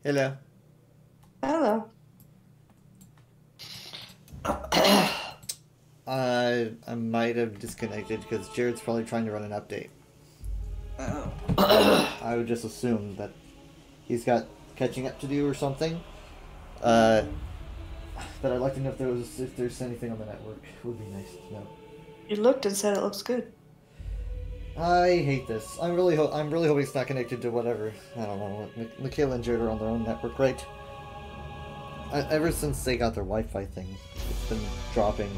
Hello. Hello. I might have disconnected because Jared's probably trying to run an update. Oh. I would just assume that he's got catching up to do or something. Uh, but I'd like to know if there's anything on the network. It would be nice to know. You looked and said it looks good. I hate this. I'm really hoping it's not connected to whatever. I don't know. Michaela and Jared are on their own network, right? Ever since they got their Wi-Fi thing, it's been dropping.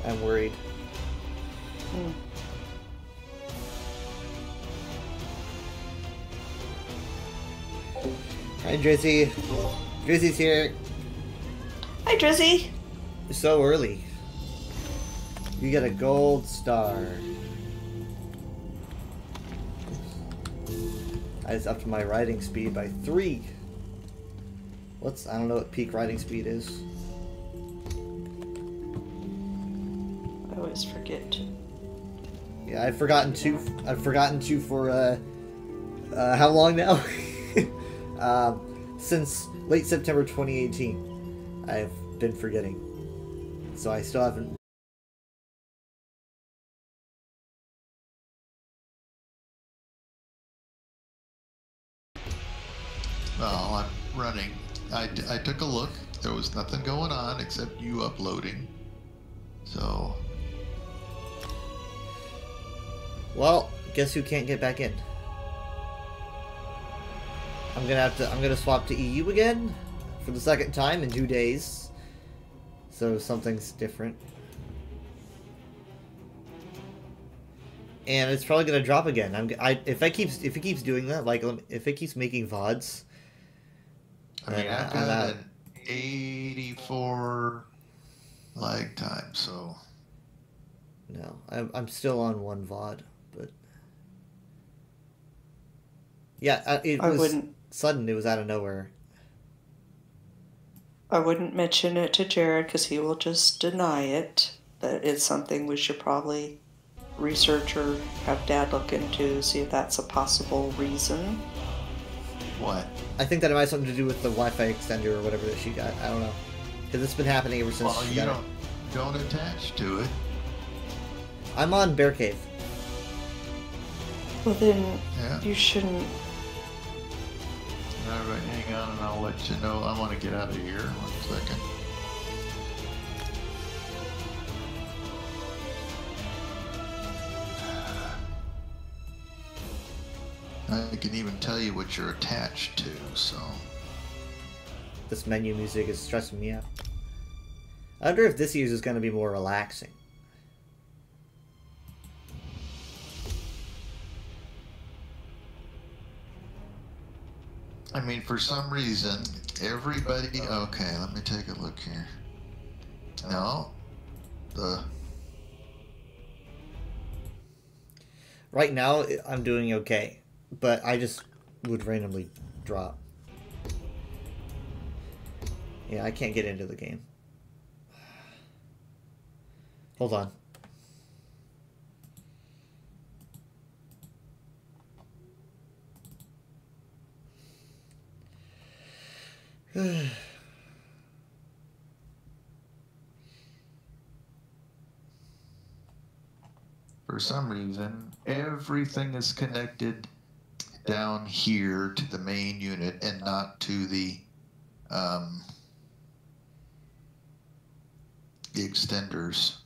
And I'm worried. Hmm. Hi, Drizzy. Drizzy's here. Hi, Drizzy. So early. You get a gold star. I just upped my riding speed by 3. I don't know what peak riding speed is. I always forget. Yeah, I've forgotten to for how long now? Since late September 2018, I've been forgetting. So I still haven't. Well, I'm running. I took a look. There was nothing going on except you uploading. So. Well, guess who can't get back in? I'm gonna swap to EU again for the second time in 2 days. So something's different. And it's probably gonna drop again. If it keeps doing that, like if it keeps making VODs, I mean, I've I'm got out. an 84 lag time, so. No, I'm still on one VOD, but yeah, it I was wouldn't. sudden. It was out of nowhere. I wouldn't mention it to Jared because he will just deny it. But it's something we should probably research or have Dad look into, see if that's a possible reason. What? I think that it might have something to do with the Wi-Fi extender or whatever that she got. I don't know, because it's been happening ever since Well, she you got it. don't attach to it. I'm on Bear Cave. Well, then Yeah. you shouldn't. All right, hang on, and I'll let you know. I want to get out of here. 1 second. I can even tell you what you're attached to, so. This menu music is stressing me out. I wonder if this year's is going to be more relaxing. I mean, for some reason, everybody. Okay, let me take a look here. No, the. Right now, I'm doing okay, but I just would randomly drop. Yeah, I can't get into the game. Hold on. For some reason, everything is connected down here to the main unit and not to um, the extenders,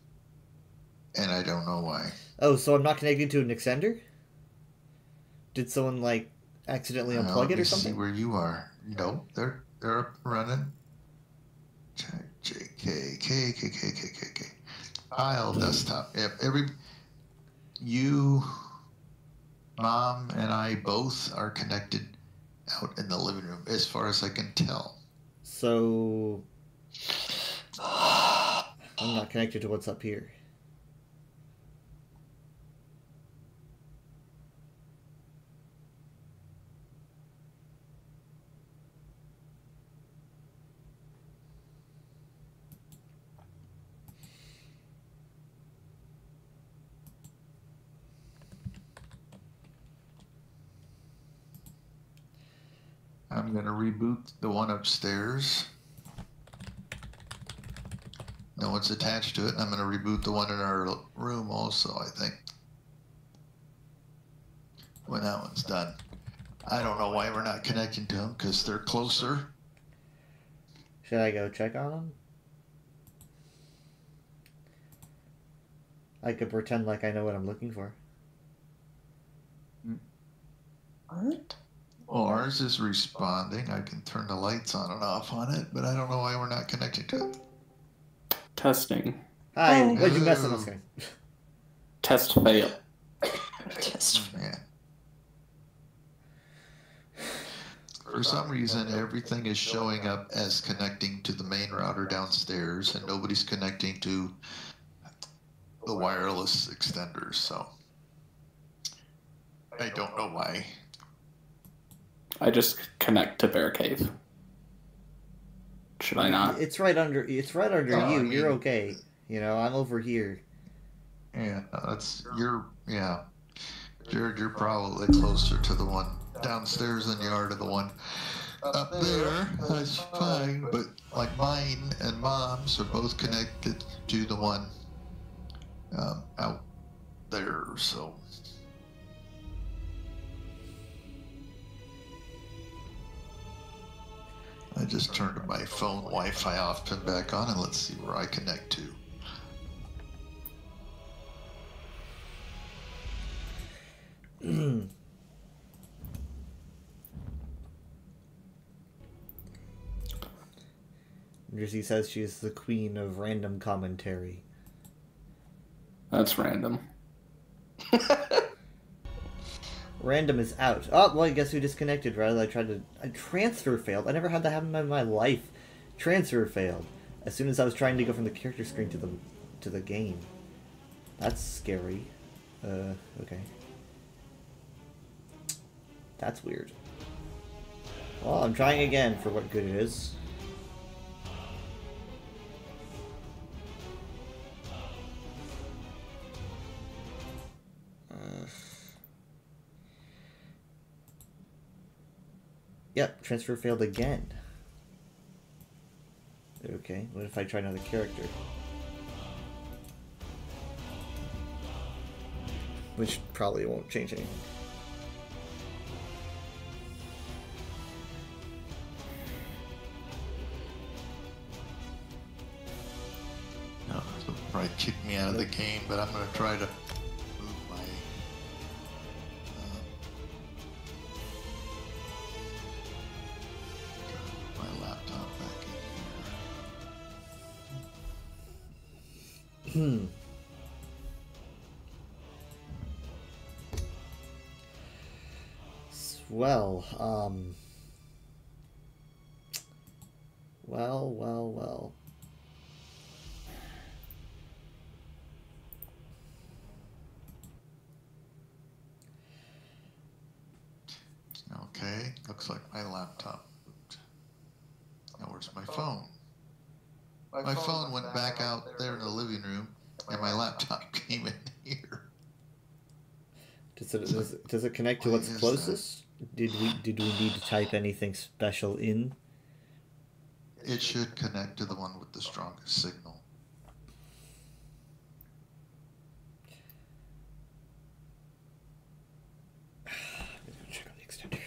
and I don't know why. Oh, so I'm not connected to an extender? Did someone, like, accidentally unplug Let it me or see something? where you are. Nope, they're up and running. J K K K K K K K. File desktop. Yep, you, Mom, and I both are connected out in the living room, as far as I can tell. So I'm not connected to what's up here. I'm going to reboot the one upstairs. No one's attached to it. I'm going to reboot the one in our room also, I think. When that one's done. I don't know why we're not connecting to them, because they're closer. Should I go check on them? I could pretend like I know what I'm looking for. What? Well, ours is responding. I can turn the lights on and off on it, but I don't know why we're not connected to it. Testing. Hi, Hi. what'd you mess up? Hello. Okay. Test fail. Just Yeah. For some reason, everything is showing up as connecting to the main router downstairs, and nobody's connecting to the wireless extenders, so I don't know why. I just connect to Bear Cave. Should I not? It's right under. It's right under Oh, you. I mean- You're okay. You know, I'm over here. Yeah, yeah. Jared, you're probably closer to the one downstairs than you are to the one up there. That's fine, but like mine and Mom's are both connected to the one out there, so. I just turned my phone Wi-Fi off and back on, and let's see where I connect to. Jersey says she's the queen of random commentary. That's random. Random is out. Oh, well, I guess we disconnected, right? I tried to... A transfer failed. I never had that happen in my life. Transfer failed. As soon as I was trying to go from the character screen to the game. That's scary. Okay. That's weird. Well, I'm trying again for what good it is. Yep, transfer failed again. Okay, what if I try another character? Which probably won't change anything. No, it'll probably kick me out of the game, but I'm going to try to move my laptop back in here. Well, well. Okay, looks like my laptop moved. Now where's my phone? My phone went back out there in the living room, and my laptop came in here. Does it connect to Why what's is closest? Did we need to type anything special in? It should connect to the one with the strongest signal. Check on the extender.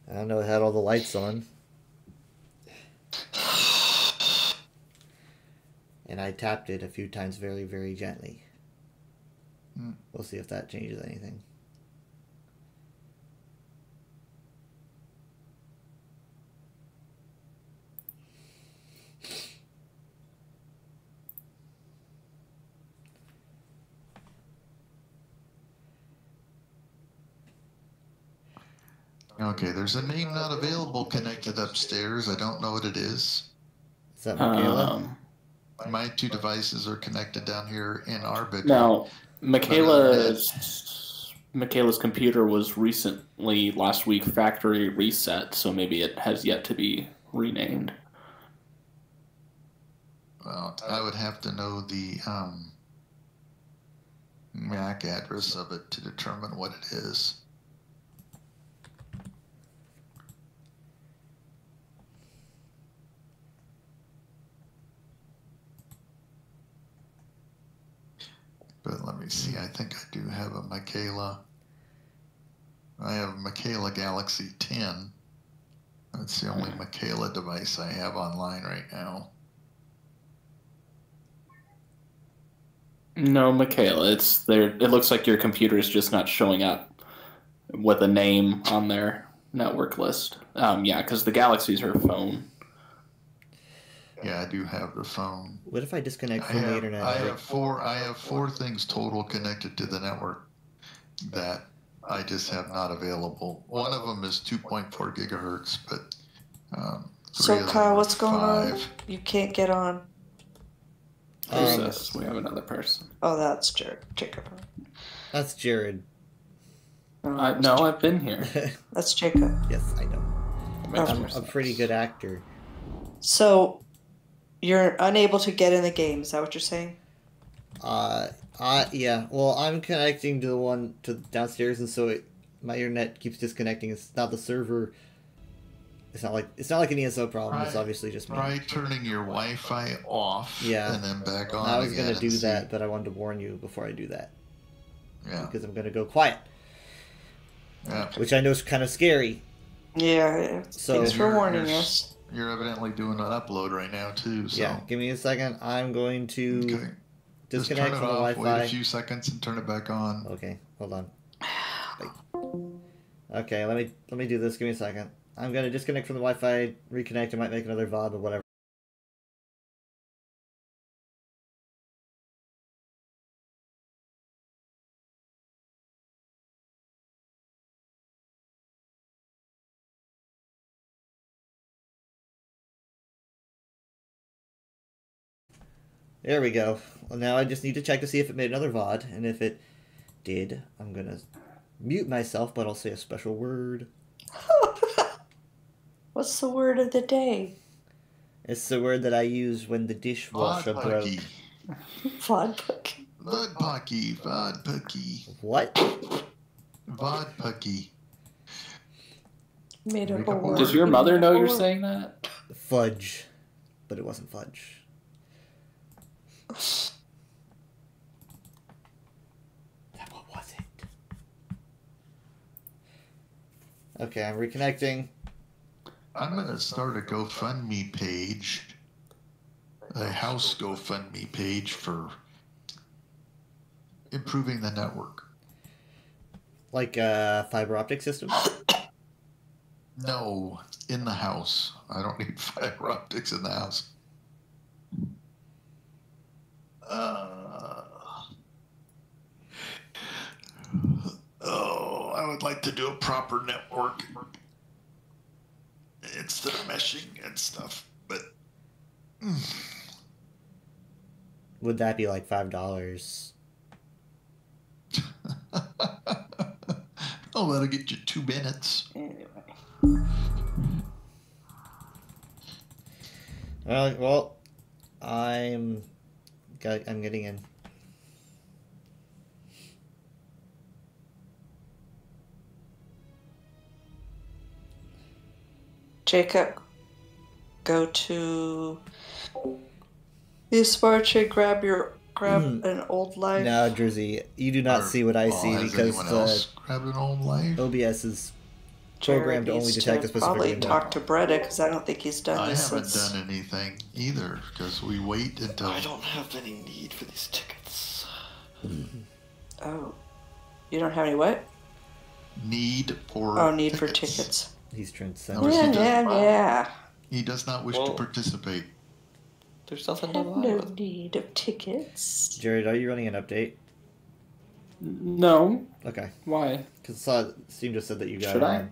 I don't know, it had all the lights on. And I tapped it a few times very, very gently. We'll see if that changes anything. Okay, there's a name not available connected upstairs. I don't know what it is. Is that Michaela? My two devices are connected down here in our bedroom. Now, Michaela's computer was recently, last week, factory reset, so maybe it has yet to be renamed. Well, I would have to know the MAC address of it to determine what it is. But let me see, I think I do have a Michaela. I have a Michaela Galaxy 10. That's the only Michaela device I have online right now. No, Michaela, it's there. It looks like your computer is just not showing up with a name on their network list. Yeah, because the Galaxy's her phone. Yeah, I do have the phone. What if I disconnect from the internet? I have four things total connected to the network that I just have not available. One of them is 2.4 gigahertz, but So Kyle, what's going on? 5. You can't get on. Who's this? We have another person. Oh, that's Jacob. That's Jared. No, I've been here. That's Jacob. Yes, I know. I'm a sense. pretty good actor. So, you're unable to get in the game. Is that what you're saying? Yeah. Well, I'm connecting to the one to downstairs, and so my internet keeps disconnecting. It's not the server. It's not like an ESO problem. It's obviously just me. Try turning your Wi-Fi off. Yeah. And then back on. I was again gonna do and that, see. but I wanted to warn you before I do that. Yeah. Because I'm gonna go quiet, Yeah. which I know is kind of scary. Yeah. So- Thanks for warning You're- us. You're evidently doing an upload right now too. So. Yeah. Give me a second. I'm going to Okay. Just turn disconnect it from the off, Wi-Fi. wait a few seconds, and turn it back on. Okay, hold on. Okay, let me do this. Give me a second. I'm gonna disconnect from the Wi-Fi, reconnect. I might make another VOD, but whatever. There we go. Well, now I just need to check to see if it made another VOD, and if it did, I'm gonna mute myself, but I'll say a special word. What's the word of the day? It's the word that I use when the dishwasher broke. Vodpucky. Vodpucky. Vodpucky. Vodpucky. What? Vodpucky. Made up a Make up a word. Does your mother know you're Word. saying that? Fudge. But it wasn't fudge. Then what was it? Okay, I'm reconnecting. I'm gonna start a GoFundMe page, a house GoFundMe page for improving the network. Like fiber optic system? No, in the house. I don't need fiber optics in the house. I would like to do a proper network instead of meshing and stuff, but Would that be like $5? oh, that'll get you 2 minutes. Anyway. Well, I'm getting in. Jacob, go to the spreadsheet, grab an old life. No, Jersey, you do not Or- see what I oh, see has because anyone else grabbed an old life? OBS is Jared programmed to only needs detect a specific probably window. talk to Bretta because I don't think he's done I this haven't since. done anything either because we wait until. I don't have any need for these tickets. Oh. You don't have any what? Need for Oh, need for tickets. He's Or transcendent. is he Yeah, done? yeah. He does not wish to Well- participate. There's nothing to Have lie no with. need of tickets. Jared, are you running an update? No. Okay. Why? Because Steam just said that you got Should it I? on.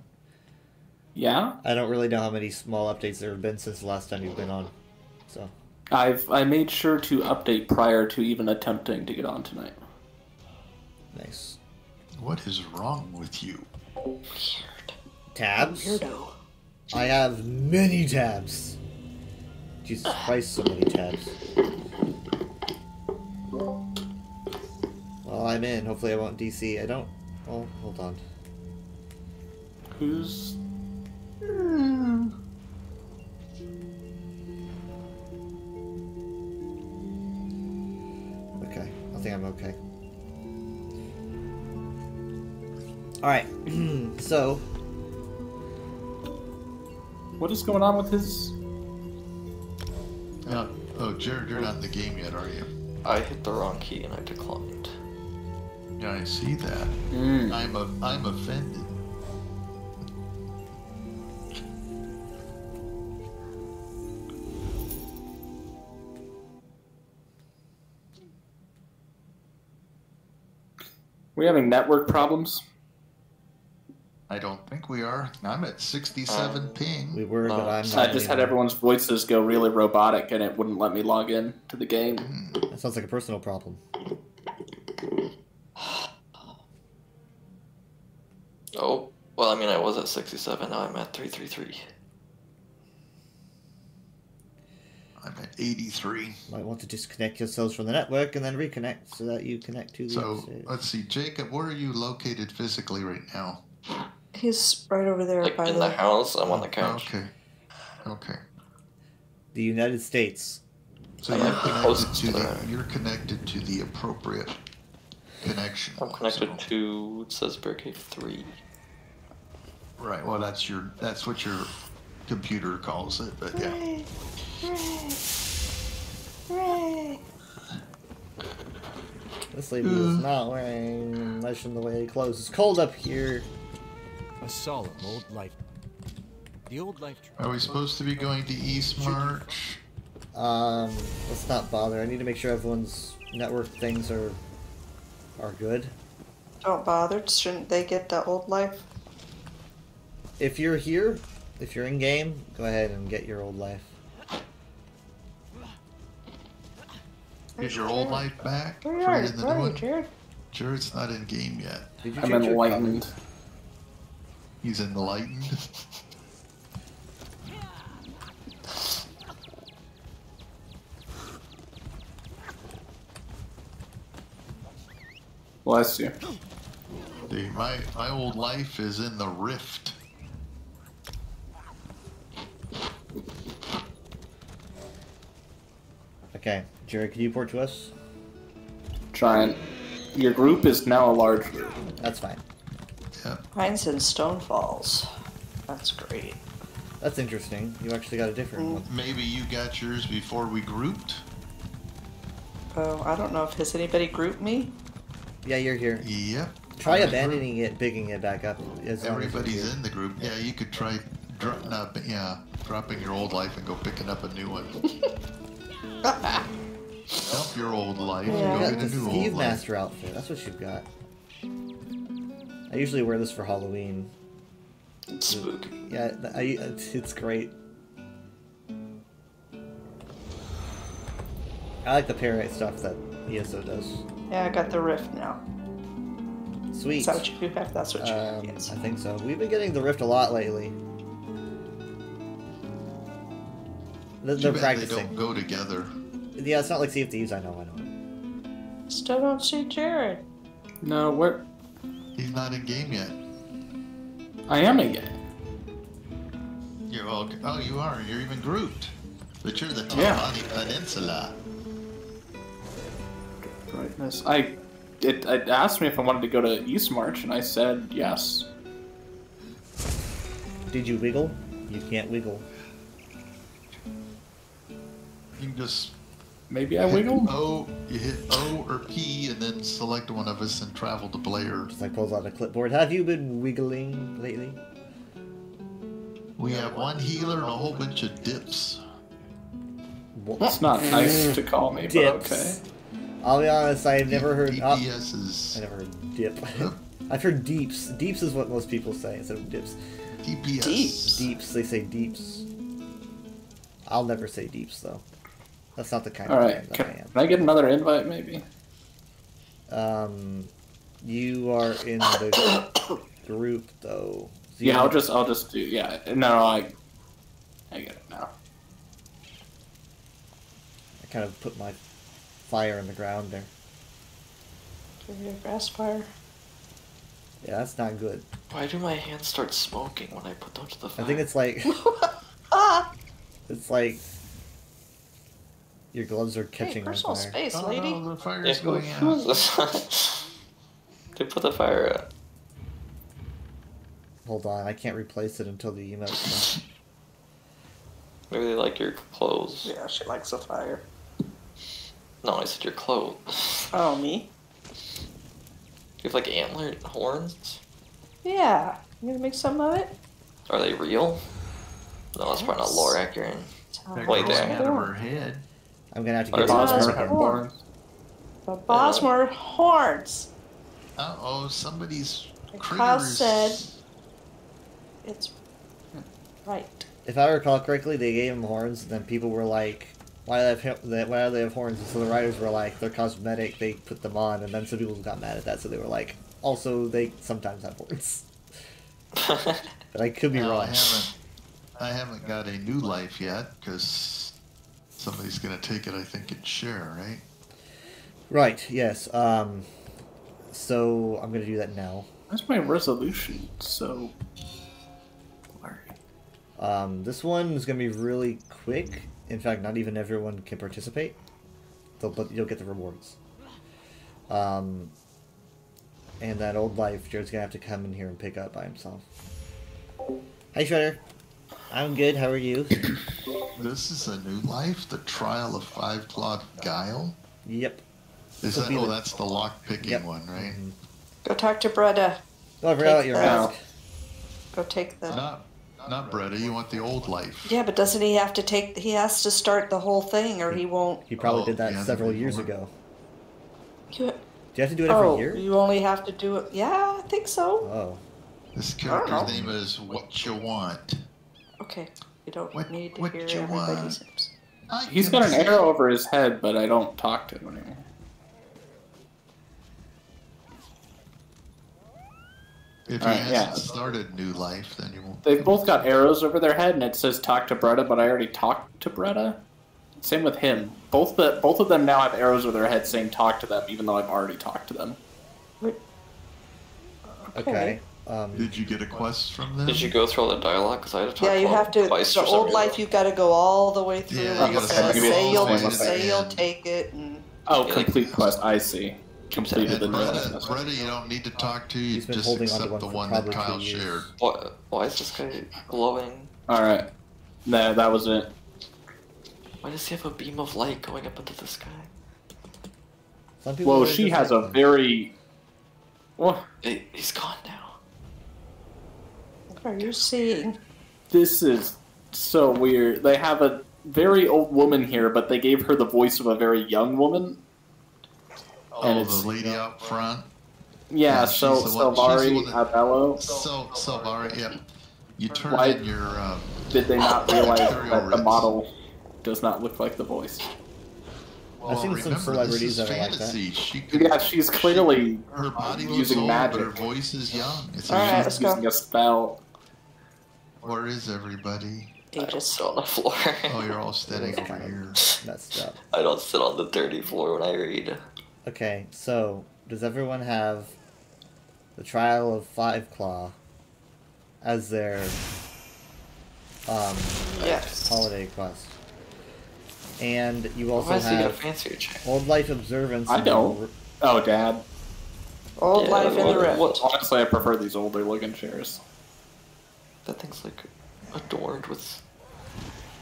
Yeah. I don't really know how many small updates there have been since the last time you've been on. So, I made sure to update prior to even attempting to get on tonight. nice. What is wrong with you? Weird. Tabs? Weirdo. I have many tabs. Jesus Christ, so many tabs. Well, I'm in. Hopefully I won't DC. I don't... Oh, hold on. Who's... Okay. I think I'm okay. Alright. So, What is going on with his... Oh, Jared, you're not in the game yet, are you? I hit the wrong key and I declined. Yeah, I see that. Mm. I'm offended. We having network problems? I don't think we are. I'm at 67 ping. we were, but No. I'm I not just had anymore. everyone's voices go really robotic and it wouldn't let me log in to the game. That sounds like a personal problem. Oh, well, I mean, I was at 67, now I'm at 333. I'm at 83. Might want to disconnect yourselves from the network and then reconnect so that you connect to the So, episode. let's see. Jacob, where are you located physically right now? He's right over there Like, by in the house, I'm on the couch. Okay. Okay. The United States. So I you're might be connected close to to the that. you're connected to the appropriate connection. I'm connected So- to, it says Barricade 3. Right. Well, that's what your computer calls it. But yeah. Hooray! Hooray! Hooray! This lady is not wearing much in the way of clothes. It's cold up here. A solemn old life. The old life. Are we supposed to be going to East March? Let's not bother. I need to make sure everyone's network things are good. Don't bother. Shouldn't they get the old life? If you're here, if you're in game, go ahead and get your old life. Is your old life back? Where For are you you? in the Where new are you, one? Jared? Jared's not in game yet. Did you I'm change your enlightened. comment? He's enlightened. Bless you. Dude, my old life is in the rift. Okay, Jared, can you report to us? Trying. Your group is now a large group. That's fine. Yeah. Mine's in Stone Falls. That's great. That's interesting. You actually got a different one. Maybe you got yours before we grouped. Oh, I don't know if has anybody grouped me. Yeah, you're here. Yep. Try I'm in abandoning it, picking it back up. As long as you're Everybody's here. in the group. Yeah, you could try dropping your old life and go picking up a new one. Dump your old life Yeah. You and go got get the a new Steve old life. Master outfit. That's what you've got. I usually wear this for Halloween. It's spooky. Yeah, it's great. I like the parrot stuff that ESO does. Yeah, I got the Rift now. Sweet. Is that what you have? That's what you have. Yes. I think so. We've been getting the Rift a lot lately. They're Too bad practicing. They don't go together. Yeah, it's not like Sea of Thieves. I know. Still don't see Jared. No, where? He's not in game yet. I am again. You're all. Oh, you are. You're even grouped. But you're the Yeah. Talani Peninsula. Brightness. It asked me if I wanted to go to East March, and I said yes. Did you wiggle? You can't wiggle. You can just Maybe I wiggled? You hit O or P and then select one of us and travel to Blair. Just like pulls out a clipboard. Have you been wiggling lately? We have one healer and a whole bunch of dips. That's not nice to call me, but Dips. okay. I'll be honest, I've never heard. DPS is I never heard dip. I've heard deeps. Deeps is what most people say instead of dips. DPS. Deeps. They say deeps. I'll never say deeps though. That's not the kind All of right. man that Can I I get another invite, maybe? am. You are in the group though. So Yeah, I'll just do. Yeah. No, I get it now. I kind of put my fire in the ground there. Give you a grass fire. Yeah, that's not good. Why do my hands start smoking when I put them to the fire? I think it's like Ah! it's like your gloves are Hey, catching on personal fire. space, Oh, lady. no, the fire Yeah, is going who out. is this? They put the fire out. Hold on, I can't replace it until the emote's done. Maybe they like your clothes. Yeah, she likes a fire. No, I said your clothes. Oh, me? You have like antler horns? Yeah. You gonna make some of it? Are they real? No, that's probably not lore accurate. They're Wait, growing there. out of her head. I'm gonna have to Or get Bosmer to had horns. But Bosmer horns. Uh-oh, somebody's Kyle critters. said it's right. If I recall correctly, they gave him horns, and then people were like, why do they have horns? And so the writers were like, they're cosmetic, they put them on, and then some people got mad at that, so they were like, also, they sometimes have horns. But I could be Now, wrong. I haven't got a new life yet, because somebody's going to take it, I think, and share, right? Right, yes. So, I'm gonna do that now. Where's my resolution? So blurry. This one is gonna be really quick. In fact, not even everyone can participate. But you'll get the rewards. And that old life, Jared's gonna have to come in here and pick up by himself. Hi, Shredder. I'm good. How are you? This is a new life, the Trial of Five Clawed Guile. Yep. Is Would that? be Oh, the- that's the lock picking Yep. one, right? Mhm. Go talk to Breda. Oh, I forgot about Take your that. mask. Go take the. Not Bretta. You want the old life? Yeah, but doesn't he have to take? He has to start the whole thing, or he won't. He probably Oh, did that yeah, several the big years one. ago. You, Do you have to do it every oh, year? you only have to do it. Yeah, I think so. Oh. This don't know. character's name is What You Want. Okay, you don't What- need to what hear you everybody's want? names. I He's can got an see- arrow over his head, but I don't talk to him anymore. If he Alright, hasn't yeah. started new life, then you won't. They've both got arrows over their head, and it says "talk to Bretta," but I already talked to Bretta. Same with him. Both of them now have arrows over their head saying "talk to them," even though I've already talked to them. Okay. Did you get a quest from them? Did you go through all the dialogue? Because I had to talk Yeah, you to have to. twice The for some old reason. life, you got to go all the way through. Yeah, and you it gotta says, go say all you'll, the way to the say you'll end. take it, and Oh, Yeah, like- complete quest. I see. Completed the And quest. Bretta, you don't need to talk to. You He's been just holding onto accept one the for one that probably Kyle 2 years. shared. Why is this guy glowing? All right. No, that was it. Why does he have a beam of light going up into the sky? Some people Whoa, are she just has a like them. very. Well, He's gone now. what are you seeing? this is so weird. They have a very old woman here, but they gave her the voice of a very young woman. And Oh, it's the lady out front. yeah. Yeah, So she's the one- Salvari she's the one that- Abello. So, Salvari, yep. You turn Why- in your. Did they not realize Imperial that the Ritz. model does not look like the voice? I've seen some remember, celebrities this is that are like that. fantasy. She could, Yeah, she's clearly her body looks using old, magic. but her voice is young. It's All right, amazing. let's go. using a spell. Where is everybody? I don't Aegis. sit on the floor. Oh, you're all standing That's over kind here. of messed up. I don't sit on the dirty floor when I read. Okay, so does everyone have the Trial of Five Claw as their Yes. holiday quest? And you Why also does he got a have fancier chair? Old Life Observance. I and don't. Oh, Dad. Old Yeah, life in the what- rift. what- Honestly, I prefer these older looking chairs. That thing's like adorned with.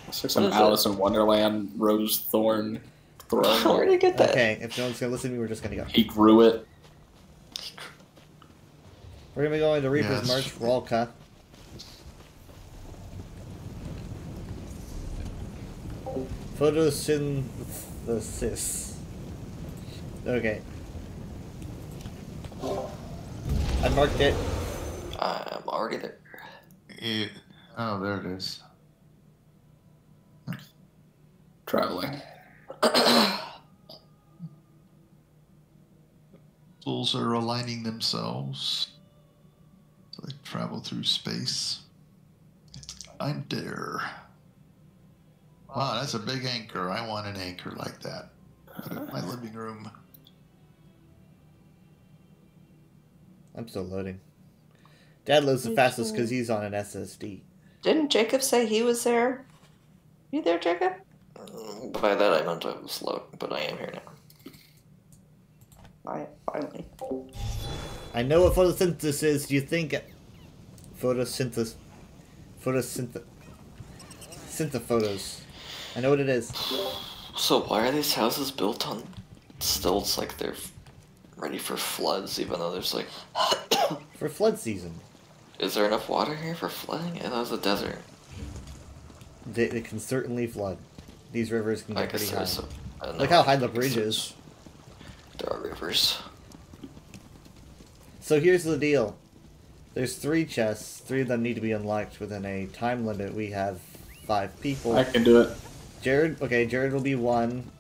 It's like some What is it? Alice in Wonderland rose thorn throwing Where it. did you get that? Okay, if no one's gonna listen to me, we're just gonna go. He grew it. We're gonna be going to Reaper's Yes. March, Rolka. Photosynthesis. Okay. I marked it. I'm already there. Oh, there it is. Traveling. Souls are aligning themselves. So they travel through space. I'm there. Wow, that's a big anchor. I want an anchor like that. Put it in my living room. I'm still loading. Dad loads the Me fastest too. because he's on an SSD. Didn't Jacob say he was there? You there, Jacob? By that I meant I was slow, but I am here now. Finally. I know what photosynthesis is. Do you think photosynthesis? Synthophotos. I know what it is. So why are these houses built on stilts like they're ready for floods, even though there's like... For flood season. Is there enough water here for flooding? I thought it was a desert. They can certainly flood. These rivers can I get guess pretty high. there's I don't Look know. how high the I guess bridge there's- is. There are rivers. So here's the deal. There's 3 chests. 3 of them need to be unlocked within a time limit. We have 5 people. I can do it. Jared will be one.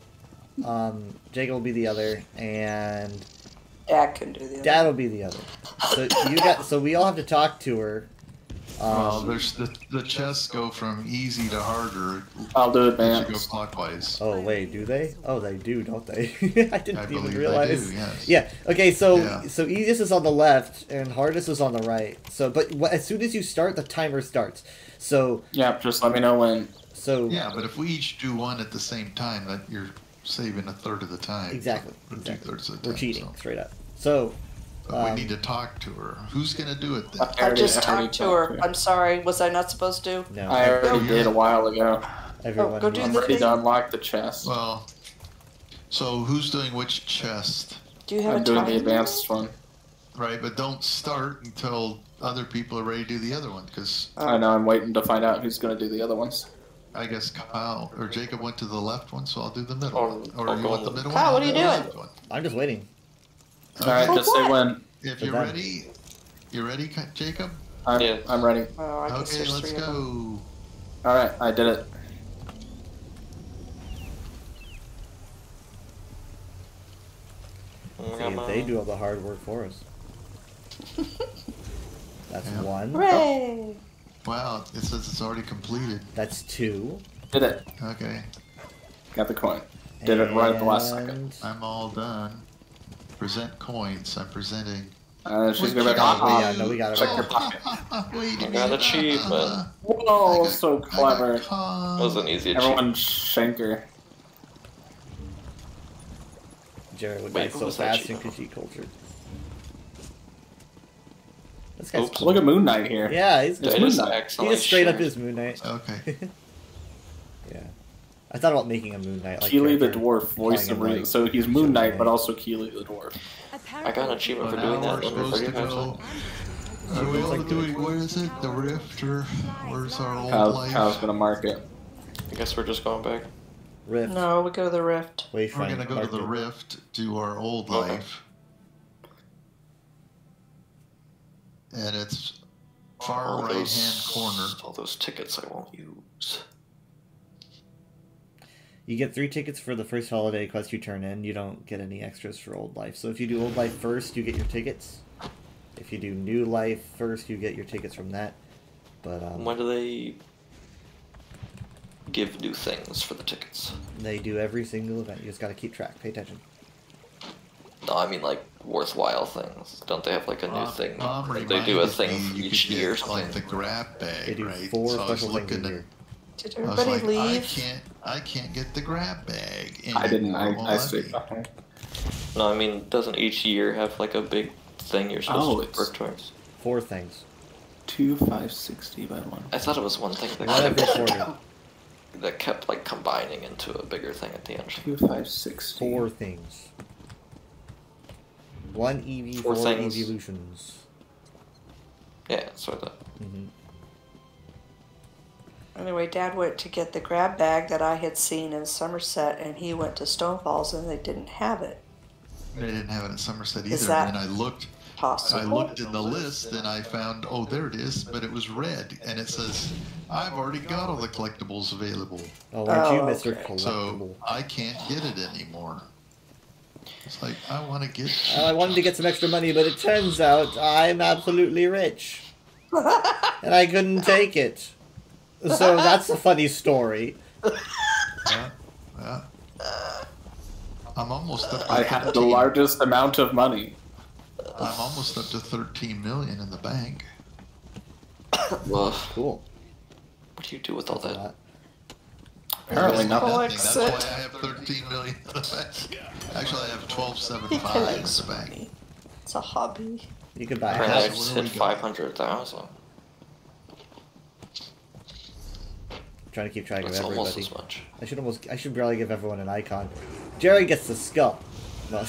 Jacob will be the other, and Dad can do the other. Dad will be the other. So we all have to talk to her. Well, there's the chests go from easy to harder I'll do as you go advanced. clockwise. Oh wait, do they? Oh, they do, don't they? I didn't I even believe realize. they do, yes. Yeah. Okay. So Yeah. so easiest is on the left and hardest is on the right. So but as soon as you start, the timer starts. So Yeah, just let me know when. Yeah, but if we each do one at the same time, that you're saving a third of the time. Exactly. Or Exactly. 2/3 of the We're time. cheating So. straight up. So But we need to talk to her. Who's gonna do it then? I just talked to her. I'm sorry. Was I not supposed to? no, I already did a while ago. everyone. go do I'm the ready thing. to unlock the chest. Well, so who's doing which chest? Do you have I'm a doing time? the advanced one. Right, but don't start until other people are ready to do the other one, because I know, I'm waiting to find out who's going to do the other ones. I guess Kyle or Jacob went to the left one, so I'll do the middle Or- one. Or I'll you go want in the the- middle Kyle, one? what are you I'll do the doing? left one. I'm just waiting. Alright, For just say what? when. If For you're them. ready, you ready, Jacob? Yeah. I'm ready. Oh, I guess Okay, there's let's 3 of them. go. Alright, I did it. See if they do all the hard work for us. That's Yeah. 1. Hooray! Wow, it says it's already completed. That's 2. Did it. Okay, Got the coin. Did it right at the last second. And- I'm all done. Present coins. I'm presenting. She's going back Oh, on. yeah, no, we got it. Check your pocket. Wait a I got minute. achievement. Whoa, I got- so I got clever. cons. That was an easy Everyone achievement. shanker. Jared would Wait, die who so was that fast in cheating? Khajiit culture. This guy's Oops. cool. Look at Moon Knight here. Yeah, he's It's I Moon just Knight. he accidentally just straight up shared. is Moon Knight. Okay. Yeah. I thought about making a Moon Knight like Keely the character, dwarf, voice calling of him, reason. like, So he's Moon Knight, but also Keely the dwarf. I got an achievement Well, for doing now that we're under supposed to 35 go. seconds. Are we all doing? Where is it? The rift, or where's our old Kyle's life? gonna mark it. I guess we're just going back. Rift. No, we go to the rift. We're Wayfind. gonna go to the Arctic. rift, do our old Okay. life, and it's far right hand corner. All those tickets I won't use. You get 3 tickets for the first holiday quest you turn in. You don't get any extras for Old Life. So if you do Old Life first, you get your tickets. If you do New Life first, you get your tickets from that. But When do they give new things for the tickets? they do every single event. You just gotta keep track. Pay attention. No, I mean like worthwhile things. Don't they have like a new thing? Mom They do a reminded thing me for you each could year or get, like the something. grab bag, They do right? 4 So I was special things looking a at. year. Did I was everybody like, leave? I can't get the grab bag. I didn't. anymore, I will stayed behind. No, I mean doesn't each year have like a big thing you're supposed Oh, to it's- work towards? 4 things. 2 560 by 1. I thought it was one thing. One every quarter. that kept like combining into a bigger thing at the end. 2560. 4 things. 1 EV, 4 4 things. evolutions. Yeah, sort of. Mm-hmm. Anyway, Dad went to get the grab bag that I had seen in Somerset, and he went to Stone Falls, and they didn't have it. They didn't have it in Somerset Is either. that And I looked possible? in the list and I found, oh, there it is, but it was red. And it says, I've already got all the collectibles available. Oh, aren't you Oh, Mr. okay. So Collectible? I can't get it anymore. It's like, I want to get... I wanted to get some extra money, but it turns out I'm absolutely rich. And I couldn't take it. So that's a funny story. Yeah, yeah. I'm almost up to I have the 13. largest amount of money. I'm almost up to 13 million in the bank. Well, Cool. what do you do with all That's a that? lot. Apparently That's nothing. Collects That's why it. I have 13 million in the bank. Actually, I have He 1275 collects in the bank. money. It's a hobby. You could buy a Apparently, I house. just where hit we going? 500,000. Trying to keep track That's of almost everybody. as much. I should probably give everyone an icon. Jerry gets the skull. No.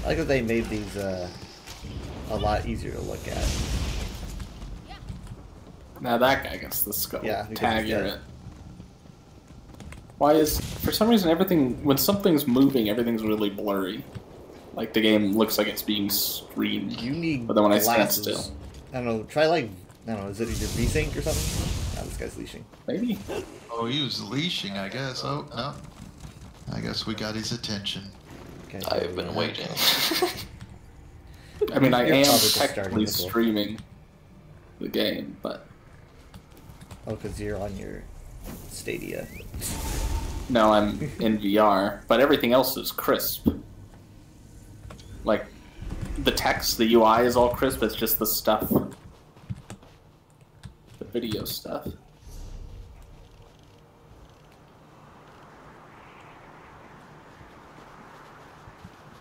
I like that they made these a lot easier to look at. Now that guy gets the skull. Yeah, because Tag he's you're dead. it. Why is, for some reason, everything, when something's moving, everything's really blurry. Like the game looks like it's being streamed. You need But then when I stand glasses. still. I don't know, try like, I don't know, is it either VSync or something? Ah, this guy's leashing. Maybe. Oh, he was leashing, I guess. Oh, no. I guess we got his attention. Okay, I've been waiting. I mean, I You're am probably just starting technically the book. streaming the game, but Oh, because you're on your Stadia. no, I'm in VR. But everything else is crisp. Like, the text, the UI is all crisp, it's just the stuff. The video stuff.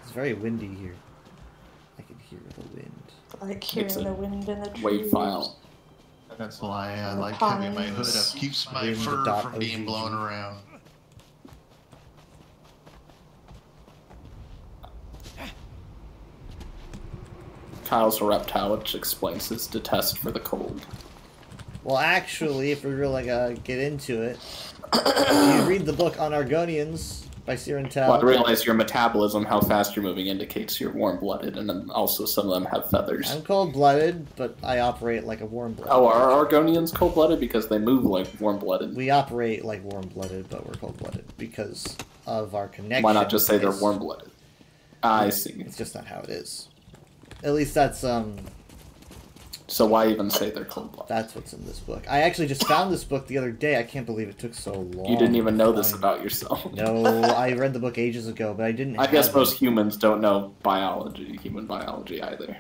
It's very windy here. I can hear the wind. Like hearing It's a the wind in the trees. WAV file. That's why I The like having my hood pines. up. Keeps my Wind fur dot from being OGG. blown around. Kyle's a reptile, which explains his detest for the cold. Well, actually, if we really get into it, if you read the book on Argonians by Siren Tal. Well, I realize your metabolism, how fast you're moving, indicates you're warm-blooded, and then also some of them have feathers. I'm cold-blooded, but I operate like a warm-blooded. Oh, are Argonians cold-blooded? Because they move like warm-blooded. We operate like warm-blooded, but we're cold-blooded because of our connection. Why not just say they're is- warm-blooded? I see. It's just not how it is. At least that's So why even say they're cold-blooded? that's what's in this book. I actually just found this book the other day. I can't believe it took so long. You didn't even to know this find. about yourself. No, I read the book ages ago, but I didn't. I guess have most it. humans don't know human biology either.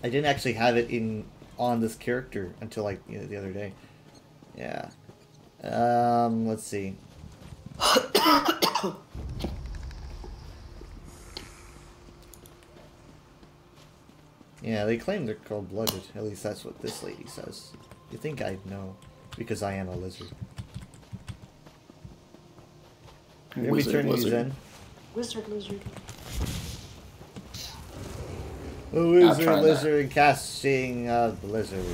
I didn't actually have it on this character until like the other day. Yeah. Let's see. Yeah, they claim they're cold-blooded. At least that's what this lady says. You think I'd know, because I am a lizard. Let me Wizard, turn these lizard. in. Wizard, lizard. A wizard, trying that. lizard, casting a blizzard.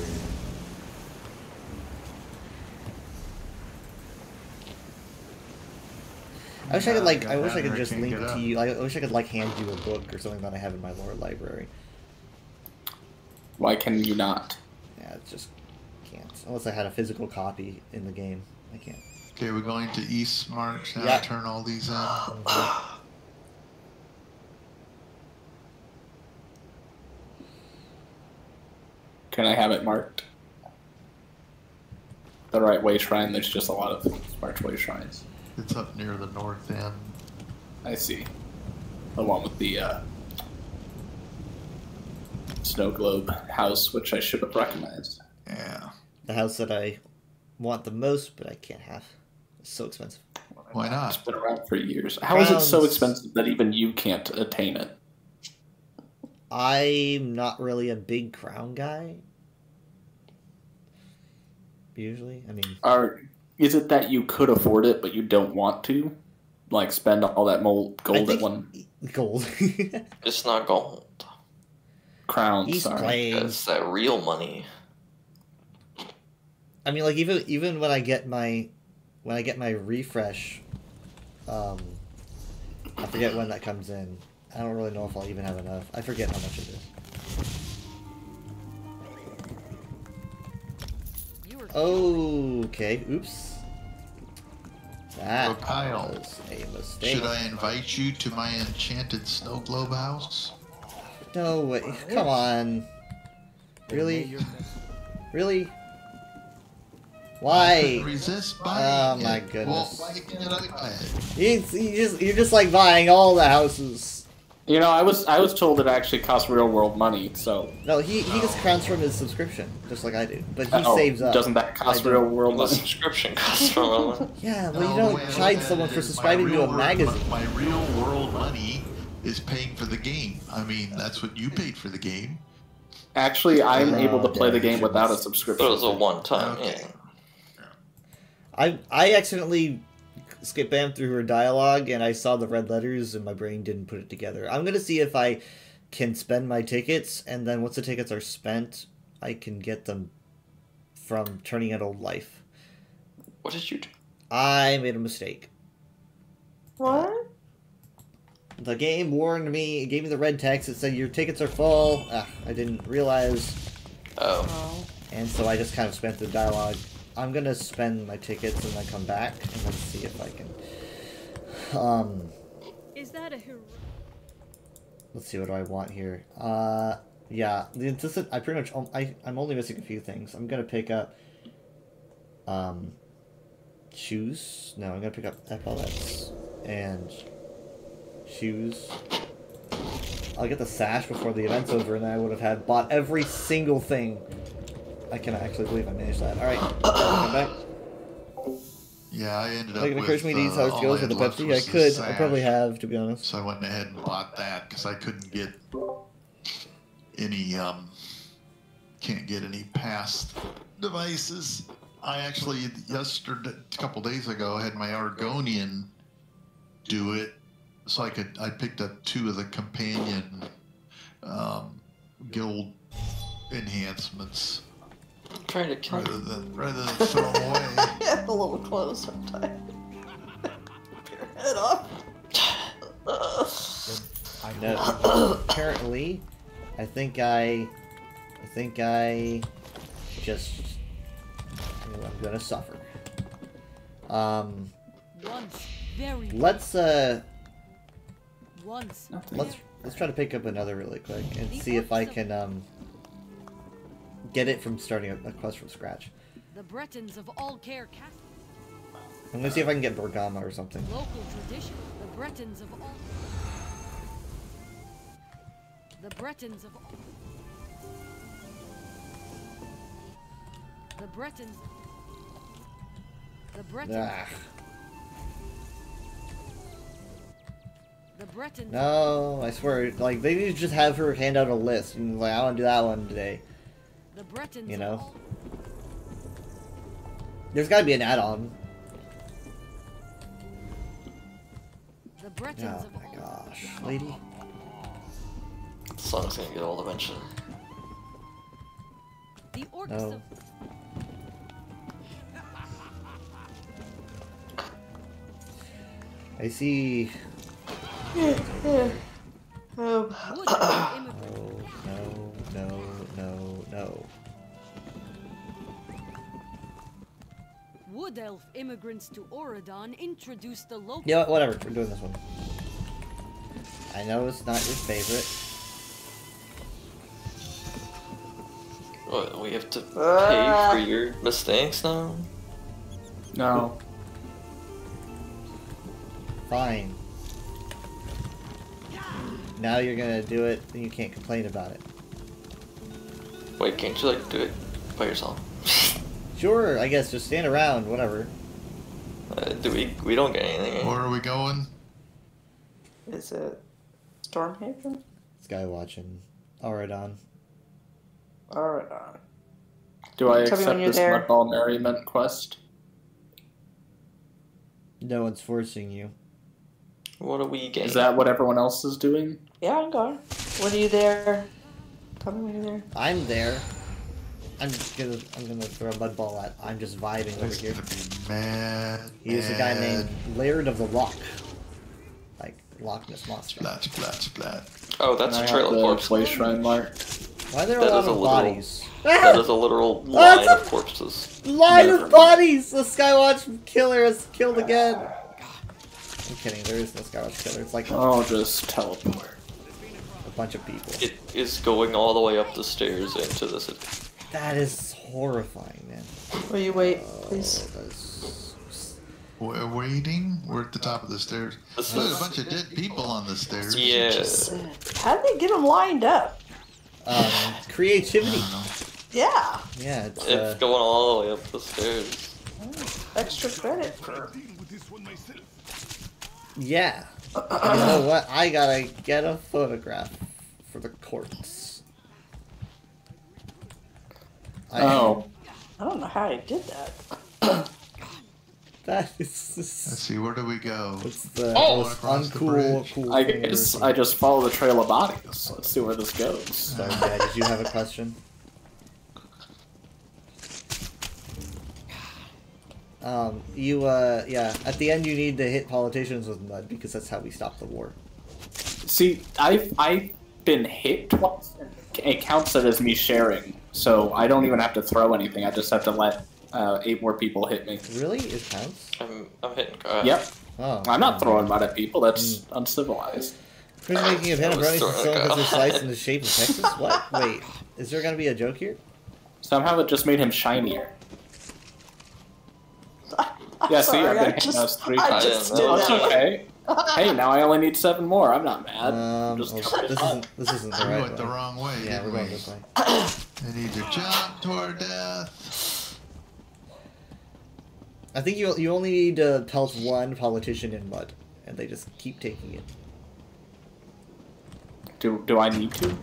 I wish I could like. I wish I could just link to you. I wish I could like hand you a book or something that I have in my lower library. Why can you not? Yeah, it just can't. Unless I had a physical copy in the game, I can't. Okay, we're going to East March now. Yeah. Turn all these in. Can I have it marked? The right way shrine, there's just a lot of smart way shrines. It's up near the north end. I see. Along with the snow globe house, which I should have recognized. Yeah. The house that I want the most, but I can't have. It's so expensive. Why It's not? been around for years. How is it so Crowns. expensive that even you can't attain it? I'm not really a big crown guy. usually. I mean, Is it that you could afford it, but you don't want to? Like, spend all that gold at one... Gold. It's not gold. Crown, He's sorry. playing. It's that real money. I mean, like, even when I get my refresh, I forget when that comes in. I don't really know if I'll even have enough. I forget how much it is. Okay, oops. That Oh, Kyle, was a mistake. should I invite you to my enchanted snow globe house? No way. Come on. Really? Really? I Why? couldn't resist buying my it. goodness. Well, why can't I buy it? You're just like buying all the houses. You know, I was told it actually costs real world money, so... No, he gets crowns from his subscription, just like I do. But he Oh, saves up. doesn't that cost I real don't. world The money? subscription costs from a Yeah, well, you No, don't the way I charge look at someone it for is subscribing to a magazine. My real world money is paying for the game. I mean, that's what you paid for the game. Actually, I'm able to play the okay. game without a But subscription. it was a one-time. Okay. Yeah. I accidentally spammed through her dialogue, and I saw the red letters, and my brain didn't put it together. I'm gonna see if I can spend my tickets, and then once the tickets are spent, I can get them from Turning Out Old Life. What did you do? I made a mistake. What? The game warned me, it gave me the red text, it said your tickets are full. I didn't realize, Oh. Oh. and so I just kind of spent the dialogue. I'm gonna spend my tickets and then come back, and then see if I can, Is that a hero? let's see, what do I want here? Yeah, I pretty much, I'm only missing a few things. I'm gonna pick up, shoes. No, I'm gonna pick up epaulets and shoes. I'll get the sash before the event's over, and then I would have bought every single thing. I cannot actually believe I managed that. Alright, come back. Yeah, I ended up Like, with encourage me to eat how all it goes I with the had left Pepsi. was I the could. I probably sash. have, to be honest. So I went ahead and bought that because I couldn't get any, can't get any past devices. I actually, a couple days ago, had my Argonian do it. So I picked up 2 of the companion guild enhancements I'm trying to kill rather than throw them away. Get a little closer, Ty. Rip your head off. No, apparently, I think I just, I'm gonna suffer. Once, very Let's once. let's try to pick up another really quick and see if I can get it from starting a quest from scratch. The Bretons of all care cast I'm gonna see if I can get Bergama or something. local tradition. The Bretons of all. The Bretons of all. The Bretons. The Bretons. Ah, The Bretons. no, I swear, like they need to just have her hand out a list and like I want to do that one today. The Bretons. You of know? all- There's got to be an add-on. The Bretons Oh of my all. gosh, lady. The song's gonna get old eventually. The orcs No. of. I see. Oh. Wood elf immigrant. No. Wood elf immigrants to Oradon introduced the local. You know what, whatever, we're doing this one. I know it's not your favorite. What, we have to pay for your mistakes now? No. Fine. Now you're gonna do it, and you can't complain about it. Wait, can't you like do it by yourself? Sure, I guess, just stand around, whatever. We don't get anything. Where are we going? Is it Stormhaven? Sky watching. Auradon. Alright. Do I Tell me accept when you're this there. Mudball Merriment quest? No one's forcing you. What do we gain? Is that what everyone else is doing? Yeah, I'm going. When are you there? Tell me when you're there. I'm there. I'm gonna throw a mud ball at. I'm just vibing over It's here. gonna be mad. He's a guy named Laird of the Loch. Like Loch Ness Monster. Splat, splat, splat. Oh, that's Can a I trail have of the corpses. Way Shrine marked? Why are there a That lot is a of literal- bodies? That is a literal Oh, line it's a- of corpses. Line Never of bodies! The Skywatch killer is killed again! I'm kidding, there is no Skywatch killer. It's like Oh, just teleport. a bunch of people. It is going all the way up the stairs into the city. That is horrifying, man. Will you wait, please? Oh, that's... We're waiting. We're at the top of the stairs. This There's a is- bunch of dead people on the stairs. Yeah. How did they get them lined up? I Creativity. don't know. Yeah. Yeah, it's, It's going all the way up the stairs. Extra credit for. yeah. You know what? I gotta get a photograph for the courts. Oh, I don't know how I did that. That is Let's see, where do we go? it's the Oh! most Across the uncool bridge. cool I thing I've guess ever I seen. just follow the trail of bodies. Let's see where this goes. Sorry, Dad, did you have a question? Yeah, at the end you need to hit politicians with mud because that's how we stop the war. See, I've been hit twice, and it counts it as me sharing. So I don't even have to throw anything. I just have to let 8 more people hit me. Really? It counts? I'm hitting. Yep. Oh. I'm not throwing mud at people. That's uncivilized. Who's making a pepperoni was from throwing someone a because go. they're sliced in the shape of Texas? What? Wait, is there gonna be a joke here? Somehow it just made him shinier. Yeah, see, Sorry, I've I been hitting just- those 3 I times. just did Oh, it's that. okay. Hey, now I only need 7 more. I'm not mad. Just This isn't the We right went the way. wrong way, Yeah, we're didn't going we? this way. They need to jump to our death. I think you only need to pelt one politician in mud, and they just keep taking it. Do I need to?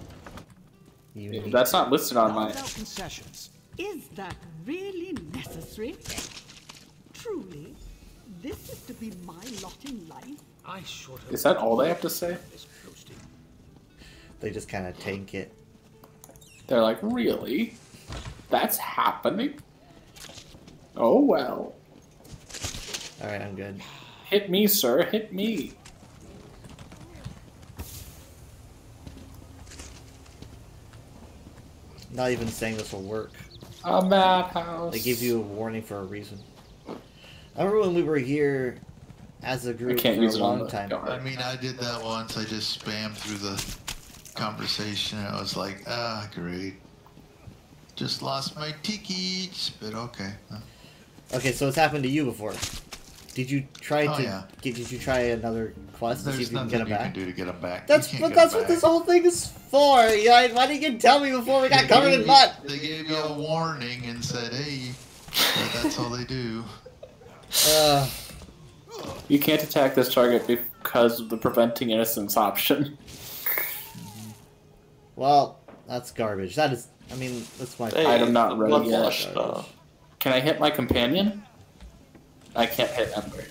You need That's not listed on my. Without concessions. Is that really necessary? Truly, this is to be my lot in life? I sure hope Is that all they have to say? this posting. They just kind of tank it. They're like, really? That's happening? Oh well. All right, I'm good. Hit me, sir. Hit me. Not even saying this will work. A madhouse. They give you a warning for a reason. I remember when we were here as a group can't for use a it on long the time. guard. I mean, I did that once. I just spammed through the conversation. I was like, ah, great. Just lost my tickets, but okay. Okay, so it's happened to you before. Did you try Oh, to yeah. did you try another quest to see There's if you can nothing get you him back? can do to get them back. That's You but can't that's get 'em what this back. whole thing is for. Yeah, why didn't you tell me before we got They covered gave in you- mud? They gave you a warning and said, hey, but that's all they do. You can't attack this target because of the preventing innocence option. Well, that's garbage. That is, I mean, that's my. Hey, Item not ready blood yet. flush, Can I hit my companion? I can't hit Ember.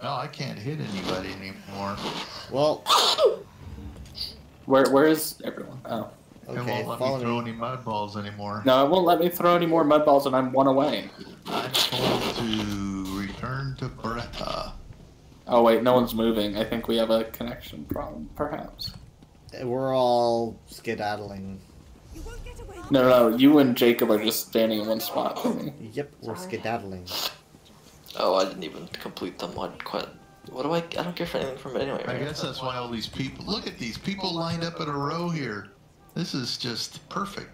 No, I can't hit anybody anymore. Well, Where is everyone? Oh. It okay, won't let follow me throw me. any mud balls anymore. No, it won't let me throw any more mud balls and I'm 1 away. I'm told to return to Beretta. Oh wait, no one's moving. I think we have a connection problem, perhaps. We're all skedaddling. No, you and Jacob are just standing in one spot for me. Yep, we're skedaddling. Oh, I didn't even complete the mud quest. What do I don't get for anything from it anyway. I Right? guess that's why all these people. Look at these people lined up in a row here. This is just perfect.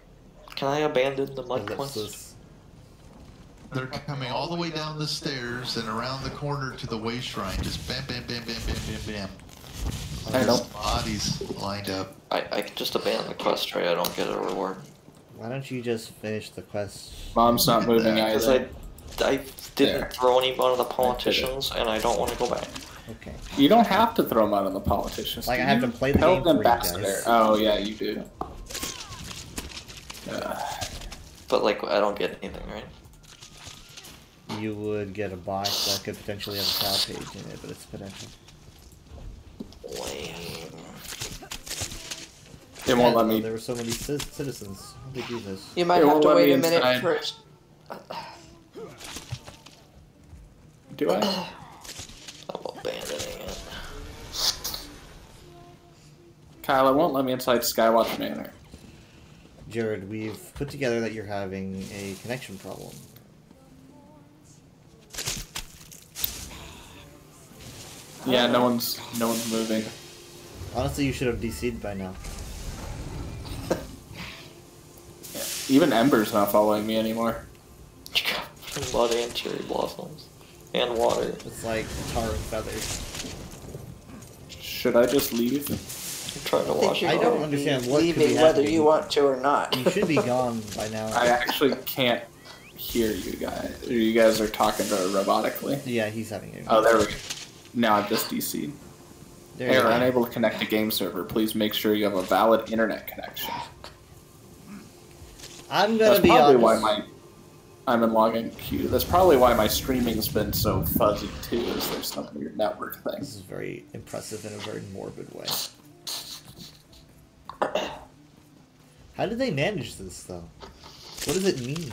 Can I abandon the mud quest? Ellipsis. They're coming all the way down the stairs and around the corner to the way shrine. Just bam, bam, bam, bam, bam, bam, bam. I There's don't. bodies lined up. I can just abandon the quest, right? I don't get a reward. Why don't you just finish the quest? Mom's not moving Because either. I didn't There. throw any one of the politicians, and I don't want to go back. Okay. You don't have to throw them out on the politicians. Like, I You have to play the pelt game them for you back guys. there. Oh yeah, you do. But like, I don't get anything, right? You would get a box that could potentially have a tab page in it, but it's potential. Lame. They won't let me. There were so many citizens. How did they do this? You might They have won't to let wait me a minute inside. first. Do I? I'm abandoning it. Kyle, it won't let me inside Skywatch Manor. Jared, we've put together that you're having a connection problem. Yeah, no one's moving. Honestly, you should have DC'd by now. Yeah. Even Ember's not following me anymore. Mud and cherry blossoms. And water. It's like tar and feathers. Should I just leave? I'm trying to wash I it don't off. understand what could be Leaving whether happening. you want to or not. You should be gone by now. I actually can't hear you guys. You guys are talking very robotically. Yeah, he's having it. Oh, there we go. Now I've just DC'd. There you Error, go. unable to connect to game server. Please make sure you have a valid internet connection. I'm gonna That's be probably honest. why I'm in login queue. That's probably why my streaming's been so fuzzy too. Is there's some weird network thing. This is very impressive in a very morbid way. How did they manage this, though? What does it mean?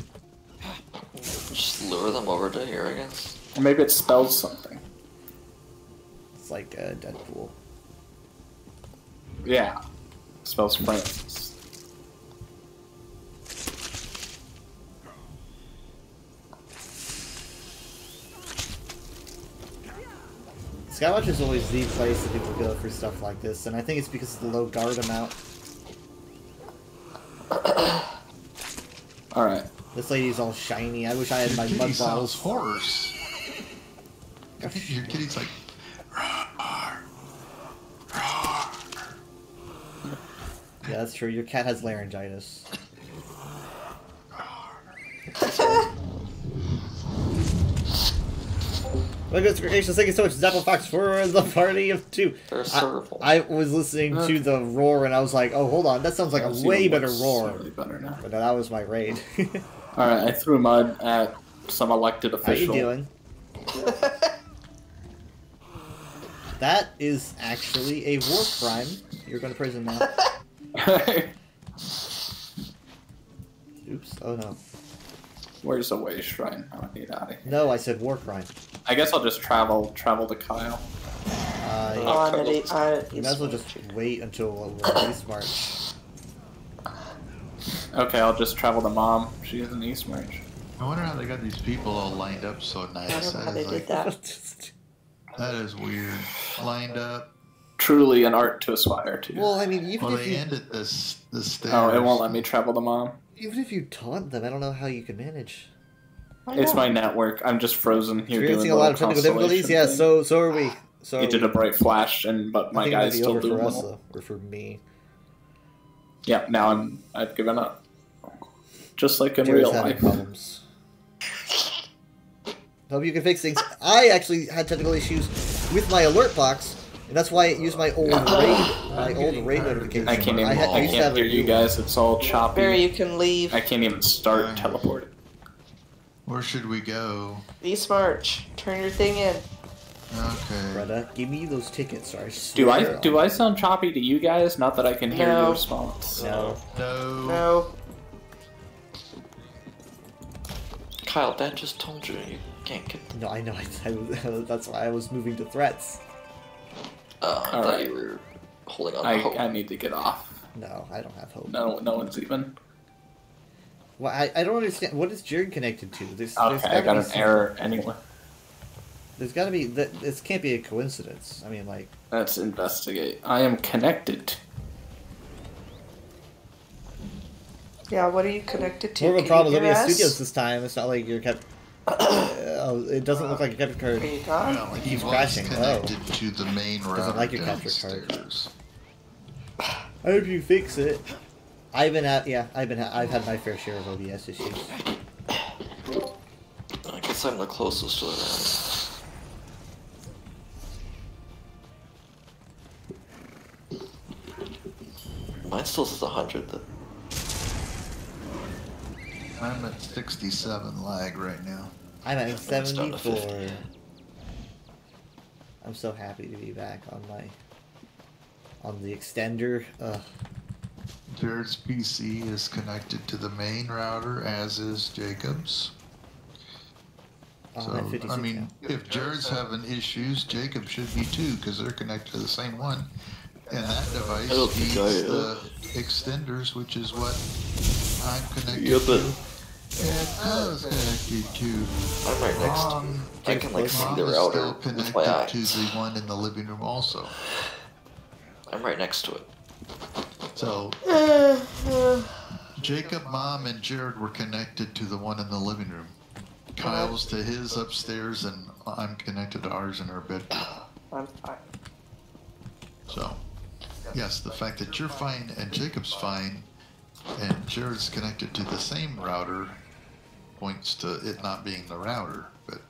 Just lure them over to here, I guess. Or maybe it spells something. It's like Deadpool. Yeah, spells Francis. Skywatch is always the place that people go for stuff like this, and I think it's because of the low guard amount. Alright. This lady's all shiny. I wish I had my Your mud kitty sounds bottles. hoarse. Your kitty's like, "Roar, roar." Yeah, that's true. Your cat has laryngitis. My goodness gracious, thank you so much, Zapple Fox, for the party of two. They're servable. I was listening to the roar and I was like, oh, hold on, that sounds like a That's way even better roar. slightly better now. But that was my raid. Alright, I threw mud at some elected How official. you doing? That is actually a war crime. You're going to prison now. Oops. Oh no. Where's the way shrine? I need out of here. No, I said war crime. I guess I'll just travel to Kyle. On You might as well just wait until we're East March. Okay, I'll just travel to Mom. She's in East March. I wonder how they got these people all lined up so I nice. don't know how they is did that. that is weird. Lined up. Truly an art to aspire to. Well, I mean, even Well, if they you ended the stairs. Oh, it won't let me travel to Mom. even if you taunt them, I don't know how you can manage. It's my network. I'm just frozen here doing Experiencing a lot of little technical difficulties. Yeah, constellation so are we. So thing. It did a bright flash, but I my think it might guy's be still over doing for us well. though, or for me. Yeah, now I've given up. Just like in Jared's real having life. problems. Hope you can fix things. I actually had technical issues with my alert box, and that's why it used my old raid notification. I can't even. I used to I have can't a hear you new guys. It's all choppy. Barry, you can leave. I can't even start teleporting. Where should we go? East March. Turn your thing in. Okay. Brother, give me those tickets. Or I swear Do I sound choppy to you guys? Not that I can hear No. your response. No. No. No. Kyle, Dad just told you you can't get them. No, I know. That's why I was moving to threats. I thought Alright. you were holding on to hope. I need to get off. No, I don't have hope. No one's even. Well, I don't understand. What is Jared connected to? There's Okay, gotta I got be an some- error anyway. There's got to be. This can't be a coincidence. I mean, like. Let's investigate. I am connected. Yeah, what are you connected to? More of a Can problem you with hear OBS us? Studios this time. It's not like you're kept. It doesn't look like a capture card. Are you gone? Well, It he keeps was crashing. connected to the main router Doesn't like your capture card. downstairs. I hope you fix it. I've had my fair share of OBS issues. I guess I'm the closest to it. Mine still says 100 though. I'm at 67 lag right now. I'm at It's down to 74. 50. I'm so happy to be back on the extender. Ugh. Jared's PC is connected to the main router, as is Jacob's. I'm So, at 56 I mean, now. if Jared's having issues, Jacob should be too, because they're connected to the same one. And that device I don't think feeds I, the extenders, which is what I'm connected Yeah, but to. And I was connected to. I'm right next to you. I can like see Mom the is router still with connected my to eyes. the one in the living room also. I'm right next to it. So, Jacob, Mom, and Jared were connected to the one in the living room. Kyle's to his upstairs, and I'm connected to ours in our bedroom. I'm fine. So, yes, the fact that you're fine and Jacob's fine, and Jared's connected to the same router, points to it not being the router. But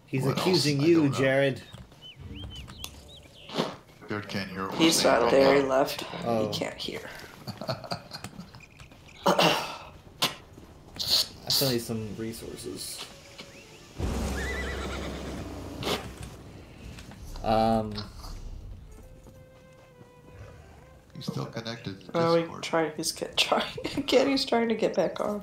He's what accusing else? I you, don't know. Jared. Jared can't hear what we're He's saying not right there. He now. left. Oh. He can't hear. I still need some resources. He's still connected to Oh, Discord. he's trying again. He's trying to get back on.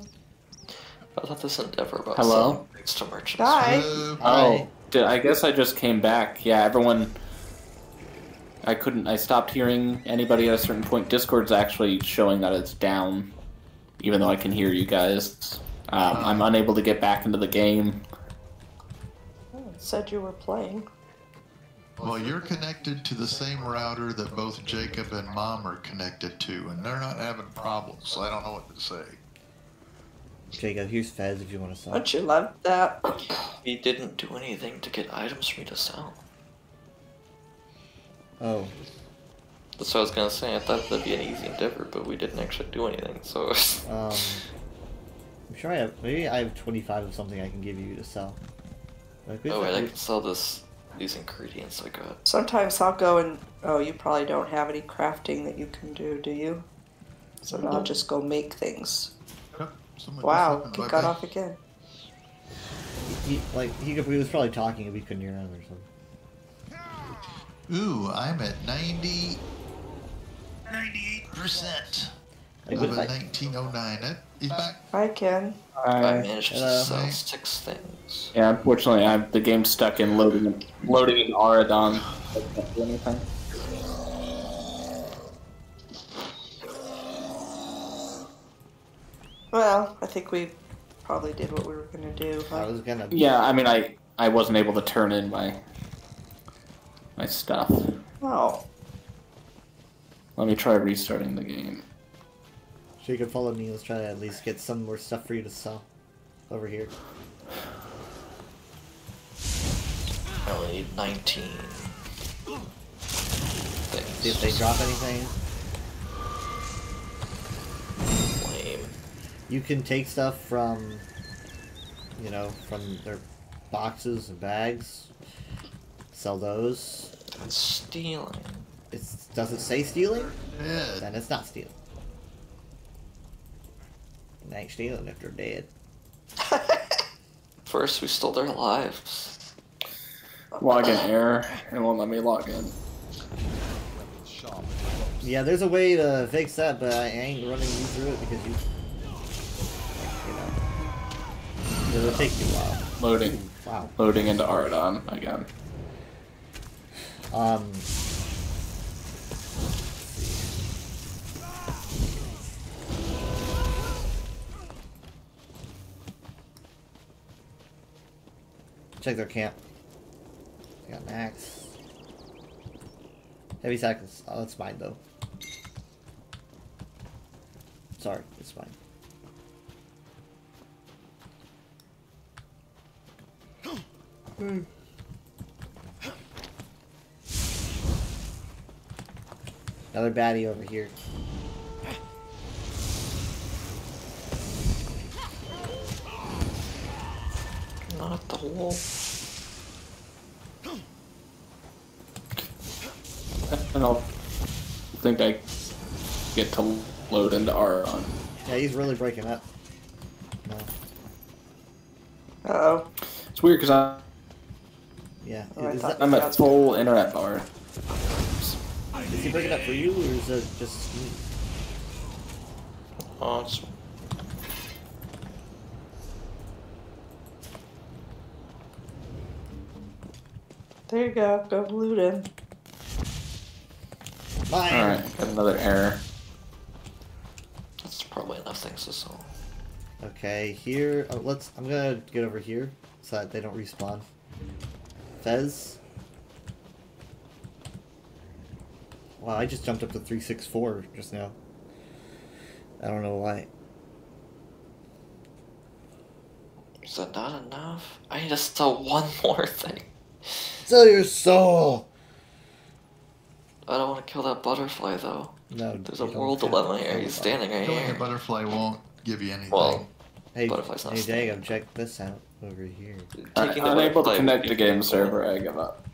I thought this endeavor about Hello? selling things to merchants. Hi. Oh, I guess I just came back. Yeah, everyone. I stopped hearing anybody at a certain point. Discord's actually showing that it's down, even though I can hear you guys. I'm unable to get back into the game. Oh, it said you were playing. Well, you're connected to the same router that both Jacob and Mom are connected to, and they're not having problems, so I don't know what to say. Jacob, here's Fez if you want to sell. Don't you love that? He didn't do anything to get items for me to sell. Oh. That's what I was gonna say. I thought that'd be an easy endeavor, but we didn't actually do anything, so... I'm sure I have, maybe I have 25 of something I can give you to sell. Like, Oh wait, I can sell these ingredients I got. Sometimes I'll go and... Oh, you probably don't have any crafting that you can do you? So I'll just go make things. Yep, someone just Wow, happened he by got me. off again. he was probably talking and we couldn't hear him or something. Ooh, I'm at 98%. Like, Of what a if I- 1909. He's back. Hi, Ken. I managed to Hello. sell 6 things. Yeah, unfortunately, the game's stuck in loading in Auradon. I can't do anything. Well, I think we probably did what we were gonna do. I Huh? was gonna... Yeah, I mean, I wasn't able to turn in my stuff. Oh. Let me try restarting the game. Jacob, follow me. Let's try to at least get some more stuff for you to sell. Over here. I only need 19 See if they things. drop anything. Lame. You can take stuff from, from their boxes and bags. Sell those. That's stealing. Does it say stealing? Yeah. Then it's not stealing. It ain't stealing if they're dead. First, we stole their lives. Login error. It won't let me log in. Yeah, there's a way to fix that, but I ain't running you through it because it'll take you a while. Loading. Wow. Loading into Auradon again. Check their camp. They got an axe. Heavy cycles. Oh, that's mine though. Sorry, it's mine. Another baddie over here. Not the wall. I don't think I get to load into Auradon. Yeah, he's really breaking up. Uh-oh. It's weird because Yeah. Oh, I Is, thought- that, I'm at full internet bar. is he breaking up for you, or is it just me? Oh, it's There you go. Go loot him. Mine! Alright, got another error. that's probably enough things to solve. Okay, here. Oh, I'm gonna get over here so that they don't respawn. Fez. Wow, I just jumped up to 364 just now. I don't know why. Is that not enough? I need to sell one more thing. Sell your soul! I don't want to kill that butterfly though. No, There's you a don't moral have to dilemma kill here. the He's standing right Killing a here. butterfly won't give you anything. Well, Hey, Butterfly's not hey staying. Jacob, check this out over here. taking the Unable to butterfly connect would to be game cool. server, I give up.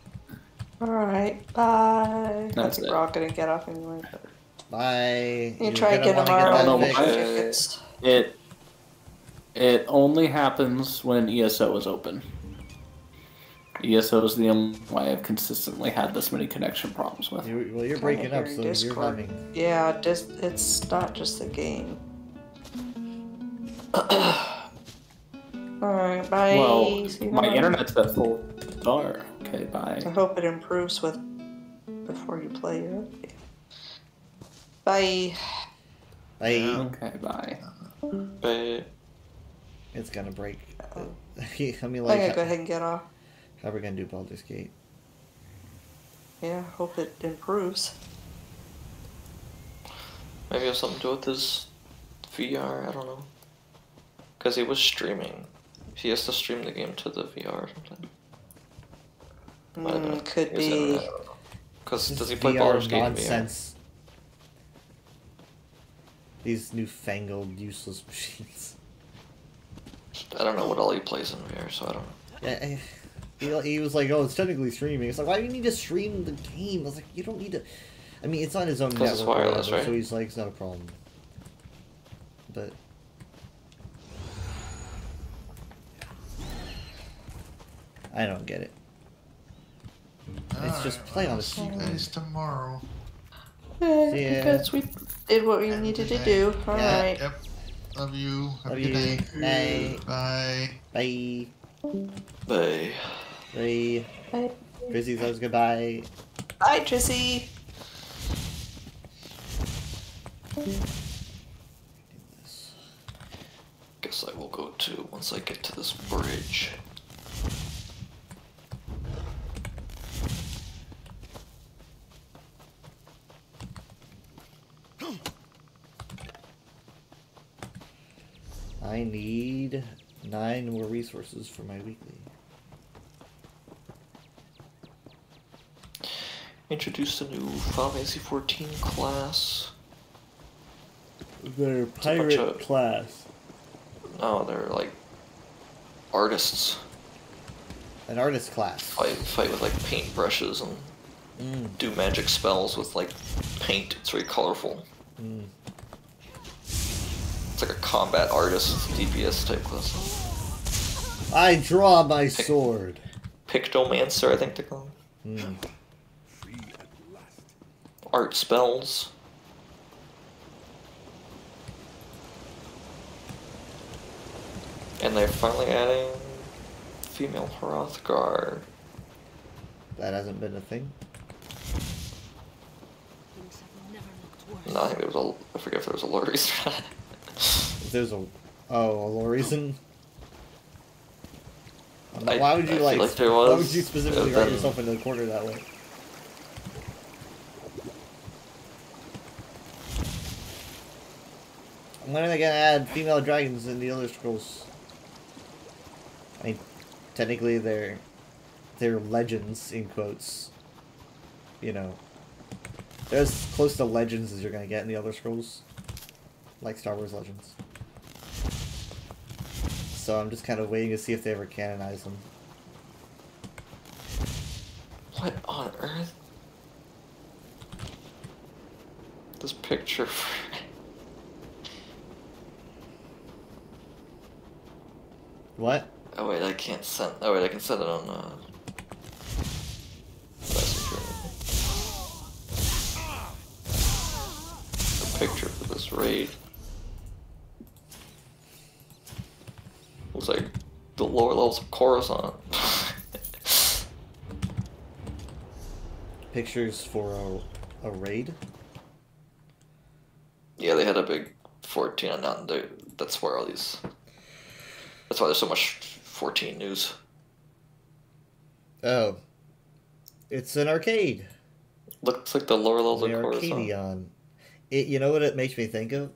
Alright, bye. That's I think it. we're all gonna get off anyway. But Bye. you You're try gonna again wanna tomorrow. get I don't that know fixed. why. Get fixed. It only happens when ESO is open. ESO is the only way I've consistently had this many connection problems with. Well, you're Kinda breaking up, hearing so you're Discord. having. Yeah, it's not just the game. Alright, bye. Well, See you my tomorrow. internet's at full bar. Okay, bye. I hope it improves before you play it. Bye. Bye. Okay, bye. But It's gonna break. Oh. I mean, I'm like, gonna go ahead and get off. how are we gonna do Baldur's Gate? Yeah, hope it improves. maybe it has something to do with his VR. I don't know. Because he was streaming. He has to stream the game to the VR or something. Could be. Because This does he play VR Baldur's Gate in VR? nonsense. These newfangled, useless machines. I don't know what all he plays in VR, so I don't know. Yeah, he was like, "Oh, it's technically streaming." It's like, why do you need to stream the game? I was like, you don't need to. I mean, it's on his own 'Cause network, it's or wireless, whatever, right? so he's like, it's not a problem. But I don't get it. It's just play on the See you guys tomorrow. See ya. Because we did what we needed to do. Alright. Yep. Love you. Have Love a good you. day. Bye. Bye. Bye. Bye. Bye. Bye. Chrissy says goodbye. Bye, Trissy. Guess I will go too once I get to this bridge. I need 9 more resources for my weekly. Introduced a new Final Fantasy 14 class. Their a bunch pirate of- class. No, they're like artists. An artist class. Fight with like paintbrushes and do magic spells with like paint. It's very colorful. Mm. It's like a combat artist DPS type class. I draw my sword. Pictomancer, I think they call it. Mm. Art spells. And they're finally adding female Hrothgar. That hasn't been a thing. Things have never looked worse. No, I think there was a. I forget if there was a lore reason for that. If there's a lore reason. I- Why would you I feel like? like there Why was, would you specifically and write then- yourself into the corner that way? When are they gonna add female dragons in the Elder Scrolls? I mean, technically they're legends in quotes. You know, they're as close to legends as you're gonna get in the Elder Scrolls, like Star Wars Legends. So I'm just kind of waiting to see if they ever canonize them. What on earth? This picture. What? Oh wait, I can't send. Oh wait, I can send it on Messenger. A picture for this raid. Looks like the lower levels of Coruscant. Pictures for a raid? Yeah, they had a big 14 and now that's where all these. That's why there's so much 14 news. Oh. It's an arcade. Looks like the lower levels of The Coruscant. Arcadion. You know what it makes me think of?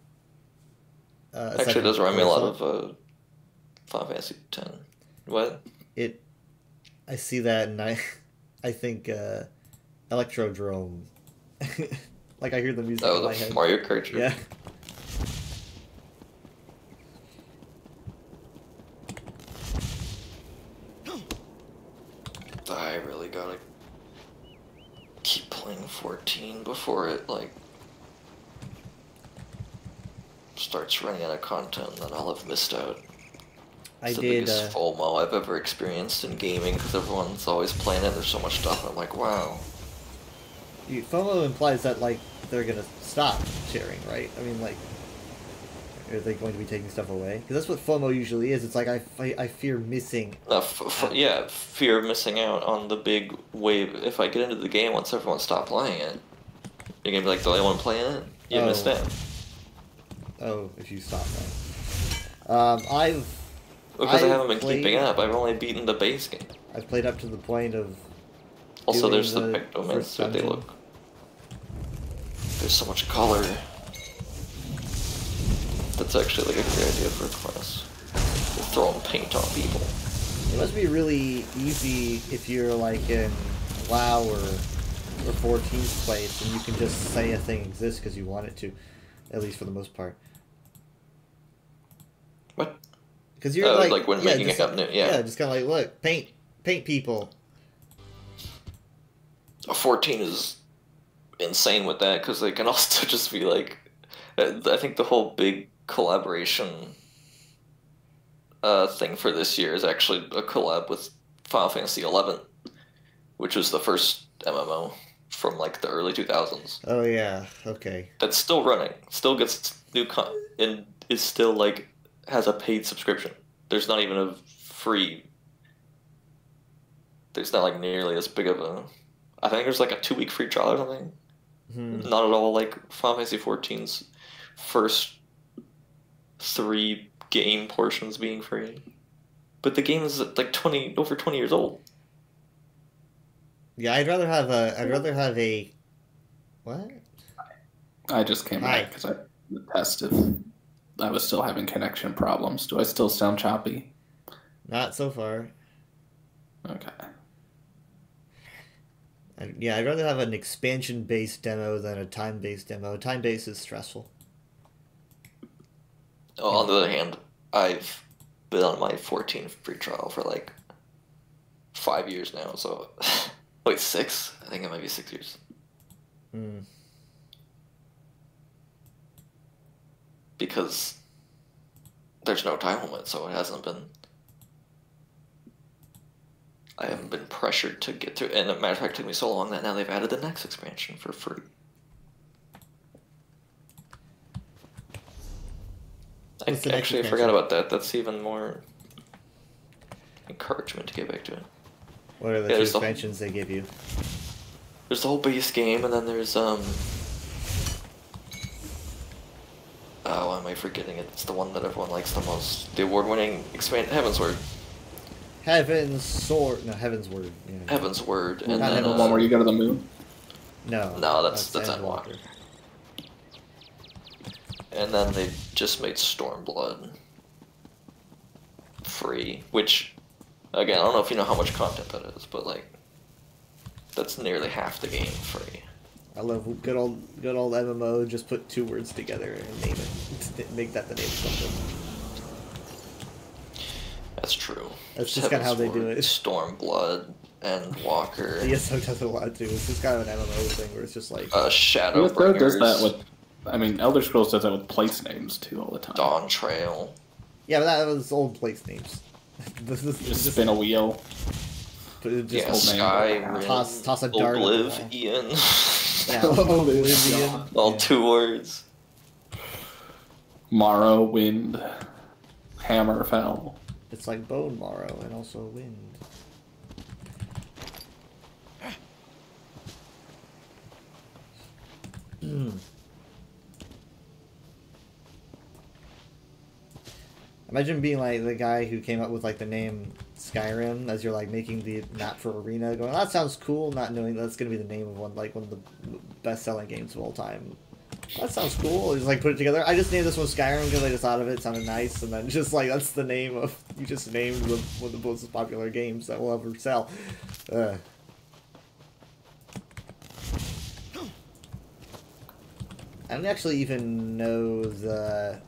Actually, it does remind me a lot of Final Fantasy X. What? I see that and I think Electrodrome. Like I hear the music in my the head. Mario Kart. Yeah. I really gotta keep playing 14 before it like starts running out of content, and then I'll have missed out. It's the biggest FOMO I've ever experienced in gaming because everyone's always playing it. There's so much stuff, and I'm like, wow. FOMO implies that like they're gonna stop sharing, right? I mean, like, are they going to be taking stuff away? Because that's what FOMO usually is. It's like I fear missing. Yeah, fear of missing out on the big wave. If I get into the game once everyone stops playing it, you're gonna be like the only one playing it. You missed out. Oh, if you stop that. Because I haven't been keeping up. I've only beaten the base game. I've played up to the point of. Also, there's the pictomans that they look. There's so much color. That's actually like a great idea for a class. They're throwing paint on people. It must be really easy if you're like in WoW or 14's place and you can just say a thing exists because you want it to, at least for the most part. What? Because you're like when making it up new, yeah, just kind of like, look, paint people. 14 is insane with that because they can also just be like, I think the whole big collaboration thing for this year is actually a collab with Final Fantasy XI, which was the first MMO from like the early 2000s. Oh yeah, okay. That's still running, still gets new and is still like has a paid subscription. There's not even a free. There's not like nearly as big of a. I think there's like a 2-week free trial or something. Not at all like Final Fantasy XIV's first 3 game portions being free. But the game is like over 20 years old. Yeah, I'd rather have a what? I just came back because I tested. I was still having connection problems. Do I still sound choppy? Not so far. Okay. Yeah, I'd rather have an expansion-based demo than a time-based demo. Time-based is stressful. Oh, on the other hand, I've been on my 14 free trial for like 5 years now, so... Wait, 6? I think it might be 6 years. Because there's no time limit, so it hasn't been... I haven't been pressured to get through, and as a matter of fact, it took me so long that now they've added the next expansion for free. I forgot about that. That's even more encouragement to get back to it. What are the 2 expansions they give you? There's the whole base game, and then there's oh, why am I forgetting it? It's the one that everyone likes the most. The award-winning Heavensward. Heavensward. No, Heavensward. Yeah. Heavensward. And then the one where you go to the moon? No. No, that's Endwalker. And then they just made Stormblood free, which, again, I don't know if you know how much content that is, but like, that's nearly half the game free. I love good old MMO. Just put 2 words together and name it. Make that the name of something. That's true. That's just kind of how they do it. Stormblood and Walker. ESO does it a lot too. It's just kind of an MMO thing where it's just like Shadowbringers. Does that with? I mean, Elder Scrolls does that with place names too all the time. Dawn Trail. Yeah, but that was old place names. This is Just spin a wheel. just Yeah, whole name. Skyrim. Toss a dart. Oblivion. Yeah, Oblivion. All Yeah. 2 words. Morrowind. Hammerfell. It's like bone marrow and also wind. Imagine being like the guy who came up with like the name Skyrim as you're like making the map for Arena, going, "That sounds cool," not knowing that's gonna be the name of one of the best-selling games of all time. That sounds cool. Just like put it together. I just named this one Skyrim because I just thought of it. It sounded nice, and then just like that's the name of you just named one of the most popular games that will ever sell. I don't actually even know the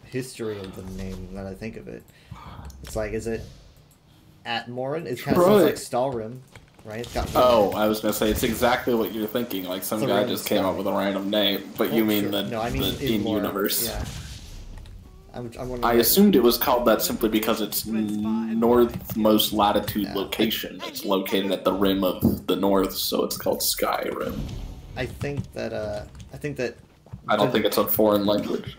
history of the name that I think of it. It's like, is it Atmoran? It kind of sounds like Stalrim, right? It's got I was gonna say it's exactly what you're thinking. Like some guy just came up with a random name, but you mean sure. the, No, I mean the in-universe. Yeah. I'm wondering I assumed it was called that simply because it's northmost latitude location. It's located at the rim of the north, so it's called Skyrim. I think that I don't think it's a foreign language.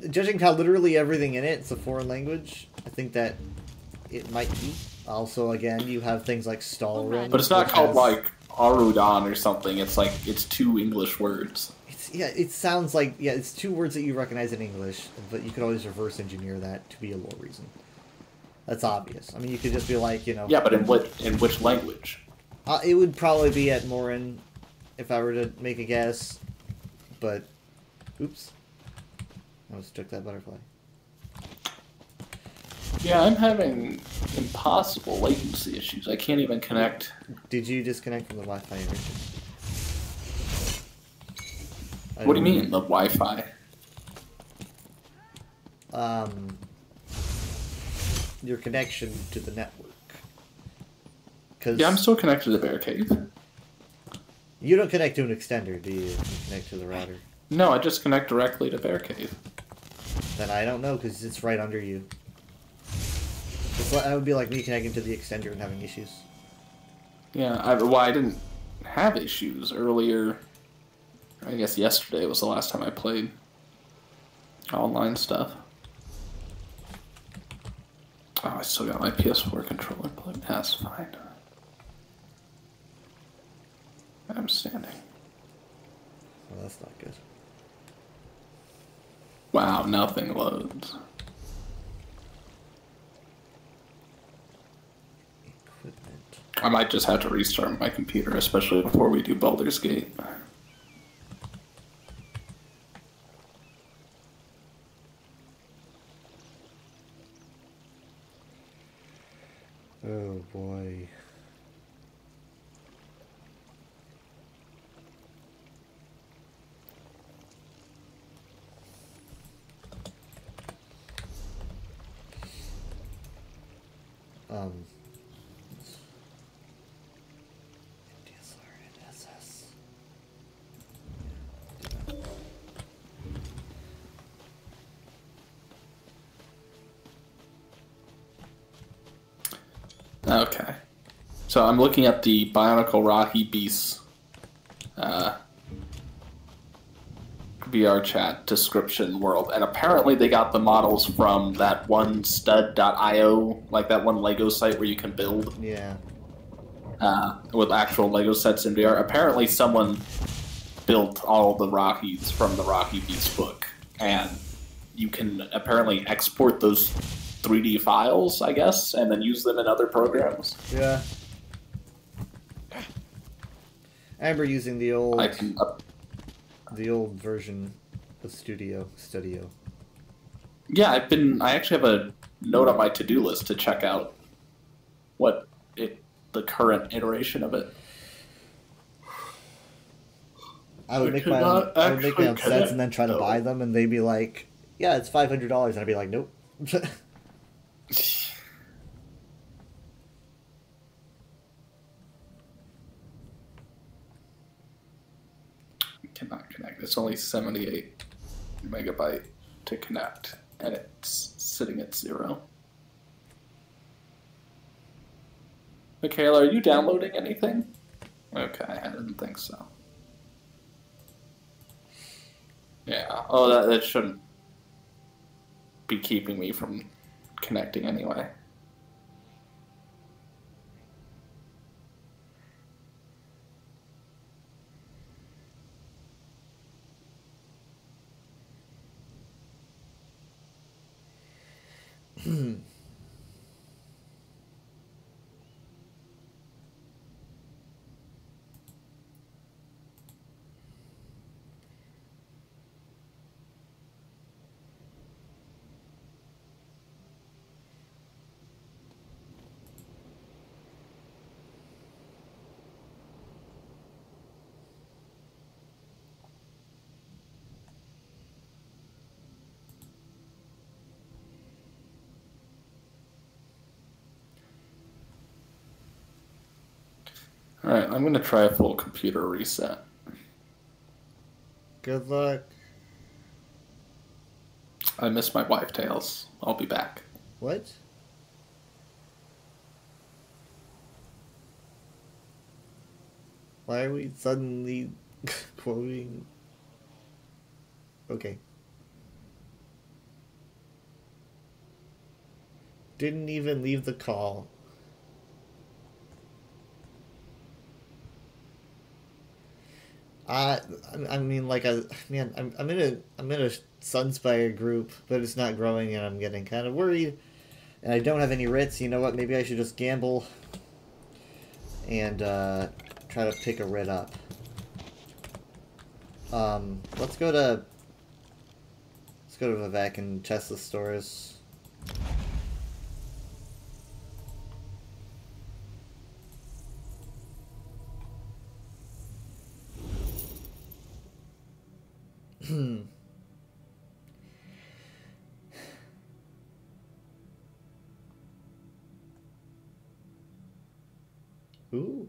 Judging how literally everything in it's a foreign language, I think that it might be. Also, again, you have things like Stalrim. But it's not which called has- like Arudan or something. It's like it's 2 English words. It sounds like it's 2 words that you recognize in English, but you could always reverse engineer that to be a lore reason. That's obvious. I mean, you could just be like, Yeah, but in which language? It would probably be at Morin, if I were to make a guess. But, oops, I almost took that butterfly. Yeah, I'm having impossible latency issues. I can't even connect. Did you disconnect from the Wi-Fi originally? What do you mean, the Wi-Fi? Your connection to the network. Cause Yeah, I'm still connected to Bear Cave. you don't connect to an extender, do you? You connect to the router. No, I just connect directly to Bear Cave. Then I don't know, because it's right under you. That would be like me connecting to the extender and having issues. Yeah, I didn't have issues earlier. I guess yesterday was the last time I played online stuff. Oh, I still got my PS4 controller plugged. That's fine. I'm standing. Well, that's not good. Wow, nothing loads. Equipment. I might just have to restart my computer, especially before we do Baldur's Gate. Oh boy. DSR and SS. Okay. So I'm looking at the Bionicle Rahi Beast VR chat description world, and apparently they got the models from that one stud.io, like that one Lego site where you can build Yeah. with actual Lego sets in VR. Apparently someone built all the Rahis from the Rahi Beast book, and you can apparently export those 3D files, I guess, and then use them in other programs. Yeah. I remember using the old version of Studio. Yeah, I actually have a note on my to-do list to check out the current iteration of it. I would make my own sets and then try to buy them, and they'd be like, "Yeah, it's $500," and I'd be like, "Nope." Cannot connect. It's only 78 megabyte to connect, and it's sitting at 0. Michaela, are you downloading anything? Okay, I didn't think so. Yeah. Oh, that shouldn't be keeping me from connecting anyway. Alright, I'm gonna try a full computer reset. Good luck. I missed my wife tails. I'll be back. What? Why are we suddenly quoting? Okay. Didn't even leave the call. I mean, like, man, I'm in a Sunspire group, but it's not growing, and I'm getting kind of worried. And I don't have any writs. You know what? Maybe I should just gamble and try to pick a writ up. Let's go to Vivek and test the stores. Ooh.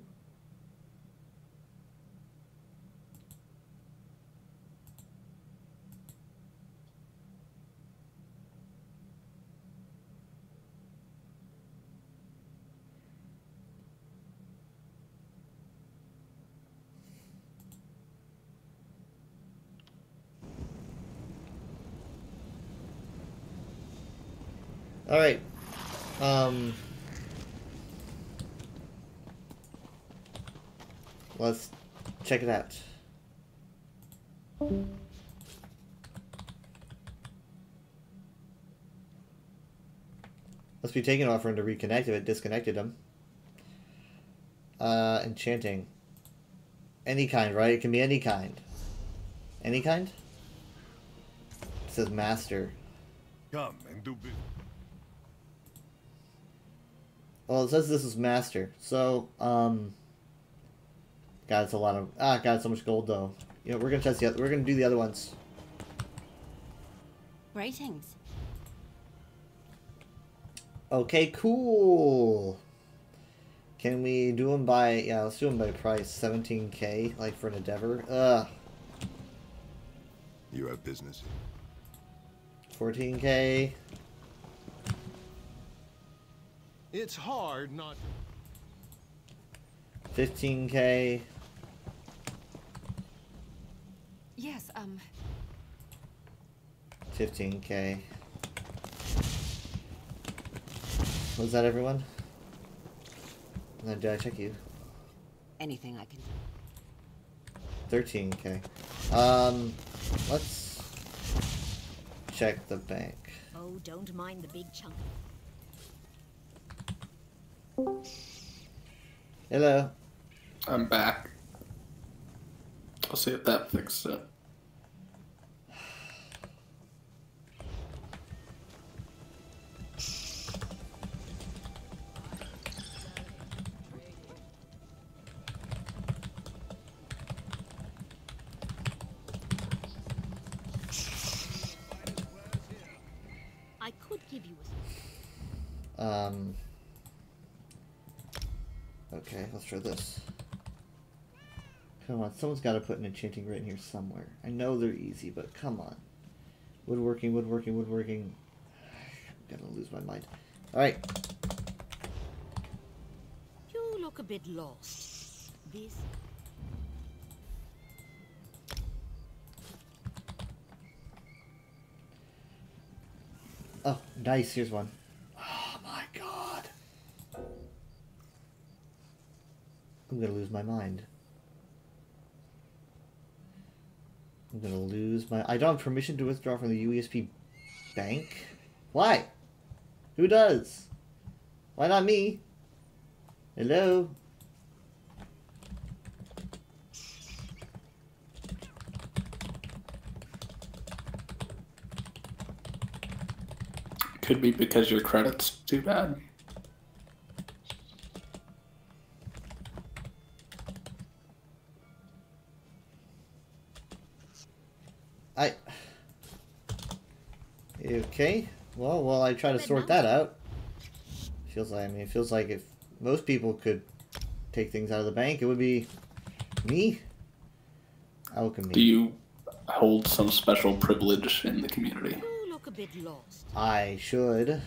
All right. Let's check it out. Must be taken off for him to reconnect if it disconnected him. Enchanting. Any kind, right? It can be any kind. Any kind? It says master. Come and do business. Well, it says this is master. So, God, it's a lot of... God, it's so much gold, though. You know, we're gonna test the other... We're gonna do the other ones. Greetings. Okay, cool. Can we do them by... Yeah, let's do them by price. 17k, like for an Endeavor. You have business. 14k. It's hard not 15k. Yes, 15k. Was that everyone? And then did I check you? anything I can do. 13k. Let's check the bank. Oh, don't mind the big chunk. Hello. I'm back. I'll see if that fixed it. I could give you Okay, let's try this. Come on, someone's got to put an enchanting writ in here somewhere. I know they're easy, but come on. Woodworking, woodworking, woodworking. I'm gonna lose my mind. Alright. You look a bit lost. This. Oh, nice. Here's one. Oh my god. I'm gonna lose my mind. I'm gonna lose my... I don't have permission to withdraw from the UESP bank? Why? Who does? Why not me? Hello? Could be because your credit's too bad. Okay. Well, while I try to sort that out. Feels like, I mean, it feels like if most people could take things out of the bank, it would be me. Alchemy. Do you hold some special privilege in the community? You look a bit lost. I should.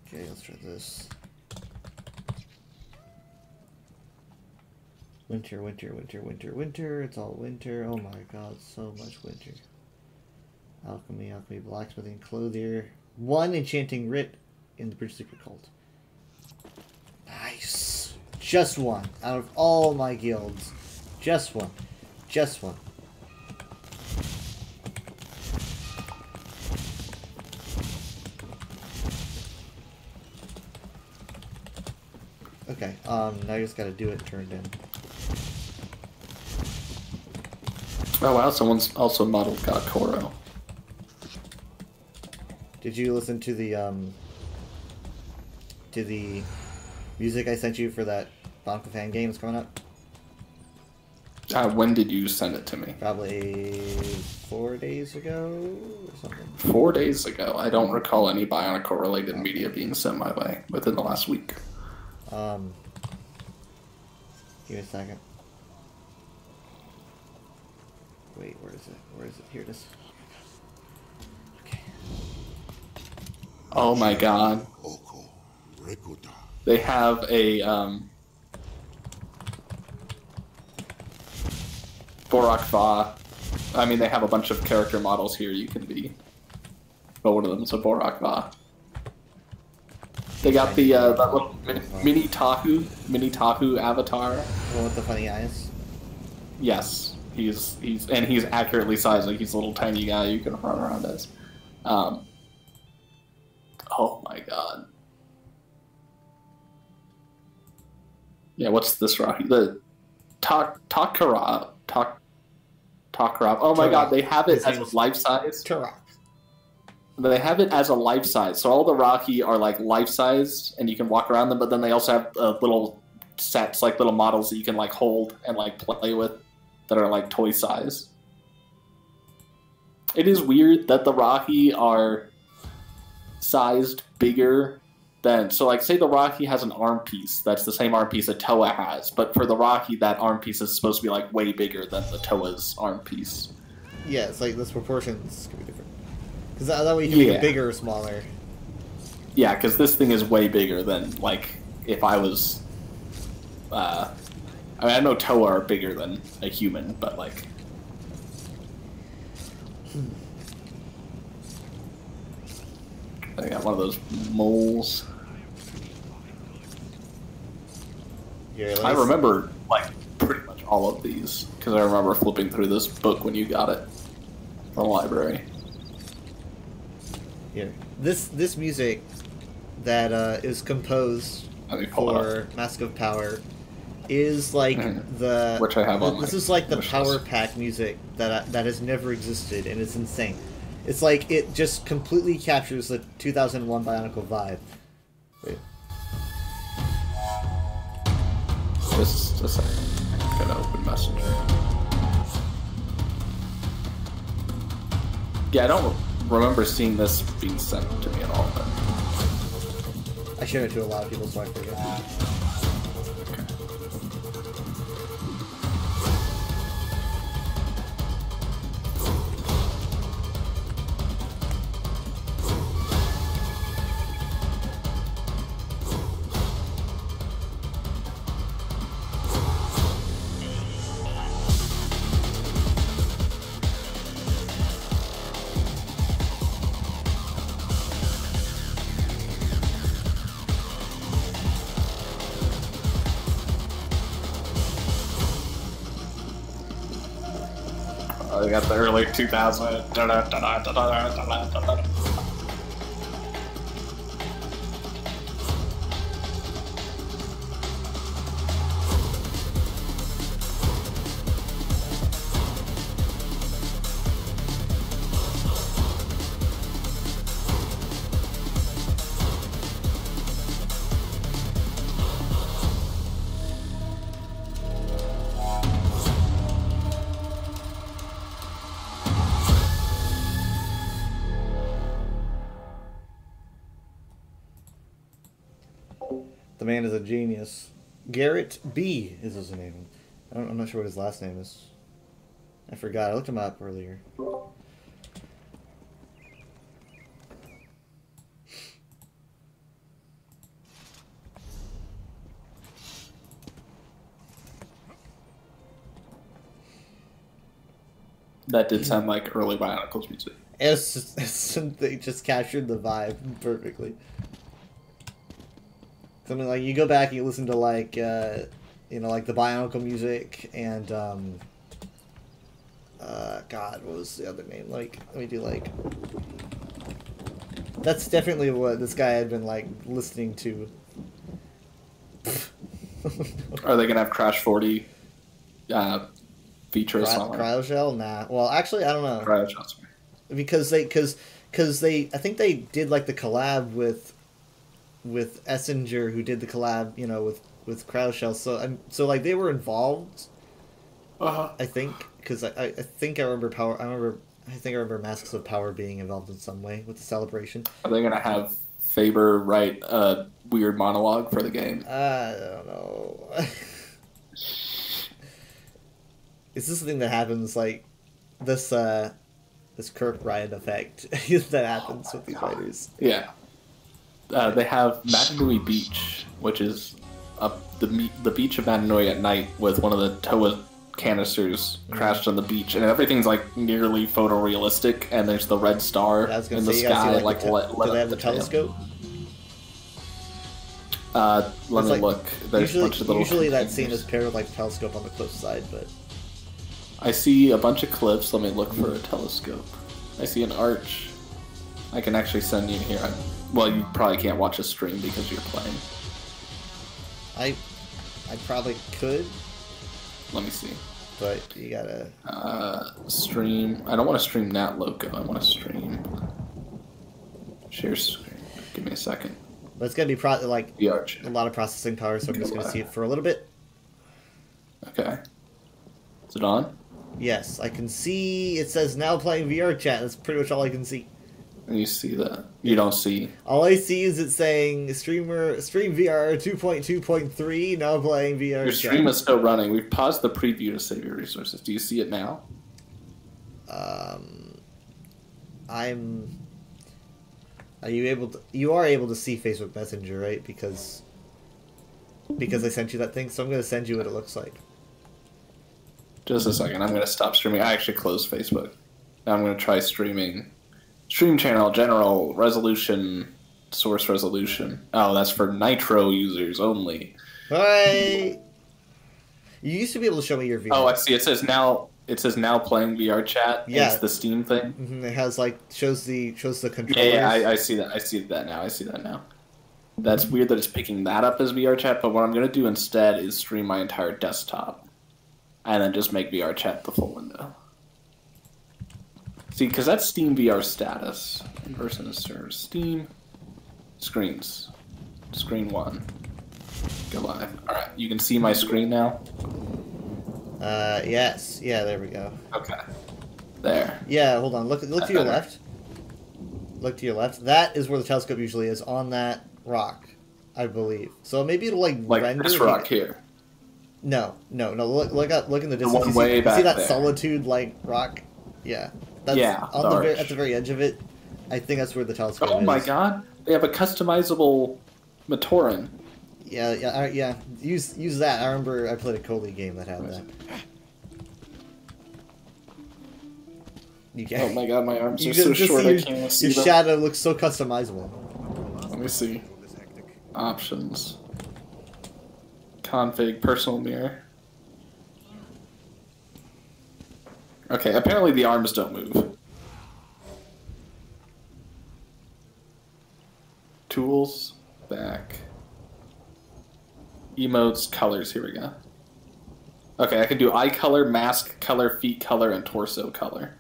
Okay, let's try this. Winter, winter, winter, winter, winter. It's all winter. Oh my god, so much winter. Alchemy, alchemy, blacksmithing, clothier. 1 enchanting writ in the Bridge Secret Cult. Nice. Just 1 out of all my guilds. Just 1. Just 1. Okay, now you just gotta do it turned in. Oh wow, someone's also modeled Gakoro. Did you listen to the music I sent you for that Banco fan game that's coming up? When did you send it to me? Probably 4 days ago or something. 4 days ago. I don't recall any Bionicle-related media being sent my way within the last week. Give me a second. Wait, where is it? Where is it? Here it is. Okay. Oh my god. They have a, Borak Va. I mean, they have a bunch of character models here you can be. But one of them is a Borak Va. They got the that little mini Tahu avatar. The one with the funny eyes? Yes. He's accurately sized, like he's a little tiny guy you can run around as. Oh my god. Yeah, what's this Rocky? The Takarab. Oh my god, they have it as life size. They have it as a life size. So all the Rocky are like life sized and you can walk around them, but then they also have little sets, like little models that you can like hold and like play with that are like toy size. It is weird that the Rocky are sized bigger than, so like say the Rocky has an arm piece that's the same arm piece that Toa has, but for the Rocky that arm piece is supposed to be like way bigger than the Toa's arm piece. Yeah, it's like those proportions could be different. Because that way you can make it bigger or smaller. Yeah, because this thing is way bigger than, like, if I was... I mean, I know Toa are bigger than a human, but, like... I got one of those moles. I remember, like, pretty much all of these, because I remember flipping through this book when you got it from the library. Yeah, this music that is composed for Mask of Power is like the which I have on this is like the power pack music that has never existed, and it's insane. It's like it just completely captures the 2001 Bionicle vibe. Wait. Just a second. I'm gonna open Messenger. Yeah, I don't remember seeing this being sent to me at all, but... I showed it to a lot of people, so I forget. Oh, they got the early 2000. The man is a genius. Garrett B is his name. I'm not sure what his last name is. I forgot. I looked him up earlier. That did sound like early Bionicles music. They just captured the vibe perfectly. Something like you go back and you listen to like like the Bionicle music and God, what was the other name? Like, let me do like. That's definitely what this guy had been like listening to. Are they gonna have Crash 40 feature song? Cryoshell? Nah. Well, actually, I don't know. Cryoshell. Because they I think they did like the collab with Essinger, who did the collab, with Cryoshell. So like they were involved. I think because I think I remember I think I remember Masks of Power being involved in some way with the celebration. Are they gonna have Faber write a weird monologue for the game? I don't know. Is this something that happens like this Kirk Ryan effect that happens with these fighters? Yeah. They have Matanui Beach, which is the beach of Matanui at night with one of the Toa canisters crashed on the beach, and everything's like nearly photorealistic, and there's the red star in the sky. Do they have the telescope? Let me look. There's usually, a bunch of little usually that scene is paired with like the telescope on the cliff side, but I see a bunch of cliffs. Let me look for a telescope. I see an arch. I can actually send you here. Well, you probably can't watch a stream because you're playing. I probably could. Let me see. But you gotta... stream... I don't want to stream that logo. I want to stream... Share screen. Give me a second. But it's gonna be a lot of processing power, so I'm just gonna see it for a little bit. Okay. Is it on? Yes, I can see... It says now playing VR chat. That's pretty much all I can see. And you see that. You don't see. All I see is it saying stream VR 2.2.3 now playing VR. Your stream is still running. We've paused the preview to save your resources. Do you see it now? You are able to see Facebook Messenger, right? Because I sent you that thing, so I'm gonna send you what it looks like. Just a second. I'm gonna stop streaming. I actually closed Facebook. Now I'm gonna try streaming. Stream channel, general, resolution, source resolution. Oh, that's for Nitro users only. Alright. You used to be able to show me your VR. Oh, I see. It says now playing VR chat. Yeah. It's the Steam thing. Mm-hmm. It has shows the controllers. Yeah, I see that. I see that now. That's weird that it's picking that up as VR chat, but what I'm gonna do instead is stream my entire desktop. And then just make VR chat the full window. See, because that's Steam VR status. In-person is served. Steam. Screens. Screen 1. Go live. Alright, you can see my screen now? Yes. Yeah, there we go. Okay. There. Yeah, hold on. Look to your left. Look to your left. That is where the telescope usually is, on that rock, I believe. So maybe it'll render this rock here. No. Look in the distance. The one way back see that there. solitude rock? Yeah. That's at the very edge of it. I think that's where the telescope is. Oh my god. They have a customizable Matoran. Yeah. Use that. I remember I played a Coley game that had that. Oh my god, my arms are so short I can't see them. Your shadow looks so customizable. Let me see. Options. Config, personal mirror. Okay, apparently the arms don't move. Tools, back. Emotes, colors, here we go. Okay, I can do eye color, mask color, feet color, and torso color.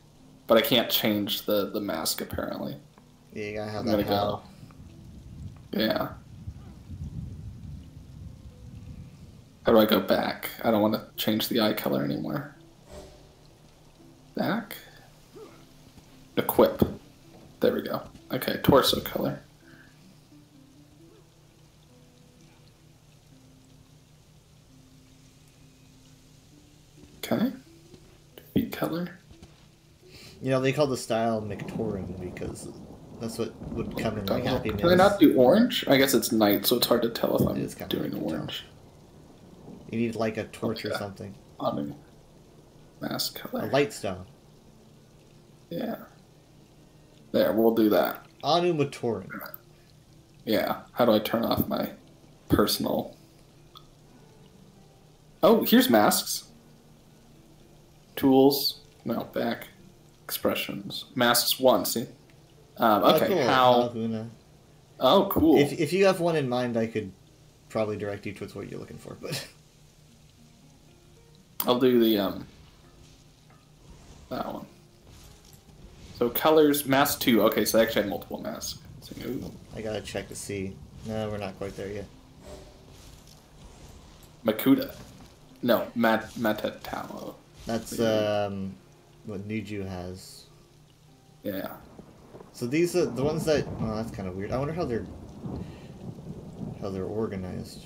But I can't change the mask, apparently. Yeah, you gotta have I'm that gonna how. go. Yeah. How do I go back? I don't want to change the eye color anymore. Back. Equip. There we go. Okay, torso color. Okay. Feet color. You know, they call the style Mictoran because that's what would come in like Happy Meals. Can I not do orange? I guess it's night, so it's hard to tell if I'm doing of orange. You need like a torch or something. Anu. Mask color. A light style. Yeah. There, we'll do that. Anu Matoran. Yeah. How do I turn off my personal... Oh, here's masks. Tools. No, back. Expressions. Masks 1, see? Okay, cool. how... Oh, cool. If you have one in mind, I could probably direct you towards what you're looking for, but... I'll do the, that one. So colors, mask 2. Okay, so I actually have multiple masks. So, ooh. I gotta check to see. No, we're not quite there yet. Makuta. No, Matatamo. That's, what Nuju has. Yeah. So these are the ones that... Oh, that's kind of weird. I wonder how they're organized.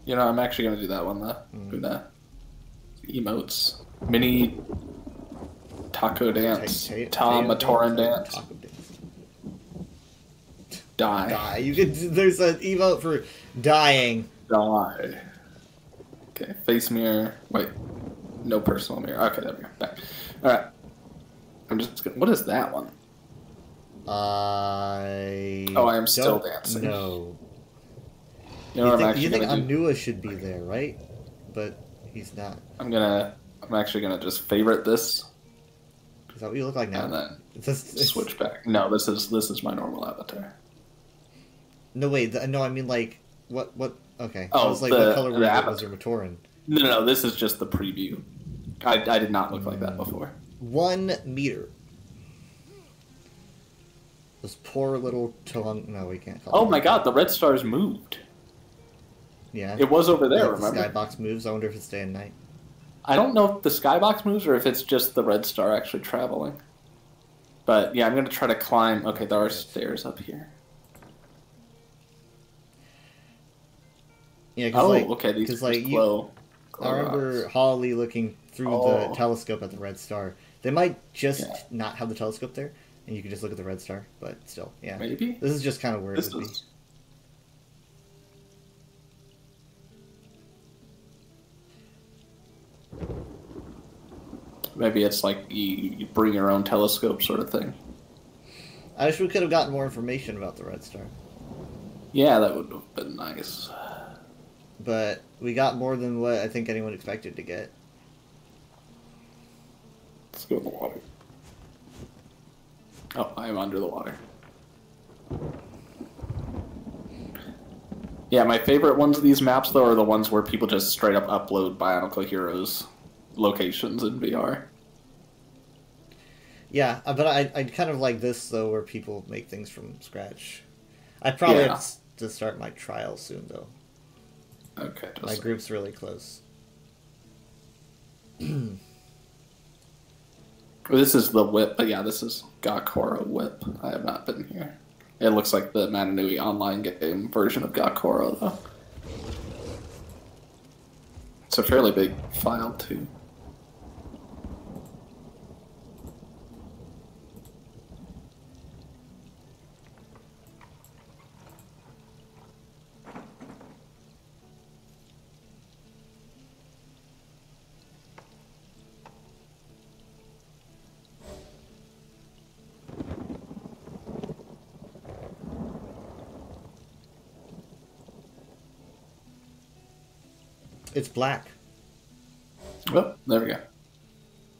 You know, I'm actually gonna do that one, though. Do that. Emotes. Mini... Taco dance. Tom Matoran dance. Taco dance. Die. Die. You could... There's an emote for dying. Die. Okay, face mirror. Wait. No personal mirror. Okay, there we go. Back. Alright. I'm just gonna... What is that one? I am still dancing. No. You know what I'm actually gonna do? do? Anua should be there, right? But he's not. I'm actually gonna just favorite this. Is that what you look like now? And then it's switch back. No, this is my normal avatar. No, wait. No, I mean like what? Okay. Oh, I was like, what color was your Matoran? No. This is just the preview. I did not look like that before. 1 meter. This poor little Tohung. No, we can't call it. Oh my god, the red stars moved. Yeah. It was over there, the remember? Skybox moves. I wonder if it's day and night. I don't know if the skybox moves or if it's just the red star actually traveling. But yeah, I'm going to try to climb. Okay, there are stairs up here. Yeah, because okay, these like glow. I remember rocks. Holly looking through the telescope at the red star. They might just not have the telescope there, and you can just look at the red star, but still, yeah. Maybe? This is just kind of where it would be. Maybe it's like you bring your own telescope sort of thing. I wish we could have gotten more information about the red star. Yeah, that would have been nice. But we got more than what I think anyone expected to get. Let's go in the water. Oh, I am under the water. Yeah, my favorite ones of these maps, though, are the ones where people just straight up upload Bionicle Heroes locations in VR. Yeah, but I'd kind of like this, though, where people make things from scratch. I probably have to start my trial soon, though. Okay. My group's really close. This is the whip, but yeah, this is Gakoro whip. I have not been here. It looks like the Mananui online game version of Gakoro, though. It's a fairly big file, too. It's black. Oh, there we go.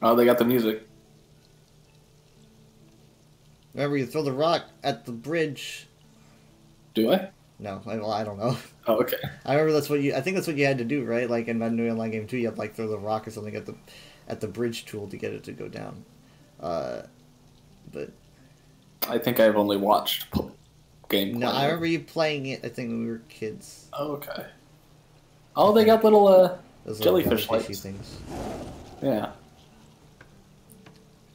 Oh, they got the music. Remember, you throw the rock at the bridge. Do I? No, I don't know. Oh, okay. I remember I think that's what you had to do, right? Like in New Online Game 2, you had to like throw the rock or something at the bridge tool to get it to go down. But I think I've only watched gameplay. no, I remember you playing it. I think when we were kids. Oh, okay. Oh, they got little Those jellyfish little lights. things. Yeah.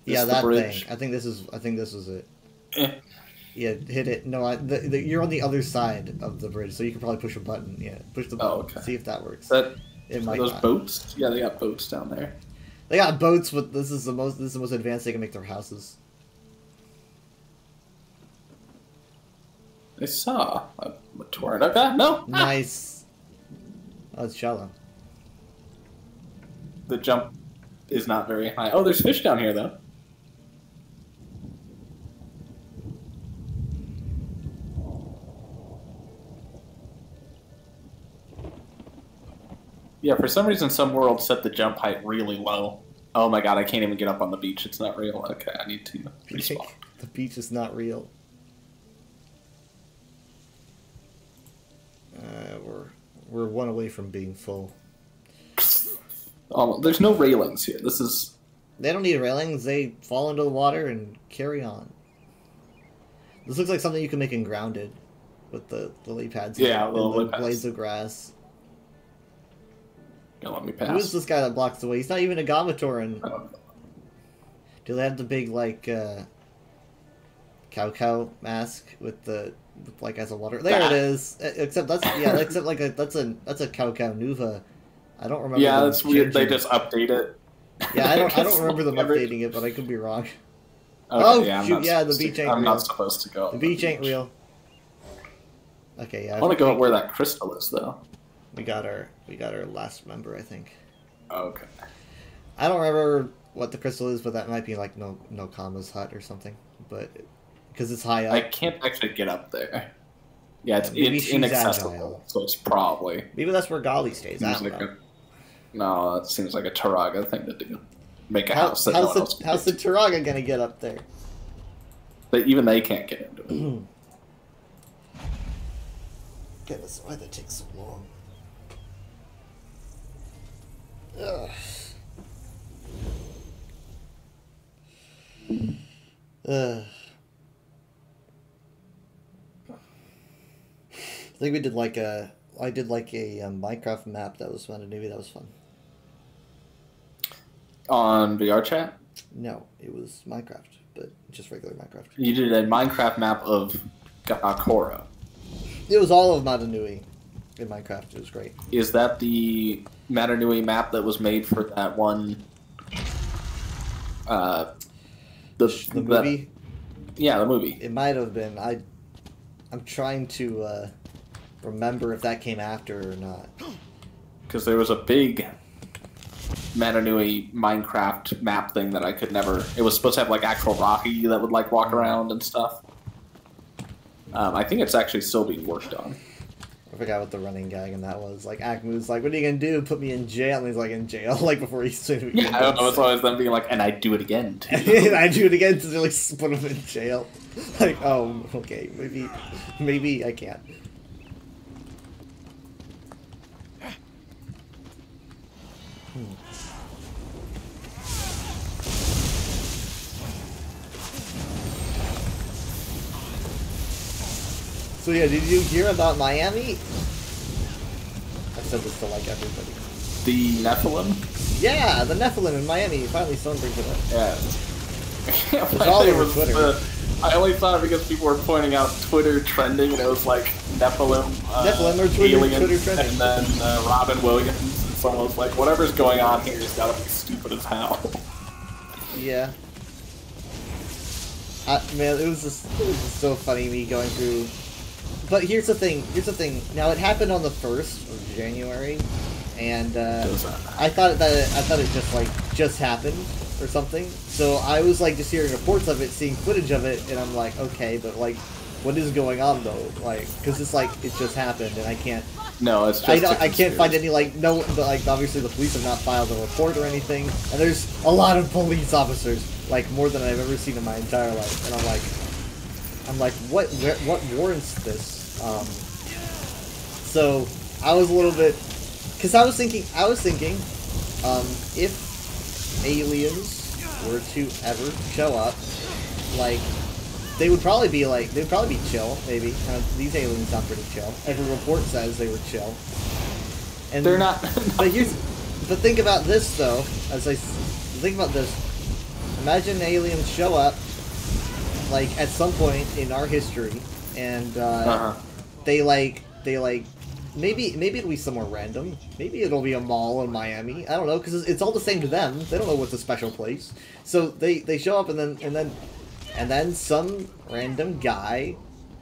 Yeah, This that the bridge. thing. I think this is it. Eh. Yeah, hit it. No, you're on the other side of the bridge, so you can probably push a button. Yeah, push the button. Oh, okay. See if that works. That It might those not. boats? Yeah, they got boats down there. They got boats, but this is the most advanced they can make their houses. I saw a Tornado. No. Nice. Oh, it's shallow. The jump is not very high. Oh, there's fish down here though. Yeah, for some reason, some worlds set the jump height really low. Oh my god, I can't even get up on the beach. It's not real. Okay, I need to respawn. The beach is not real. We're one away from being full. There's no railings here. This is... They don't need railings. They fall into the water and carry on. This looks like something you can make in Grounded, with the lily pads. Yeah, and the lily pads. blades of grass. Don't let me pass. Who is this guy that blocks the way? He's not even a Gamatoran. Do they have the big like cow mask with like as a water? There it is. Except that's like that's a cow Nuva. I don't remember. Yeah, them that's weird. They changing- just update it. Yeah, I don't remember them updating it, but I could be wrong. Okay, yeah, shoot! Yeah, the beach ain't I'm real. not supposed to go. The beach ain't real. Okay, yeah. I want to go up where that crystal is, though. We got our last member, I think. Okay. I don't remember what the crystal is, but that might be like no Kama's hut or something. But because it's high up, I can't actually get up there. Yeah, it's maybe she's inaccessible, agile. so it's probably. Maybe that's where Gali stays. I Seems don't like know. No, that seems like a Taraga thing to do. Make a house that no one else can how's the get to. Taraga gonna get up there? But even they can't get into it. Goodness, why that take so long? Ugh. I think we did like a. I did like a Minecraft map that was fun, and maybe that was fun. On VR chat? No, it was Minecraft, but just regular Minecraft. You did a Minecraft map of Gakora. It was all of Matanui in Minecraft. It was great. Is that the Matanui map that was made for that one? The movie? Yeah, the movie. It might have been. I'm trying to remember if that came after or not. Because there was a big Matanui Minecraft map thing that I could never... It was supposed to have like actual Rocky that would like walk around and stuff. I think it's actually still being worked on. I forgot what the running gag and that was. Like, Akmu's like, what are you gonna do? Put me in jail? And he's like, in jail, like, before he's... Yeah, I don't know, it's always them being like, and I'd do it again, too. And I do it again to like put him in jail. Like, oh, okay, maybe I can't. So yeah, did you hear about Miami? I said this to like everybody. The Nephilim? Yeah, the Nephilim in Miami. Finally, someone brings it up. Yeah. It's all over Twitter. I only thought it because people were pointing out Twitter trending, and it was like Nephilim, Nephilim or Twitter, aliens, Twitter trending. and then Robin Williams, and someone was like, whatever's going on here has got to be stupid as hell. Yeah. Man, it was just so funny me going through. But here's the thing. Now it happened on the 1st of January, and I thought it just happened or something. So I was like just hearing reports of it, seeing footage of it, and I'm like, okay, but like, what is going on though? Like, because it's like it just happened, and I can't No, it's just I can't find any, like, no, like, obviously the police have not filed a report or anything, and there's a lot of police officers, like, more than I've ever seen in my entire life, and I'm like, what warrants this? So, I was a little bit, because I was thinking, if aliens were to ever show up, like, they would probably be chill, maybe. These aliens sound pretty chill. Every report says they were chill. And they're not. But think about this, though. Think about this. Imagine aliens show up, like, at some point in our history, and maybe it'll be somewhere random. Maybe it'll be a mall in Miami. I don't know, because it's all the same to them. They don't know what's a special place. So they show up, and then some random guy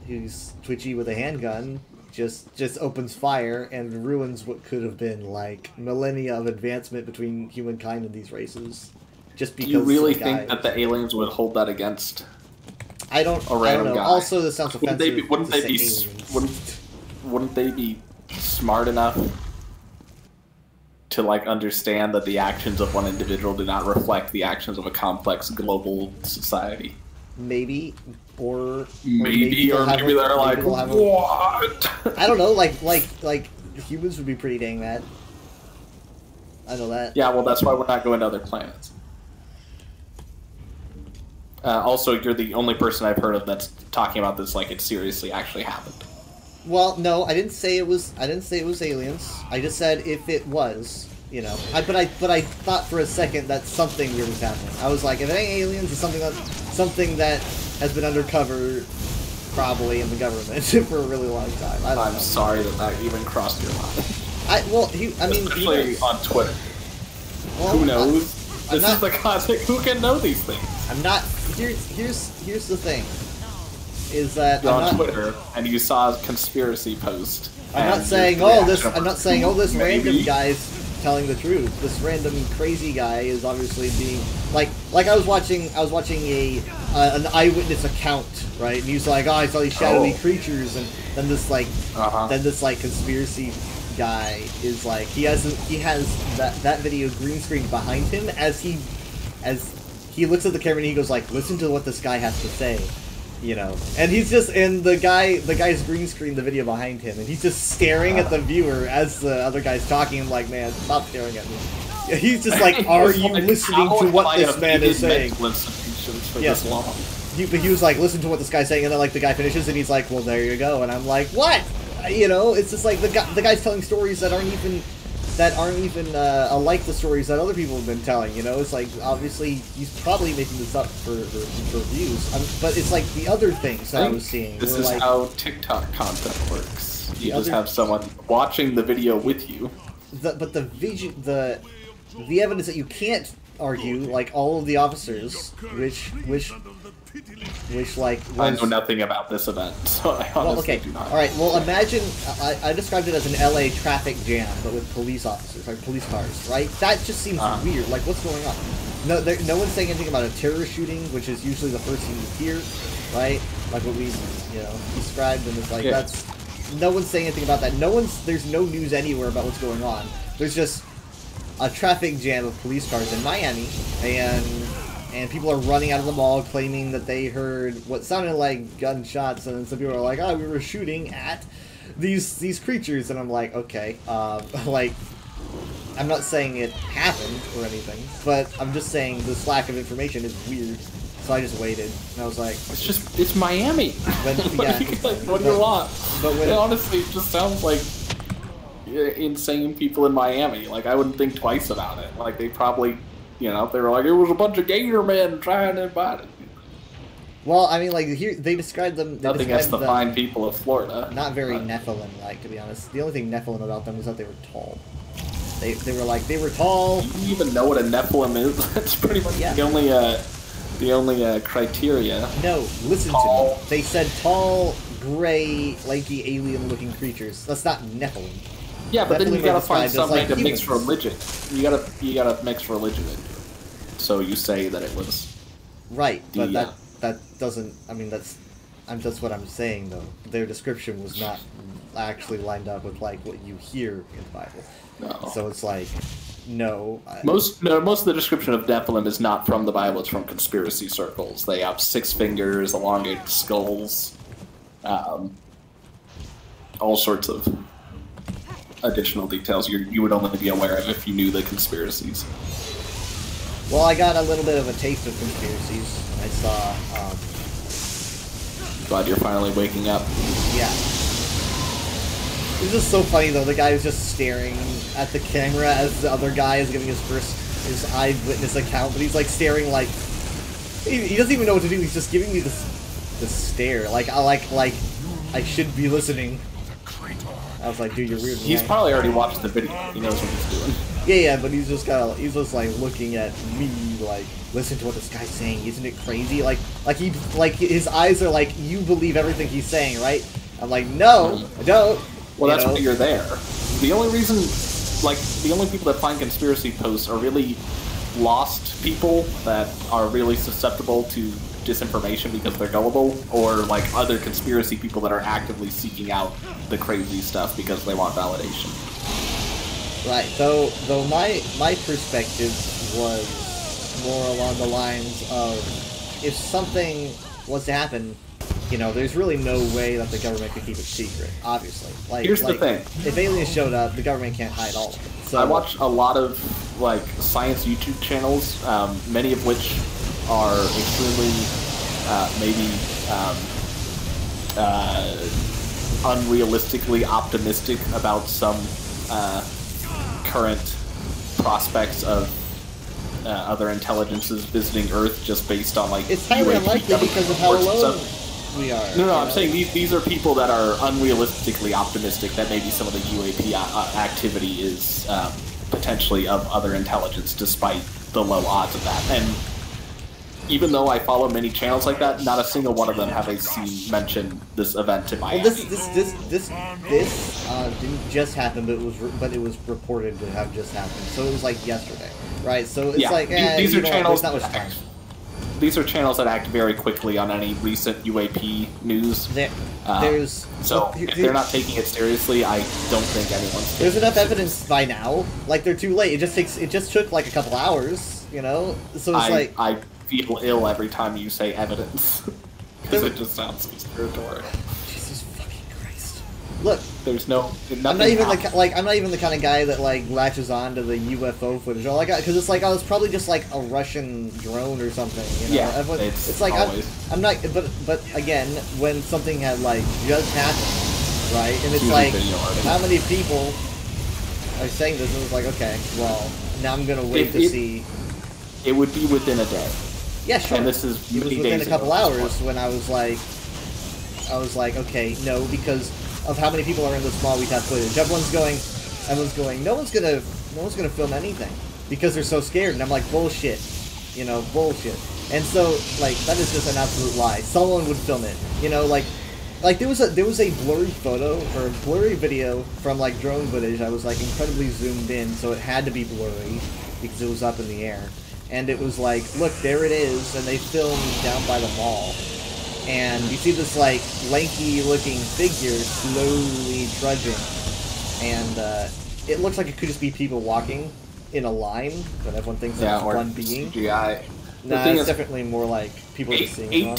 who's twitchy with a handgun just opens fire and ruins what could have been, like, millennia of advancement between humankind and these races. Just because. Do you really think that the aliens would hold that against? I don't know. Guy. Also, this sounds offensive. Wouldn't they be smart enough to, like, understand that the actions of one individual do not reflect the actions of a complex global society? Maybe, or maybe they're like, what? I don't know. Like humans would be pretty dang mad. I know that. Yeah, well, that's why we're not going to other planets. Also, you're the only person I've heard of that's talking about this like it seriously actually happened. Well, no, I didn't say it was aliens. I just said if it was. You know, but I thought for a second that something weird was happening. I was like, if it ain't aliens, it's something that has been undercover, probably in the government for a really long time. I'm sorry that even crossed your mind. Especially on Twitter. Well, who knows? This is the classic. Who can know these things? I'm not. Here's the thing. Is that you're on Twitter and you saw a conspiracy post. I'm not saying this random guy's telling the truth. This random crazy guy is obviously being like I was watching an eyewitness account, right? And he's like, I saw these shadowy creatures, and then this conspiracy guy is like, he has that video green screen behind him as he looks at the camera and he goes like, listen to what this guy has to say. You know, and he's just, and the guy's green screen the video behind him, and he's just staring at the viewer as the other guy's talking. I'm like, man, stop staring at me. He's just like, are you listening to what this man is saying? Yes. But he was like, listen to what this guy's saying, and then like the guy finishes, and he's like, well, there you go, and I'm like, what? You know, it's just like the guy's telling stories that aren't even like the stories that other people have been telling. You know, it's like, obviously he's probably making this up for views, but it's like the other things that I was seeing. This is like, how TikTok content works. You just have someone watching the video with you. But the evidence that you can't argue, like all of the officers, which like was... I know nothing about this event, so I honestly do not. All right. Well, imagine I described it as an LA traffic jam, but with police officers, like police cars, right? That just seems weird. Like, what's going on? No one's saying anything about a terror shooting, which is usually the first thing you hear, right? Like what we, described, and it's like that's. No one's saying anything about that. There's no news anywhere about what's going on. There's just a traffic jam of police cars in Miami, and people are running out of the mall claiming that they heard what sounded like gunshots, and then some people are like, we were shooting at these creatures, and I'm like, okay, like, I'm not saying it happened or anything, but I'm just saying this lack of information is weird. So I just waited, and I was like, it's Miami. What do you want? But it honestly just sounds like insane people in Miami. Like, I wouldn't think twice about it. Like, they probably, they were like, it was a bunch of gator men trying to invade it. Well, I mean, like, here, they described them... Nothing against the fine people of Florida. Not very Nephilim-like, to be honest. The only thing Nephilim about them was that they were tall. They were like, they were tall... Do you even know what a Nephilim is? That's pretty much the only criteria. No, listen to me. They said tall, gray, lanky, alien-looking creatures. That's not Nephilim. Yeah, but then you gotta find something like to mix religion. You gotta mix religion into it. So you say that it was right, but that doesn't. I mean, that's what I'm saying though. Their description was not actually lined up with like what you hear in the Bible. No. So it's like, no. Most of the description of Nephilim is not from the Bible. It's from conspiracy circles. They have 6 fingers, elongated skulls, all sorts of additional details you would only be aware of if you knew the conspiracies. Well, I got a little bit of a taste of conspiracies. I saw. Glad you're finally waking up. Yeah. It's just so funny though. The guy was just staring at the camera as the other guy is giving his eyewitness account, but he's like staring like he doesn't even know what to do. He's just giving me this stare. Like I should be listening. I was like, dude, you're weird. He's probably already watched the video. He knows what he's doing. Yeah, but he's just like looking at me, like, listen to what this guy's saying. Isn't it crazy? Like his eyes are like, you believe everything he's saying, right? I'm like, no, I don't. Well, that's why you're there. The only reason, like, the only people that find conspiracy posts are really lost people that are really susceptible to disinformation because they're gullible, or like other conspiracy people that are actively seeking out the crazy stuff because they want validation. Right. Though my perspective was more along the lines of, if something was to happen, you know, there's really no way that the government could keep it secret. Obviously, like, here's the thing: if aliens showed up, the government can't hide all of it. So I watch a lot of like science YouTube channels, many of which are extremely unrealistically optimistic about some current prospects of other intelligences visiting Earth, just based on like it's highly unlikely because of how alone we are. No, I'm saying these are people that are unrealistically optimistic that maybe some of the UAP activity is potentially of other intelligence, despite the low odds of that. And even though I follow many channels like that, not a single one of them have I seen mention this event in Miami. Well, this didn't just happen, but it was reported to have just happened. So it was like yesterday, right? So it's like these are channels. There's not much time. These are channels that act very quickly on any recent UAP news. If they're not taking it seriously, I don't think anyone's. There's enough evidence by now. Like, they're too late. It just took like a couple hours, you know. So it's I feel ill every time you say evidence because it just sounds conspiratorial. Jesus fucking Christ! Look, there's no. I'm not even the kind of guy that like latches on to the UFO footage or like, because it's like, oh, it's probably just like a Russian drone or something. You know? Yeah, it's like I'm not. But again, when something had like just happened, right? And it's like, how many people are saying this? And it's like, okay, well, now I'm gonna wait to see. It would be within a day. Yeah, sure. And this is it was within a couple hours when I was like, okay, no, because of how many people are in this mall, we have footage. Everyone's going, no one's gonna film anything because they're so scared. And I'm like, bullshit, you know, bullshit. And so like that is just an absolute lie. Someone would film it, you know, like there was a blurry photo or a blurry video from like drone footage. I was like incredibly zoomed in, so it had to be blurry because it was up in the air. And it was like, look, there it is, and they filmed down by the mall. And you see this, like, lanky-looking figure slowly trudging. And it looks like it could just be people walking in a line, but everyone thinks it's one being. CGI. Nah, it's definitely more like people just seeing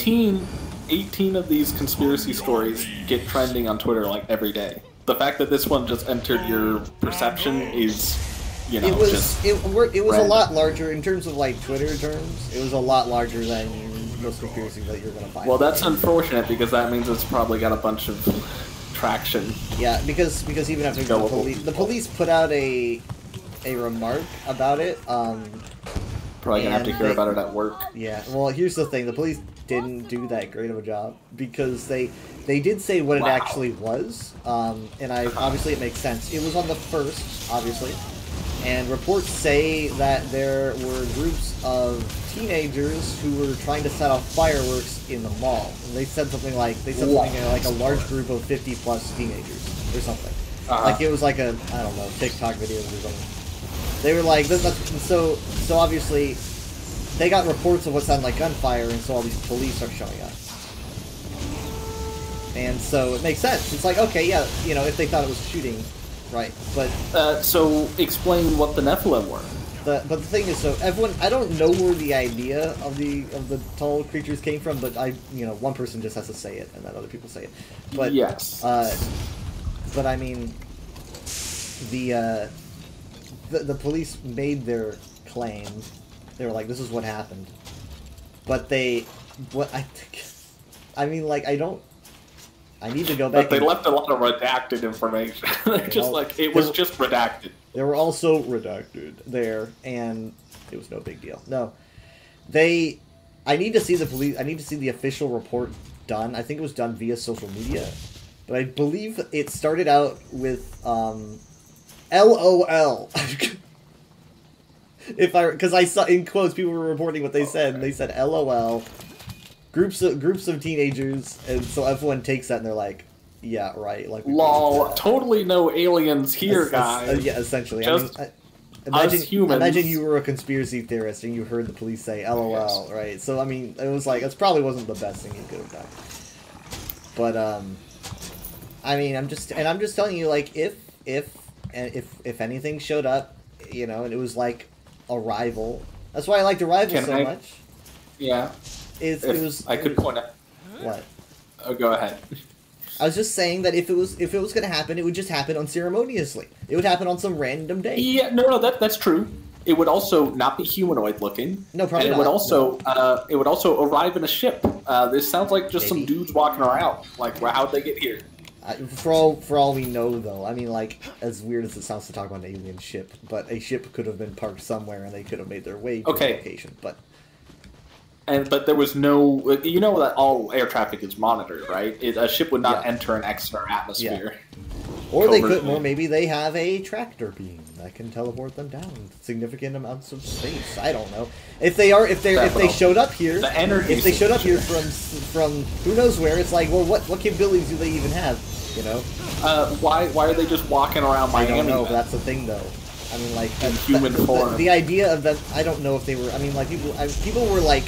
18 of these conspiracy stories get trending on Twitter, like, every day. The fact that this one just entered your perception is... You know, it was a lot larger in terms of like Twitter terms. It was a lot larger than most conspiracies that you're gonna find. Well, that's unfortunate because that means it's probably got a bunch of traction. Yeah, because even after the police put out a remark about it. Probably gonna have to hear about it at work. Yeah. Well, here's the thing: the police didn't do that great of a job because they did say what it actually was, and obviously it makes sense. It was on the 1st, obviously. And reports say that there were groups of teenagers who were trying to set off fireworks in the mall. And they said something like, like a large group of 50-plus teenagers or something. Like it was like a, I don't know, TikTok videos or something. They were like, so obviously they got reports of what sounded like gunfire, and so all these police are showing up. And so it makes sense. It's like, okay, yeah, you know, if they thought it was shooting, right? But so explain what the Nephilim were. But the thing is, so everyone, I don't know where the idea of the tall creatures came from, but one person just has to say it, and then other people say it. But yes. But I mean, the police made their claim. They were like, "This is what happened," but I need to go back. But they left a lot of redacted information. They're just like, it was just redacted. They were also redacted there, and it was no big deal. No, I need to see the police. I need to see the official report done. I think it was done via social media, but I believe it started out with LOL. Because I saw in quotes people were reporting what they said, and they said LOL. Groups of teenagers, and so everyone takes that and they're like, yeah, right. Like, lol, totally no aliens here, guys. Yeah, essentially. Just imagine you were a conspiracy theorist and you heard the police say LOL, yes. Right? So, I mean, it was like, it probably wasn't the best thing you could have done. But, I mean, I'm just telling you, like, if anything showed up, you know, and it was like Arrival. That's why I liked Arrival so much. Yeah. I could point out. What? Oh, go ahead. I was just saying that if it was going to happen, it would just happen unceremoniously. It would happen on some random day. Yeah, no, that's true. It would also not be humanoid looking. No, probably not. It would also arrive in a ship. This sounds like just Maybe. some dudes walking around. Like, how'd they get here? For all we know, though, I mean, like, as weird as it sounds to talk about an alien ship, but a ship could have been parked somewhere and they could have made their way to the location. But there was no, you know that all air traffic is monitored, right? A ship would not enter and exit our atmosphere. Yeah. Or they could, or maybe they have a tractor beam that can teleport them down significant amounts of space. I don't know. If they showed up here, if they showed up here from who knows where, it's like, well, what capabilities do they even have? You know? Why are they just walking around Miami? I don't know. But that's the thing, though. I mean, like in human form. The idea of them, I don't know if they were. I mean, like people were like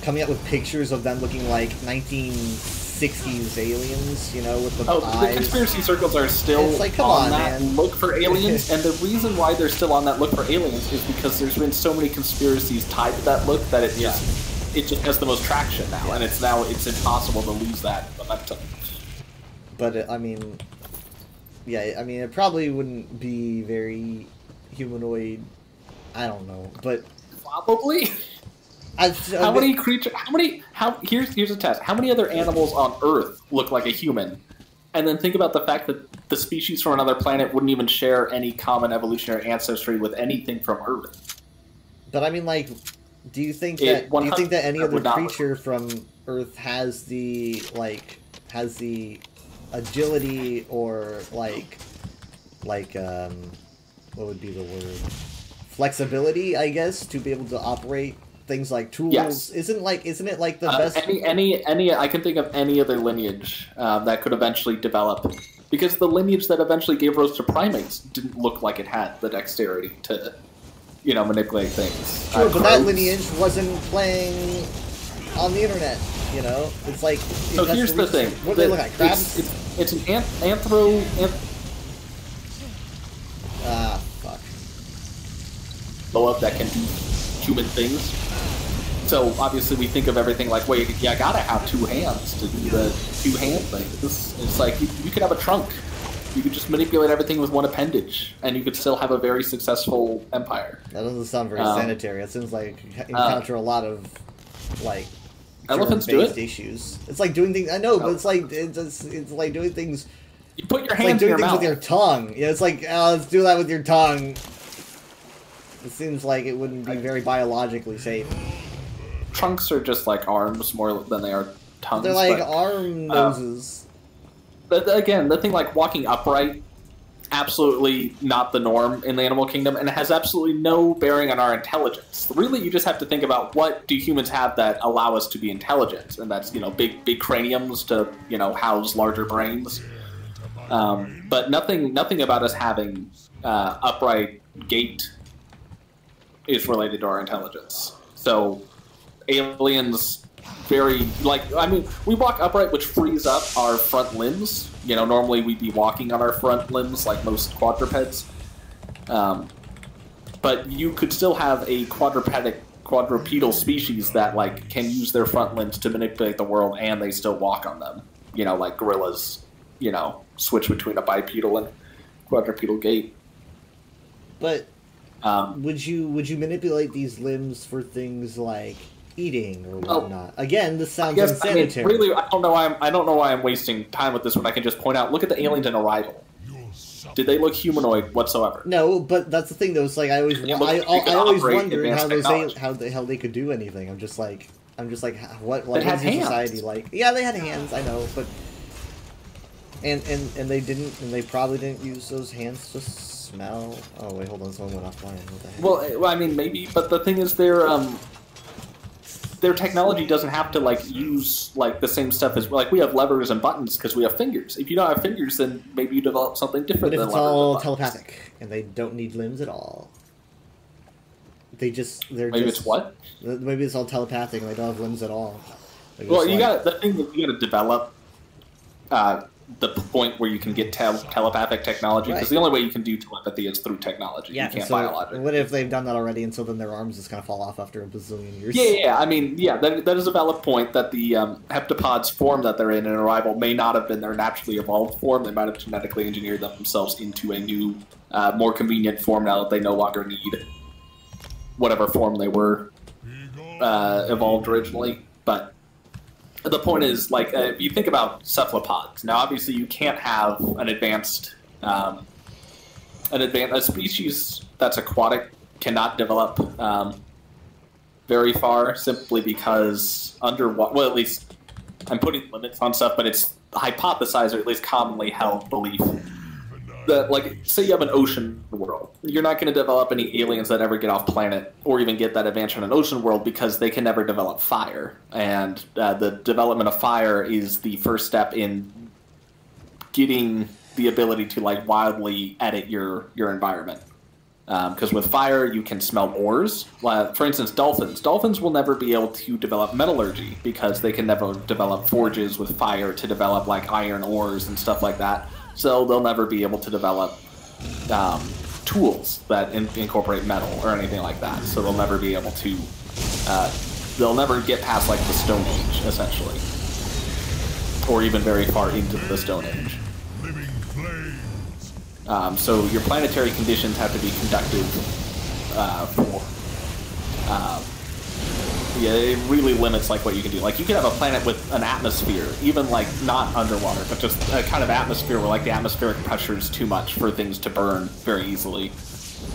coming up with pictures of them looking like 1960s aliens, you know, with the eyes. The conspiracy circles are still like, on that look for aliens, and the reason why they're still on that look for aliens is because there's been so many conspiracies tied to that look that it just has the most traction now, and it's impossible to lose that momentum. But I mean, yeah, I mean, it probably wouldn't be very humanoid. I don't know, but probably. Here's a test. How many other animals on Earth look like a human? And then think about the fact that the species from another planet wouldn't even share any common evolutionary ancestry with anything from Earth. But I mean, like, do you think that any other creature from Earth has the agility or like what would be the word? Flexibility, I guess, to be able to operate things like tools? Yes. Isn't it like the best? Any I can think of any other lineage that could eventually develop, because the lineage that eventually gave rise to primates didn't look like it had the dexterity to, manipulate things. Sure, but that lineage wasn't playing on the internet. You know, it's like. So here's the thing. What do they look like? Crabs? It's an fuck. Blow-up that can do human things. So obviously we think of everything like, wait, I gotta have two hands to do the two-hand thing. It's like you could have a trunk. You could just manipulate everything with one appendage, and you could still have a very successful empire. That doesn't sound very sanitary. It seems like you encounter a lot of like elephants do it. Issues. It's like doing things. I know, but it's like doing things. You put your hands in your mouth with your tongue. Yeah, it's like let's do that with your tongue. It seems like it wouldn't be very biologically safe. Trunks are just like arms more than they are tongues. They're like arm noses. But again, the thing like walking upright, absolutely not the norm in the animal kingdom, and it has absolutely no bearing on our intelligence. Really, you just have to think about what do humans have that allow us to be intelligent, and that's big craniums to house larger brains. But nothing about us having upright gait is related to our intelligence. So aliens very, like, I mean, we walk upright, which frees up our front limbs. You know, normally we'd be walking on our front limbs like most quadrupeds. But you could still have a quadrupedal species that, like, can use their front limbs to manipulate the world, and they still walk on them. You know, like gorillas, you know, switch between a bipedal and quadrupedal gait. But would you manipulate these limbs for things like eating or whatnot? Again, this sounds unsanitary. I mean, really, I don't know why I'm wasting time with this when I can just point out. Look at the aliens in Arrival. Did they look humanoid whatsoever? No, but that's the thing though. It's like I always wondered how they could do anything. I'm just like what is society like? Yeah, they had hands, I know, but and they probably didn't use those hands to smell. Oh wait, hold on, someone went offline. What the heck? Well, I mean maybe, but the thing is their technology doesn't have to like use like the same stuff as like we have levers and buttons because we have fingers. If you don't have fingers, then maybe you develop something different. But if than it's all telepathic and they don't need limbs at all, maybe it's what? Maybe it's all telepathic and they don't have limbs at all. Well, you got to develop the point where you can get telepathic technology, because the only way you can do telepathy is through technology. Yeah, you can't biologically. What if they've done that already, and so then their arms just kind of fall off after a bazillion years? Yeah. I mean, that is a valid point that the heptapods form that they're in Arrival may not have been their naturally evolved form. They might have genetically engineered themselves into a new, more convenient form now that they no longer need whatever form they were evolved originally. But the point is, like, if you think about cephalopods, now obviously you can't have a species that's aquatic cannot develop very far simply because underwater, well, at least I'm putting limits on stuff, but it's hypothesized or at least commonly held belief that, like, say you have an ocean world, you're not going to develop any aliens that ever get off planet or even get that advantage in an ocean world because they can never develop fire. And the development of fire is the first step in getting the ability to, like, wildly edit your environment. Because with fire, you can smell ores. For instance, dolphins. Dolphins will never be able to develop metallurgy because they can never develop forges with fire to develop, like, iron ores and stuff like that. So they'll never be able to develop tools that incorporate metal or anything like that. So they'll never be able to, they'll never get past like the Stone Age, essentially. Or even very far into the Stone Age. So your planetary conditions have to be conductive yeah, it really limits like what you can do. Like you can have a planet with an atmosphere, even like not underwater, but just a kind of atmosphere where like the atmospheric pressure is too much for things to burn very easily,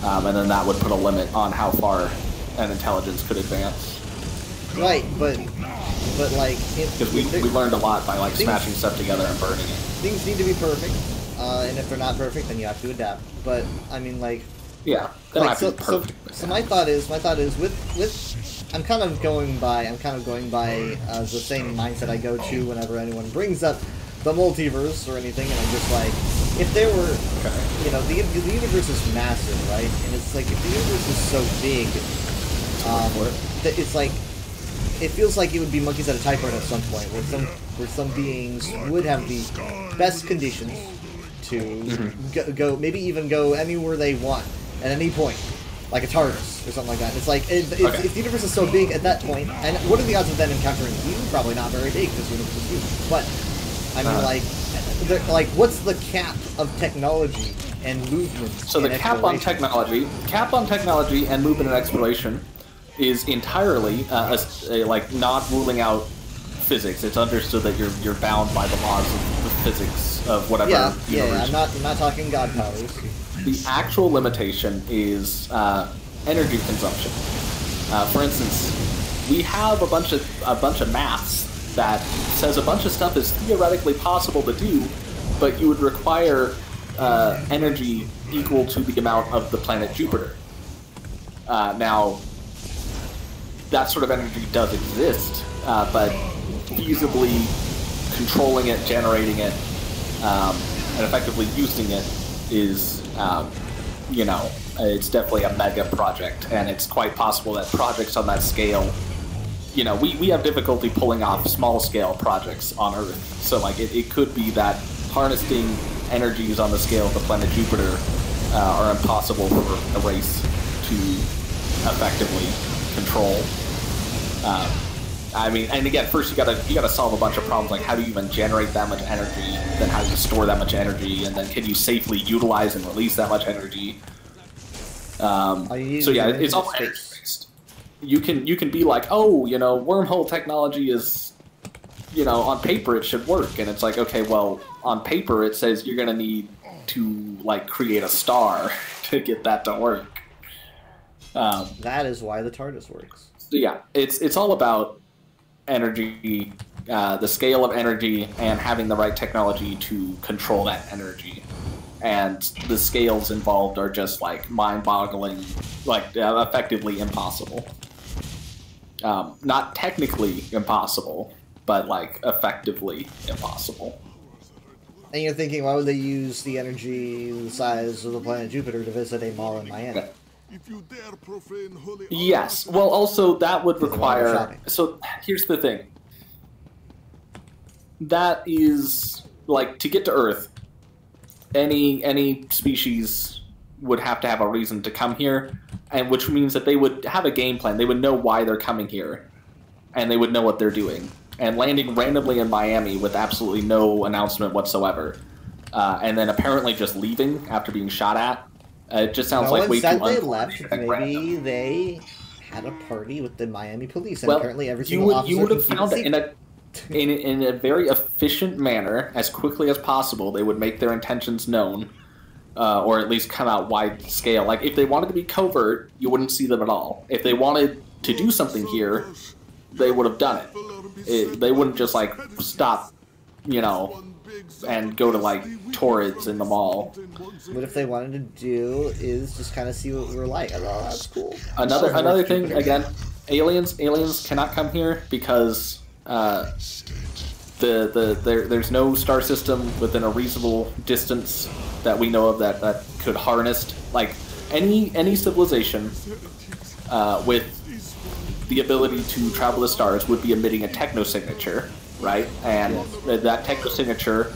and then that would put a limit on how far an intelligence could advance. Right, but like because we learned a lot by like smashing stuff together and burning it. Things need to be perfect, and if they're not perfect, then you have to adapt. But I mean, like, yeah, like, so my thought is with I'm kind of going by the same mindset I go to whenever anyone brings up the multiverse or anything, and I'm just like, if there were, you know, the universe is massive, right? And it's like, if the universe is so big, it's like, it feels like it would be monkeys at a typewriter at some point, where some beings would have the best conditions to go, maybe even go anywhere they want at any point. Like a TARDIS or something like that. It's like, if the universe is so big at that point, and what are the odds of them encountering you? Probably not very big, because the universe is huge. But, I mean, like, what's the cap of technology and movement? So the cap on technology and movement and exploration is entirely, like, not ruling out physics. It's understood that you're bound by the laws of the physics of whatever universe. Yeah, I'm not talking god powers. The actual limitation is energy consumption. For instance, we have a bunch of maths that says a bunch of stuff is theoretically possible to do, but you would require energy equal to the amount of the planet Jupiter. Now, that sort of energy does exist, but feasibly controlling it, generating it, and effectively using it is, you know, it's definitely a mega project, and it's quite possible that projects on that scale, you know, we have difficulty pulling off small-scale projects on Earth. So, like, it could be that harnessing energies on the scale of the planet Jupiter are impossible for a race to effectively control. I mean, and again, first you gotta solve a bunch of problems, like how do you even generate that much energy, then how do you store that much energy, and then can you safely utilize and release that much energy? So yeah, it's all energy based. You can be like, oh, you know, wormhole technology is, you know, on paper it should work, and it's like, okay, well, on paper it says you're gonna need to like create a star to get that to work. That is why the TARDIS works. So yeah, it's all about energy, the scale of energy, and having the right technology to control that energy. And the scales involved are just like mind-boggling, like effectively impossible. Not technically impossible, but like effectively impossible. And you're thinking, why would they use the energy the size of the planet Jupiter to visit a mall in Miami? Yes. Well, also that would require. So here's the thing. That is like to get to Earth. Any species would have to have a reason to come here, and which means that they would have a game plan. They would know why they're coming here, and they would know what they're doing. And landing randomly in Miami with absolutely no announcement whatsoever, and then apparently just leaving after being shot at. It just sounds like way too they left. Maybe they had a party with the Miami police, and apparently every single officer you would have found it in a very efficient manner, as quickly as possible. They would make their intentions known, or at least come out wide scale. Like if they wanted to be covert, you wouldn't see them at all. If they wanted to do something here, they would have done it. They wouldn't just like stop, you know, and go to like Torrids in the mall. What if they wanted to do is just kind of see what we're like? Oh, that's cool. Another thing again, aliens cannot come here because there's no star system within a reasonable distance that we know of that could harness like any civilization with the ability to travel the stars would be emitting a technosignature, right? And that technosignature,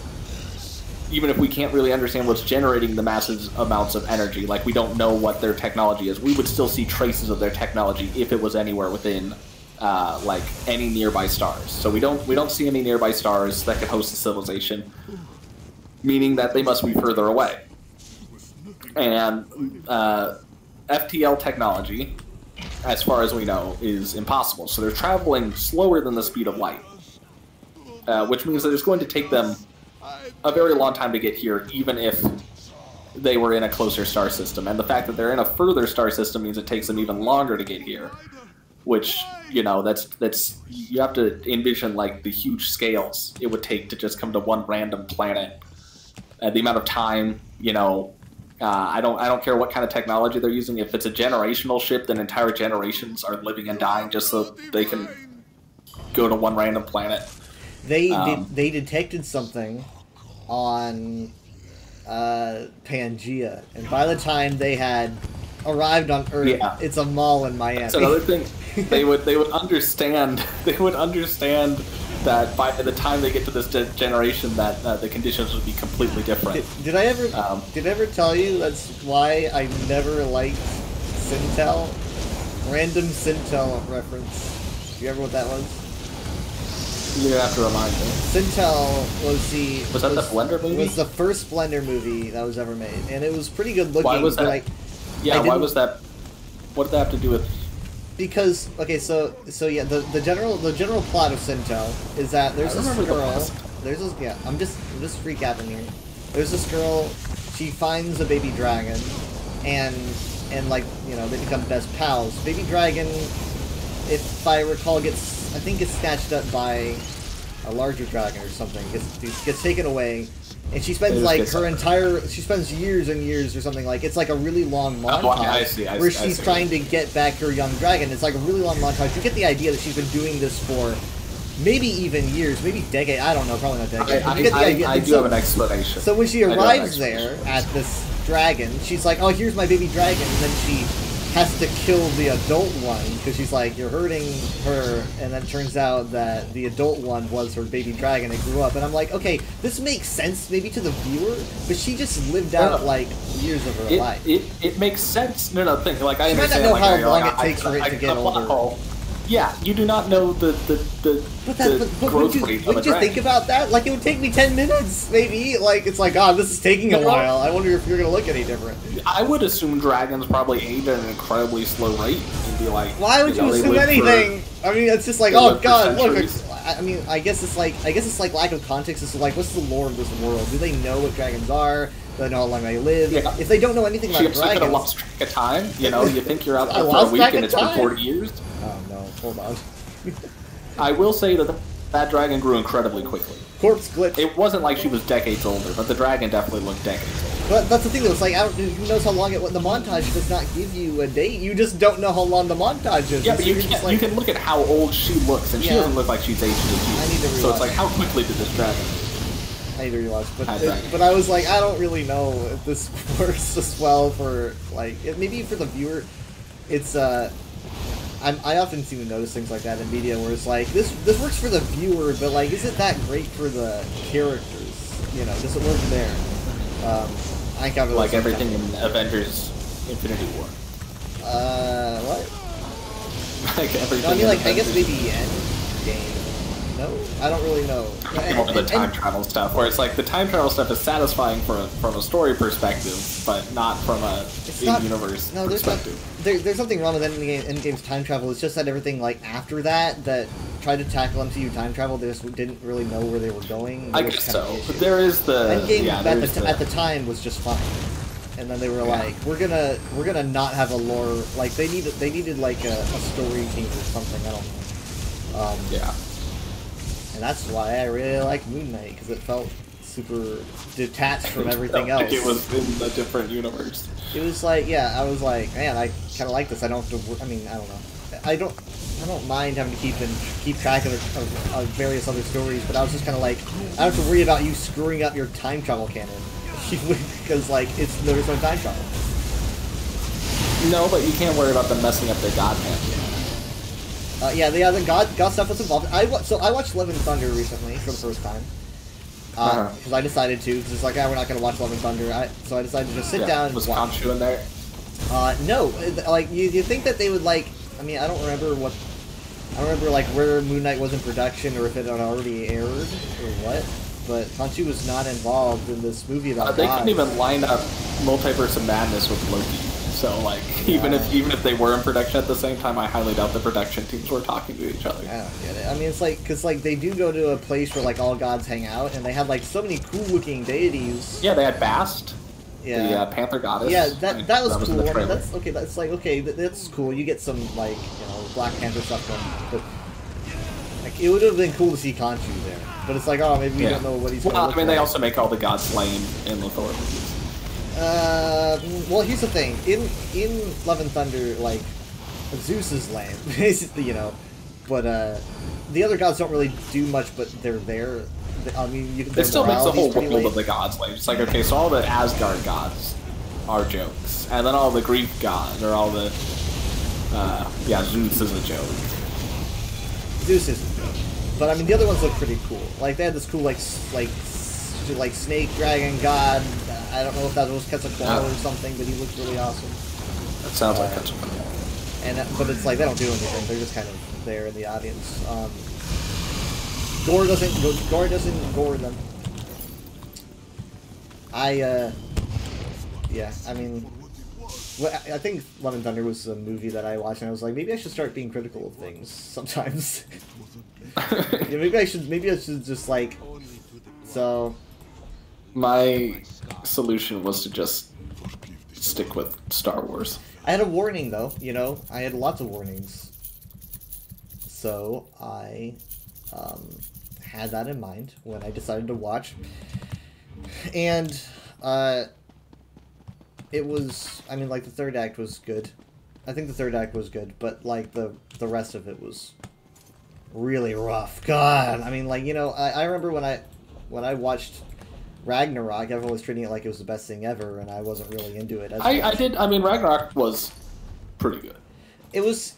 even if we can't really understand what's generating the massive amounts of energy, like we don't know what their technology is, we would still see traces of their technology if it was anywhere within like any nearby stars. So we don't see any nearby stars that could host a civilization, meaning that they must be further away. And FTL technology, as far as we know, is impossible. So they're traveling slower than the speed of light, which means that it's going to take them a very long time to get here, even if they were in a closer star system. And the fact that they're in a further star system means it takes them even longer to get here, which, you know, that's you have to envision like the huge scales it would take to just come to one random planet. The amount of time, you know, I don't care what kind of technology they're using. If it's a generational ship, then entire generations are living and dying just so they can go to one random planet. They detected something on Pangea, and by the time they had arrived on Earth, it's a mall in Miami. That's another thing. They would understand. They would understand that by the time they get to this generation, that the conditions would be completely different. Did I ever tell you that's why I never liked Sintel? Random Sintel reference. Do you ever what that was? You're gonna have to remind me. Sintel was that the Blender movie? It was the first Blender movie that was ever made, and it was pretty good looking. Why was that? Why was that? What did that have to do with? Because so yeah, the general plot of Sintel is that there's this girl. I'm just recapping here. There's this girl. She finds a baby dragon, and like, you know, they become best pals. Baby dragon, if I recall, gets snatched up by a larger dragon or something. Gets taken away. And she spends like she spends years and years or something, like it's like a really long montage where she's trying to get back her young dragon. It's like a really long montage. You get the idea that she's been doing this for maybe even years, maybe decades. I don't know, probably not decades. I do have an explanation. So when she arrives there at this dragon, she's like, "Oh, here's my baby dragon," and then she has to kill the adult one because she's like, you're hurting her, and then it turns out that the adult one was her baby dragon that grew up. And I'm like, okay, this makes sense maybe to the viewer, but she just lived out like years of her life. It makes sense. No, think like I she understand. Might not know like, how long like, it takes for it to get older. Yeah, you do not know the growth rate of a Would you dragon. think about that? Like, it would take me 10 minutes, maybe. Like, it's like, God, this is taking a while. I wonder if you're going to look any different. I would assume dragons probably age at an incredibly slow rate and be like... Why would you assume anything? I mean, it's just like, oh, God, look. I mean, I guess it's like lack of context. It's like, what's the lore of this world? Do they know what dragons are? Do they know how long they live? Yeah. If they don't know anything about dragons... Could have lost track of time. You know, you think you're out there for a week and it's been 40 years. Oh, no. Hold on. I will say that that dragon grew incredibly quickly. Corpse glitch. It wasn't like she was decades older, but the dragon definitely looked decades older. But that's the thing, though. It's like, who knows how long the montage does not give you a date. You just don't know how long the montage is. Yeah, but you can look at how old she looks, and she doesn't look like she's aged as you. So it's like, how quickly did this dragon? I need to realize, but I was like, I don't really know if this works as well for like maybe for the viewer. It's I often seem to notice things like that in media where it's like this works for the viewer, but like, is it that great for the characters? You know, does it work there? I got really like everything in Avengers: Infinity War. What? Like everything. No, I mean, like I guess maybe Endgame. No, I don't don't really know. More the time travel stuff, where it's like the time travel stuff is satisfying from a story perspective, but not from a universe perspective. There's something wrong with Endgame's time travel. It's just that everything like after that tried to tackle MCU time travel, they just didn't really know where they were going. I guess so. But there is the Endgame at the time was just fine. And then they were like, we're gonna not have a lore, like they needed like a story team or something. I don't know. Yeah. And that's why I really like Moon Knight, because it felt super detached from everything else. Like it was in a different universe. It was like, yeah, I was like, man, I kind of like this. I don't have to. I mean, I don't know. I don't mind having to keep track of various other stories, but I was just kind of like, I don't have to worry about you screwing up your time travel canon. Because like there's no time travel. No, but you can't worry about them messing up their god man. Yeah, the god stuff was involved. I watched Love and Thunder recently for the first time. Because I decided to, because it's like, we're not going to watch Love and Thunder. So I decided to just sit down and watch. Was Khonshu in there? No. Like, you think that they would, like, I mean, I don't remember like where Moon Knight was in production or if it had already aired or what. But Khonshu was not involved in this movie about They couldn't even line up Multiverse of Madness with Loki. So, like, even if they were in production at the same time, I highly doubt the production teams were talking to each other. I don't get it. I mean, it's like, because, like, they do go to a place where, like, all gods hang out, and they have, like, so many cool-looking deities. Yeah, they had Bast. Yeah. The Panther Goddess. Yeah, that was cool. I mean, that's, okay, that's, like, okay, that's cool. You get some, like, you know, Black Panther stuff going, but, like, it would have been cool to see Khonshu there. But it's like, oh, maybe we don't know what he's going to look I mean, they also make all the gods slain in the Thor movies. Well, here's the thing. In Love and Thunder, like, Zeus is lame, basically, you know. But, the other gods don't really do much, but they're there. I mean, it still makes the whole world of the gods lame. It's like, okay, so all the Asgard gods are jokes. And then all the Greek gods, or all the, Zeus is a joke. Zeus is a joke. But, I mean, the other ones look pretty cool. Like, they had this cool, like snake, dragon, god. I don't know if that was Quetzalcoatl or something, but he looked really awesome. That sounds like Quetzalcoatl. But it's like, they don't do anything. They're just kind of there in the audience. Gore doesn't gore them. Yeah, I mean, I think Love and Thunder was a movie that I watched, and I was like, maybe I should start being critical of things sometimes. Yeah, maybe I should just like, so. My solution was to just stick with Star Wars. I had a warning though, you know, I had lots of warnings. So I had that in mind when I decided to watch. And it was, I mean, like, the third act was good. I think the third act was good, but like the rest of it was really rough. God, I mean, like, you know, I remember when I watched Ragnarok, everyone was treating it like it was the best thing ever, and I wasn't really into it. I mean, Ragnarok was pretty good. It was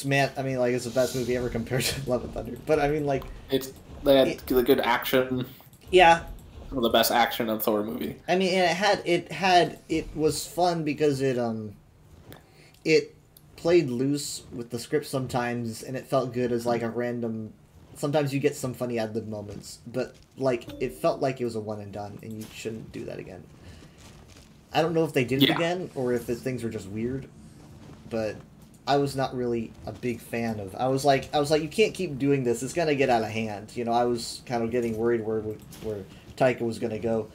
man. I mean, like, it's the best movie ever compared to Love and Thunder. But I mean, like, they had the good action. Yeah. Some of the best action in a Thor movie. I mean, and it was fun because it played loose with the script sometimes, and it felt good as like a random. Sometimes you get some funny ad-lib moments, but like it felt like it was a one and done, and you shouldn't do that again. I don't know if they did it again or if things were just weird, but I was not really a big fan of. I was like, you can't keep doing this. It's gonna get out of hand. You know, I was kind of getting worried where Taika was gonna go,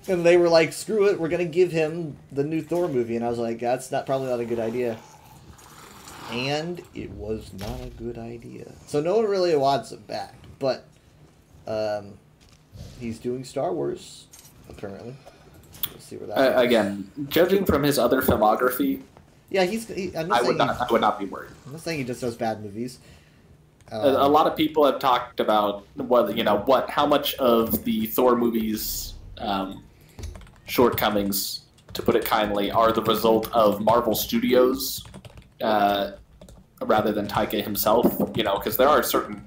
and they were like, "Screw it, we're gonna give him the new Thor movie." And I was like, "That's probably not a good idea." And it was not a good idea. So no one really wants it back, but he's doing Star Wars apparently. We'll see where that goes. Again, judging from his other filmography. Yeah, I would not be worried. I'm not saying he just does bad movies. A lot of people have talked about how much of the Thor movies' shortcomings, to put it kindly, are the result of Marvel Studios rather than Taika himself. You know, because there are certain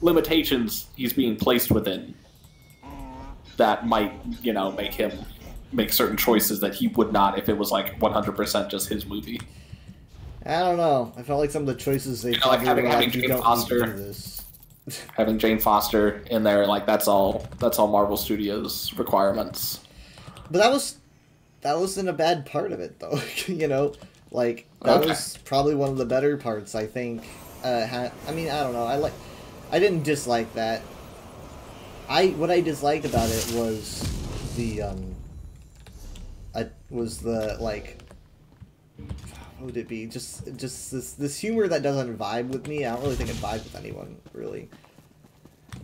limitations he's being placed within that might, make him make certain choices that he would not if it was like 100% just his movie. I don't know. I felt like some of the choices they like having Jane Foster, having Jane Foster in there, like that's all Marvel Studios requirements. But that wasn't a bad part of it though. Like that was probably one of the better parts. I think. I mean, I don't know. I didn't dislike that. What I disliked about it was what would it be? Just this humor that doesn't vibe with me. I don't really think it vibed with anyone really.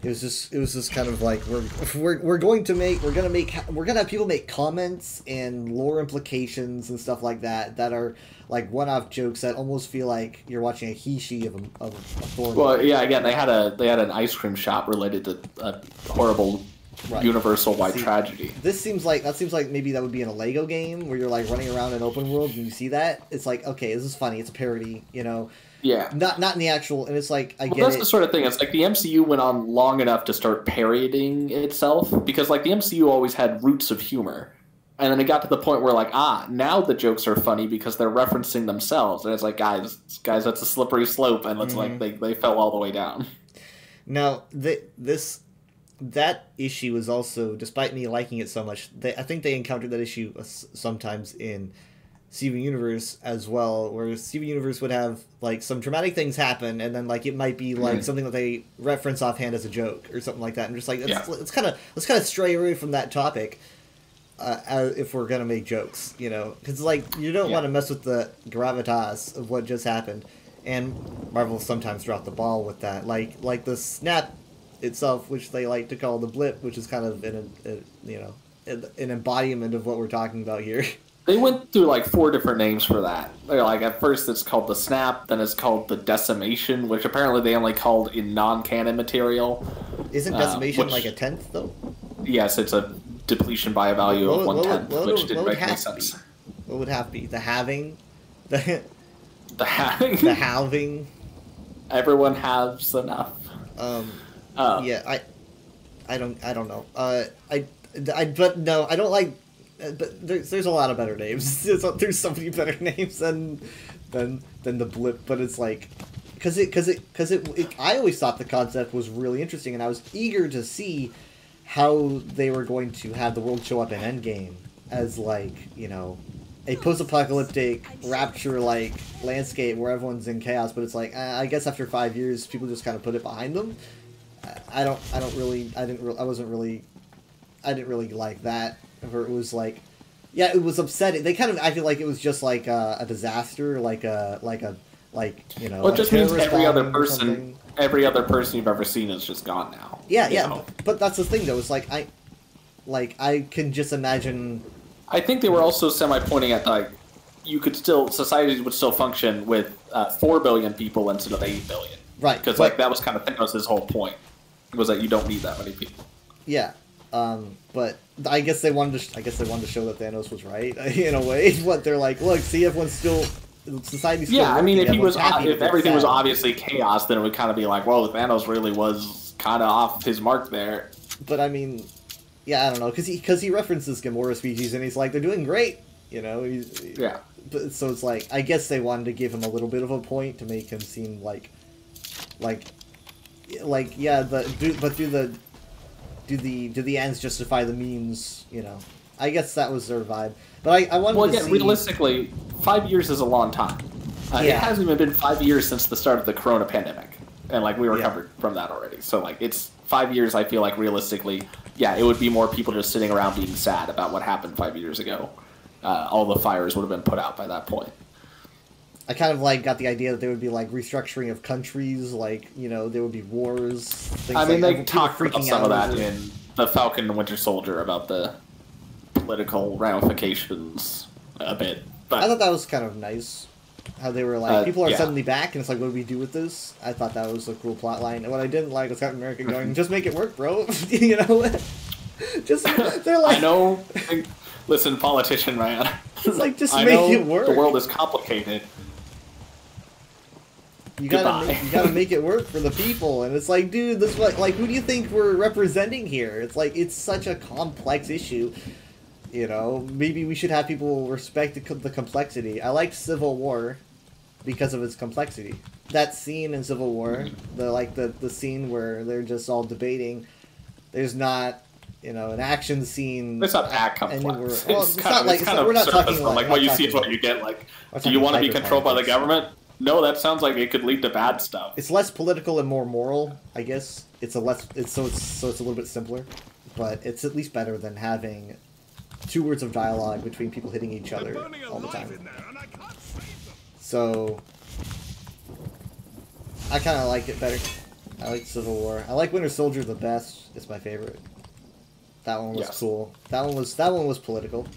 It was just kind of like we're gonna have people make comments and lore implications and stuff like that are like one-off jokes that almost feel like you're watching a he-she of a Thor. Well, yeah. Again, they had an ice cream shop related to a horrible universal-wide tragedy. That seems like maybe that would be in a Lego game where you're like running around an open world and you see that. It's like, okay, this is funny. It's a parody, Yeah. Not in the actual, and it's like, that's the sort of thing. It's like the MCU went on long enough to start parodying itself because like the MCU always had roots of humor. And then it got to the point where like, now the jokes are funny because they're referencing themselves. And it's like, guys, that's a slippery slope. And it's like they fell all the way down. Now, that issue is also, despite me liking it so much, I think they encountered that issue sometimes in Steven Universe as well, where Steven Universe would have like some dramatic things happen, and then like it might be like something that they reference offhand as a joke or something like that, and just like let's kind of stray away from that topic if we're gonna make jokes, because like you don't want to mess with the gravitas of what just happened, and Marvel sometimes dropped the ball with that, like the snap itself, which they like to call the blip, which is kind of an embodiment of what we're talking about here. They went through like 4 different names for that. They're like, at first it's called the snap, then it's called the decimation, which apparently they only called in non-canon material. Isn't decimation like a 10th though? Yes, it's a depletion by a value of 1/10, which didn't make any sense. What would half be? The halving? The halving? The halving? Everyone has enough. Yeah, I don't know. But no, I don't like. But there's a lot of better names. There's so many better names than the blip. But it's like, because I always thought the concept was really interesting, and I was eager to see how they were going to have the world show up in Endgame as like a post-apocalyptic rapture like landscape where everyone's in chaos. But it's like I guess after 5 years, people just kind of put it behind them. I didn't really like that. Where it was like, yeah, it was upsetting. They kind of acted like it was just like a disaster, like Well, it just means every other person you've ever seen is just gone now. Yeah. But that's the thing, though. It's like I can just imagine. I think they were also semi-pointing at like society would still function with 4 billion people instead of 8 billion. Right. Because like that was kind of Thanos' whole point, was that you don't need that many people. Yeah. But I guess they wanted to show that Thanos was right in a way. What they're like, look, see, everyone's still society's still Yeah, I mean, working, if everything was sad. obviously chaos, then it would kind of be like, well, Thanos really was kind of off his mark there. But I mean, yeah, I don't know, because he references Gamora species, and he's like, they're doing great, you know. Yeah. But so it's like, I guess they wanted to give him a little bit of a point to make him seem like yeah, do the ends justify the means, you know? I guess that was their vibe. But I wanted to see... realistically, 5 years is a long time. It hasn't even been 5 years since the start of the Corona pandemic. And, like, we recovered from that already. So, like, it's 5 years, I feel like, realistically, yeah, it would be more people just sitting around being sad about what happened 5 years ago. All the fires would have been put out by that point. I kind of, like, got the idea that there would be, like, restructuring of countries, like, you know, there would be wars, things I mean, like they talked about some of that in The Falcon and Winter Soldier about the political ramifications a bit. But I thought that was kind of nice. How they were like, people are yeah. suddenly back, and it's like, what do we do with this? I thought that was a cool plot line. And what I didn't like was Captain America going, just make it work, bro. You know? Just, they're like... I know. Listen, politician, man. It's like, just I make know it work. The world is complicated. You gotta make it work for the people, and it's like, dude, this like, who do you think we're representing here? It's like, it's such a complex issue. You know, maybe we should have people respect the complexity. I liked Civil War because of its complexity. That scene in Civil War, the scene where they're just all debating. There's not, you know, an action scene. It's not that complex. We're not talking like what you see is what you get. Like, do you want to be controlled by the government? No, that sounds like it could lead to bad stuff. It's less political and more moral, I guess. It's a little bit simpler, but it's at least better than having 2 words of dialogue between people hitting each other all the time. So I kind of like it better. I like Civil War. I like Winter Soldier the best. It's my favorite. That one was cool. That one was political,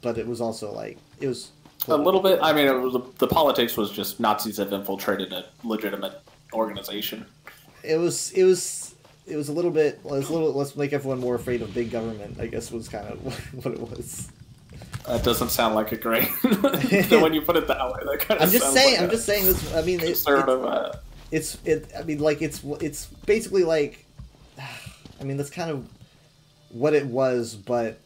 but it was also like it was. A little bit. I mean, the politics was just Nazis have infiltrated a legitimate organization. It was a little bit. Let's make everyone more afraid of big government, I guess was kind of what it was. That doesn't sound like a great. When you put it that way, that kind of. I'm just saying this. I mean, it's basically like. I mean, that's kind of what it was, but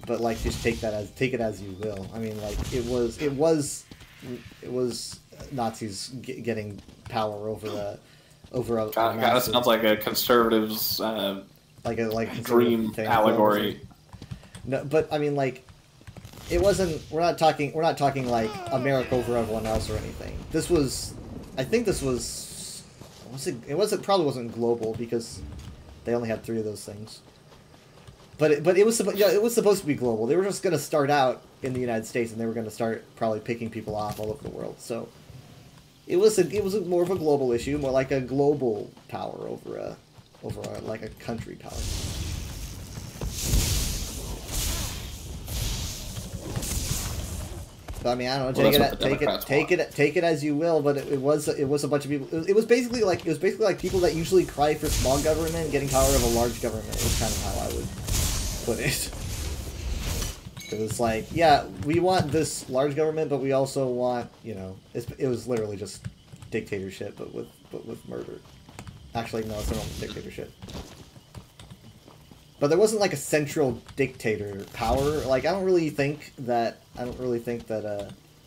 like just take it as you will. I mean, like it was Nazis getting power over a kind of sounds like a conservative's like dream allegory. No, but I mean, like it wasn't. We're not talking like America over everyone else or anything. This was, I think this was. It probably wasn't global because they only had 3 of those things. But it was supposed to be global. They were just going to start out in the United States, and they were going to start probably picking people off all over the world. So it was more of a global issue, more like a global power over like a country power. But I mean, I don't know. Take it as you will. But it was a bunch of people. It was basically like people that usually cry for small government getting power of a large government. It was kind of how I would put it. It was like, yeah, we want this large government, but we also want, you know, it was literally just dictatorship, but with murder. Actually, no, it's not dictatorship. But there wasn't like a central dictator power. Like I don't really think that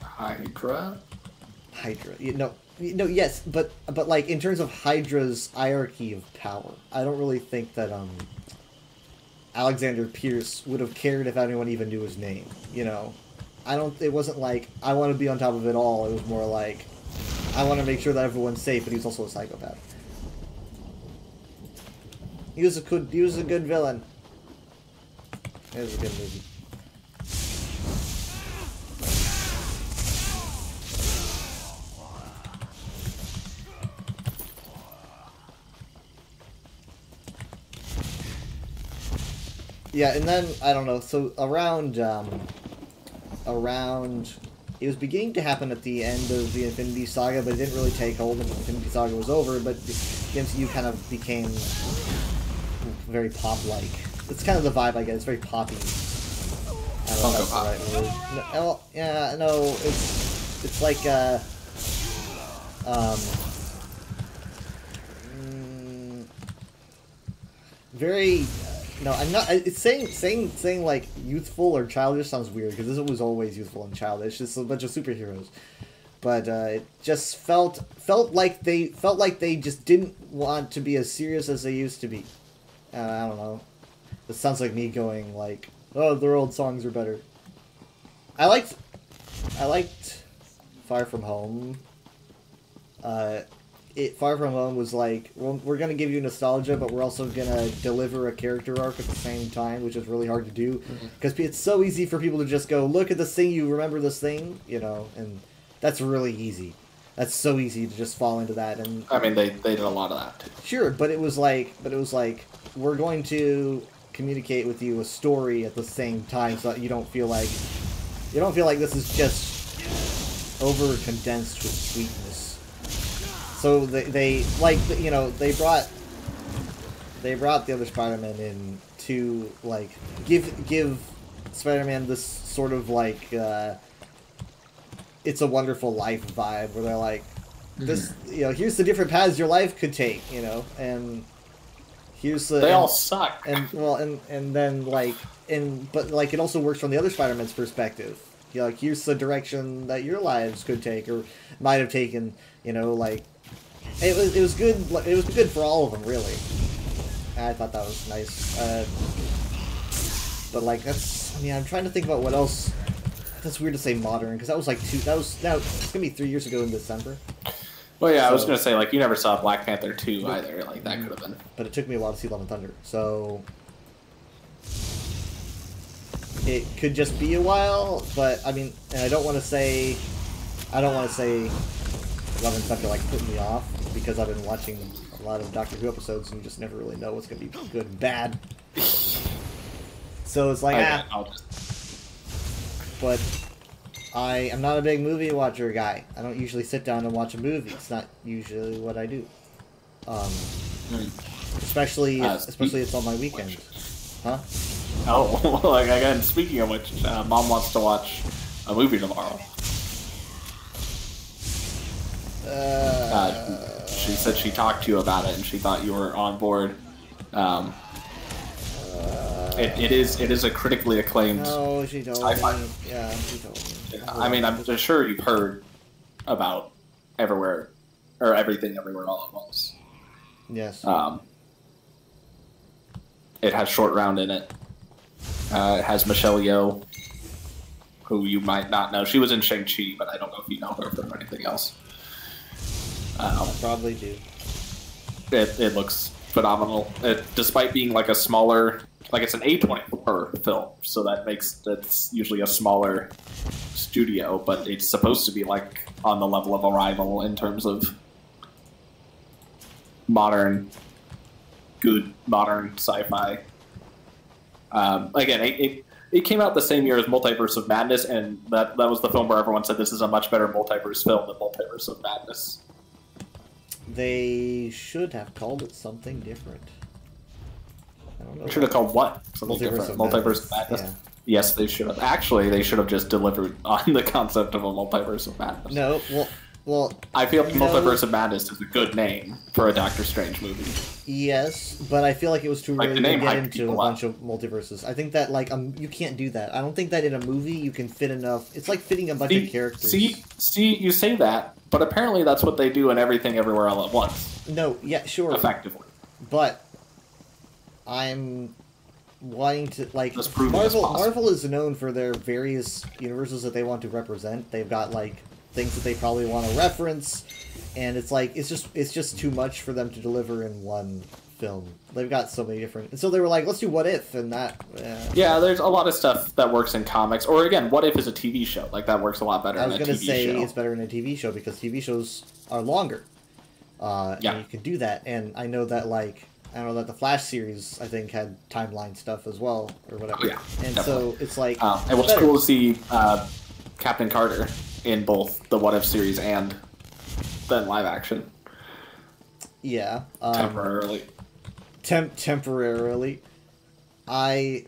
Hydra. Yes, but like in terms of Hydra's hierarchy of power, I don't really think that Alexander Pierce would have cared if anyone even knew his name, you know? It wasn't like, I want to be on top of it all, it was more like, I want to make sure that everyone's safe, but he was also a psychopath. He was a good villain. It was a good movie. Yeah, and then, I don't know, so around, it was beginning to happen at the end of the Infinity Saga, but it didn't really take hold until the Infinity Saga was over, but the MCU kind of became very pop-like. It's kind of the vibe I get, it's very poppy. I don't know if that's the right word. No, yeah, no, it's like very no, I'm not. It's saying like youthful or childish sounds weird because this was always youthful and childish. It's a bunch of superheroes, but it just felt like they just didn't want to be as serious as they used to be. I don't know. This sounds like me going like, "Oh, their old songs are better." I liked Far From Home. Far From Home was like, well, we're gonna give you nostalgia, but we're also gonna deliver a character arc at the same time, which is really hard to do because it's so easy for people to just go, look at this thing, you remember this thing, you know, and that's really easy. That's so easy to just fall into that. And I mean, they did a lot of that too. Sure, but it was like we're going to communicate with you a story at the same time, so that you don't feel like this is just over condensed with sweetness. So they like, you know, they brought the other Spider-Man in to like give Spider-Man this sort of like It's a Wonderful Life vibe where they're like, this, you know, here's the different paths your life could take, you know, and here's the they all suck. And well, and then like but like it also works from the other Spider-Man's perspective. You know, like here's the direction that your lives could take or might have taken, you know, like it was good. It was good for all of them, really. I thought that was nice. But like that's, I mean, I'm trying to think about what else. That's weird to say modern because that was like it's gonna be 3 years ago in December. Well, yeah, I was gonna say like you never saw Black Panther 2 either. Like that could have been. But it took me a while to see Love and Thunder, so it could just be a while. But I mean, and I don't want to say Love and Thunder like put me off because I've been watching a lot of Doctor Who episodes and you just never really know what's gonna be good and bad. So it's like But I am not a big movie watcher guy. I don't usually sit down and watch a movie. It's not usually what I do. Especially it's on my weekend. Huh? Oh, like again, speaking of which, Mom wants to watch a movie tomorrow. She said she talked to you about it and she thought you were on board. It is a critically acclaimed. No, she told me. Yeah, she told me. I mean, I'm just sure you've heard about Everywhere or Everything Everywhere All at Once. Yes. It has Short Round in it. It has Michelle Yeoh, who you might not know. She was in Shang-Chi, but I don't know if you know her from anything else. I probably do. It looks phenomenal. Despite being like a smaller, like it's an A24 film, so that's usually a smaller studio, but it's supposed to be like on the level of Arrival in terms of good modern sci-fi. Again, it came out the same year as Multiverse of Madness, and that was the film where everyone said this is a much better multiverse film than Multiverse of Madness. They should have called it something different. I don't know. Should have called what? Something different. Multiverse of Madness. Yeah. Yes, they should have. Actually, they should have just delivered on the concept of a Multiverse of Madness. No, well. I feel like Multiverse of Madness is a good name for a Doctor Strange movie. Yes, but I feel like it was too early to get into a bunch of multiverses. I think that you can't do that. I don't think that in a movie you can fit enough. It's like fitting a bunch of characters. See, you say that, but apparently that's what they do in Everything Everywhere All at Once. No, yeah, sure. Effectively. But I'm wanting to like Marvel is known for their various universes that they want to represent. They've got like things that they probably want to reference, and it's like it's just too much for them to deliver in one film. They've got so many different, and so they were like, let's do What If, and that. Yeah, there's a lot of stuff that works in comics, or again, What If is a TV show. Like that works a lot better. I was going to say it's better in a TV show because TV shows are longer. And you can do that, and I know that the Flash series I think had timeline stuff as well or whatever. Oh, yeah, and definitely. So it's like it was cool to see Captain Carter in both the What If series and then live action. Yeah. Temporarily. Temporarily. I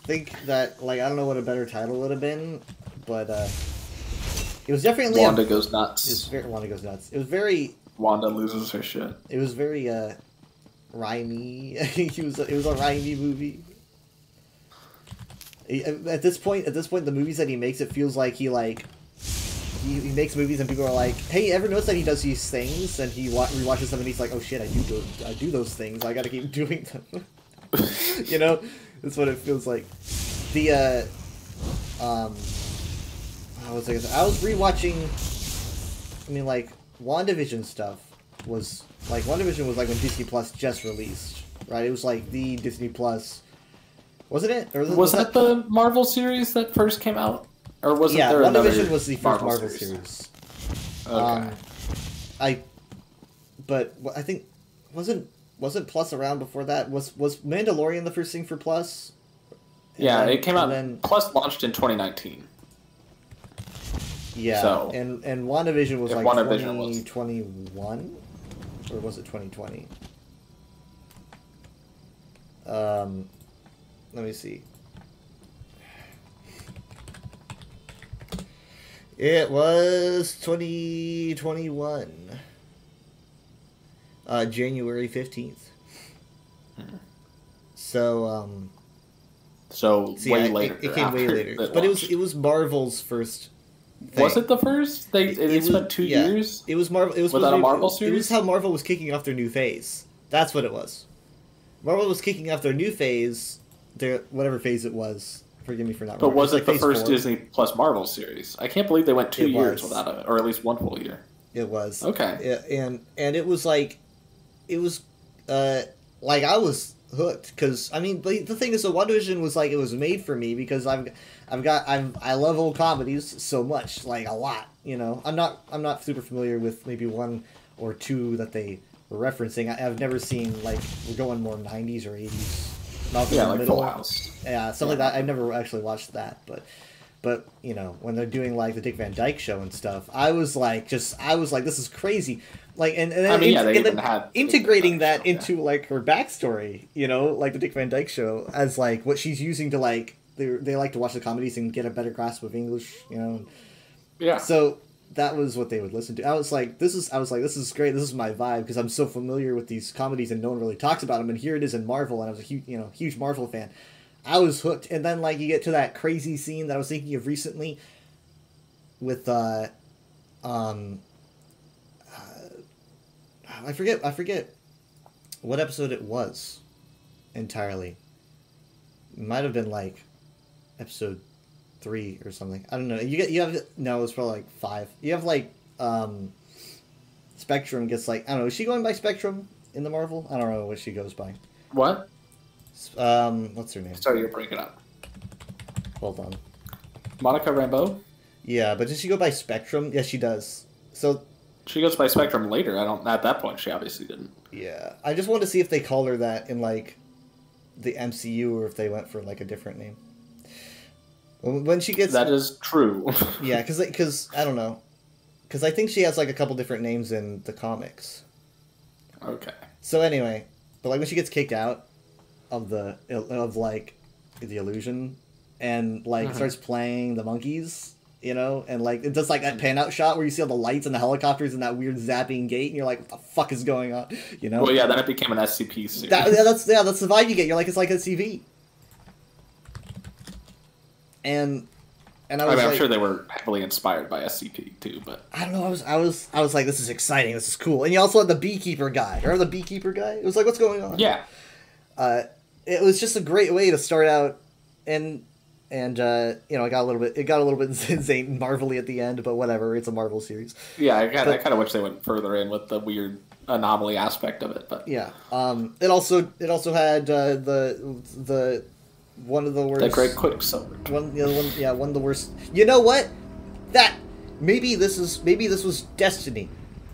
think that I don't know what a better title would have been, but It was definitely Wanda goes nuts. Wanda goes nuts. It was very. Wanda loses her shit. It was very rhymey. It was a rhymey movie. At this point, the movies that he makes, it feels like he makes movies and people are like, "Hey, ever notice that he does these things?" And he rewatches them and he's like, "Oh shit, I do those things. I gotta keep doing them." You know, that's what it feels like. The I was rewatching. I mean, like WandaVision stuff was like WandaVision was like when Disney Plus just released, right? It was like the Disney Plus, wasn't it? Or was that the Marvel series that first came out, or was it? Yeah, WandaVision was the first Marvel series. Okay. But I think wasn't Plus around before that? Was Mandalorian the first thing for Plus? Yeah, it came out. Then Plus launched in 2019. Yeah, so, and WandaVision was like 2021, or was it 2020? Let me see. It was 2021. January 15th. So way later. It came way later, but it was Marvel's first thing. Was it the first? They spent 2 years. It was Marvel. It was without a Marvel series. It was how Marvel was kicking off their new phase. That's what it was. Marvel was kicking off their new phase, whatever phase it was. Forgive me for not. But was it the first Disney Plus Marvel series? I can't believe they went 2 years without it, or at least one full year. It was okay. And it was like, I was hooked because I mean the thing is, the WandaVision was like it was made for me because I love old comedies so much, like a lot. You know, I'm not super familiar with maybe one or two that they were referencing. I've never seen like we're going more 90s or 80s. Yeah, like Full House. Yeah, something like that. I've never actually watched that, but you know, when they're doing like the Dick Van Dyke Show and stuff, I was like, this is crazy. Like, and then, integrating that into like her backstory, you know, like the Dick Van Dyke Show as like what she's using to like they like to watch the comedies and get a better grasp of English, you know. Yeah. So that was what they would listen to. I was like, this is great. This is my vibe because I'm so familiar with these comedies and no one really talks about them. And here it is in Marvel, and I was a huge Marvel fan. I was hooked. And then like you get to that crazy scene that I was thinking of recently with I forget what episode it was entirely. It might have been like episode 3 or something. I don't know. It's probably like 5. You have like Spectrum gets like, I don't know, is she going by Spectrum in the Marvel? I don't know what she goes by. What? What's her name? Sorry, you're breaking up. Hold on. Monica Rambeau? Yeah, but does she go by Spectrum? Yes, she does. So she goes by Spectrum later. At that point she obviously didn't. Yeah. I just wanted to see if they called her that in like the MCU or if they went for like a different name. When she gets... That is true. Yeah, because I don't know. Because I think she has like a couple different names in the comics. Okay. So anyway, but like when she gets kicked out of like the illusion and like starts playing the monkeys, you know, and like it does like that pan out shot where you see all the lights and the helicopters and that weird zapping gate, and you're like, what the fuck is going on? You know? Well, yeah, then it became an SCP series. That's the vibe you get. You're like, it's like a CV. And I was I'm sure they were heavily inspired by SCP too, but I don't know. I was like, this is exciting. This is cool. And you also had the beekeeper guy. Remember the beekeeper guy? It was like, what's going on? Yeah. It was just a great way to start out, and you know, it got a little bit Zane Marvel-y at the end, but whatever. It's a Marvel series. Yeah, I kind of wish they went further in with the weird anomaly aspect of it, but yeah. It also had the one of the worst. That great Quicksilver. One of the worst. You know what? Maybe this was destiny.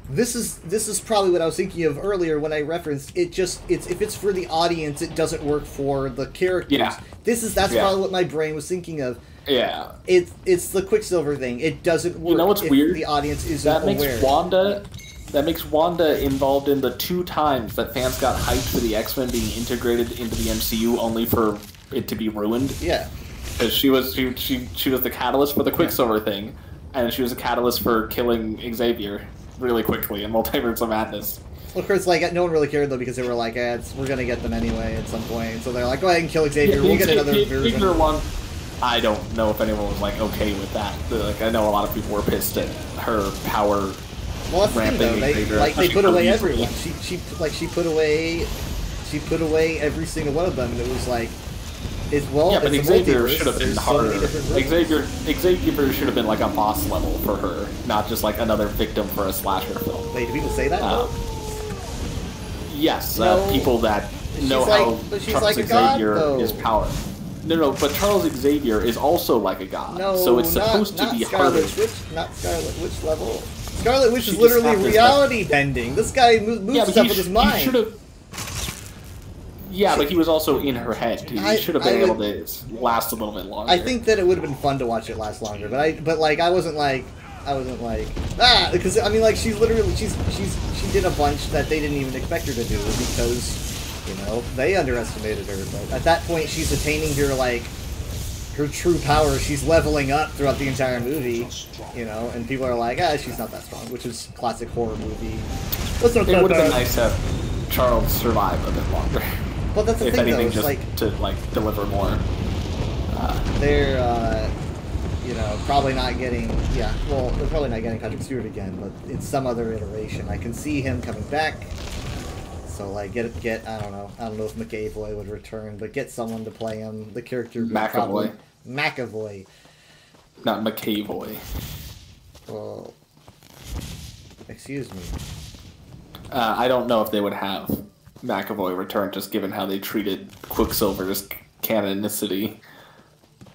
This is probably what I was thinking of earlier when I referenced it. If it's for the audience, it doesn't work for the characters. Yeah. That's probably what my brain was thinking of. Yeah. It's the Quicksilver thing. It doesn't work. You know what's weird? The audience isn't aware. That makes Wanda involved in the 2 times that fans got hyped for the X-Men being integrated into the MCU, only for it to be ruined. Yeah. Because she was the catalyst for the Quicksilver thing, and she was a catalyst for killing Xavier really quickly in Multiverse of Madness. Well, of course, like, no one really cared, though, because they were like, we're gonna get them anyway at some point. So they're like, go ahead and kill Xavier, we'll get another version. One, I don't know if anyone was, like, okay with that. Like, I know a lot of people were pissed at her power. Well, that's the thing, though. They put away everyone. She put away every single one of them, and it was like, yeah, but Xavier should have been harder. Xavier should have been like a boss level for her, not just like another victim for a slasher film. Wait, do people say that? Yes, people that know how Charles Xavier is power. No, but Charles Xavier is also like a god. No, so it's supposed to be harder. Not Scarlet Witch level. Scarlet Witch is literally reality bending. This guy moves stuff with his mind. Yeah, but he was also in her head. He should have been able to last a little bit longer. I think that it would have been fun to watch it last longer, but I wasn't like because I mean, like, she's literally she did a bunch that they didn't even expect her to do because, you know, they underestimated her. But at that point, she's attaining her true power. She's leveling up throughout the entire movie, you know, and people are like, she's not that strong, which is classic horror movie. It would have been nice to have Charles survive a bit longer. Well, that's the if thing, anything, though, just to deliver more. They're, you know, probably not getting. Yeah, well, they're probably not getting Patrick Stewart again, but it's some other iteration. I can see him coming back. So, like, get. I don't know if McAvoy would return, but get someone to play him. The character McAvoy. McAvoy. Not McAvoy. Well, excuse me. I don't know if they would have McAvoy return, just given how they treated Quicksilver's canonicity.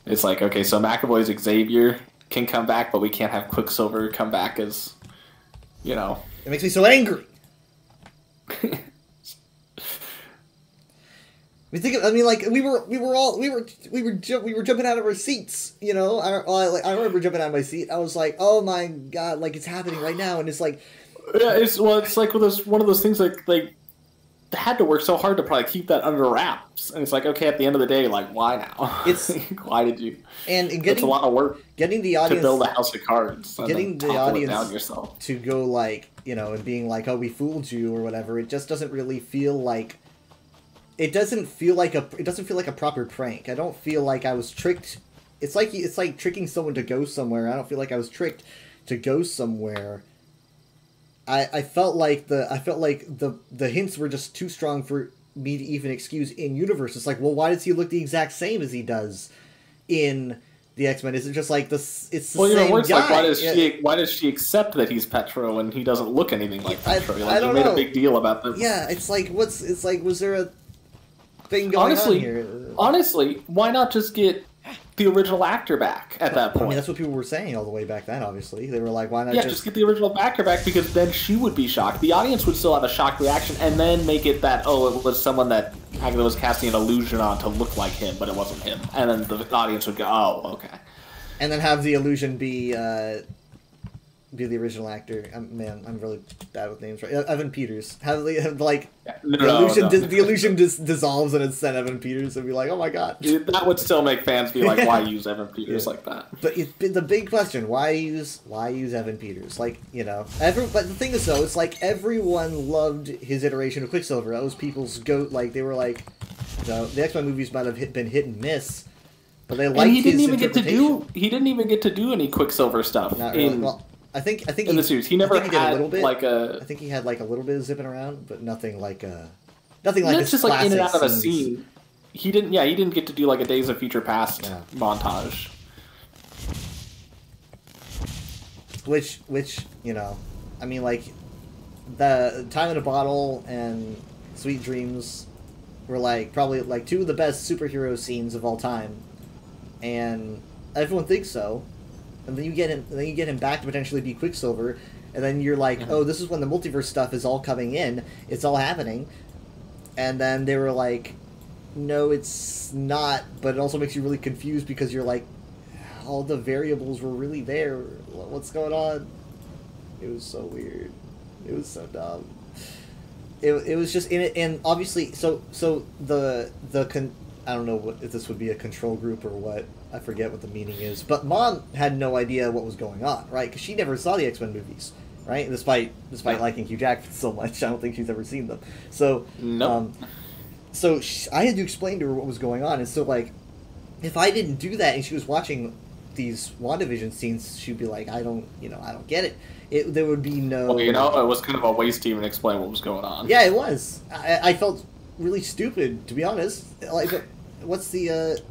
It's like, okay, so McAvoy's Xavier can come back, but we can't have Quicksilver come back as, you know. It makes me so angry. I mean, like, we were jumping out of our seats, you know. I remember jumping out of my seat. I was like, oh my god, like, it's happening right now, and it's like. Yeah, it's like one of those things like they had to work so hard to probably keep that under wraps, and it's like, okay, at the end of the day, like, why now? It's why did you? And it's a lot of work. Getting the audience to build a house of cards. Getting the audience down yourself. To go, like, you know, and being like, oh, we fooled you or whatever. It just doesn't really feel like. It doesn't feel like a proper prank. I don't feel like I was tricked. It's like tricking someone to go somewhere. I don't feel like I was tricked to go somewhere. I felt like the hints were just too strong for me to even excuse in universe. It's like, well, why does he look the exact same as he does in the X-Men? Is it just like this? It's the same guy. Like, why does she accept that he's Petro and he doesn't look anything like Petro? I don't know. Made a big deal about this. Yeah, it's like was there a thing going on here? Honestly, why not just get the original actor back at that point? I mean, that's what people were saying all the way back then, obviously. They were like, why not just get the original actor back, because then she would be shocked. The audience would still have a shocked reaction, and then make it that, oh, it was someone that Agatha was casting an illusion on to look like him, but it wasn't him. And then the audience would go, oh, okay. And then have the illusion be the original actor. I'm really bad with names. Right? Evan Peters. Have the illusion dissolves and it's then Evan Peters and be like, oh my god. Dude, that would still make fans be like, why use Evan Peters like that? But the big question, why use Evan Peters? Like, you know, but the thing is though, it's like everyone loved his iteration of Quicksilver. That was people's goat. Like, they were like, the X-Men movies might have been hit and miss. But they liked his interpretation. He didn't even get to do any Quicksilver stuff. Not really. Well, I think in the series he never had a little bit. I think he had like a little bit of zipping around, but nothing like it's just like in and out of a scene. He didn't get to do like a Days of Future Past montage. Which you know, I mean, like the Time in a Bottle and Sweet Dreams were like probably like two of the best superhero scenes of all time, and everyone thinks so. And then you get him back to potentially be Quicksilver, and then you're like, oh, this is when the multiverse stuff is all coming in. It's all happening. And then they were like, no, it's not. But it also makes you really confused because you're like, all the variables were really there. What's going on? It was so weird. It was so dumb. It was just in it, and obviously, so I don't know if this would be a control group or what. I forget what the meaning is, but Mom had no idea what was going on, right? Because she never saw the X-Men movies, right? Despite liking Hugh Jackman so much, I don't think she's ever seen them. So, Nope. I had to explain to her what was going on, and so like, if I didn't do that and she was watching these WandaVision scenes, she'd be like, I don't get it. There would be no. Well, it was kind of a waste to even explain what was going on. Yeah, it was. I felt really stupid, to be honest. Like, what's the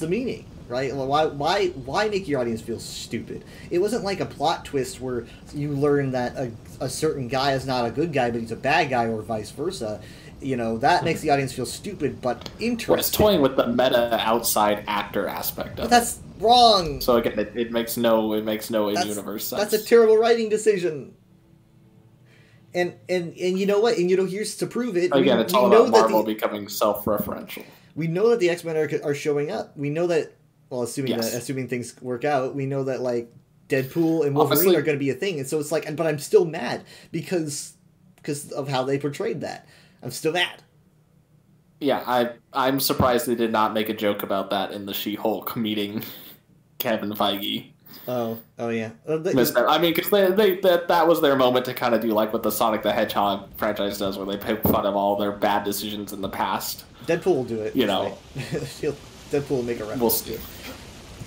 meaning, right? Why make your audience feel stupid? It wasn't like a plot twist where you learn that a certain guy is not a good guy, but he's a bad guy, or vice versa. That makes the audience feel stupid, but interesting. Well, it's toying with the meta outside actor aspect of but that's wrong. So again, it makes no in-universe sense. That's a terrible writing decision. And you know what? And here's to prove it. Again, it's all about Marvel becoming self-referential. We know that the X-Men are showing up. We know that, well, assuming things work out, we know that like Deadpool and Wolverine are going to be a thing. And so it's like, but I'm still mad because of how they portrayed that. I'm still mad. Yeah, I'm surprised they did not make a joke about that in the She-Hulk meeting Kevin Feige. Oh yeah. I mean, because that was their moment to kind of do like what the Sonic the Hedgehog franchise does, where they poke fun of all their bad decisions in the past. Deadpool will do it. Right? Deadpool will make a reference. We'll see.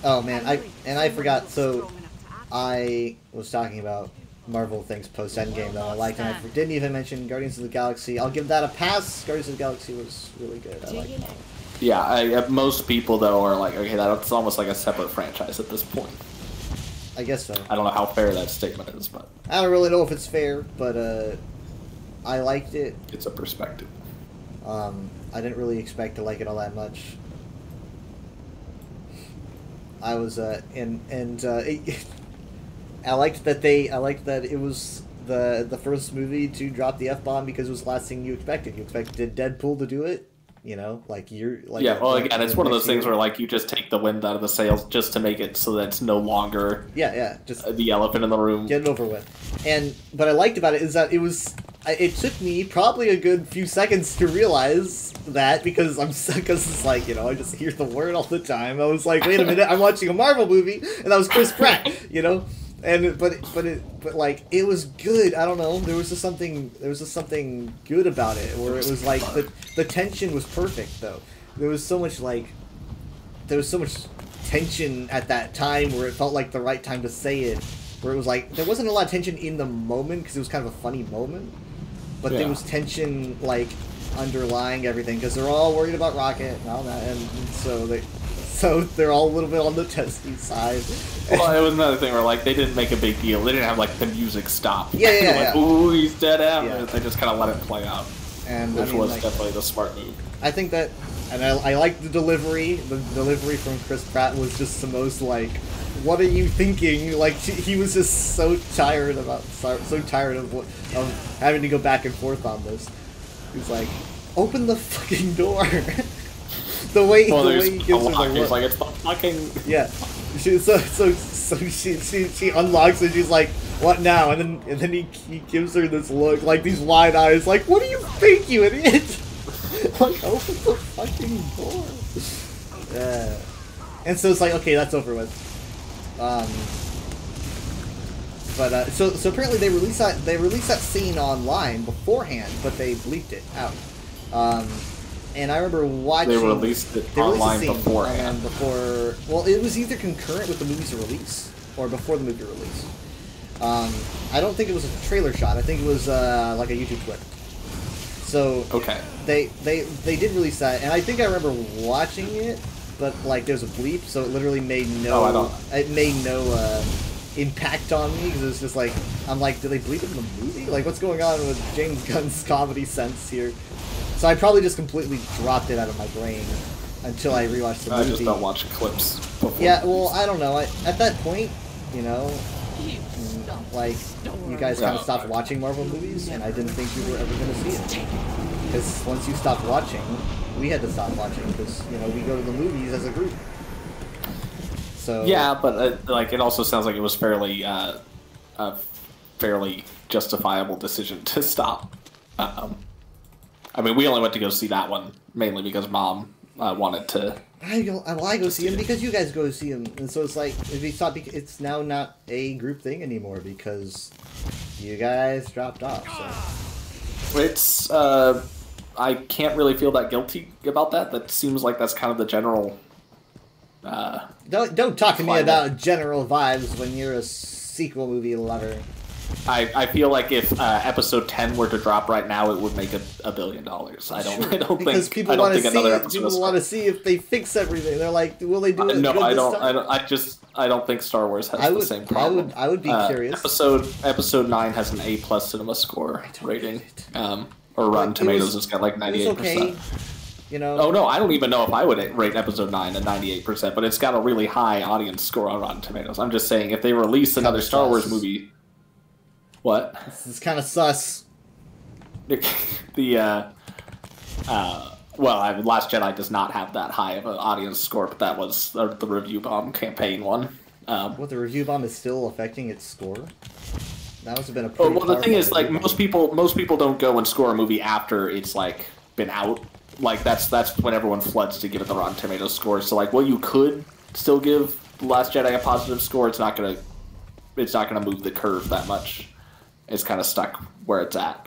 Oh man, I forgot. So I was talking about Marvel things post Endgame that I liked, and I didn't even mention Guardians of the Galaxy. I'll give that a pass. Guardians of the Galaxy was really good. I liked that. Yeah, most people though are like, okay, that's almost like a separate franchise at this point. I guess so. I don't know how fair that statement is, but I don't really know if it's fair, but I liked it. It's a perspective. I didn't really expect to like it all that much. I was I liked that it was the first movie to drop the F-bomb because it was the last thing you expected. You expected Deadpool to do it, like you're like. Yeah, well, again, it's one of those things where like you just take the wind out of the sails just to make it so that it's no longer. Yeah, just the elephant in the room. Get it over with. And what I liked about it is that it took me probably a good few seconds to realize that because it's like, I just hear the word all the time. I was like, wait a minute, I'm watching a Marvel movie, and that was Chris Pratt, and but like it was good. I don't know. There was just something good about it, where it was like the tension was perfect though. There was so much tension at that time where it felt like the right time to say it. Where it was like there wasn't a lot of tension in the moment because it was kind of a funny moment. But there was tension, like, underlying everything, because they're all worried about Rocket and all that, and so they're all a little bit on the testy side. Well, it was another thing where, like, they didn't make a big deal. They didn't have, like, the music stop. Yeah. Ooh, he's dead after. They just kind of let it play out, which was definitely the smart move. I think that, and I like the delivery. The delivery from Chris Pratt was just the most, like, what are you thinking? Like, he was just so tired of having to go back and forth on this. He's like, open the fucking door. the way he gives her the look. He's like, it's the fucking... Yeah. She unlocks it, she's like, what now? And then he gives her this look, like these wide eyes, like, what do you think, you idiot? Like, open the fucking door. Yeah. And so it's like, okay, that's over with. So apparently they released that scene online beforehand, but they bleeped it out. And I remember watching. They released it online beforehand. Well, it was either concurrent with the movie's release or before the movie release. I don't think it was a trailer shot. I think it was like a YouTube clip. So okay, they did release that, and I think I remember watching it. But like, there's a bleep, so it literally made no impact on me because it was just like, I'm like, did they bleep it in the movie? Like, what's going on with James Gunn's comedy sense here? So I probably just completely dropped it out of my brain until I rewatched the movie. I just don't watch clips before. Yeah, well, I don't know. At that point, like, you guys kind of stopped watching Marvel movies, and I didn't think you were ever going to see it. Because once you stopped watching, we had to stop watching because we go to the movies as a group. So yeah, but like it also sounds like it was fairly a fairly justifiable decision to stop. I mean, we only went to go see that one mainly because Mom wanted to I go see him because you guys go see him, and so it's like if he stopped, it's now not a group thing anymore because you guys dropped off. So it's I can't really feel that guilty about that. That seems like that's kind of the general. Don't talk to me about general vibes when you're a sequel movie lover. I feel like if episode 10 were to drop right now, it would make $1 billion. I don't because think people want to see another it. episode. People want to see if they fix everything. They're like, will they do it? No, good I this don't. time? I don't think Star Wars has the same problem. I would be curious. Episode 9 has an A+ cinema score rating. Or Rotten Tomatoes has got like 98%. Okay. You know. Oh no, I don't even know if I would rate episode 9 at 98%, but it's got a really high audience score on Rotten Tomatoes. I'm just saying, if they release another Star Wars movie. What? This is kind of sus. Last Jedi does not have that high of an audience score, but that was the Review Bomb campaign one. What, the Review Bomb is still affecting its score? That must have been a pretty the thing is, like, bomb. most people don't go and score a movie after it's like been out. Like that's when everyone floods to give it the Rotten Tomatoes score. So like, you could still give The Last Jedi a positive score. It's not gonna move the curve that much. It's kind of stuck where it's at.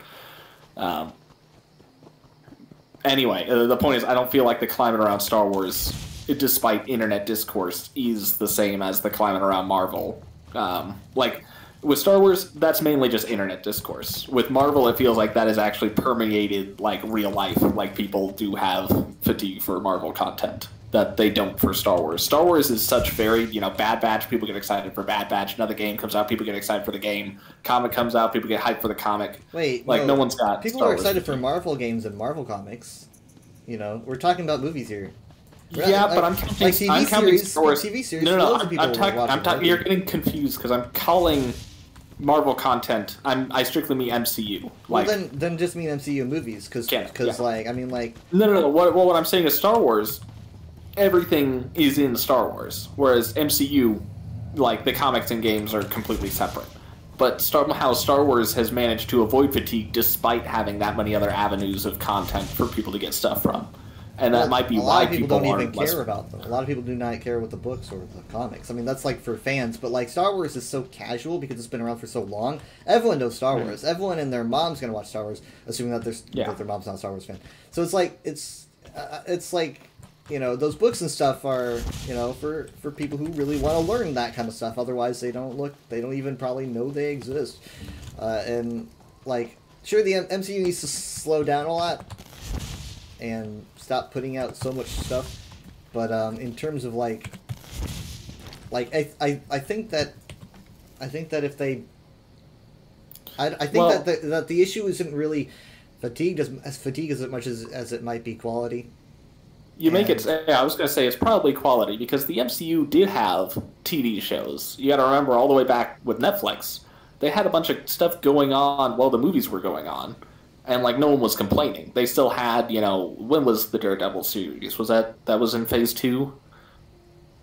Anyway, the point is, I don't feel like the climate around Star Wars, despite internet discourse, is the same as the climate around Marvel. Like, with Star Wars, that's mainly just internet discourse. With Marvel, it feels like that has actually permeated, like, real life. Like, people do have fatigue for Marvel content that they don't for Star Wars. Star Wars is such varied, Bad Batch, people get excited for Bad Batch. Another game comes out, people get excited for the game. Comic comes out, people get hyped for the comic. Wait, like, no one's got people Star are Wars excited for Marvel games and Marvel comics. We're talking about movies here. But I'm counting, like TV I'm counting series. Star Wars. TV series. No, I'm talking. You're getting confused because I'm calling Marvel content. I strictly mean MCU. Well, then just mean MCU movies, because No. What I'm saying is Star Wars. Everything is in Star Wars, whereas MCU, like the comics and games, are completely separate. But how Star Wars has managed to avoid fatigue despite having that many other avenues of content for people to get stuff from, and that might be why people don't even care about them. A lot of people do not care with the books or the comics. I mean, that's like for fans, but like Star Wars is so casual because it's been around for so long. Everyone knows Star Wars. Everyone and their mom's gonna watch Star Wars, assuming that that their mom's not a Star Wars fan. So it's like it's like. Those books and stuff are, for people who really want to learn that kind of stuff. Otherwise, they don't even probably know they exist. And, like, sure, the MCU needs to slow down a lot and stop putting out so much stuff. But in terms of, I think that if they... that the issue isn't really fatigue as much as it might be quality. I was going to say it's probably quality because the MCU did have TV shows. You got to remember all the way back with Netflix, they had a bunch of stuff going on while the movies were going on, and like no one was complaining. They still had, when was the Daredevil series? Was that was in Phase 2?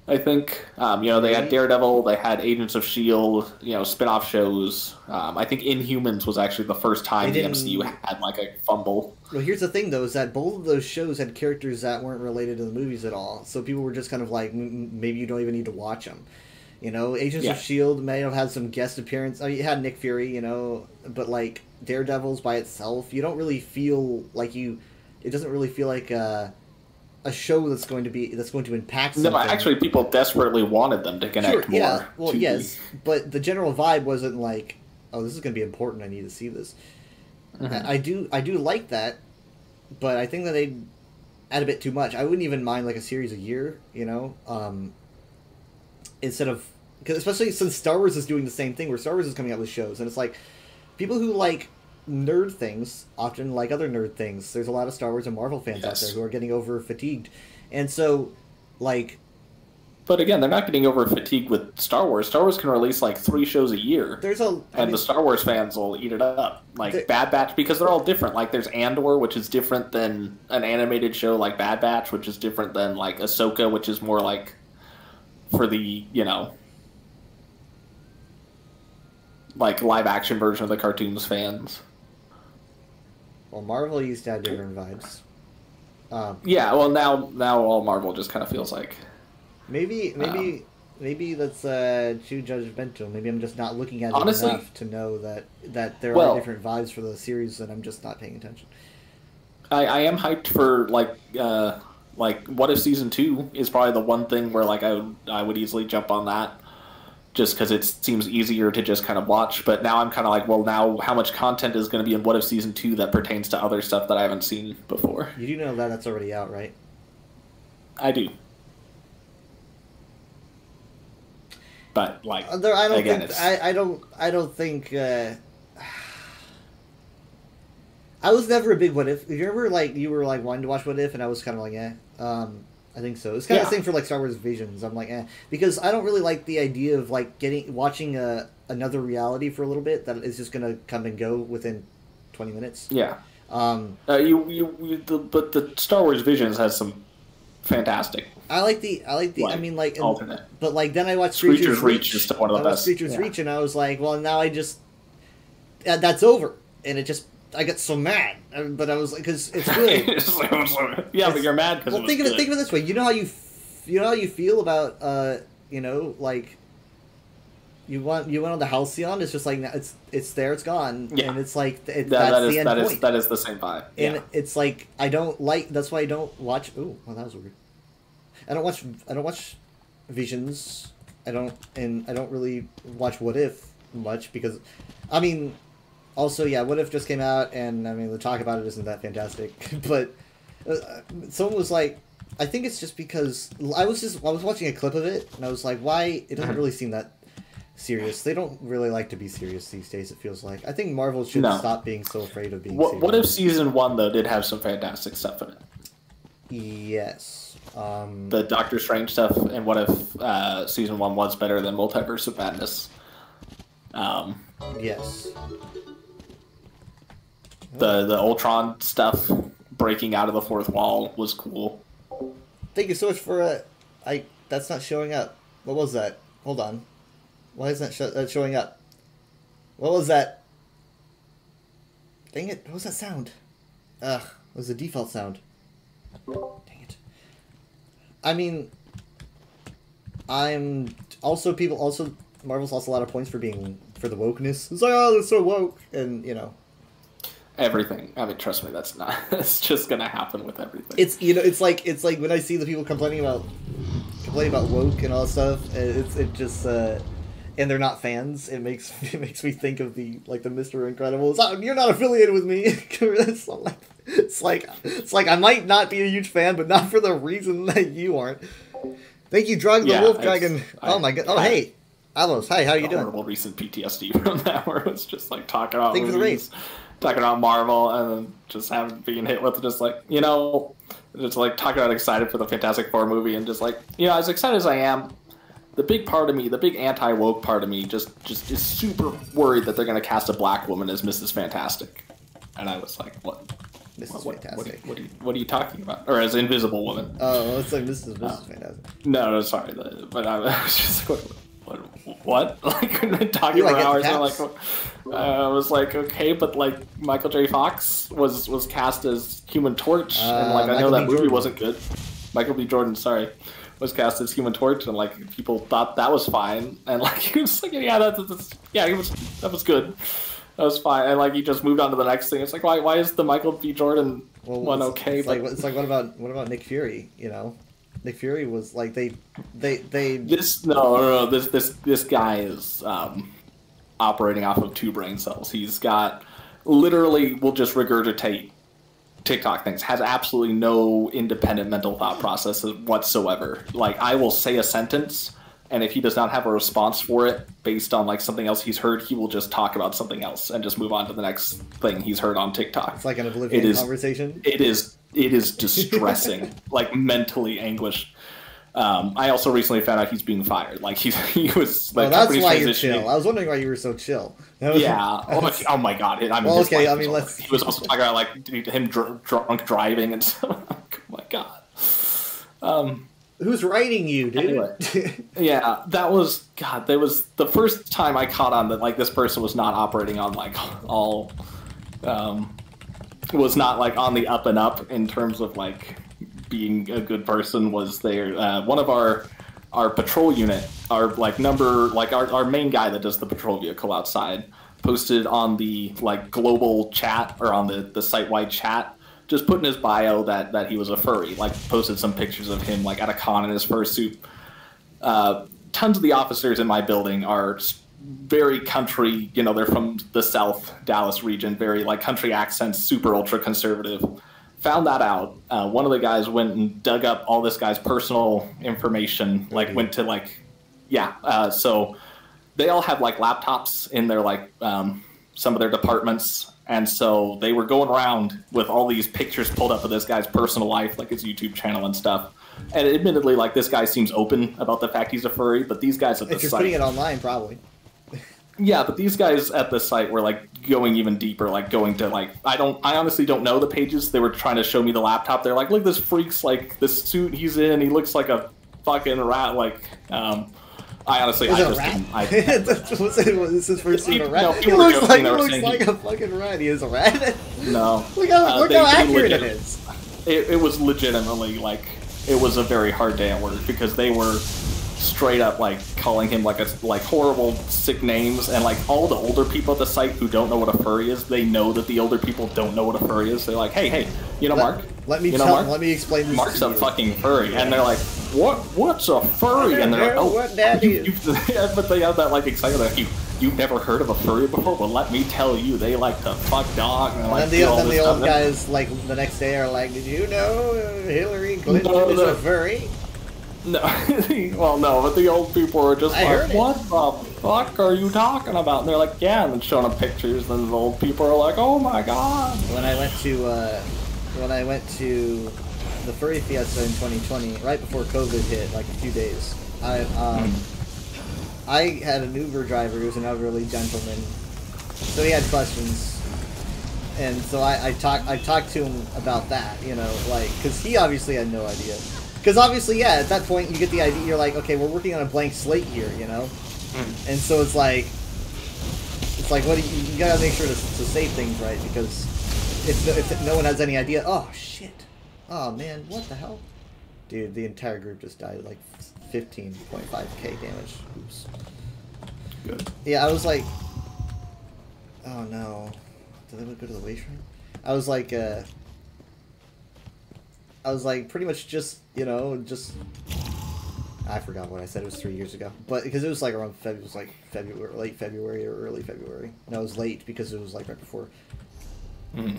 I think they had Daredevil, they had Agents of S.H.I.E.L.D., spin-off shows. I think Inhumans was actually the first time the MCU had like a fumble. Well, here's the thing though, is that both of those shows had characters that weren't related to the movies at all. So people were just kind of like, maybe you don't even need to watch them. Agents of S.H.I.E.L.D. may have had some guest appearance. I mean, you had Nick Fury, but like Daredevil's by itself, you don't really feel like it doesn't really feel like a show that's going to impact something. No, actually, people desperately wanted them to connect more. Yeah, well, yes, but the general vibe wasn't like, oh, this is going to be important. I need to see this. Mm-hmm. I do like that, but I think that they add a bit too much. I wouldn't even mind like a series a year, instead of, because especially since Star Wars is doing the same thing, where Star Wars is coming out with shows, and it's like people who like nerd things often like other nerd things. There's a lot of Star Wars and Marvel fans out there who are getting over fatigued, and so like. But again, they're not getting over fatigued with Star Wars. Star Wars can release like 3 shows a year, the Star Wars fans will eat it up. Like Bad Batch, because they're all different. Like there's Andor, which is different than an animated show like Bad Batch, which is different than like Ahsoka, which is more like for the like live action version of the cartoons fans. Well, Marvel used to have different vibes. Yeah, well now all Marvel just kind of feels like maybe that's too judgmental. Maybe I'm just not looking at it honestly, enough to know that there are different vibes for the series, and I'm just not paying attention. I am hyped for like What If Season 2 is probably the one thing where like I would easily jump on that just because it seems easier to just kind of watch. But now I'm kind of like, well, now how much content is going to be in What If Season 2 that pertains to other stuff that I haven't seen before? You do know that that's already out, right? I do. But like, I don't think. I was never a big What If. You remember, like you were like wanting to watch What If, and I was kind of like, I think so. It's kind of the same for like Star Wars Visions. I'm like, because I don't really like the idea of like watching another reality for a little bit that is just gonna come and go within 20 minutes. Yeah. But the Star Wars Visions has some fantastic. I like the. I mean, like alternate. But like then I watched Screecher's Reach is one of the best. Screecher's Reach, and I was like, well, now that's over, and it just. I got so mad, but I was like, because it's good. But you're mad because think of it this way. You know how you feel about like you went on the Halcyon. It's just like it's there, it's gone, and it's like that's the end point. That is the same vibe. And it's like I don't like. That's why I don't watch. Oh, well, that was weird. I don't watch Visions. I don't really watch What If much because, I mean. Also, yeah, What If just came out, and I mean, the talk about it isn't that fantastic. But someone was like, I think it's just because I was watching a clip of it, and I was like, why? It doesn't really seem that serious. They don't really like to be serious these days, it feels like. I think Marvel should stop being so afraid of being serious. What If Season 1, though, did have some fantastic stuff in it. Yes. The Doctor Strange stuff, and What If Season 1 was better than Multiverse of Madness. Yes. The Ultron stuff, breaking out of the fourth wall, was cool. Thank you so much for that's not showing up. What was that? Hold on. Why isn't that showing up? What was that? Dang it! What was that sound? Ugh, it was the default sound. Dang it. I mean, Marvel's lost a lot of points for the wokeness. It's like, oh, they're so woke, and everything. I mean, trust me, that's not. It's just gonna happen with everything. It's like when I see the people complaining about woke and all that stuff. It just and they're not fans. It makes me think of the Mr. Incredible. You're not affiliated with me. It's like I might not be a huge fan, but not for the reason that you aren't. Thank you, Drug the Wolf Dragon. Oh my god. Oh hey. Alos, hi, how are you doing? Horrible recent PTSD from that, where it's just like talking about Thank you for the raise. Talking about Marvel, and then just being hit with just like just like talking about excited for the Fantastic Four movie, and just like as excited as I am, the big part of me, the big anti-woke part of me, just is super worried that they're going to cast a black woman as Mrs. Fantastic, and I was like, what? Fantastic. What are you talking about? Or as Invisible Woman? Oh, it's like Mrs. Fantastic. No, sorry, but I was just like. What? Like, we've been talking for hours. And I was like, okay, but like Michael J. Fox was cast as Human Torch, and like I know that movie wasn't good. Michael B. Jordan, sorry, was cast as Human Torch, and like people thought that was fine, and like he was like, that was good, that was fine, and like he just moved on to the next thing. It's like why is the Michael B. Jordan one okay? It's like what about Nick Fury? Nick Fury was like they this guy is operating off of 2 brain cells. He's got literally will just regurgitate TikTok things, has absolutely no independent mental thought processes whatsoever. Like, I will say a sentence, and if he does not have a response for it based on like something else he's heard, he will just talk about something else and just move on to the next thing he's heard on TikTok. It's like an oblivion conversation. It is distressing, like mentally anguished. I also recently found out he's being fired. Like he was. Like, that's why you're chill. I was wondering why you were so chill. Yeah. Oh my god. He was also talking about like him drunk driving and stuff. Oh my god. Who's writing you, dude? Anyway, yeah, that was the first time I caught on that like this person was not operating on like all was not like on the up and up in terms of like being a good person was there. One of our patrol unit, our main guy that does the patrol vehicle outside, posted on the like global chat or on the site-wide chat, just put in his bio that he was a furry, like posted some pictures of him like at a con in his fursuit. Tons of the officers in my building are very country, you know, they're from the South Dallas region, very like country accents, super ultra conservative. Found that out. One of the guys went and dug up all this guy's personal information, like went to like, so they all have like laptops in their like some of their departments. And so they were going around with all these pictures pulled up of this guy's personal life, like his YouTube channel and stuff. And admittedly, like this guy seems open about the fact he's a furry, but these guys at the if you're site, putting it online, probably. Yeah, but these guys at the site were like going even deeper, like going to like I honestly don't know the pages. They were trying to show me the laptop. They're like, look, this freak's like this suit he's in. He looks like a fucking rat. Like, I honestly, I just didn't. Was this his first scene a rat? No, he looks like a fucking rat. He is a rat. No, look how accurate it is. It was legitimately like it was a very hard day at work because they were straight up like calling him like horrible sick names, and like all the older people at the site who don't know what a furry is, they know that the older people don't know what a furry is. They're like, hey, you know, Mark, let me explain this. Mark's a fucking furry, and they're like, what's a furry? And they're like, oh, what that is. But they have that like excitement like you've never heard of a furry before? Well, let me tell you, they like to fuck dog. And like, then the old guys like the next day are like, did you know Hillary Clinton is a furry? No, well, no, but the old people were just like, what the fuck are you talking about? And they're like, yeah, and then showing them pictures, and the old people are like, oh my god. When I went to the Furry Fiesta in 2020, right before COVID hit, like a few days, I had an Uber driver who was an elderly gentleman, so he had questions, and so I talked to him about that, you know, like, because he obviously had no idea. Because obviously, yeah, at that point you get the idea. You're like, okay, we're working on a blank slate here, you know. And so it's like, what do you gotta make sure to save things right, because if no one has any idea, oh shit, oh man, what the hell, dude, the entire group just died, like 15.5k damage. Oops. Good. Yeah, I was like, oh no, did they go to the way shrine? I was like pretty much just, you know, I forgot what I said. It was 3 years ago, but because it was like around February, it was like late February or early February. No, it was late because it was like right before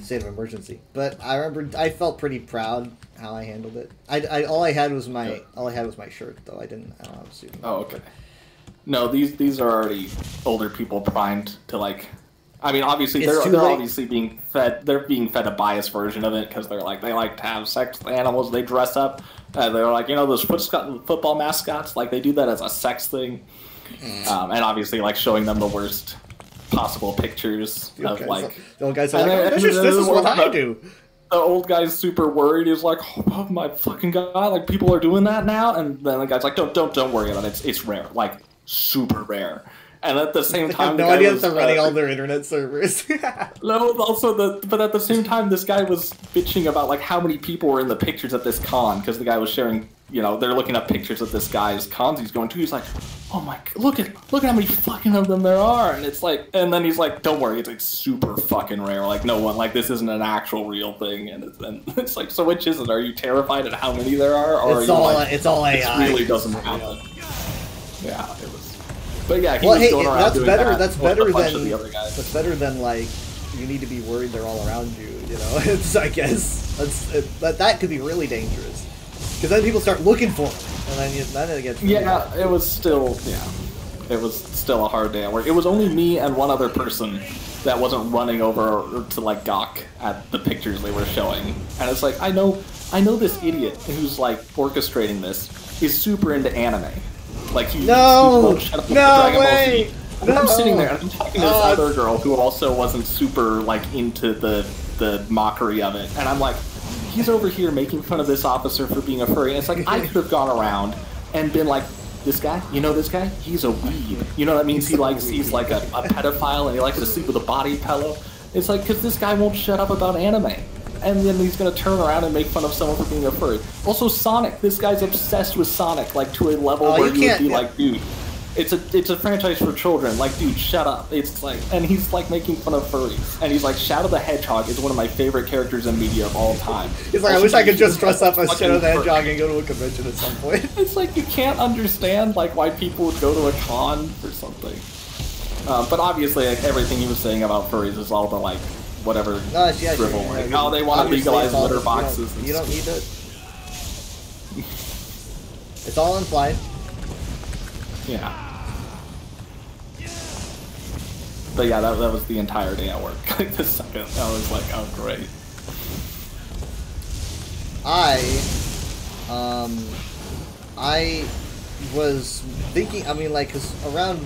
state of emergency. But I remember I felt pretty proud how I handled it. All I had was my shirt though. I don't have a suit. Oh, okay. No, these are already older people primed to like. I mean, obviously they're obviously being fed. They're being fed a biased version of it because they're like they like to have sex with animals. They dress up. They're like, you know, those football mascots. Like they do that as a sex thing, and obviously like showing them the worst possible pictures of like. The old guys are like, this is what I do. The old guy's super worried. He's like, oh my fucking god! Like people are doing that now, and then the guy's like, don't worry about it. It's rare, like super rare. And at the same time, no idea that they're running all their internet servers. No, also but at the same time, this guy was bitching about like how many people were in the pictures at this con because the guy was sharing. You know, they're looking up pictures of this guy's cons he's going to. He's like, oh my, look at how many fucking of them there are. And it's like, and then he's like, don't worry, it's like super fucking rare. Like no one, like this isn't an actual real thing. And it's like, so which is it? Are you terrified at how many there are, or it's all like, it's all AI? It really doesn't happen. Yeah, it was. But yeah, he was going around that's doing better. That that's better with a bunch than of the other guys. That's better than like you need to be worried they're all around you. You know, it's I guess that could be really dangerous because then people start looking for them, and then it gets. Really bad. It was still a hard day at work. It was only me and one other person that wasn't running over to like gawk at the pictures they were showing, and it's like I know this idiot who's like orchestrating this is super into anime. Like he won't shut up about Dragon Ball Z. And I'm sitting there and I'm talking to this other girl who also wasn't super like into the mockery of it, and I'm like, he's over here making fun of this officer for being a furry, and it's like I could have gone around and been like, this guy, you know this guy? He's a weeb. You know that means he's like a pedophile and he likes to sleep with a body pillow. It's like, because this guy won't shut up about anime. And then he's going to turn around and make fun of someone for being a furry. Also, Sonic. This guy's obsessed with Sonic, like, to a level where you would be like, dude, it's a franchise for children. Like, dude, shut up. It's like, and he's, like, making fun of furries. And he's like, Shadow the Hedgehog is one of my favorite characters in media of all time. He's like, I wish I could just dress up as Shadow the Hedgehog and go to a convention at some point. It's like, you can't understand, like, why people would go to a con or something. But obviously, like, everything he was saying about furries is all the, like, whatever dribble. Like, oh, they want to legalize litter boxes. You don't need it. It's all implied. Yeah. But yeah, that was the entire day at work. Like, the second, I was like, oh, great. I was thinking, I mean, like, cause around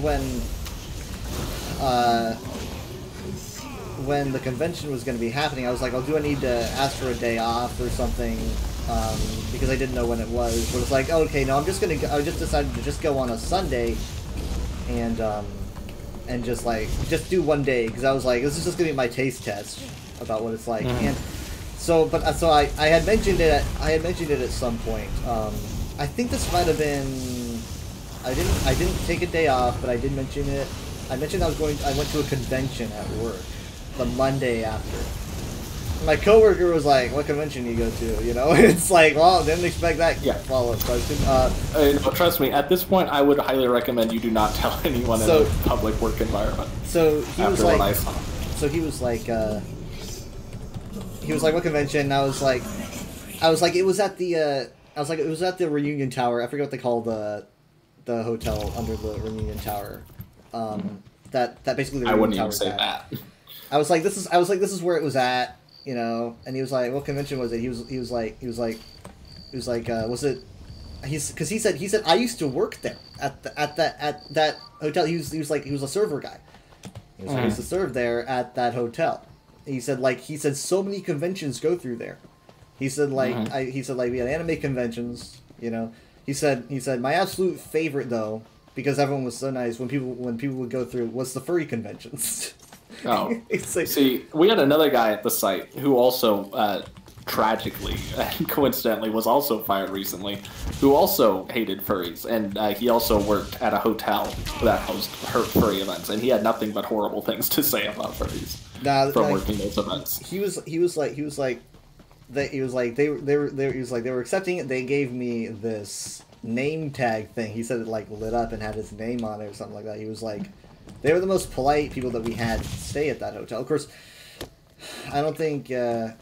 when the convention was going to be happening, I was like, oh, do I need to ask for a day off or something? Because I didn't know when it was. But it's like, oh, okay, no, I just decided to just go on a Sunday and just do one day, because I was like, this is just going to be my taste test about what it's like. And so I had mentioned it at some point. I think this might have been, I didn't take a day off, but I did mention it. I mentioned I went to a convention at work the Monday after. My coworker was like, what convention do you go to? You know, it's like, well, didn't expect that follow-up question. Trust me, at this point, I would highly recommend you do not tell anyone in a public work environment. So he was like, what convention? And I was like, it was at the Reunion Tower. I forget what they call the hotel under the Reunion Tower. That basically the Reunion I wouldn't Tower even say that. I was like, this is where it was at, you know. And he was like, what convention was it? He was like, was it? Because he said I used to work there at that hotel. He was a server guy. He used to serve there at that hotel. He said so many conventions go through there. He said we had anime conventions, you know. He said my absolute favorite though, because everyone was so nice when people would go through, was the furry conventions. Oh, see, we had another guy at the site who also tragically and coincidentally was also fired recently, who also hated furries, and he also worked at a hotel that hosted furry events, and he had nothing but horrible things to say about furries from working those events. He was like they were accepting it. They gave me this name tag thing. He said it like lit up and had his name on it or something like that. He was like, they were the most polite people that we had stay at that hotel. Of course, I don't think I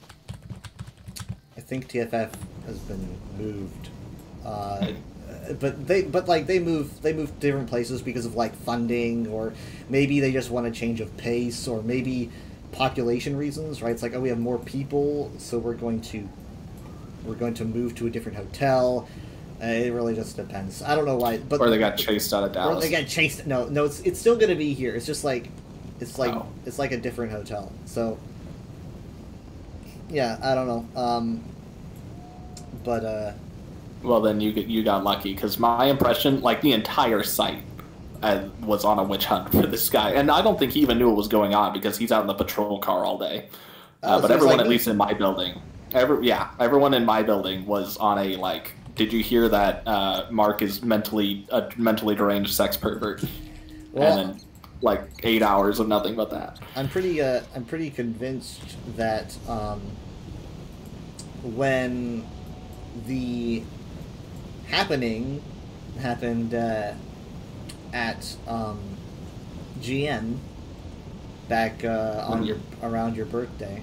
think TFF has been moved, but they moved different places because of like funding, or maybe they just want a change of pace, or maybe population reasons, right? It's like, oh, we have more people, so we're going to move to a different hotel. It really just depends. I don't know why, but or they got chased out of Dallas. Or they got chased. No, it's still gonna be here. It's just like, it's like a different hotel. So yeah, I don't know. Well, then you got lucky, because my impression, like the entire site, was on a witch hunt for this guy, and I don't think he even knew what was going on because he's out in the patrol car all day. But everyone, at least in my building, everyone in my building was on a like, did you hear that Mark is a mentally deranged sex pervert? Well, and then like 8 hours of nothing but that. I'm pretty convinced that when the happening happened at GN back around your birthday,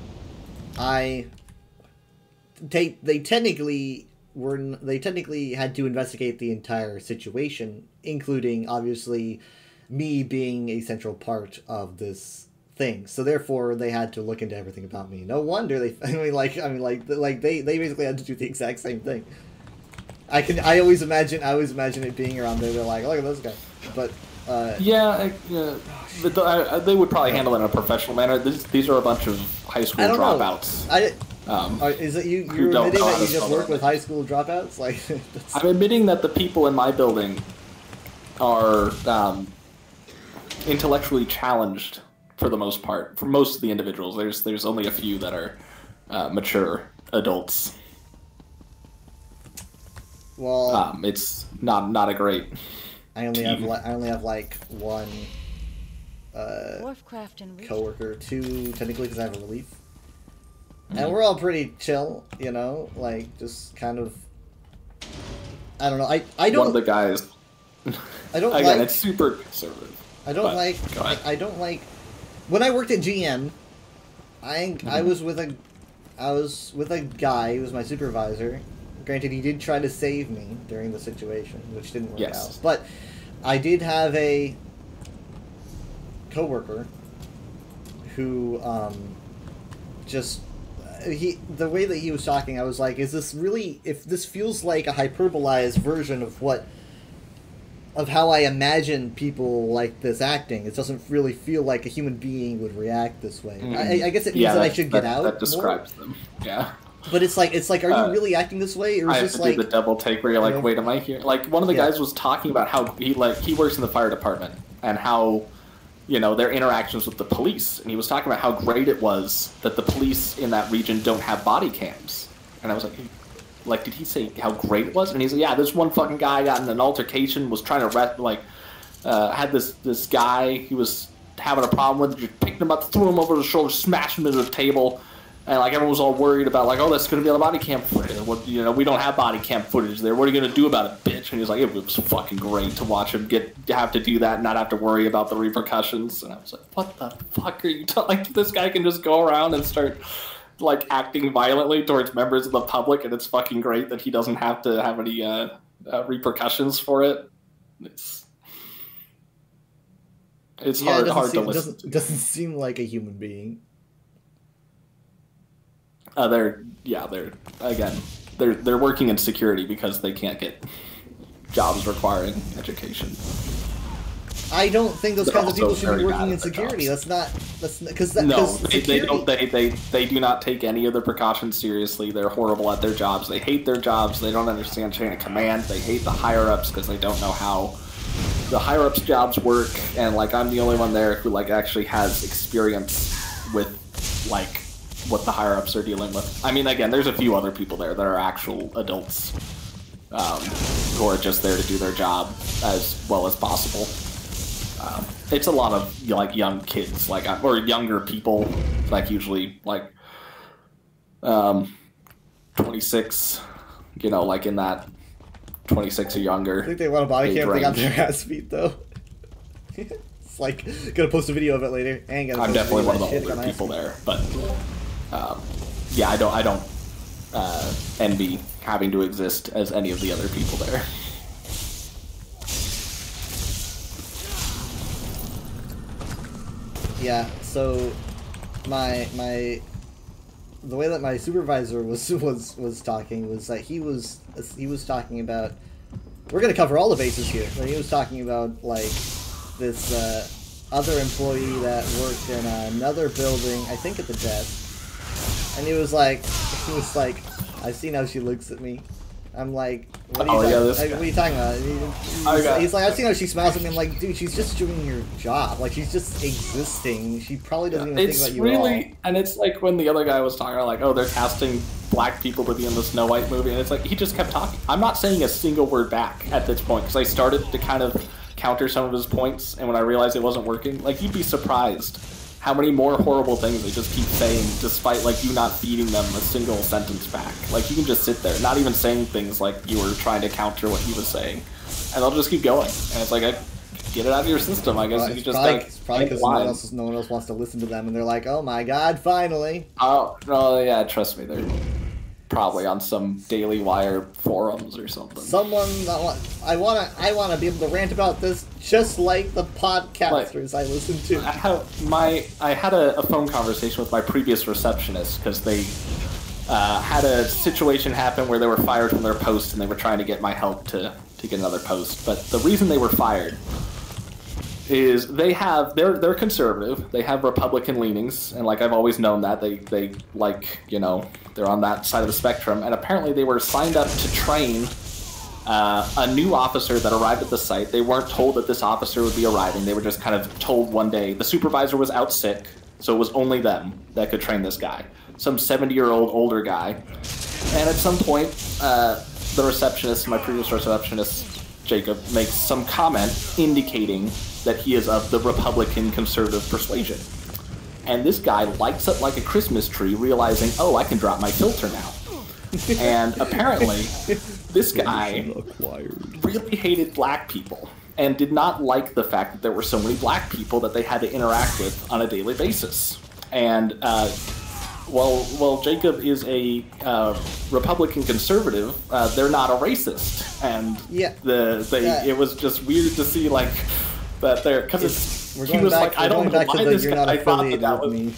they technically had to investigate the entire situation, including obviously me being a central part of this thing. So therefore, they had to look into everything about me. No wonder they. They basically had to do the exact same thing. I always imagine it being around there. They're like, look at this guy, but. They would probably handle it in a professional manner. These are a bunch of high school dropouts. Is it you're admitting that you just work with high school dropouts? Like, I'm admitting that the people in my building are intellectually challenged for the most part. For most of the individuals, there's only a few that are mature adults. Well, it's not a great. I only have like one coworker, two technically because I have a relief, and we're all pretty chill, you know, like just kind of. I don't know. I don't. One of the guys. I don't Again, like. it's super conservative. I don't like. I don't like. When I worked at GM, I was with a guy who was my supervisor. Granted, he did try to save me during the situation, which didn't work out. But I did have a coworker who the way that he was talking, I was like, is this really, if this feels like a hyperbolized version of how I imagine people like this acting, it doesn't really feel like a human being would react this way. I guess it means that I should get out. That describes them. Yeah. But it's like, are you really acting this way, or is I have this to like do the double take where you're like, wait, am I here? Like one of the guys was talking about how he works in the fire department and how, you know, their interactions with the police, and he was talking about how great it was that the police in that region don't have body cams, and I was like, did he say how great it was? And he's like, yeah, this one fucking guy got in an altercation, was trying to had this guy he was having a problem with, just picked him up, threw him over the shoulder, smashed him into the table. And like everyone was all worried about like, oh, that's gonna be on the body cam footage. What, you know, we don't have body cam footage there. What are you gonna do about it, bitch? And he was like, it was fucking great to watch him have to do that, and not have to worry about the repercussions. And I was like, what the fuck are you talking? Like, this guy can just go around and start like acting violently towards members of the public, and it's fucking great that he doesn't have to have any repercussions for it. It's hard to listen to. Doesn't seem like a human being. They're working in security because they can't get jobs requiring education. I don't think those kinds of people should be working in security. That's because they do not take any of the precautions seriously. They're horrible at their jobs. They hate their jobs. They don't understand chain of command. They hate the higher ups because they don't know how the higher ups jobs work. And like, I'm the only one there who like actually has experience with like what the higher ups are dealing with. I mean, again, there's a few other people there that are actual adults who are just there to do their job as well as possible. It's a lot of like young kids, like or younger people, like usually like 26, you know, like in that 26 or younger. I think they want a body cam. They got their ass beat though. It's like, gonna post a video of it later. I'm definitely one of the older people there, but. Yeah, I don't envy having to exist as any of the other people there. Yeah, so the way that my supervisor was talking was that he was talking about, we're gonna cover all the bases here. But he was talking about like this other employee that worked in another building, I think at the desk. And he was like, I've seen how she looks at me. I'm like, what are you talking about? He's like, I've seen how she smiles at me. I'm like, dude, she's just doing your job. Like, she's just existing. She probably doesn't even think about you at all. And it's like when the other guy was talking, like, oh, they're casting black people to be in the Snow White movie. And it's like, he just kept talking. I'm not saying a single word back at this point, because I started to kind of counter some of his points. And when I realized it wasn't working, like, you'd be surprised how many more horrible things they just keep saying, despite like you not feeding them a single sentence back. Like, you can just sit there, not even saying things like you were trying to counter what he was saying, and they'll just keep going. And it's like, get it out of your system. I guess you just it's probably because no one else wants to listen to them, and they're like, oh my god, finally. Oh no, yeah, trust me, they're probably on some Daily Wire forums or something. I wanna be able to rant about this just like the podcasters I listen to. I had a phone conversation with my previous receptionist because they had a situation happen where they were fired from their post and they were trying to get my help to get another post. But the reason they were fired is they're conservative. They have Republican leanings, and like I've always known that they like, you know, they're on that side of the spectrum. And apparently they were signed up to train a new officer that arrived at the site. They weren't told that this officer would be arriving. They were just kind of told one day. The supervisor was out sick, so it was only them that could train this guy. Some 70-year-old older guy. And at some point, the receptionist, my previous receptionist, Jacob, makes some comment indicating that he is of the Republican conservative persuasion. And this guy lights up like a Christmas tree, realizing, oh, I can drop my filter now. And apparently, this guy really hated black people and did not like the fact that there were so many black people that they had to interact with on a daily basis. And while Jacob is a Republican conservative, they're not a racist. And it was just weird to see like that there, because he was like, I don't know why this guy thought that was.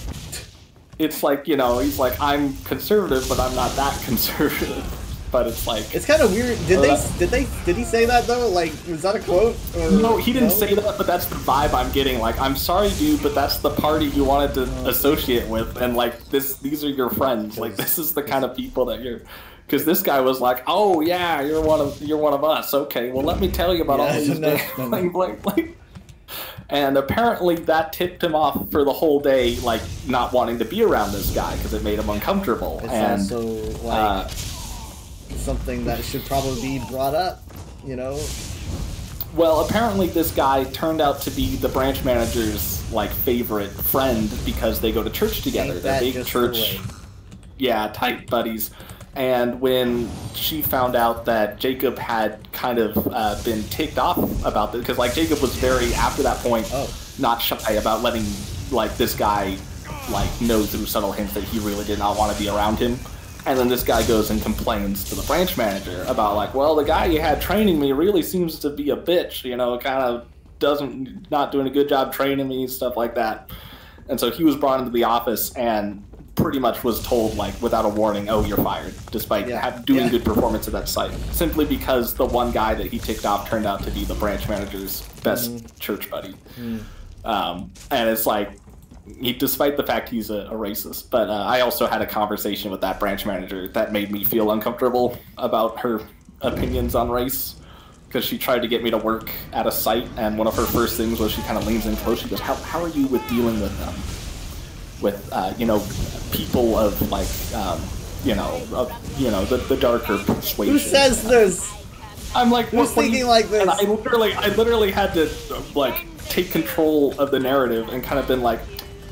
It's like, you know, he's like, I'm conservative, but I'm not that conservative. But it's like, it's kind of weird. Did he say that though? Like, was that a quote? Or, no, he didn't say that, but that's the vibe I'm getting. Like, I'm sorry, dude, but that's the party you wanted to associate with, and like these are your friends. Like, this is the kind of people that you're. Because this guy was like, oh yeah, you're one of us. Okay, well let me tell you about all these things. And apparently that tipped him off for the whole day, like not wanting to be around this guy because it made him uncomfortable. It's and also like something that should probably be brought up, you know? Well, apparently this guy turned out to be the branch manager's like favorite friend because they go to church together. They're big church, tight buddies. And when she found out that Jacob had kind of been ticked off about this, because like Jacob was very, after that point, not shy about letting like this guy like know through subtle hints that he really did not want to be around him. And then this guy goes and complains to the branch manager about like, well, the guy you had training me really seems to be a bitch, you know, kind of not doing a good job training me, stuff like that. And so he was brought into the office and pretty much was told, like, without a warning, oh, you're fired, despite doing good performance at that site, simply because the one guy that he ticked off turned out to be the branch manager's best church buddy. And it's like, despite the fact he's a racist, but I also had a conversation with that branch manager that made me feel uncomfortable about her opinions on race, because she tried to get me to work at a site, and one of her first things was she kind of leans in close, she goes, how are you with dealing with them? With you know, people of like the darker persuasion. Who says this? I'm like, who's thinking like this? And I literally had to like take control of the narrative and kind of been like,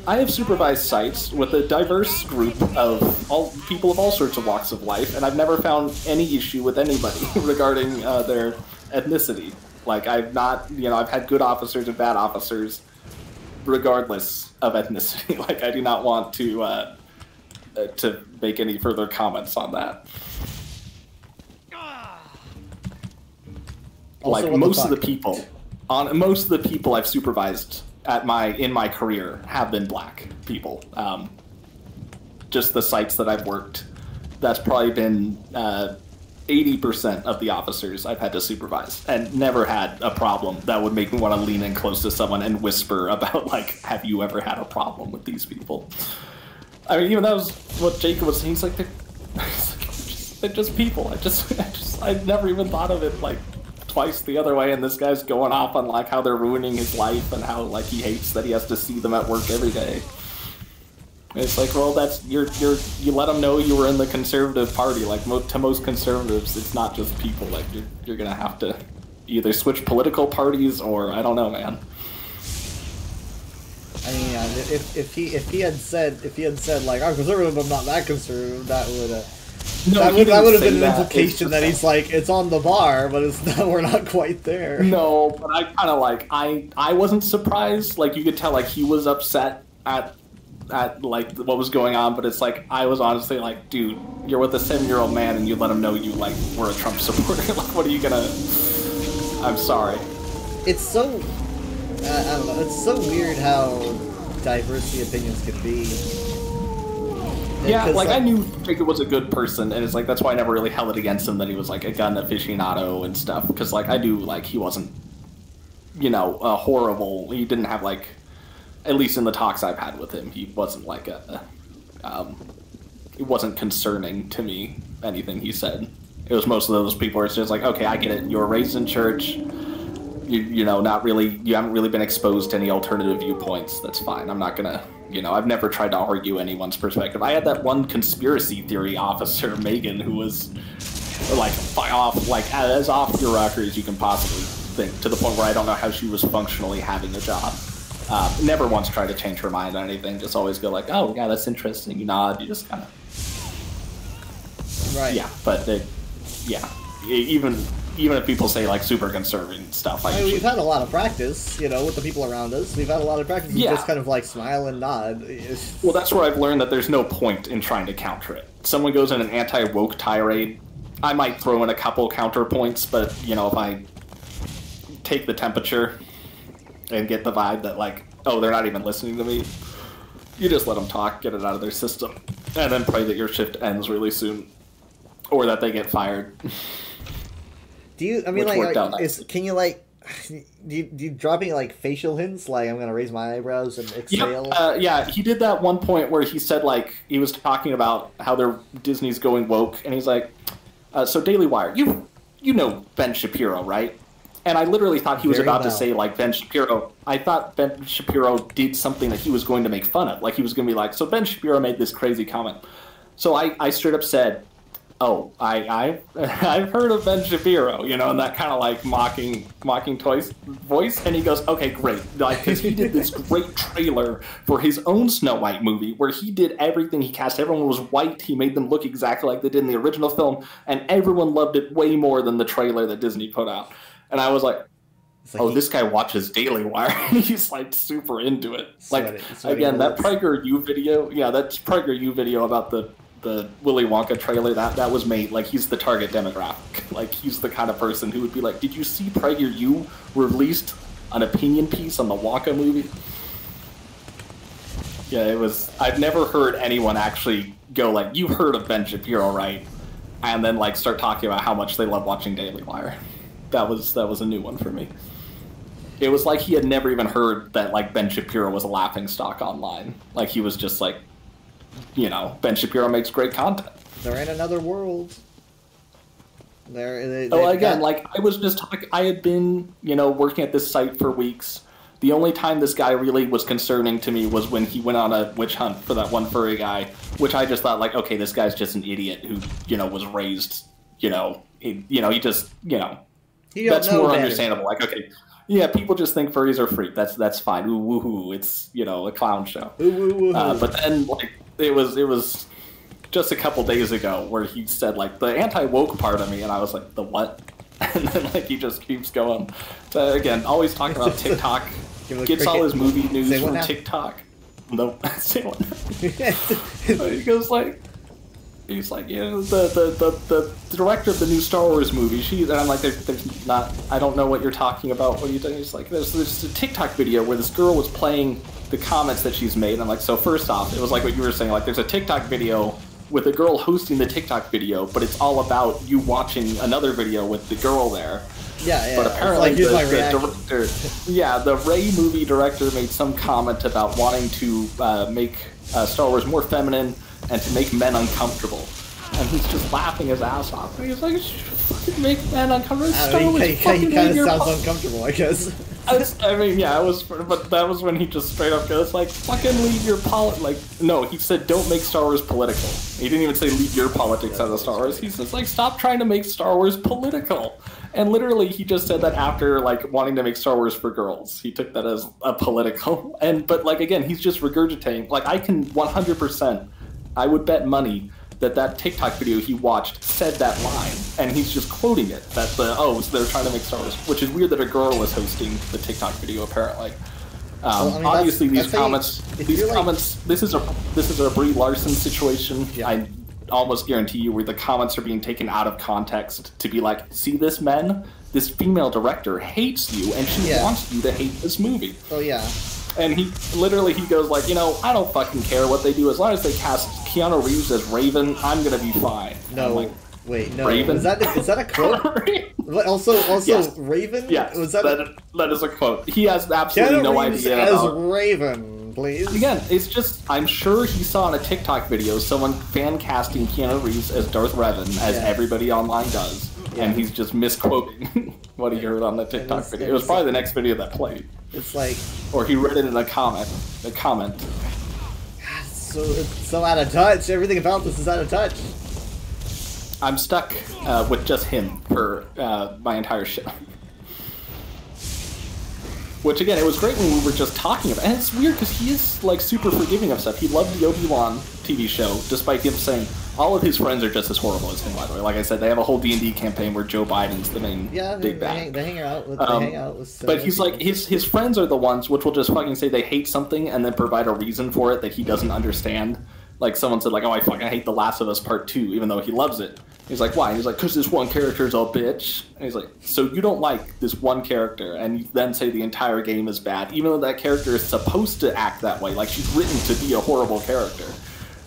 I have supervised sites with a diverse group of all people of all sorts of walks of life, and I've never found any issue with anybody regarding their ethnicity. Like, I've had good officers and bad officers, regardless of ethnicity. Like, I do not want to make any further comments on that. Like, most of the people I've supervised in my career have been black people. Just the sites that I've worked, that's probably been 80% of the officers I've had to supervise, and never had a problem that would make me want to lean in close to someone and whisper about, like, have you ever had a problem with these people? I mean, even that was what Jacob was saying. He's like, they're just people. I've never even thought of it, like, twice the other way, and this guy's going off on, like, how they're ruining his life and how, like, he hates that he has to see them at work every day. It's like, well, that's you let them know you were in the conservative party. Like, to most conservatives, it's not just people. Like, you're gonna have to either switch political parties or I don't know, man. I mean, yeah, if he had said like, I'm conservative, but I'm not that conservative, that would have been an implication that he's like, it's on the bar, but it's not. We're not quite there. No, but I kind of like I wasn't surprised. Like, you could tell, like, he was upset at like what was going on, but it's like, I was honestly like, dude, you're with a 7-year-old man and you let him know you like were a Trump supporter. Like, what are you gonna? I'm sorry. It's so I don't know. It's so weird how diverse the opinions can be. Yeah, like, I knew Jacob was a good person, and it's like, that's why I never really held it against him that he was like a gun aficionado and stuff, because like, I knew, like, he wasn't, you know, horrible. He didn't have, like, at least in the talks I've had with him, he wasn't like it wasn't concerning to me, anything he said. It was most of those people where it's just like, okay, I get it. You were raised in church. You know, not really. You haven't really been exposed to any alternative viewpoints. That's fine. I'm not gonna. You know, I've never tried to argue anyone's perspective. I had that one conspiracy theory officer, Megan, who was like as off your rocker as you can possibly think, to the point where I don't know how she was functionally having a job. Never once tried to change her mind on anything. Just always go like, oh yeah, that's interesting. You nod. You just kind of. Right. Yeah, but even if people say like super conservative stuff, I mean, we've had a lot of practice, you know, with the people around us. We've had a lot of practice. We just kind of like smile and nod. Well, that's where I've learned that there's no point in trying to counter it. Someone goes in an anti-woke tirade, I might throw in a couple counterpoints, but you know, if I take the temperature and get the vibe that like, oh, they're not even listening to me, you just let them talk, get it out of their system, and then pray that your shift ends really soon, or that they get fired. Do you? I mean, can you like? Do you dropping like facial hints? Like, I'm gonna raise my eyebrows and exhale. Yeah, he did that one point where he said like he was talking about how Disney's going woke, and he's like, so Daily Wire, you know Ben Shapiro, right? And I literally thought he was about to say like Ben Shapiro. I thought Ben Shapiro did something that he was going to make fun of. Like he was going to be like, so Ben Shapiro made this crazy comment. So I straight up said, oh, I've heard of Ben Shapiro, you know, and that kind of like mocking voice. And he goes, okay, great. Like, because he did this great trailer for his own Snow White movie where he did everything. He cast everyone was white. He made them look exactly like they did in the original film. And everyone loved it way more than the trailer that Disney put out. And I was like, this guy watches Daily Wire. He's like super into it. Like, again, that PragerU video, that's PragerU video about the Willy Wonka trailer, that was made, like, he's the target demographic. Like, he's the kind of person who would be like, did you see PragerU released an opinion piece on the Wonka movie? Yeah, it was, I've never heard anyone actually go like, you've heard of Ben Shapiro, right? And then, like, start talking about how much they love watching Daily Wire. That was a new one for me. It was like he had never even heard that, like, Ben Shapiro was a laughingstock online. Like, he was just like, you know, Ben Shapiro makes great content. They're in another world. Like, I was just talking, I had been, you know, working at this site for weeks. The only time this guy really was concerning to me was when he went on a witch hunt for that one furry guy, which I just thought, like, okay, this guy's just an idiot who, you know, was raised, you know, he just, you know, that's more understandable. Like, okay, yeah, people just think furries are freak. That's fine. Ooh, woohoo! It's, you know, a clown show. Ooh, but then, like, it was just a couple days ago where he said like the anti-woke part of me, and I was like, the what? And then like he just keeps going. So again, always talking about TikTok. Gets all his movie news from TikTok. No, say what? He goes like. He's like, you know, the director of the new Star Wars movie. And I'm like, there's not. I don't know what you're talking about. What are you doing? He's like, there's a TikTok video where this girl was playing the comments that she's made. And I'm like, so first off, it was like what you were saying. Like, there's a TikTok video with a girl hosting the TikTok video, but it's all about you watching another video with the girl there. Yeah. But apparently the director, the Rey movie director made some comment about wanting to make Star Wars more feminine and to make men uncomfortable. And he's just laughing his ass off. And he's like, fucking make men uncomfortable. He kind of sounds uncomfortable, I guess. But that was when he just straight up goes like, fucking leave your no, he said don't make Star Wars political. He didn't even say leave your politics out of Star Wars. He says like, stop trying to make Star Wars political. And literally he just said that after like wanting to make Star Wars for girls. He took that as a political. But like again, he's just regurgitating. Like I can 100%, I would bet money that TikTok video he watched said that line, and he's just quoting it. So they're trying to make Star Wars, which is weird that a girl was hosting the TikTok video apparently. Obviously, these comments. This is a Brie Larson situation. Yeah. I almost guarantee you, where the comments are being taken out of context to be like, see this this female director hates you, and she wants you to hate this movie. Oh yeah. And he goes like, you know, I don't fucking care what they do as long as they cast Keanu Reeves as Raven, I'm gonna be fine. No, like, wait, no. Raven? Is that a quote? Also, yes. Raven? Yes, Was that is a quote. He has absolutely Keanu no Reeves idea as about Raven. please. Again, it's just, I'm sure he saw in a TikTok video someone fan casting Keanu Reeves as Darth Revan, as everybody online does, and he's just misquoting what he heard on the TikTok video. It was probably the next video that played. It's like... Or he read it in a comment. So, it's so out of touch. Everything about this is out of touch. I'm stuck with just him for my entire show. Which, again, it was great when we were just talking about it. And it's weird because he is, like, super forgiving of stuff. He loved the Obi-Wan TV show, despite him saying all of his friends are just as horrible as him, by the way. Like I said, they have a whole D&D campaign where Joe Biden's the main big bad. They hang out with but he's like, his friends are the ones which will just fucking say they hate something and then provide a reason for it that he doesn't understand. Like, someone said, like, oh, I fucking hate The Last of Us Part 2, even though he loves it. He's like, why? And he's like, because this one character is a bitch. And he's like, so you don't like this one character, and you then say the entire game is bad, even though that character is supposed to act that way. Like, she's written to be a horrible character.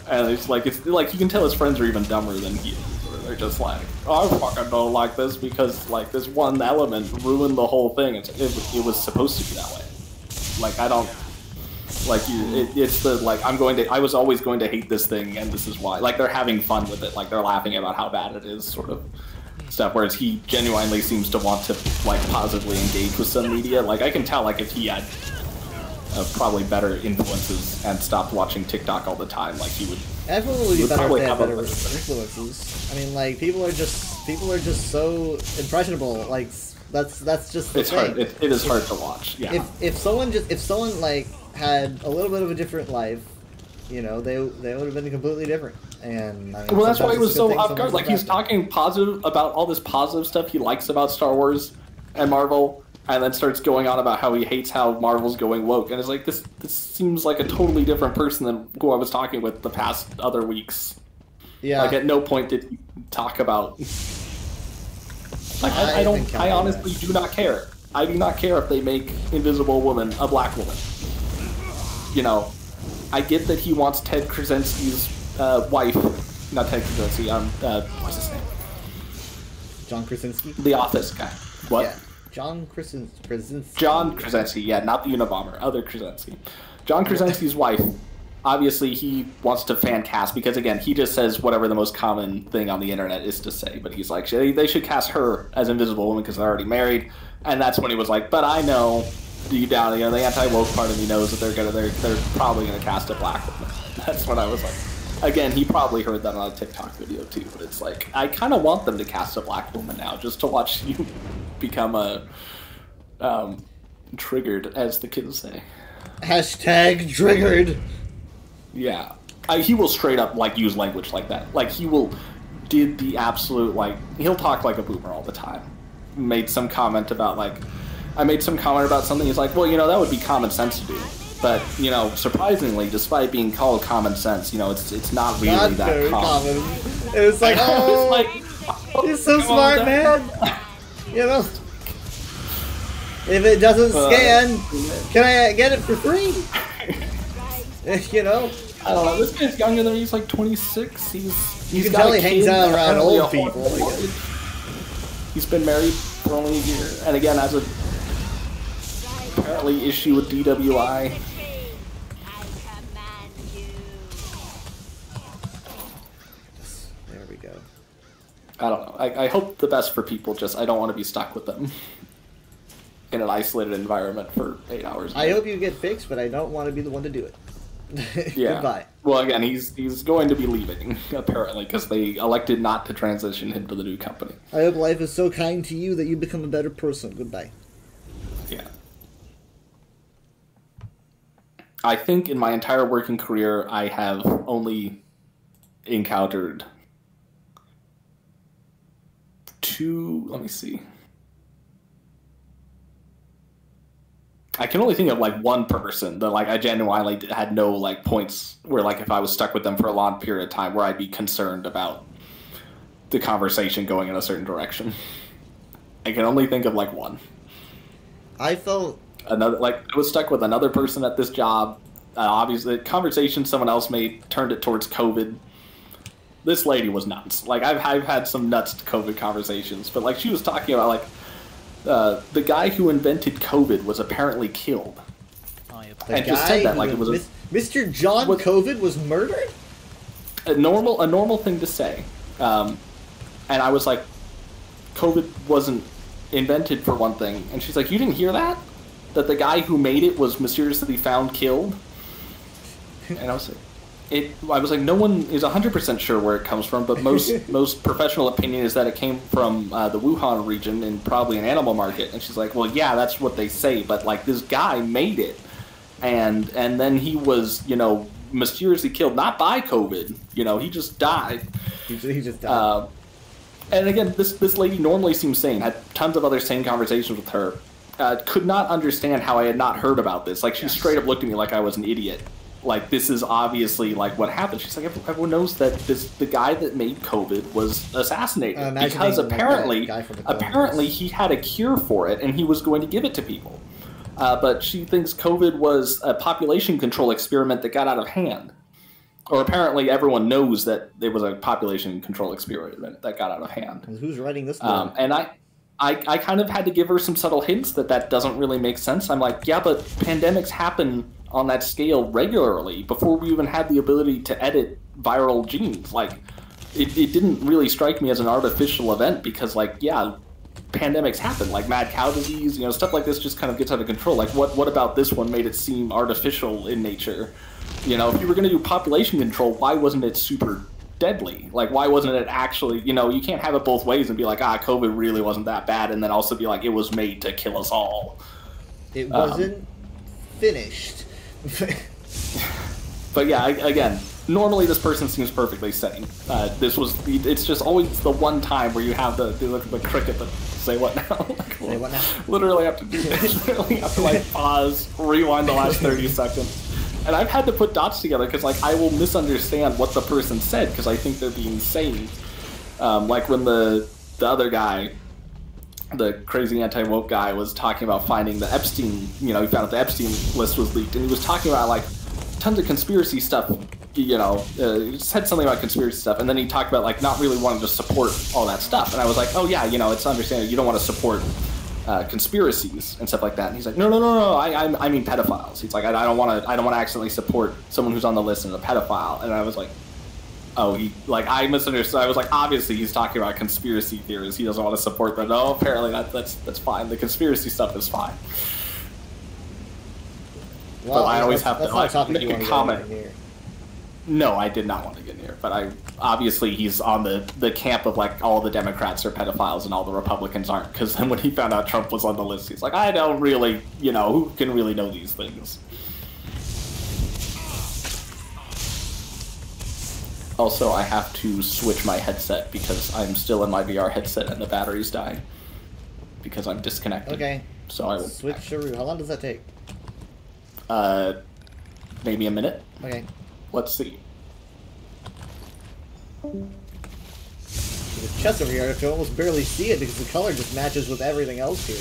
And it's like you can tell his friends are even dumber than he is. They're just like, oh, I fucking don't like this because, like, this one element ruined the whole thing. It was supposed to be that way. Like, I don't... Like, it's the, like, I was always going to hate this thing, and this is why. Like, they're having fun with it. Like, they're laughing about how bad it is, sort of stuff. Whereas he genuinely seems to want to, like, positively engage with some media. Like, I can tell, like, if he had probably better influences and stopped watching TikTok all the time, like, he would... Everyone would be better if they had better influences. I mean, like, people are just so impressionable. Like, that's just the it's thing. Hard. It is hard to watch. Yeah. If someone like had a little bit of a different life, you know, they would have been completely different. And I mean, well, that's why he was so off guard. Like, he's talking positive about all this positive stuff he likes about Star Wars and Marvel, and then starts going on about how he hates how Marvel's going woke. And it's like, this seems like a totally different person than who I was talking with the past other weeks. Yeah. Like, at no point did he talk about... Like, I honestly do not care. I do not care if they make Invisible Woman a black woman. You know, I get that he wants Ted Krasinski's wife, not Ted Krasinski, what's his name? John Krasinski? The Office guy. What? Yeah. John Krasinski. John Krasinski, yeah, not the Unabomber, other Krasinski. John Krasinski's wife, obviously he wants to fan cast, because again, he just says whatever the most common thing on the internet is to say, but he's like, they should cast her as Invisible Woman because they're already married, and that's when he was like, but I know deep down, you know, the anti-woke part of me knows that they're probably gonna cast a black woman. That's what I was like. Again, he probably heard that on a TikTok video too, but it's like, I kind of want them to cast a black woman now, just to watch you become a triggered, as the kids say. Hashtag triggered. Yeah, he will straight up like use language like that. Like, he will did the absolute, like, he'll talk like a boomer all the time. Made some comment about, like, I made some comment about something. He's like, well, you know, that would be common sense to do. But, you know, surprisingly, despite being called common sense, you know, it's not really not that common. It was like, oh, you're so smart, man. You know, if it doesn't scan, can I get it for free? You know? I don't know, this guy's younger than me, he's like 26, you can tell he hangs out around old people. He's been married for only a year, and again, has a apparently issue with DWI. There we go. I don't know, I hope the best for people, just I don't want to be stuck with them in an isolated environment for 8 hours. I hope you get fixed, but I don't want to be the one to do it. Yeah. Goodbye. Well, again, he's going to be leaving, apparently, because they elected not to transition him to the new company. I hope life is so kind to you that you become a better person. Goodbye. Yeah. I think in my entire working career, I have only encountered let me see. I can only think of like one person that like I genuinely had no like points where like if I was stuck with them for a long period of time where I'd be concerned about the conversation going in a certain direction. I can only think of like one. I felt I was stuck with another person at this job. Obviously, the conversation someone else made turned it towards COVID. This lady was nuts. Like I've had some nuts COVID conversations, but like she was talking about like the guy who invented COVID was apparently killed and just said that like it was Mr. John COVID was murdered. A normal thing to say, and I was like, COVID wasn't invented for one thing, and she's like, you didn't hear that? That the guy who made it was mysteriously found killed? And I was like, no one is 100% sure where it comes from, but most professional opinion is that it came from the Wuhan region and probably an animal market. And she's like, well, yeah, that's what they say, but like this guy made it, and then he was, you know, mysteriously killed, not by COVID, you know, he just died. He just died. And again, this lady normally seems sane. Had tons of other sane conversations with her. Could not understand how I had not heard about this. Like, she straight up looked at me like I was an idiot. Like, this is obviously, like, what happened. She's like, everyone knows that the guy that made COVID was assassinated. Because apparently he had a cure for it, and he was going to give it to people. But she thinks COVID was a population control experiment that got out of hand. Or apparently everyone knows that it was a population control experiment that got out of hand. And who's writing this down? And I kind of had to give her some subtle hints that doesn't really make sense. I'm like, yeah, but pandemics happen on that scale regularly before we even had the ability to edit viral genes. Like, it didn't really strike me as an artificial event because, like, yeah, pandemics happen. Like mad cow disease, you know, stuff like this just kind of gets out of control. Like, what about this one made it seem artificial in nature? You know, if you were going to do population control, why wasn't it super deadly? Like, why wasn't it actually, you know, you can't have it both ways and be like, COVID really wasn't that bad, and then also be like, it was made to kill us all. It wasn't finished. But yeah, again, normally this person seems perfectly sane. It's just always the one time where you have the cricket that say what now? Say what now? Literally have to do this. Literally have to like pause, rewind the last 30 seconds. And I've had to put dots together because, like, I will misunderstand what the person said because I think they're being sane. Like when the other guy, the crazy anti-woke guy, was talking about finding the Epstein, you know, he found out the Epstein list was leaked, and he was talking about, like, tons of conspiracy stuff, you know, he said something about conspiracy stuff, and then he talked about, like, not really wanting to support all that stuff. And I was like, oh, yeah, you know, it's understandable. You don't want to support conspiracies and stuff like that. And he's like, no, I mean pedophiles. He's like, I don't want to accidentally support someone who's on the list and a pedophile. And I was like, oh, I misunderstood. I was like, obviously he's talking about conspiracy theories. He doesn't want to support them. No, apparently that's fine. The conspiracy stuff is fine. Well, but I always have to make a comment. No, I did not want to get near, but obviously he's on the camp of, like, all the Democrats are pedophiles and all the Republicans aren't, because then when he found out Trump was on the list, he's like, I don't really, you know, who can really know these things? Also, I have to switch my headset because I'm still in my VR headset and the battery's dying because I'm disconnected. Okay. So I will switcheroo. How long does that take? Maybe a minute. Okay. Let's see. The chest over here, I can almost barely see it because the color just matches with everything else here.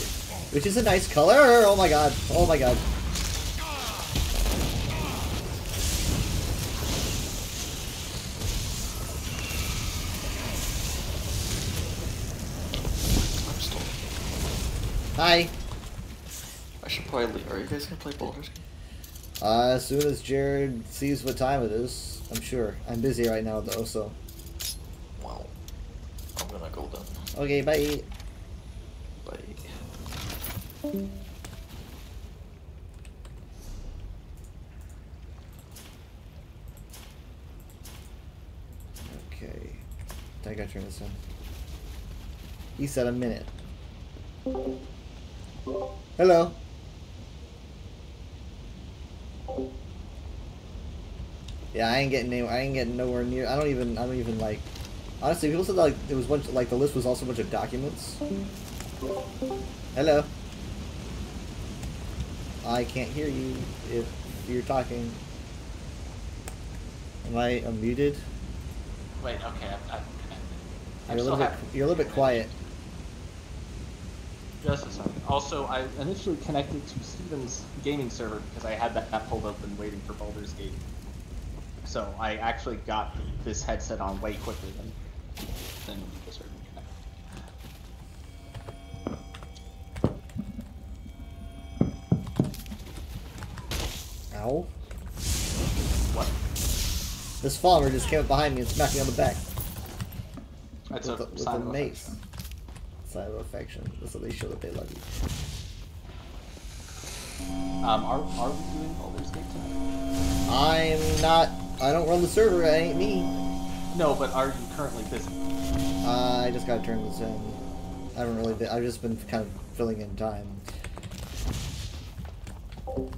Which is a nice color. Oh my god. Oh my god. Hi. I should probably leave. Are you guys gonna play Baldur's Gate? As soon as Jared sees what time it is, I'm sure. I'm busy right now, though, so. Well, I'm gonna go then. Okay, bye. Bye. Okay. I gotta turn this on. He said a minute. Hello. Yeah, I ain't getting nowhere near. I don't even like. Honestly, people said like it was bunch like the list was also a bunch of documents. Hello. I can't hear you if you're talking. Am I unmuted? Wait. Okay. You're a little bit quiet. Just a second. Also, I initially connected to Steven's gaming server because I had that pulled open waiting for Baldur's Gate. So I actually got this headset on way quicker than the server connected. Ow. What? This farmer just came up behind me and smacked me on the back. That's with a mace. Sign of affection. That's how they show that they love you. Are we doing Baldur's Gate tonight? I'm not. I don't run the server. That ain't me. No, but are you currently busy? I just gotta turn this in. I haven't really been. I've just been kind of filling in time.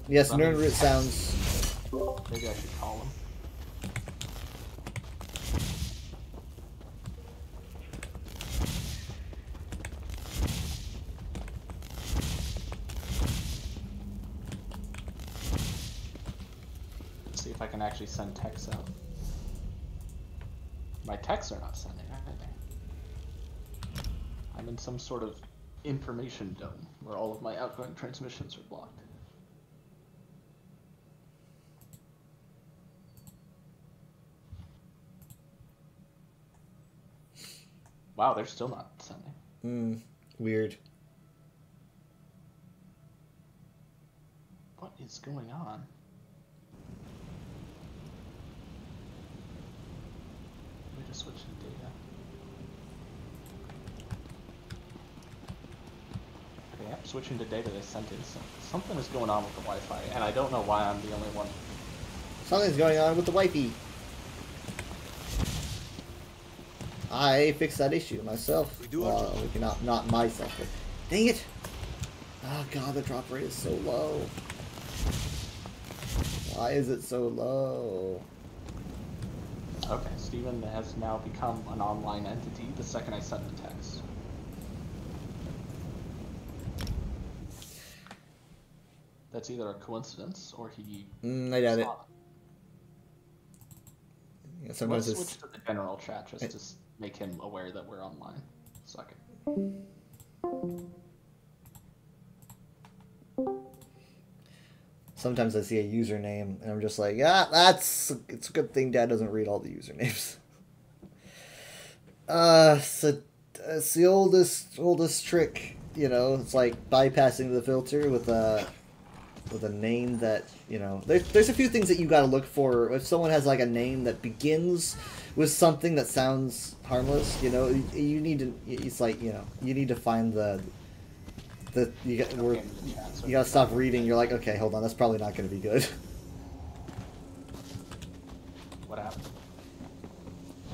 Yes, Nerdroot sounds. Maybe I should call him. Let's see if I can actually send texts out. My texts are not sending, are they? I'm in some sort of information dome where all of my outgoing transmissions are blocked. Wow, they're still not sending. Weird. What is going on? Let me just switch to data. Okay, I'm switching to data they sent in. Something is going on with the Wi-Fi, and I don't know why I'm the only one. Something's going on with the Wi-Fi. I fixed that issue myself. Well, not myself, but dang it! Oh god, the drop rate is so low. Why is it so low? Okay, Steven has now become an online entity the second I sent the text. That's either a coincidence or he. I doubt it. Yeah, sometimes Let's switch to the general chat just to make him aware that we're online. Suck it. Sometimes I see a username and I'm just like, it's a good thing Dad doesn't read all the usernames. So it's the oldest trick, you know. It's like bypassing the filter with a name that, you know. There's a few things that you got to look for. If someone has like a name that begins with something that sounds harmless, you know, you need to. It's like, you know, you need to find you gotta stop reading. You're like, okay, hold on, that's probably not going to be good. What happened?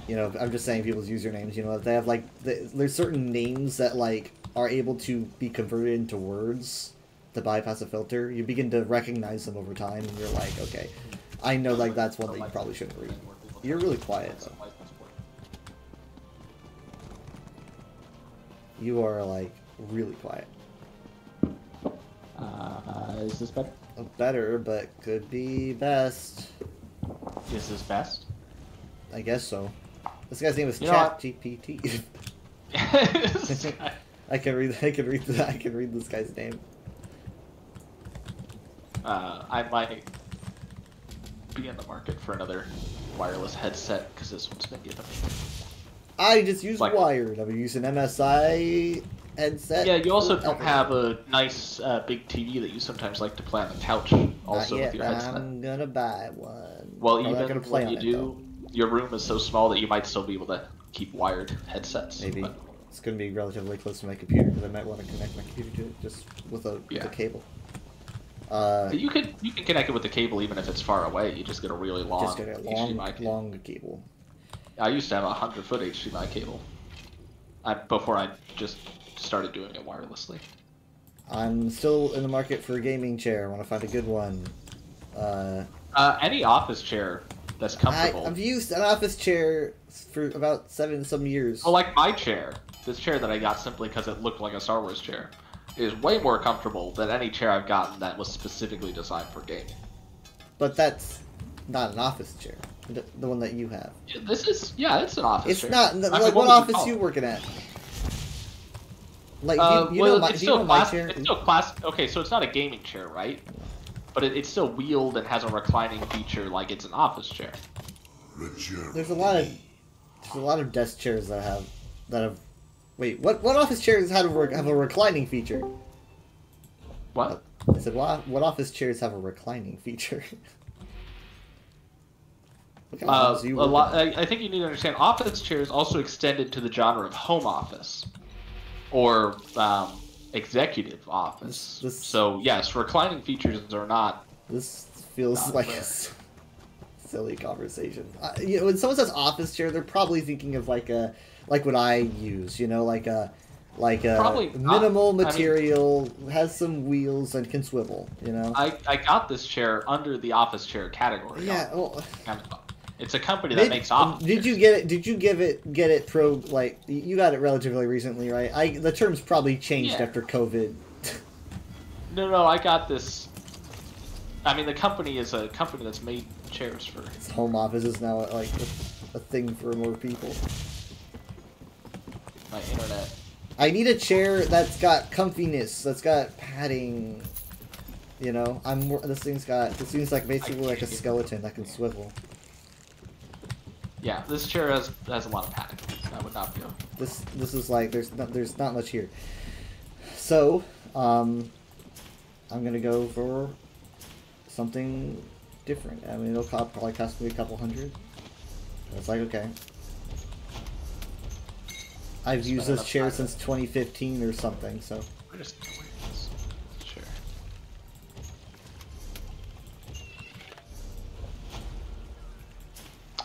You know, I'm just saying people's usernames. You know, they have like there's certain names that like are able to be converted into words to bypass a filter. You begin to recognize them over time, and you're like, okay, I know like that's one that you probably shouldn't read. You're really quiet though. You are like really quiet. Is this better? Better, but could be best. Is this best? I guess so. This guy's name is ChatGPT. I can read this guy's name. I might be in the market for another wireless headset because this one's been giving me. I just use wired. I'm using MSI headset. Yeah, you also don't have a nice big TV that you sometimes like to play on the couch. Also with your headset. I'm gonna buy one. Well, even when you do, your room is so small that you might still be able to keep wired headsets. Maybe it's gonna be relatively close to my computer because I might want to connect my computer to it just with a cable. You can connect it with the cable even if it's far away. You just get a really long HDMI cable. Long cable. I used to have a 100-foot HDMI cable. Before I just started doing it wirelessly. I'm still in the market for a gaming chair. I want to find a good one. Any office chair that's comfortable. I've used an office chair for about 7 years. Well, like my chair, this chair that I got simply because it looked like a Star Wars chair, is way more comfortable than any chair I've gotten that was specifically designed for gaming. But that's not an office chair. The one that you have. It's an office chair. It's not, like, what office you working at? Like, it's still class. Okay, so it's not a gaming chair, right? But it's still wheeled and has a reclining feature like it's an office chair. There's a lot of desk chairs that have. Wait, what office chairs have a reclining feature? What? I said, what office chairs have a reclining feature? A lot. I think you need to understand. Office chairs also extended to the genre of home office, or executive office. So yes, reclining features are not. This feels like a silly conversation. You know, when someone says office chair, they're probably thinking of like what I use. You know, like a minimal material, has some wheels and can swivel. You know. I got this chair under the office chair category. Yeah. Well, it's a company that makes office. Did you get it? Did you get it pro? Like you got it relatively recently, right? The terms probably changed after COVID. No, I got this. I mean, the company is a company that's made chairs for. Home office is now like a thing for more people. My internet. I need a chair that's got comfiness, that's got padding. You know, this thing's like basically like a skeleton that can swivel. Yeah, this chair has a lot of padding. That would not be okay. This is like there's not much here. So, I'm gonna go for something different. I mean, it'll probably cost me a couple hundred. It's like, okay. I've used this chair since 2015 or something, so. Where's this chair?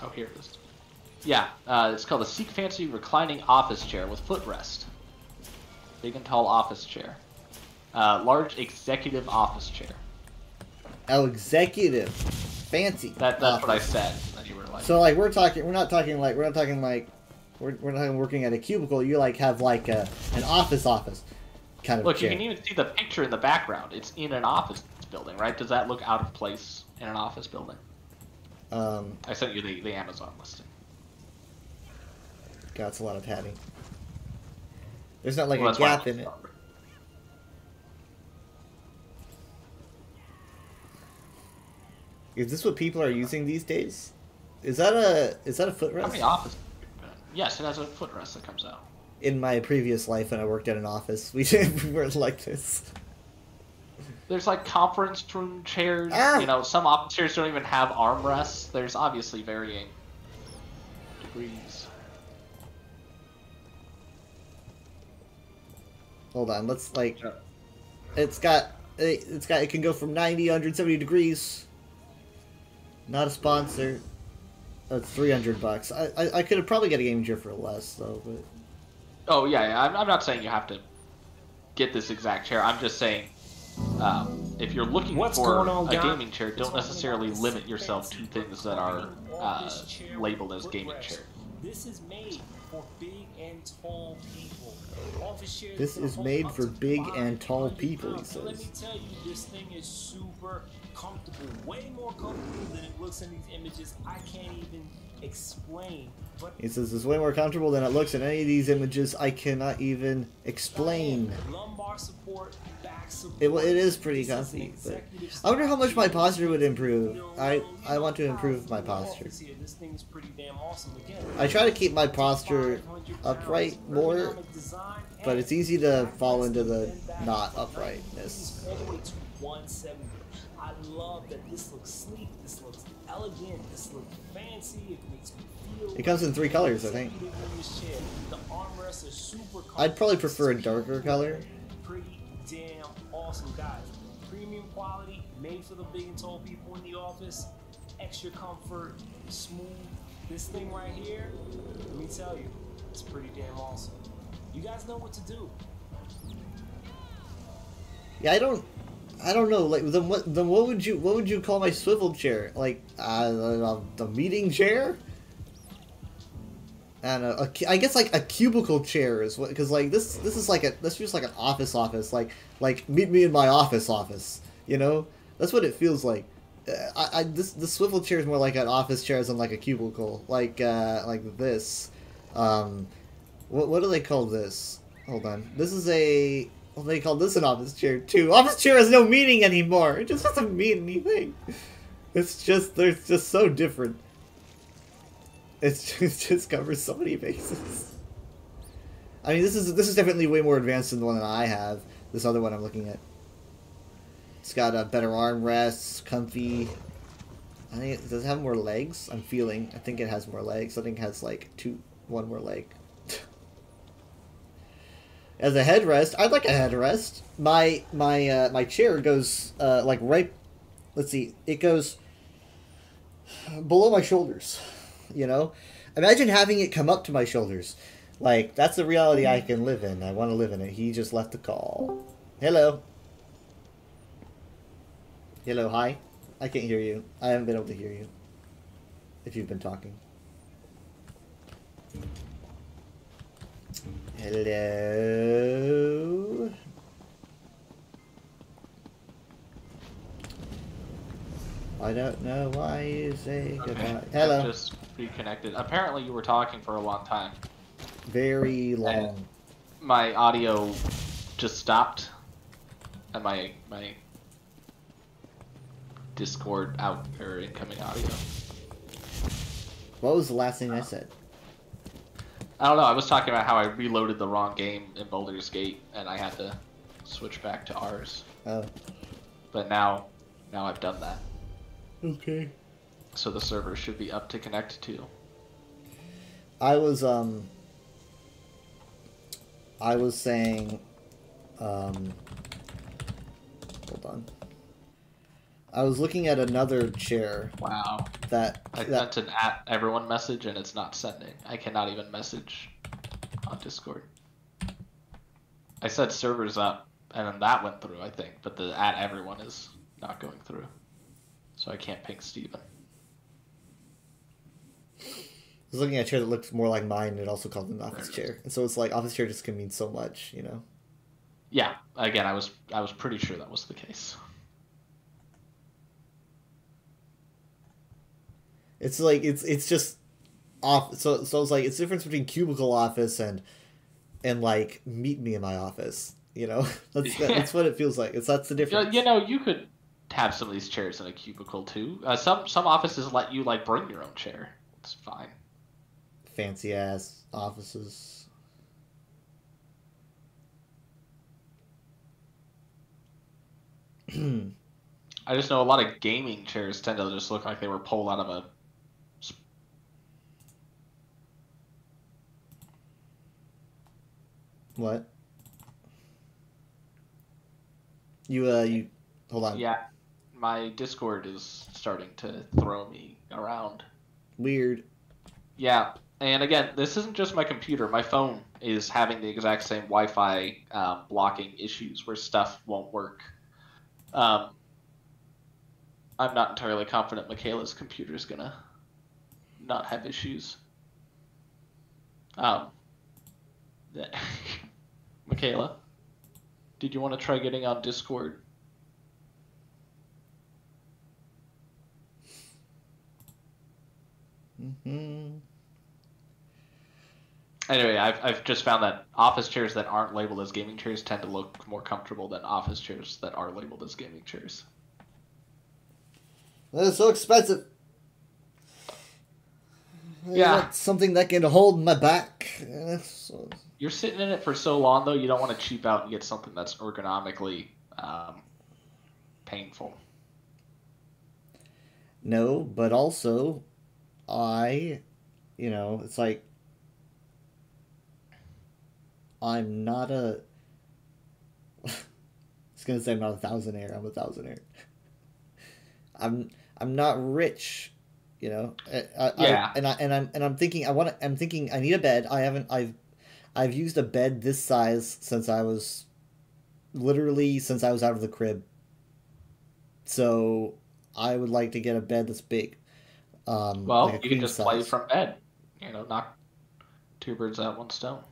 Oh, here it is. Yeah, it's called a Seek Fancy Reclining Office Chair with footrest. Big and tall office chair. Large executive office chair. Oh, executive. Fancy. That's what I said. That you were like. So like we're not talking working at a cubicle. You like have like an office kind of Look, chair. you can even see the picture in the background. It's in an office building, right? Does that look out of place in an office building? I sent you the Amazon listing. God, it's a lot of padding. There's not like a gap in it. Is this what people are using these days? Is that a footrest? How many office? Yes, it has a footrest that comes out. In my previous life, when I worked at an office, we weren't like this. There's like conference room chairs. You know, some office chairs don't even have armrests. There's obviously varying degrees. Hold on, let's like. It can go from 90, 170 degrees. Not a sponsor. That's $300. I could have probably got a gaming chair for less though, but. Oh yeah. I'm not saying you have to get this exact chair. I'm just saying, if you're looking for a gaming chair, don't necessarily limit yourself to things that are labeled as gaming chair. This is made for big and tall people. This is made for big and tall people, he says. Let me tell you, this thing is super comfortable. Way more comfortable than it looks in these images. I can't even explain. But he says it's way more comfortable than it looks in any of these images. I cannot even explain. Lumbar support, back support. It is pretty comfy, but I wonder how much my posture would improve. I want to improve my posture. This thing's pretty damn awesome again. I try to keep my posture upright more, but it's easy to fall into the not uprightness. All the way to 170. I love that this looks sleek, this looks elegant, this looks fancy, it makes me feel. It comes in 3 colors, I think. The armrests are super I'd probably prefer a darker color. Pretty damn awesome, guys. Premium quality, made for the big and tall people in the office. Extra comfort, smooth. This thing right here, let me tell you, it's pretty damn awesome. You guys know what to do. Yeah, I don't know. Like, then what would you call my swivel chair? Like, the meeting chair? And I guess like a cubicle chair is what, because like this feels like an office, like meet me in my office, you know? That's what it feels like. The swivel chair is more like an office chair than like a cubicle, like this. What do they call this? Hold on. This is a. Well, they call this an office chair too. Office chair has no meaning anymore. It just doesn't mean anything. It's just they're just so different. It just covers so many bases. I mean, this is definitely way more advanced than the one that I have. This other one I'm looking at. It's got a better armrests, comfy. I think does it have more legs? I think it has more legs. I think it has like one more leg. As a headrest, I'd like a headrest. My chair goes like right. Let's see, it goes below my shoulders. You know, imagine having it come up to my shoulders. Like that's the reality I can live in. I want to live in it. He just left a call. Hello. Hello, hi. I can't hear you. I haven't been able to hear you. If you've been talking. Hello. I don't know why you say goodbye. Hello. I just reconnected. Apparently you were talking for a long time. Very long. And my audio just stopped. And my Discord out or incoming audio. What was the last thing I said? I don't know. I was talking about how I reloaded the wrong game in Baldur's Gate and I had to switch back to ours. Oh. But now I've done that. Okay. So the server should be up to connect to. I was saying hold on. I was looking at another chair. Wow. That's an @everyone message and it's not sending. I cannot even message on Discord. I said servers up and then that went through, I think, but the @everyone is not going through. So I can't ping Steven. I was looking at a chair that looks more like mine and it also called an office chair. And so it's like office chair just can mean so much, you know? Yeah, again, I was pretty sure that was the case. It's like it's just off. So it's like it's the difference between cubicle office and like meet me in my office. You know, that's what it feels like. That's the difference. You know, you could have some of these chairs in a cubicle too. Some offices let you like bring your own chair. It's fine. Fancy ass offices. I just know a lot of gaming chairs tend to just look like they were pulled out of a. What? You hold on. Yeah, my Discord is starting to throw me around. Weird. Yeah, and again, this isn't just my computer. My phone is having the exact same Wi-Fi blocking issues where stuff won't work. I'm not entirely confident Michaela's computer is gonna not have issues. Michaela, did you want to try getting on Discord? Mm-hmm. Anyway, I've just found that office chairs that aren't labeled as gaming chairs tend to look more comfortable than office chairs that are labeled as gaming chairs. That is so expensive. Yeah. I want something that can hold my back. So... You're sitting in it for so long, though, you don't want to cheap out and get something that's ergonomically painful. No, but also, it's like, I'm not a... I was going to say I'm not a thousandaire. I'm a thousandaire. I'm not rich, you know. I'm thinking I need a bed. I've used a bed this size since I was out of the crib. So I would like to get a bed that's big. Well, you can just play from bed. You know, knock two birds out one stone.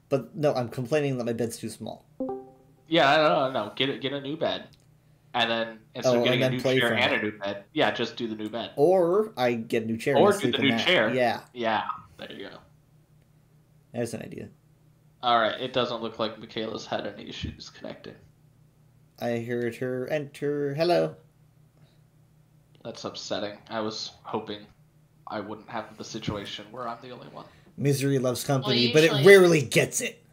But no, I'm complaining that my bed's too small. Yeah, no. Get a new bed. And then instead of getting a new chair and a new bed, just do the new bed. Or I get a new chair. Or do the new chair. Yeah. Yeah, there you go. There's an idea. Alright, it doesn't look like Michaela's had any issues connecting. I heard her enter. Hello. That's upsetting. I was hoping I wouldn't have the situation where I'm the only one. Misery loves company, but it rarely gets it.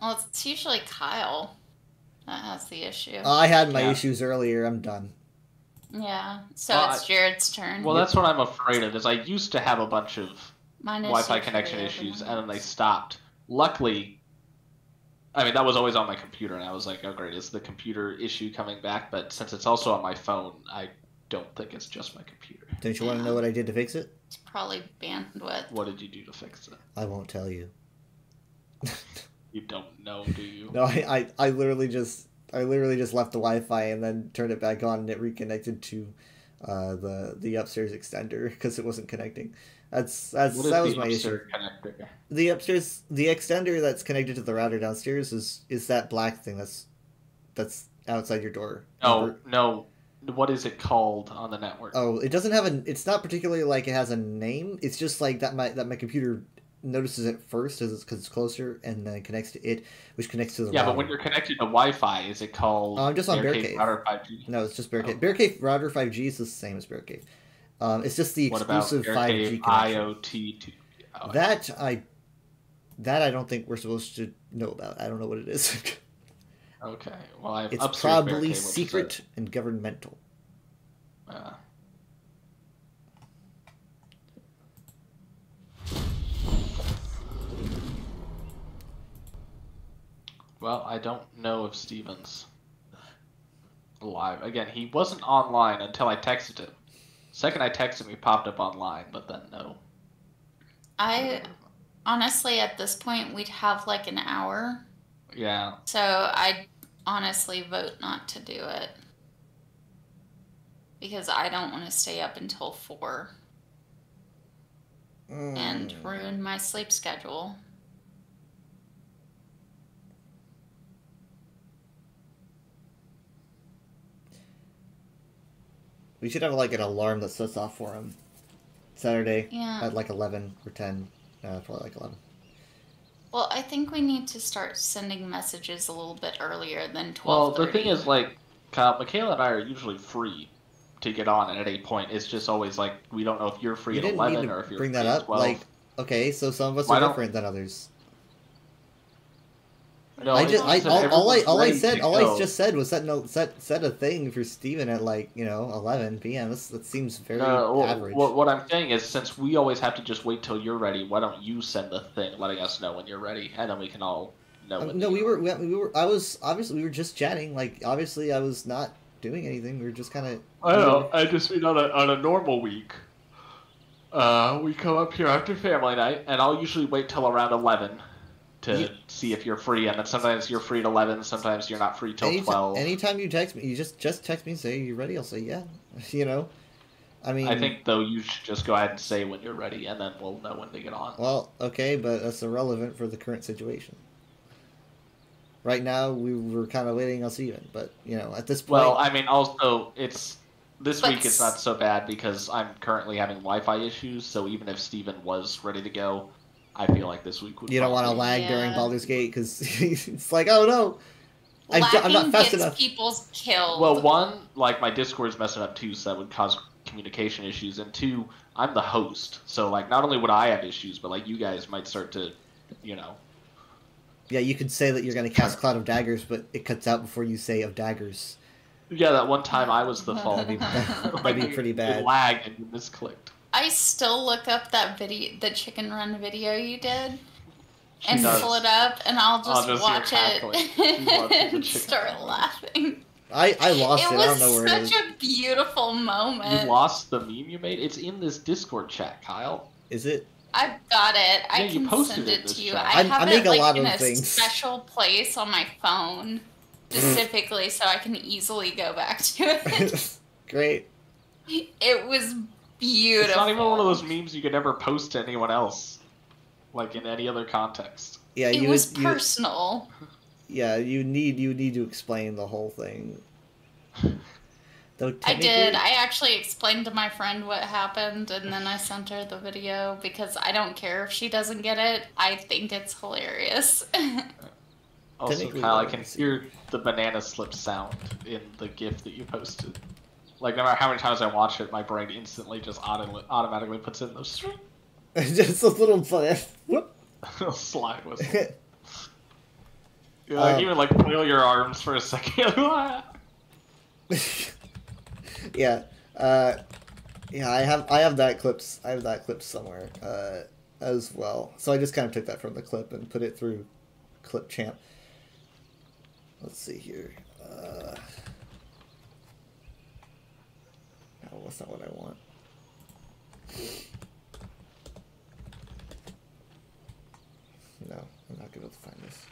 Well, it's usually Kyle that has the issue. I had my issues earlier. I'm done. Yeah, so it's Jared's turn. Well, that's what I'm afraid of, is I used to have a bunch of Mine is Wi-Fi so connection creative. issues, and then they stopped. Luckily, I mean, that was always on my computer, and I was like, oh great, is the computer issue coming back? But since it's also on my phone, I don't think it's just my computer. Don't you want to know what I did to fix it? It's probably bandwidth. What did you do to fix it? I won't tell you. You don't know, do you? No, I literally just left the Wi-Fi and then turned it back on, and it reconnected to the upstairs extender because it wasn't connecting. That was my issue. Connector? The extender that's connected to the router downstairs is that black thing that's outside your door. Oh no, what is it called on the network? Oh, it doesn't have it's not particularly like it has a name. It's just like that my computer notices it first because it's closer, and then it connects to it, which connects to the router. But when you're connected to Wi-Fi, is it called? I'm just on Bear Cave Cave. Router 5G? No, it's just Bear Cave. Bear Cave Router 5G is the same as Bear Cave. It's just the exclusive 5G connection. IoT. That I don't think we're supposed to know about. I don't know what it is. Okay, well, it's probably secret and governmental. Well, I don't know if Steven's alive. Again, he wasn't online until I texted him. Second I texted him, he popped up online, but then no. I honestly, at this point, we'd have like an hour. Yeah. So I'd honestly vote not to do it. Because I don't want to stay up until 4. And ruin my sleep schedule. We should have like an alarm that sets off for him. Saturday at like 11 or 10. Probably like 11. Well, I think we need to start sending messages a little bit earlier than 12:30. Well, the thing is, like, Michaela and I are usually free to get on at any point. It's just always like, we don't know if you're free at 11 or if you're bring free that at up. 12. Like, okay, so some of us are different than others. No, I just said was set a thing for Steven at like 11 p.m. That seems very average. What I'm saying is, since we always have to just wait till you're ready, why don't you send the thing letting us know when you're ready, and then we can all know. No, we were. I was obviously we were just chatting. Like obviously I was not doing anything. We were just kind of. I know. I just mean on a normal week. We come up here after family night, and I'll usually wait till around 11. To see if you're free, and then sometimes you're free at 11, sometimes you're not free till 12. Anytime you text me, you just text me and say you're ready. I'll say yeah. I mean, I think though you should just go ahead and say when you're ready, and then we'll know when to get on. Well, okay, but that's irrelevant for the current situation. Right now, we were kind of waiting on Steven, but at this point. Well, I mean, also this week it's not so bad because I'm currently having Wi-Fi issues. So even if Steven was ready to go, I feel like this week would. You don't want to lag during Baldur's Gate because it's like, oh no, I'm not fast enough. People's killed. Well, one, like my Discord's messing up too, so that would cause communication issues, and two, I'm the host, so like not only would I have issues, but like you guys might start to, Yeah, you could say that you're going to cast Cloud of Daggers, but it cuts out before you say of daggers. Yeah, that one time I was the fault. That'd be pretty bad. It lagged and you misclicked. I still look up that video, the chicken run video you did, and pull it up, and I'll just watch it and start laughing. I lost it. I don't know where it is. It was such a beautiful moment. You lost the meme you made? It's in this Discord chat, Kyle. Is it? I've got it. I can send it to you. I have it like in a special place on my phone, specifically, so I can easily go back to it. Great. It was beautiful. It's not even one of those memes you could ever post to anyone else, like in any other context. Yeah, it was personal. Yeah, you need to explain the whole thing. Though I did. I actually explained to my friend what happened, and then I sent her the video because I don't care if she doesn't get it. I think it's hilarious. Also, Kyle, I can hear the banana slip sound in the GIF that you posted. Like, no matter how many times I watch it, my brain instantly just automatically puts in those... Just a little slide whistle. You even like flail your arms for a second. Yeah. Yeah, I have that clips. I have that clip somewhere as well. So I just kind of took that from the clip and put it through Clipchamp. Let's see here. No, that's not what I want. No, I'm not going to find this.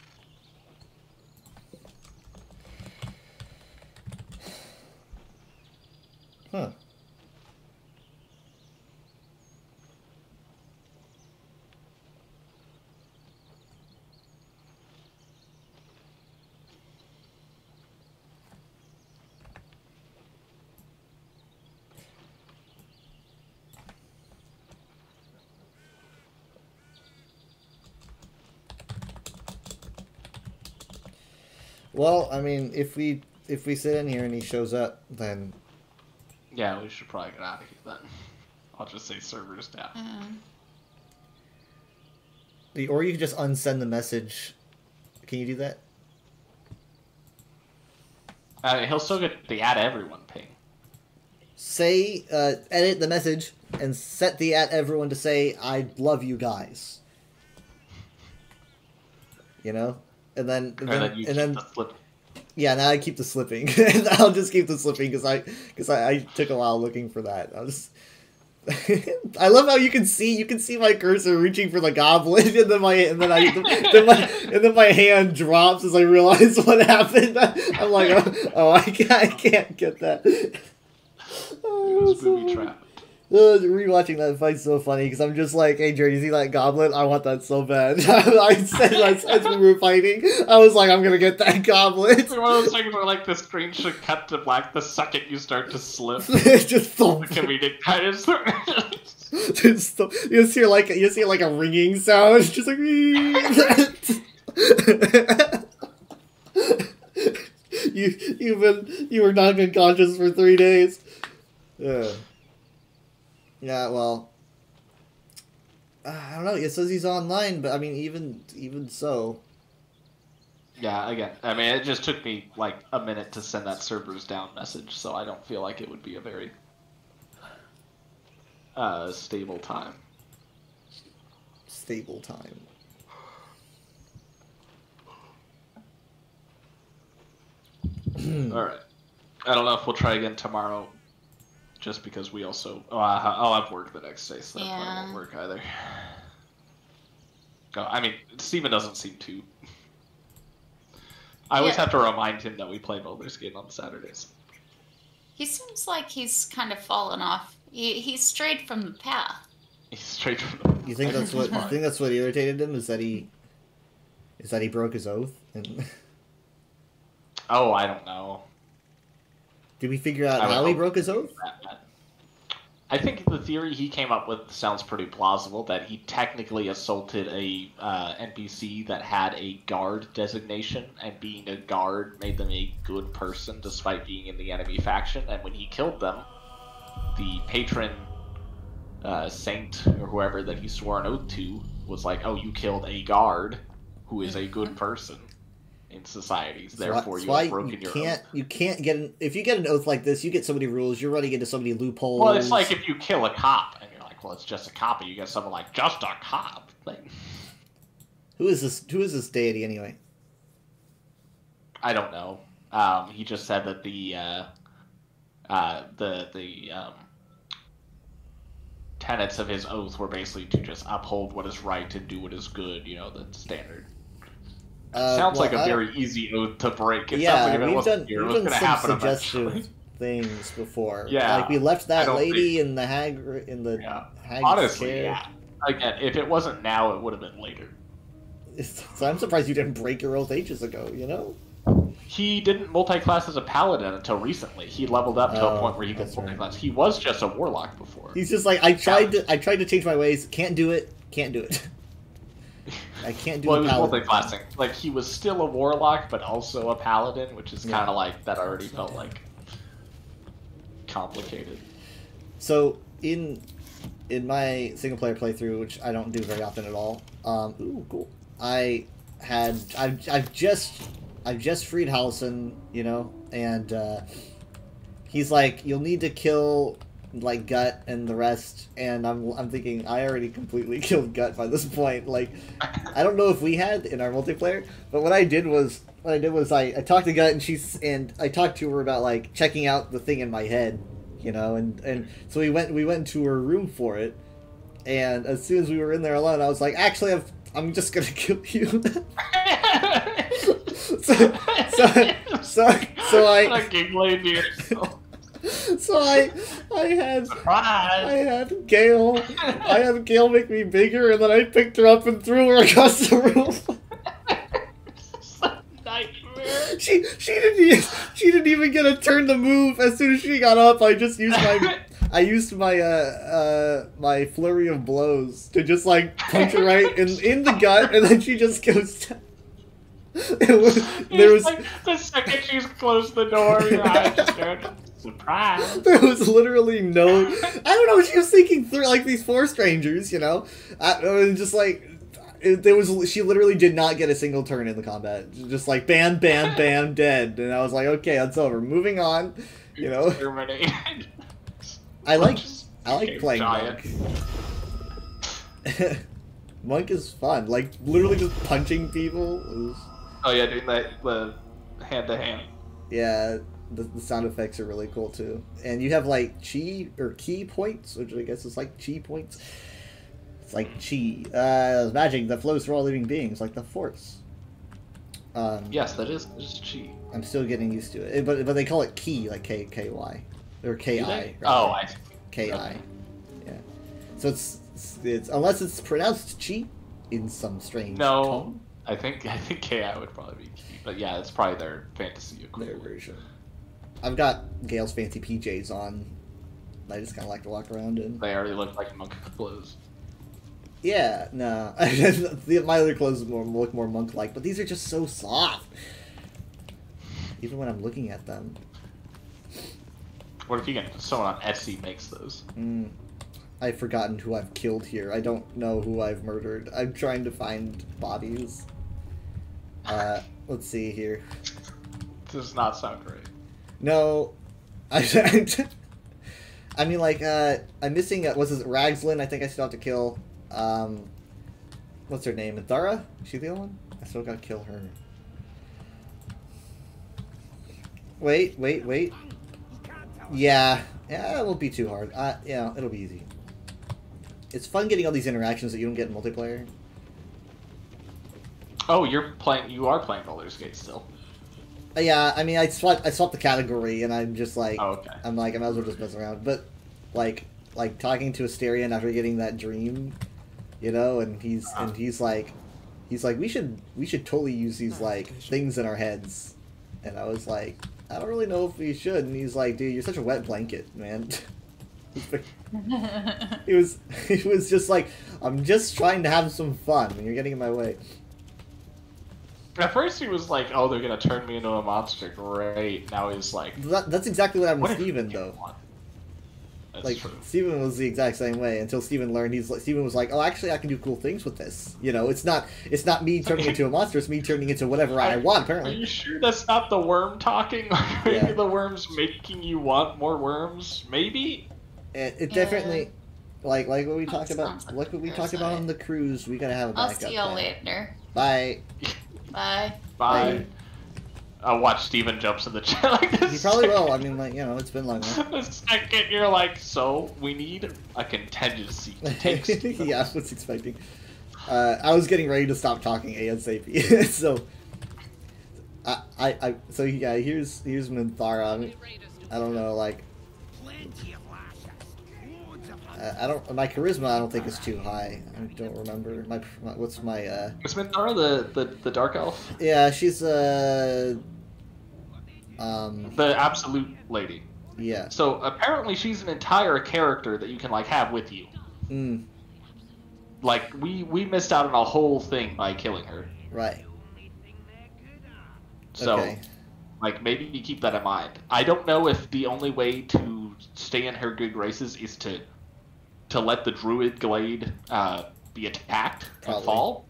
Huh. Well, I mean, if we sit in here and he shows up, then yeah, we should probably get out of here then. I'll just say servers down. Or you can just unsend the message. Can you do that? He'll still get the add everyone ping. Say, edit the message and set the at everyone to say, I love you guys. You know? And then yeah, now I keep the slipping. I'll just keep the slipping because I took a while looking for that. I love how you can see my cursor reaching for the goblin, and then my hand drops as I realize what happened. I'm like, oh, I can't get that. Oh, it booby trap. Rewatching that fight's so funny because I'm just like, hey Jared, you see that goblin? I want that so bad. I said as we were fighting, I was like, I'm gonna get that goblin. It's one of those things where like the screen should cut to black the second you start to slip. Just thump. The comedic kind of you just hear like a ringing sound. It's just like you were not unconscious for 3 days. Yeah, well, I don't know. It says he's online, but I mean, even so. Yeah, again, I mean, it just took me like a minute to send that servers down message, so I don't feel like it would be a very stable time. Stable time. All right. I don't know if we'll try again tomorrow. Just because we also... I'll have work the next day, so that probably won't work either. I mean, Steven doesn't seem to... I always have to remind him that we play Baldur's Gate on Saturdays. He seems like he's kind of fallen off. He's strayed from the path. He's strayed from the path. You think that's what irritated him? Is that he broke his oath? And... Oh, I don't know. Did we figure out how he broke his oath? I think the theory he came up with sounds pretty plausible, that he technically assaulted a NPC that had a guard designation, and being a guard made them a good person despite being in the enemy faction, and when he killed them, the patron saint or whoever that he swore an oath to was like, oh, you killed a guard who is a good person in societies, therefore you have broken your oath. You can't get if you get an oath like this, you get so many rules, you're running into so many loopholes. Well, it's like if you kill a cop and you're like, well, it's just a cop, and you get someone like, just a cop. Like, who is this deity anyway? I don't know. He just said that the tenets of his oath were basically to just uphold what is right and do what is good, you know, the standard. Sounds like a very easy oath to break. It sounds like if it wasn't here, it was going to happen eventually. Things before. Yeah. Like we left that lady in the hag hag's honestly, chair. Yeah. Again, if it wasn't now, it would have been later. So I'm surprised you didn't break your oath ages ago, you know? He didn't multi-class as a paladin until recently. He leveled up to a point where he could multi-class. He was just a warlock before. He's just like, I tried to change my ways, can't do it. I can't do well, he was multi-classing. Like, he was still a warlock, but also a paladin, which is kind of like, that already felt like complicated. So, in my single-player playthrough, which I don't do very often at all, ooh, cool. I I've just freed Halsin, you know, and he's like, you'll need to kill like Gut and the rest, and I'm thinking I already completely killed Gut by this point. Like, I don't know if we had in our multiplayer, but what I did was I talked to Gut, and I talked to her about like checking out the thing in my head, you know, and so we went to her room for it, and as soon as we were in there alone, I was like, actually, I'm just gonna kill you. so I had Gale make me bigger, and then I picked her up and threw her across the room. Nightmare. She didn't even get a turn to move. As soon as she got up, I just used my flurry of blows to just like punch her right in the gut, and then she just goes down. There was like, the second she's closed the door, your eyes just go, surprise. There was literally no. I don't know what she was thinking through, like these 4 strangers, you know. I was just like, she literally did not get a single turn in the combat. Just like bam, bam, bam, dead, and I was like, okay, that's over. Moving on, you know. I like playing Monk. Monk is fun. Like literally just punching people. Oh yeah, doing the hand to hand. Yeah, the sound effects are really cool too. And you have like chi or key points, which I guess is like chi points. It's like chi, magic that flows through all living beings, like the Force. Yes, that is chi. I'm still getting used to it, but they call it ki, like K-Y or K-I. Oh, I see. K-I. Yeah. So it's unless it's pronounced chi in some strange tone. I think K-I would probably be key, but yeah, it's probably their fantasy equivalent. Their version. I've got Gale's fancy PJs on. I just kind of like to walk around in. They already look like monk clothes. Yeah, no. My other clothes look more monk-like, but these are just so soft. Even when I'm looking at them. What if you get someone on Etsy makes those? I've forgotten who I've killed here. I don't know who I've murdered. I'm trying to find bodies. Let's see here. This does not sound great. No. I mean, like, I'm missing, what's this, Ragslin, I think I still have to kill. What's her name? Thara? Is she the other one? I still gotta kill her. Wait. Yeah, it won't be too hard. Yeah, it'll be easy. It's fun getting all these interactions that you don't get in multiplayer. Oh, you are playing Baldur's Gate still. Yeah, I mean, I swapped the category, and I'm just like, oh, okay. I'm like, I might as well just mess around. But, like talking to Asterion after getting that dream, you know, and he's like, we should totally use these like things in our heads, and I was like, I don't really know if we should, and he's like, dude, you're such a wet blanket, man. It was just like, I'm just trying to have some fun, and you're getting in my way. At first he was like, oh, they're gonna turn me into a monster, great. Now he's like... That's exactly what happened to Steven, though. That's like, true. Steven was the exact same way, until Steven learned, Steven was like, oh, actually, I can do cool things with this. You know, it's not me turning into a monster, it's me turning into whatever I want, apparently. Are you sure that's not the worm talking? Maybe the worm's making you want more worms? Maybe? It definitely... Like what we talked about, like what we talked about on the cruise, we gotta have a backup. I'll see you later. Bye. Bye. Bye. I'll watch Steven jumps in the chair like this. He probably will. I mean, like, you know, it's been long enough. The second you're like, so we need a contingency to take yeah, I was expecting. I was getting ready to stop talking ASAP. So, so yeah, here's Minthara. I don't know, like, my charisma I don't think is too high. I don't remember what's my Is Minthara the dark elf? Yeah, she's the absolute lady. Yeah. So apparently she's an entire character that you can like have with you. Like we missed out on a whole thing by killing her. Right. So okay. Like maybe you keep that in mind. I don't know if the only way to stay in her good graces is to let the druid glade be attacked and fall.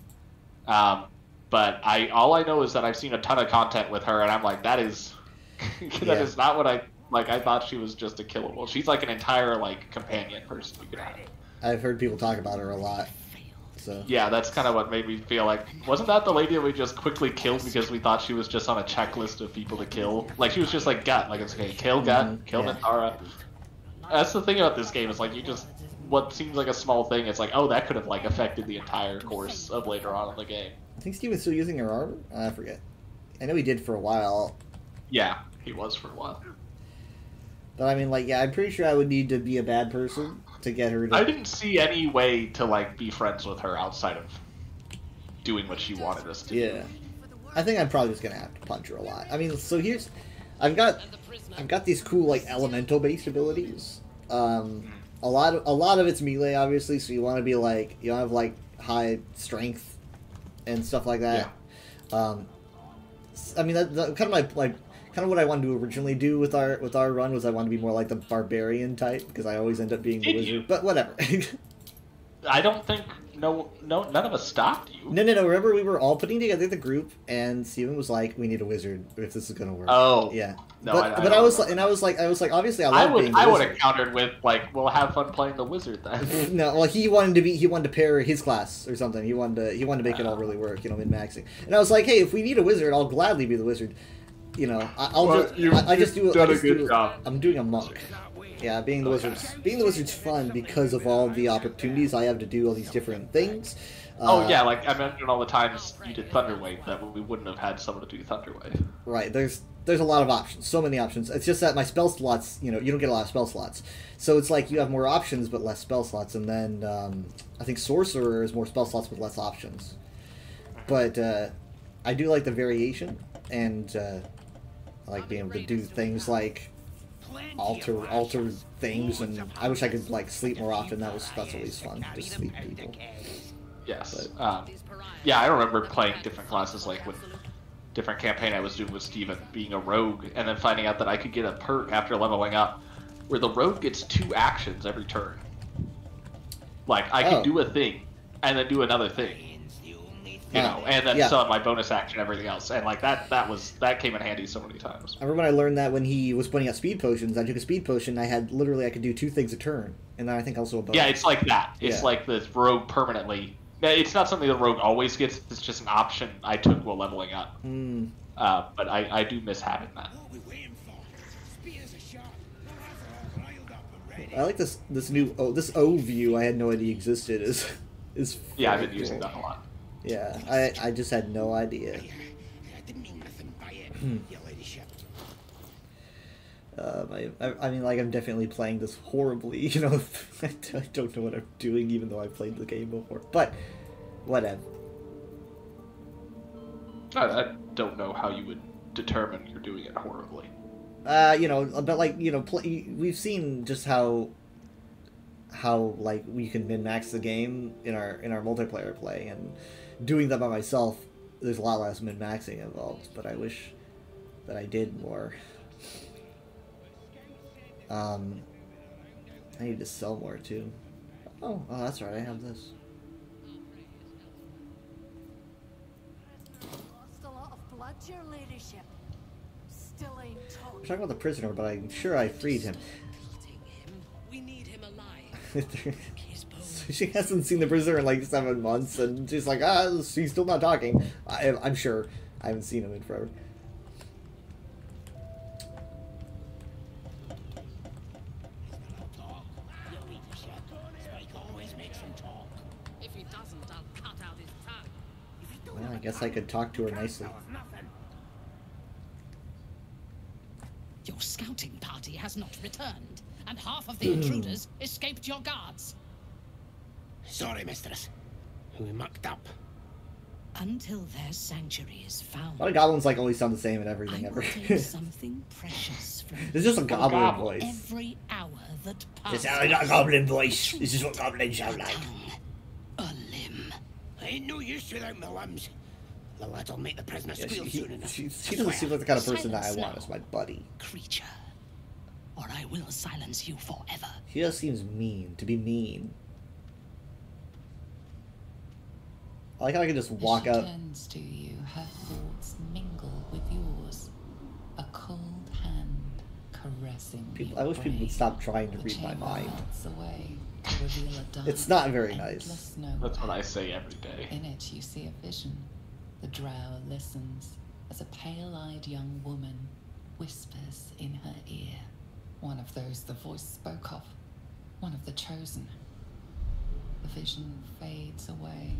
But all I know is that I've seen a ton of content with her, and I'm like, that is that is not what I like. I thought she was just a killable. She's like an entire like companion person you could have. I've heard people talk about her a lot. So yeah, that's kind of what made me feel like, wasn't that the lady that we just quickly killed because we thought she was just on a checklist of people to kill? Like she was just like Gut, like it's okay, kill Gut, kill Minthara. That's the thing about this game, is like you just, what seems like a small thing, it's like, oh, that could have like affected the entire course of later on in the game. I think Steven's still using her armor? I forget. I know he did for a while. Yeah, he was for a while. But I mean, like, yeah, I'm pretty sure I would need to be a bad person to get her to... I didn't see any way to, like, be friends with her outside of doing what she wanted us to do. Yeah. I think I'm probably just gonna have to punch her a lot. I mean, so here's... I've got these cool, like, elemental-based abilities. A lot of it's melee, obviously, so you want to be, like... You have, like, high strength and stuff like that. Yeah. I mean, that kind of my, like... Kind of what I wanted to originally do with our run was I wanted to be more like the barbarian type, because I always end up being the wizard. But whatever. I don't think none of us stopped you. No. Remember, we were all putting together the group, and Steven was like, "We need a wizard if this is gonna work." Oh, yeah. No, but I was like, obviously, I love being the wizard. I would have countered with like, "We'll have fun playing the wizard then." No, well, he wanted to pair his class or something. He wanted to make it all really work, min maxing. And I was like, "Hey, if we need a wizard, I'll gladly be the wizard." You know, I just do a good job. I'm doing a monk. Yeah, being the wizard's fun because of all the opportunities I have to do all these different things. Yeah, like I mentioned all the times you did Thunderwave that we wouldn't have had someone to do Thunderwave. Right. There's a lot of options, so many options. It's just that my spell slots, you don't get a lot of spell slots, so it's like you have more options but less spell slots. And then I think Sorcerer is more spell slots but less options. But I do like the variation, and I like being able to do things like alter things, and I wish I could like sleep more often. That's always fun to sleep people. Yes. Yeah, I remember playing different classes, like with different campaign I was doing with Steven, being a rogue, and then finding out that I could get a perk after leveling up, where the rogue gets 2 actions every turn. Like I can do a thing, and then do another thing. You know, and then still have my bonus action and everything else, and like that came in handy so many times. I remember when I learned that when he was putting out speed potions. I took a speed potion. I could do 2 things a turn, and then I think also a bonus. Yeah, it's like that. It's like the rogue permanently. It's not something the rogue always gets. It's just an option I took while leveling up. But I do miss having that. I like this new this O view. I had no idea existed. Is yeah, I've been using that a lot. Yeah, I just had no idea. I mean, like, I'm definitely playing this horribly, I don't know what I'm doing, even though I've played the game before. But, whatever. I don't know how you would determine you're doing it horribly. But, like, we've seen just how like, we can min-max the game in our multiplayer play, and doing that by myself, there's a lot less min-maxing involved, but I wish that I did more. I need to sell more, too. Oh, that's right, I have this. Lost a lot of blood, your ladyship. Still ain't talking. I'm talking about the prisoner, but I'm sure I freed him. We need him alive. She hasn't seen the prisoner in like 7 months, and she's like, she's still not talking. I'm sure. I haven't seen him in forever. Well, I guess I could talk to her nicely. Your scouting party has not returned, and half of the intruders escaped your guards. Sorry, mistress. We mucked up. Until their sanctuary is found. A lot of goblins like always sound the same and everything ever. Something precious from it's just a goblin voice. Every hour that passes. It's not a goblin voice. This is what goblins sound like. A limb. I ain't no use without my limbs. The lad'll make the prisoner squeal soon enough. She doesn't seem like the kind of person that I want as my buddy. Creature, or I will silence you forever. She just seems mean. To be mean. I like how I can just walk As she up. turns to you, her thoughts mingle with yours. A cold hand caressing I wish people would stop trying to read my mind. Away to reveal a dark, It's not very nice. That's what I say every day. In it you see a vision. The drow listens as a pale-eyed young woman whispers in her ear. One of those the voice spoke of. One of the chosen. The vision fades away.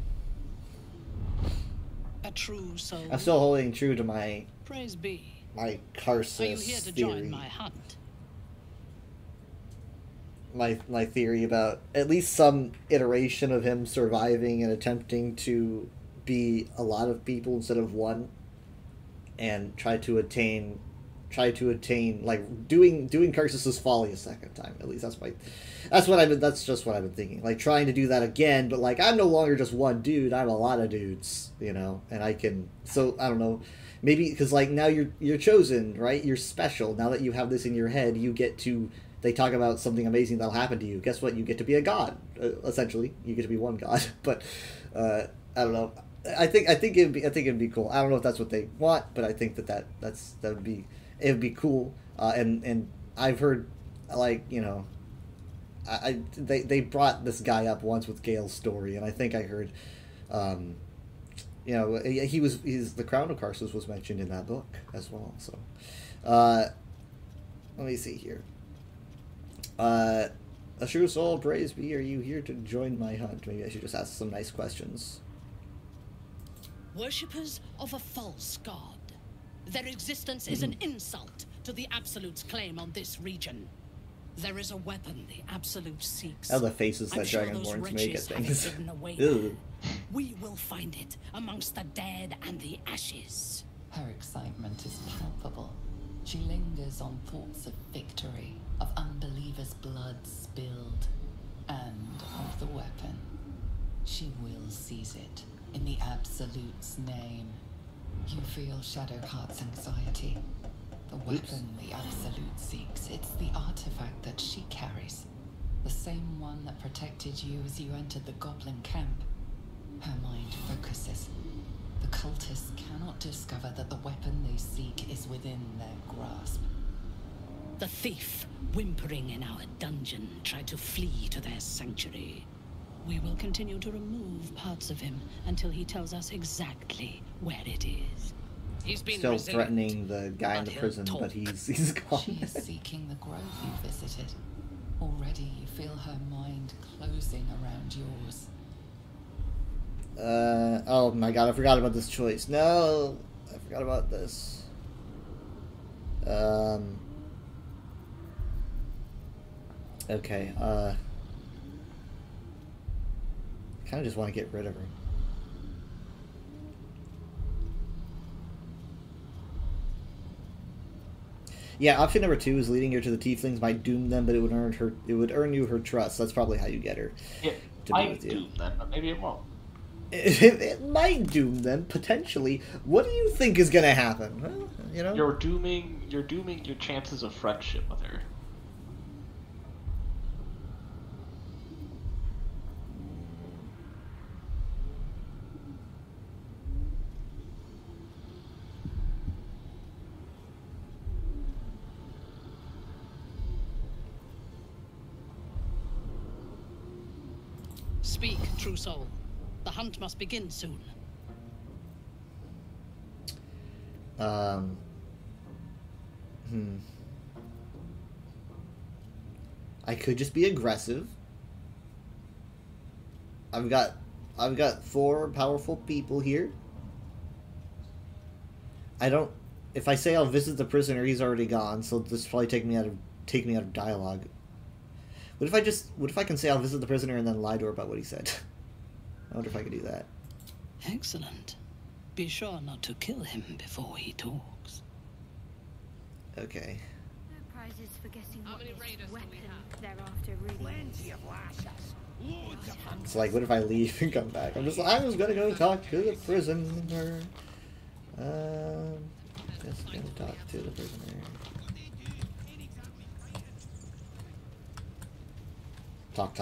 A true soul. I'm still holding true to my Praise be. my Karsus Are you here to theory. join my hunt? My theory about at least some iteration of him surviving and attempting to be a lot of people instead of one, and try to attain like doing Karsus's folly a second time. At least that's just what I've been thinking. Like trying to do that again, but like I'm no longer just one dude. I'm a lot of dudes, you know, and I can. So I don't know. Maybe because like now you're chosen, right? You're special. Now that you have this in your head, you get to. They talk about something amazing that'll happen to you. Guess what? You get to be a god. Essentially, you get to be one god. But I don't know. I think it'd be cool. I don't know if that's what they want, but I think that would be it'd be cool. And I've heard like you know, they brought this guy up once with Gale's story, and I think I heard, you know, he's the Crown of Karsus was mentioned in that book as well. So, let me see here. A true soul, praise be. Are you here to join my hunt? Maybe I should just ask some nice questions. Worshippers of a false god. Their existence is an insult to the Absolute's claim on this region. There is a weapon the Absolute seeks. Oh, the faces that sure Dragonborns make at things. We will find it amongst the dead and the ashes. Her excitement is palpable. She lingers on thoughts of victory, of unbelievers' blood spilled, and of the weapon. She will seize it, in the Absolute's name. You feel Shadowheart's anxiety. The weapon the Absolute seeks, it's the artifact that she carries. The same one that protected you as you entered the Goblin camp. Her mind focuses. The cultists cannot discover that the weapon they seek is within their grasp. The thief, whimpering in our dungeon, tried to flee to their sanctuary. We will continue to remove parts of him until he tells us exactly where it is. He's been still threatening the guy in the prison, but he's gone. She is seeking the grove you visited. Already you feel her mind closing around yours. Oh my god, I forgot about this choice. No, I forgot about this. Okay, kind of just want to get rid of her. Yeah, option number 2 is leading her to the tieflings might doom them, but it would earn you her trust. That's probably how you get her to be with you. Doom them, but maybe it won't. It might doom them potentially. What do you think is going to happen? Well, you know, you're dooming your chances of friendship with her. Speak, true soul. The hunt must begin soon. I could just be aggressive. I've got 4 powerful people here. If I say I'll visit the prisoner, he's already gone, so this will probably take me out of dialogue. What if I can say I'll visit the prisoner and then lie to her about what he said? I wonder if I could do that. Excellent. Be sure not to kill him before he talks. Okay. No prizes for guessing what this weapon thereafter really is. It's like, what if I leave and come back? I was gonna go talk to the prisoner. Just gonna talk to the prisoner. Talk.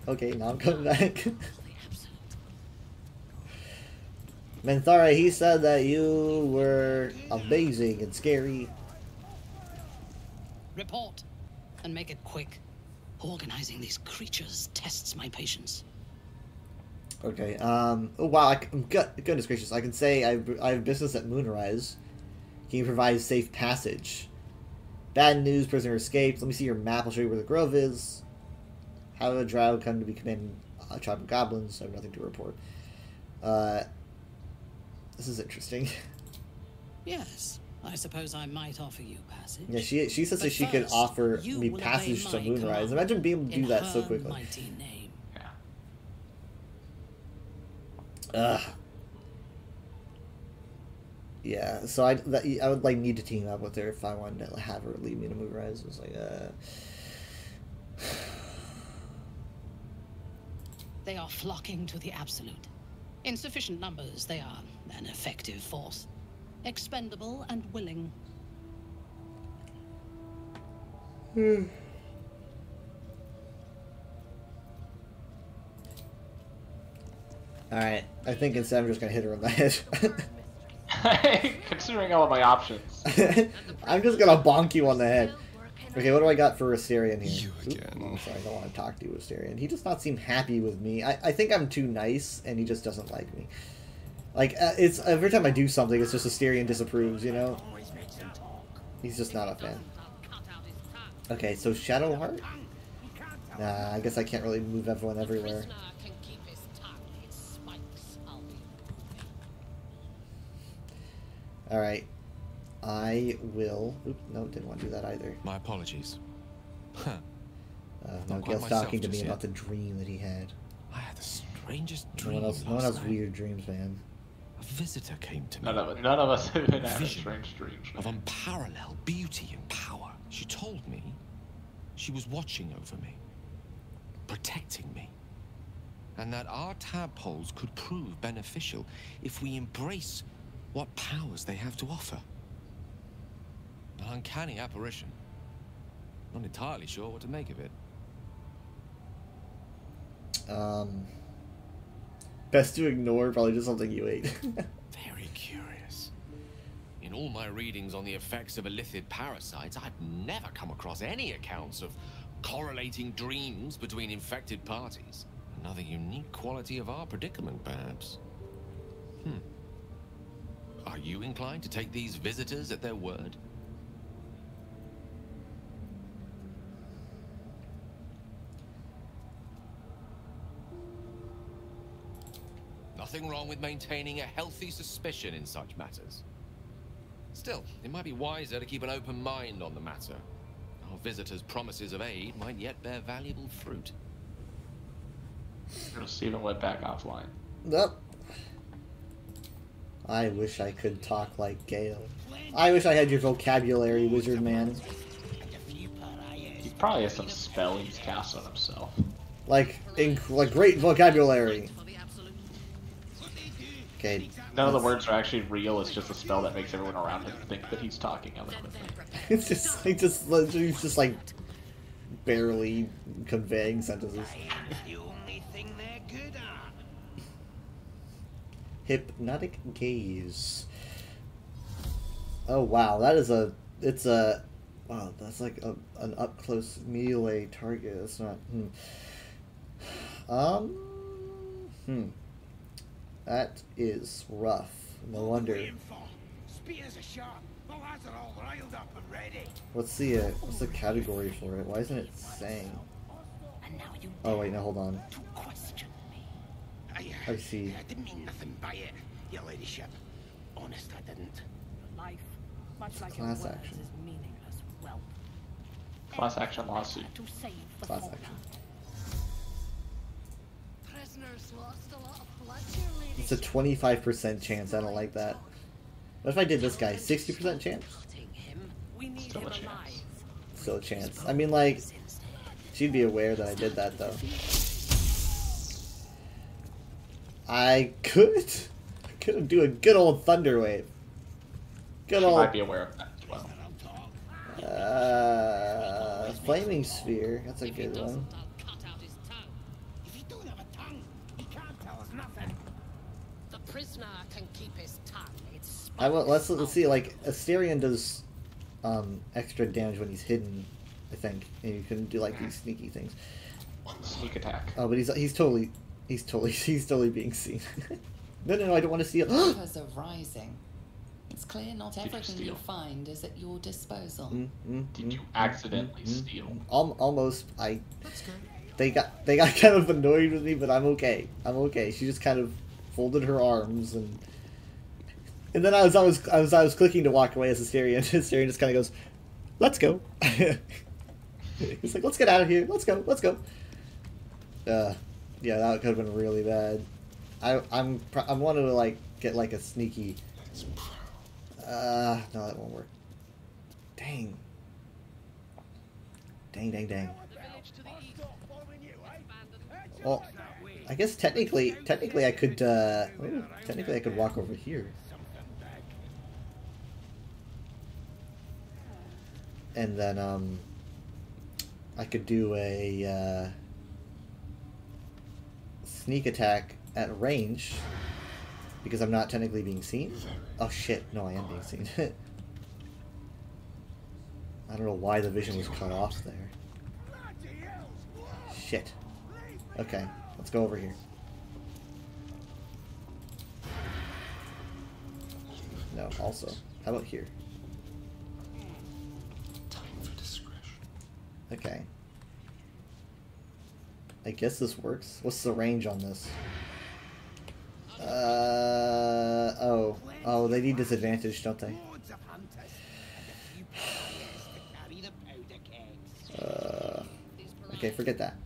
Okay, now I'm coming back. Menthara, he said that you were amazing and scary. Report, and make it quick. Organizing these creatures tests my patience. Okay, oh wow, goodness gracious, I can say I have business at Moonrise. Can you provide safe passage? Bad news, prisoner escaped. Let me see your map, I'll show you where the grove is. How did a drow come to be commanding a tribe of goblins? I have nothing to report. This is interesting. Yes, I suppose I might offer you passage. Yeah, she says that she could offer me passage to Moonrise. Imagine being able to do that so quickly. Ugh. Yeah, so I would like need to team up with her if I wanted to have her lead me to Moonrise. It was like, They are flocking to the Absolute. In sufficient numbers, they are an effective force. Expendable and willing. Alright, I think instead I'm just gonna hit her in the head. Considering all of my options. I'm just gonna bonk you on the head. Okay, what do I got for Asterion here? Oh, sorry, I don't want to talk to you, Asterion. He does not seem happy with me. I think I'm too nice, and he just doesn't like me. Like, it's every time I do something, it's just Asterion disapproves, you know? He's just not a fan. Okay, so Shadowheart? Nah, I guess I can't really move everyone everywhere. Alright. I will... Oops, no, didn't want to do that either. My apologies. Now Gale's talking to me about the dream that he had. I had the strangest dream. No one else weird dreams, man. A visitor came to me. None of us have been having strange dreams. Of unparalleled beauty and power. She told me she was watching over me, protecting me, and that our tadpoles could prove beneficial if we embrace what powers they have to offer. An uncanny apparition. Not entirely sure what to make of it. Best to ignore, probably just something you ate. Very curious. In all my readings on the effects of illithid parasites, I've never come across any accounts of correlating dreams between infected parties. Another unique quality of our predicament, perhaps. Are you inclined to take these visitors at their word? Nothing wrong with maintaining a healthy suspicion in such matters. Still, it might be wiser to keep an open mind on the matter. Our visitors' promises of aid might yet bear valuable fruit. Steven went back offline. Nope. I wish I could talk like Gale. I wish I had your vocabulary, wizard man. He probably has some spell he's cast on himself. Like great vocabulary. Okay. None of the words are actually real. It's just a spell that makes everyone around him think that he's talking eloquently. It's just he's just like barely conveying sentences. Hypnotic gaze. Oh wow, that is wow, that's like an up close melee target. It's not. That is rough. No wonder. What's the category for it? Why isn't it saying? Oh wait, no, hold on. I see. I didn't mean nothing by it, your ladyship. Honest, I didn't. Life, much like Class action. is meaningless. Well, Class action lawsuit. Class action. Prisoners lost a lot of blood, your lady. It's a 25% chance. I don't like that. What if I did this guy? 60% chance? Still a chance. Still a chance. I mean, like, she'd be aware that I did that, though. I could do a good old thunder wave. Good old. She might be aware of that as well. Flaming sphere. That's a good one. prisoner can keep his tongue. It's let's see. Like Astarion does extra damage when he's hidden, I think, and you can do like these sneaky things. Sneak attack. Oh, but he's totally being seen. No, I don't want to see it. Because of rising. It's clear not everything you find is at your disposal. Did you accidentally steal? Almost. They got kind of annoyed with me, but I'm okay. She just kind of folded her arms and then I was clicking to walk away as Astarion. Astarion just kind of goes, "Let's go." He's like, "Let's get out of here. Let's go. Yeah, that could have been really bad. I wanted to like get like a sneaky. No, that won't work. Dang. Well, I guess technically I could walk over here. And then I could do a sneak attack at range because I'm not technically being seen. Oh shit, no, I am being seen. I don't know why the vision was cut off there. Shit. Okay, let's go over here. No, also, how about here? Time for discretion. Okay. I guess this works. What's the range on this? Oh, they need disadvantage, don't they? Okay, forget that.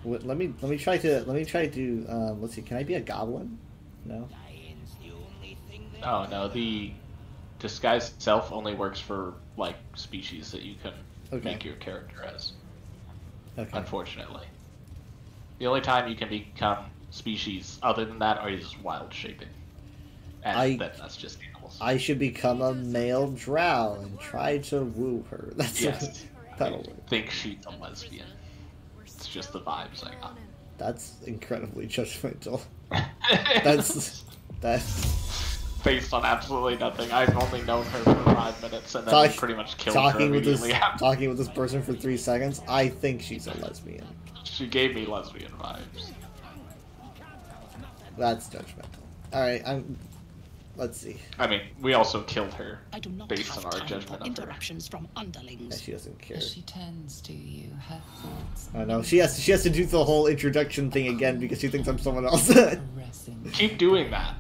Let me try to let's see, can I be a goblin? No. Oh no, the disguise itself only works for like species that you can make your character as. Okay. Unfortunately, the only time you can become species other than that is wild shaping, and then that's just animals. I should become a male drow and try to woo her. That's yes. That'll work. I think she's a lesbian. It's just the vibes I got. That's incredibly judgmental. That's based on absolutely nothing. I've only known her for 5 minutes and then pretty much killed her immediately after. Talking with this person for 3 seconds, I think she's a lesbian. She gave me lesbian vibes. That's judgmental. Alright, let's see. I mean, we also killed her I do not based on our have judgment of her. interruptions from underlings. Yeah, she doesn't care. She tends to you, her thoughts. I know, she has to do the whole introduction thing again because she thinks I'm someone else. Keep doing that.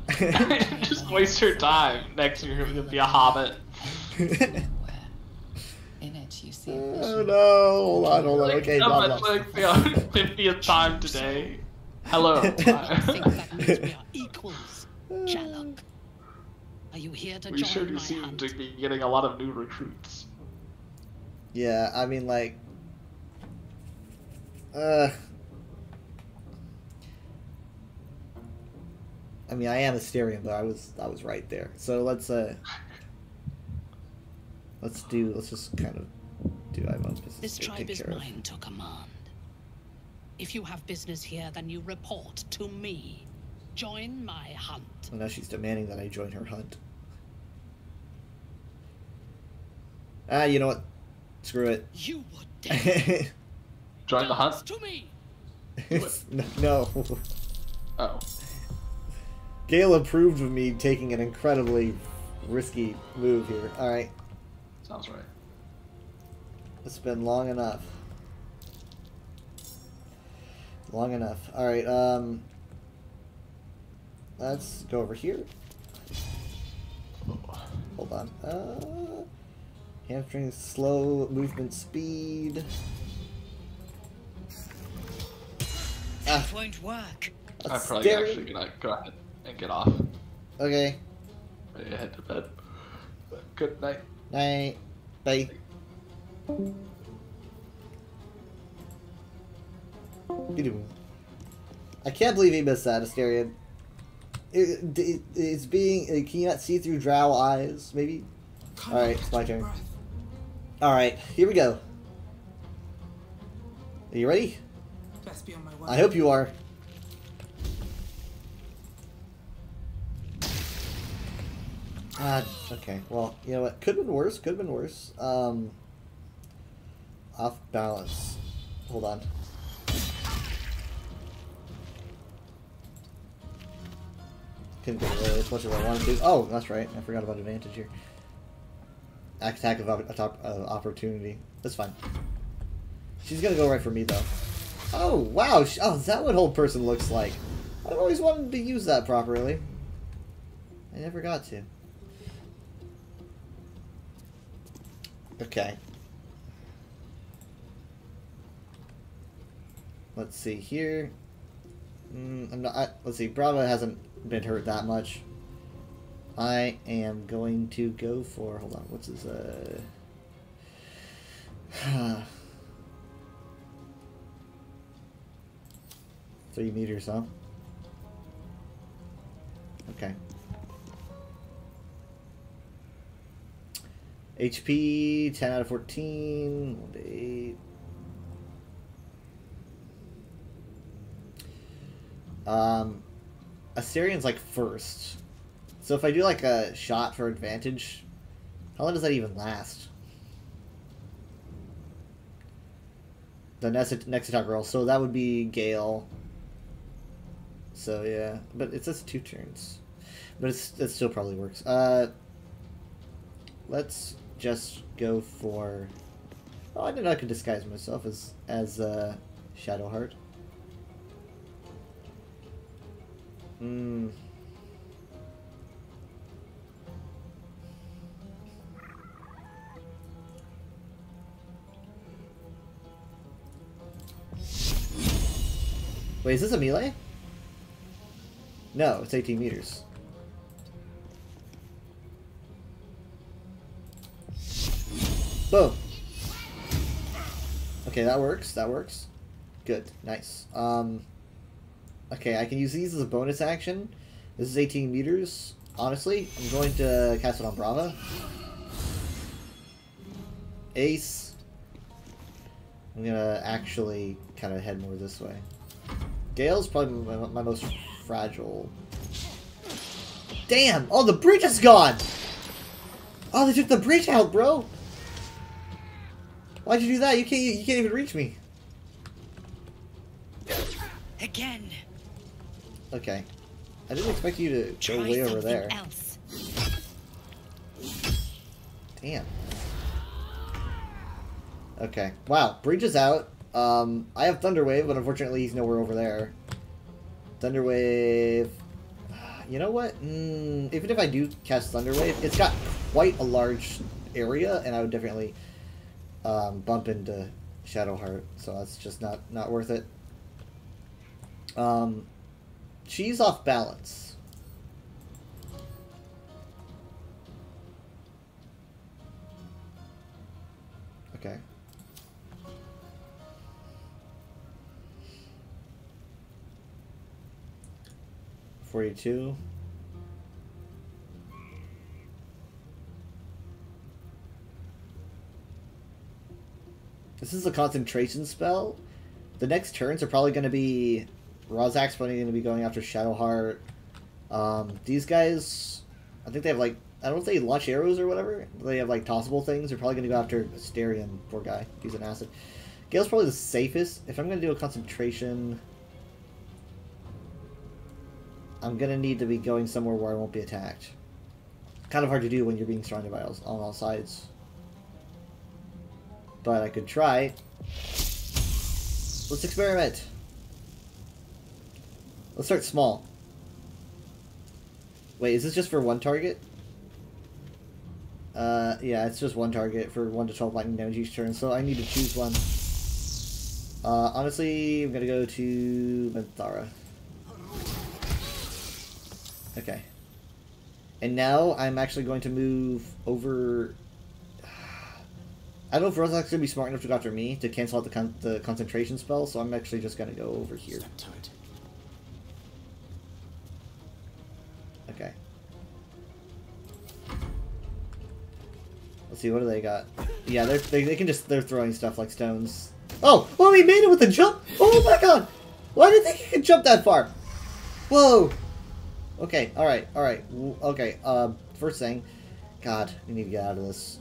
Just waste her time. Next year you're gonna be a hobbit. In it you see oh no, hold on, okay, blah, blah. Like the Olympian time today. Hello. I think that means we are equals, Sherlock. Are you here to we join sure do my seem hunt? to be getting a lot of new recruits. Yeah, I mean, like, I mean, I am Astarion, but I was right there. So let's just kind of do our own business. This tribe is mine to command. If you have business here, then you report to me. Join my hunt. Well, now she's demanding that I join her hunt. You know what? Screw it. You would dare. Join the hunt? To me. No. Oh. Gale approved of me taking an incredibly risky move here. Alright. Sounds right. It's been long enough. Long enough. Alright, let's go over here. Hold on. Hamstring slow movement speed. That won't work. I'm probably actually gonna go ahead and get off. Okay. Ready to head to bed. Good night. Night. Bye. I can't believe he missed that, Astarion. It's being... Can you not see through drow eyes, maybe? Alright, it's my turn. Alright, here we go. Are you ready? Best be on my way. I hope you are. Okay, well, you know what? Could have been worse, could have been worse. Off balance. Hold on. Couldn't get away as much as I wanted to. Oh, that's right. I forgot about advantage here. Attack of opportunity. That's fine. She's gonna go right for me, though. Oh, wow. Oh, is that what Hold Person looks like? I've always wanted to use that properly. I never got to. Okay. Let's see here. Let's see. Brava hasn't been hurt that much. I am going to go for. Hold on. What's his? 3 meters, huh? Okay. HP 10 out of 14. 1 to 8. Assyrian's like first. So if I do like a shot for advantage, how long does that even last? The next attack roll. So that would be Gale. So yeah, but it says 2 turns. But it still probably works. Let's just go for. Oh, I didn't know I could disguise myself as Shadowheart. Wait, is this a melee? No, it's 18 meters. Boom. Okay, that works. That works. Good. Nice. Okay, I can use these as a bonus action. This is 18 meters. Honestly, I'm going to cast it on Brava. Ace. I'm gonna actually kind of head more this way. Gale's probably my most fragile. Damn! Oh, the bridge is gone! Oh, they took the bridge out, bro! Why'd you do that? You can't even reach me. Again. Okay. I didn't expect you to go way over there. Else. Damn. Okay. Wow, bridge is out. I have Thunderwave, but unfortunately he's nowhere over there. Thunderwave. You know what? Even if I do cast Thunderwave, it's got quite a large area, and I would definitely bump into Shadowheart, so that's just not worth it. She's off balance. Okay. $42. This is a concentration spell. The next turns are probably going to be Rozak's probably going to be going after Shadowheart. These guys, I think they have like, I don't know if they launch arrows or whatever. They have like tossable things. They're probably going to go after Asterion, poor guy. He's an acid. Gale's probably the safest. If I'm going to do a concentration, I'm going to need to be going somewhere where I won't be attacked. Kind of hard to do when you're being surrounded by on all sides. But I could try. Let's experiment. Let's start small. Wait, is this just for one target? Yeah, it's just one target for 1 to 12 lightning damage each turn, so I need to choose one. Honestly, I'm gonna go to Minthara. Okay. And now I'm actually going to move over. I don't know if Rozak's gonna be smart enough to go after me to cancel out the concentration spell, so I'm actually just gonna go over here. Okay. Let's see, what do they got? Yeah, they can just, they're throwing stuff like stones. Oh! Oh, he made it with a jump! Oh my god! Why did they think he could jump that far? Whoa! Okay, alright, alright. Okay, first thing. God, we need to get out of this.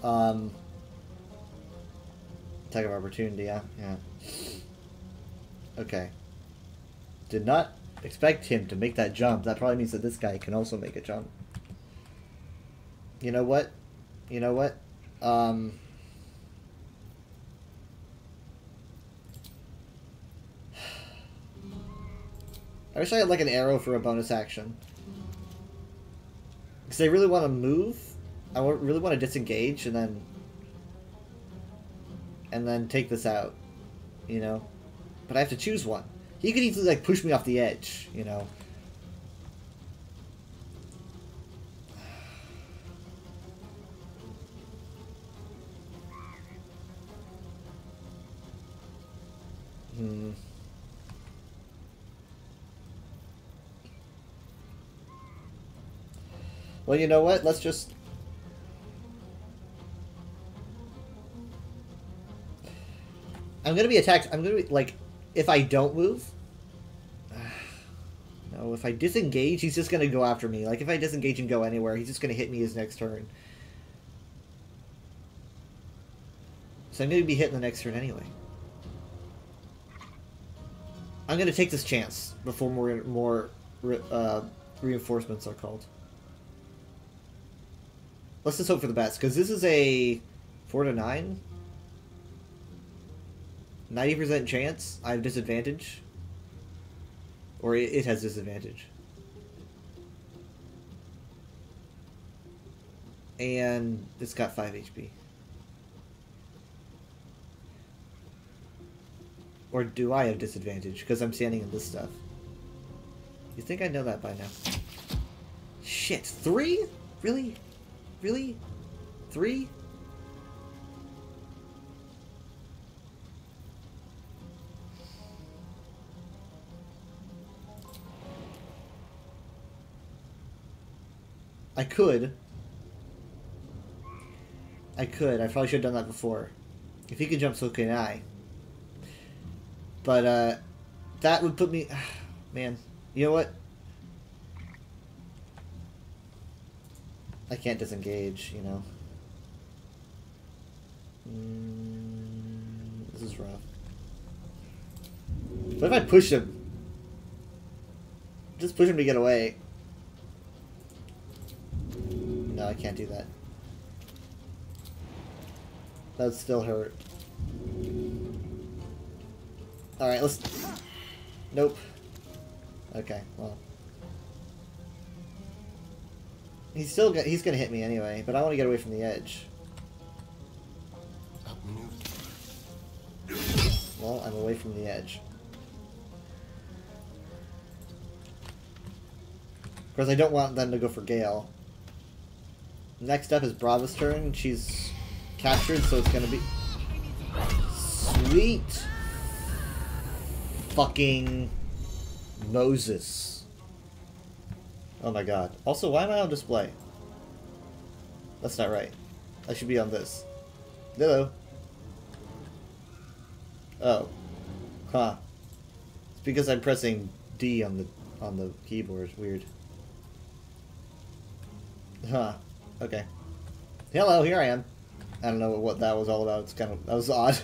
Attack of opportunity, yeah. Okay. Did not expect him to make that jump. That probably means that this guy can also make a jump. You know what? You know what? I wish I had like an arrow for a bonus action. Because I really want to move. I really want to disengage and then take this out. You know? But I have to choose one. He could easily like push me off the edge, you know. Well, you know what? Let's just... I'm gonna be attacked. I'm gonna be, like... If I don't move... No, if I disengage, he's just gonna go after me. Like, if I disengage and go anywhere, he's just gonna hit me his next turn. So I'm gonna be hitting the next turn anyway. I'm gonna take this chance before more reinforcements are called. Let's just hope for the best, because this is a 4 to 9. 90% chance. I have disadvantage. Or it has disadvantage. And it's got 5 HP. Or do I have disadvantage? Because I'm standing in this stuff. You think I know that by now? Shit, 3? Really? Really? 3? I could. I probably should have done that before. If he can jump, so can I. But, that would put me... Man, you know what? I can't disengage, you know. This is rough. What if I push him? Just push him to get away. No, I can't do that. That would still hurt. Alright, let's... Nope. Okay, well... He's gonna hit me anyway, but I want to get away from the edge. Well, I'm away from the edge. Of course, I don't want them to go for Gale. Next up is Brava's turn. She's captured, so it's gonna be... Sweet! Fucking... Moses. Oh my god. Also, why am I on display? That's not right. I should be on this. Hello. Oh. Huh. It's because I'm pressing D on the keyboard. Weird. Huh. Okay. Hello, here I am. I don't know what that was all about. It's kind of... That was odd.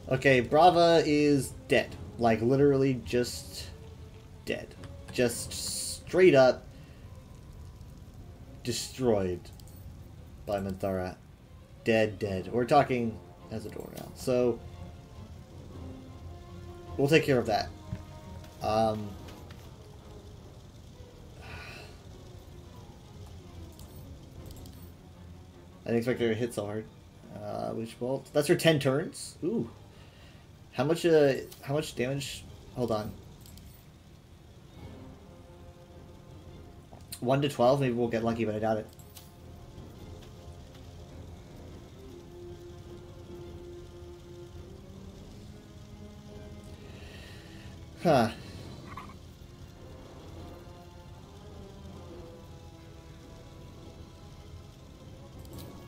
Okay, Brava is dead. Like, literally just... dead. Just straight up destroyed by Minthara. Dead. We're talking Azador now. So, we'll take care of that. I didn't expect her to hit so hard. Witch Bolt. That's for 10 turns. Ooh. How much damage? Hold on. 1 to 12? Maybe we'll get lucky, but I doubt it. Huh.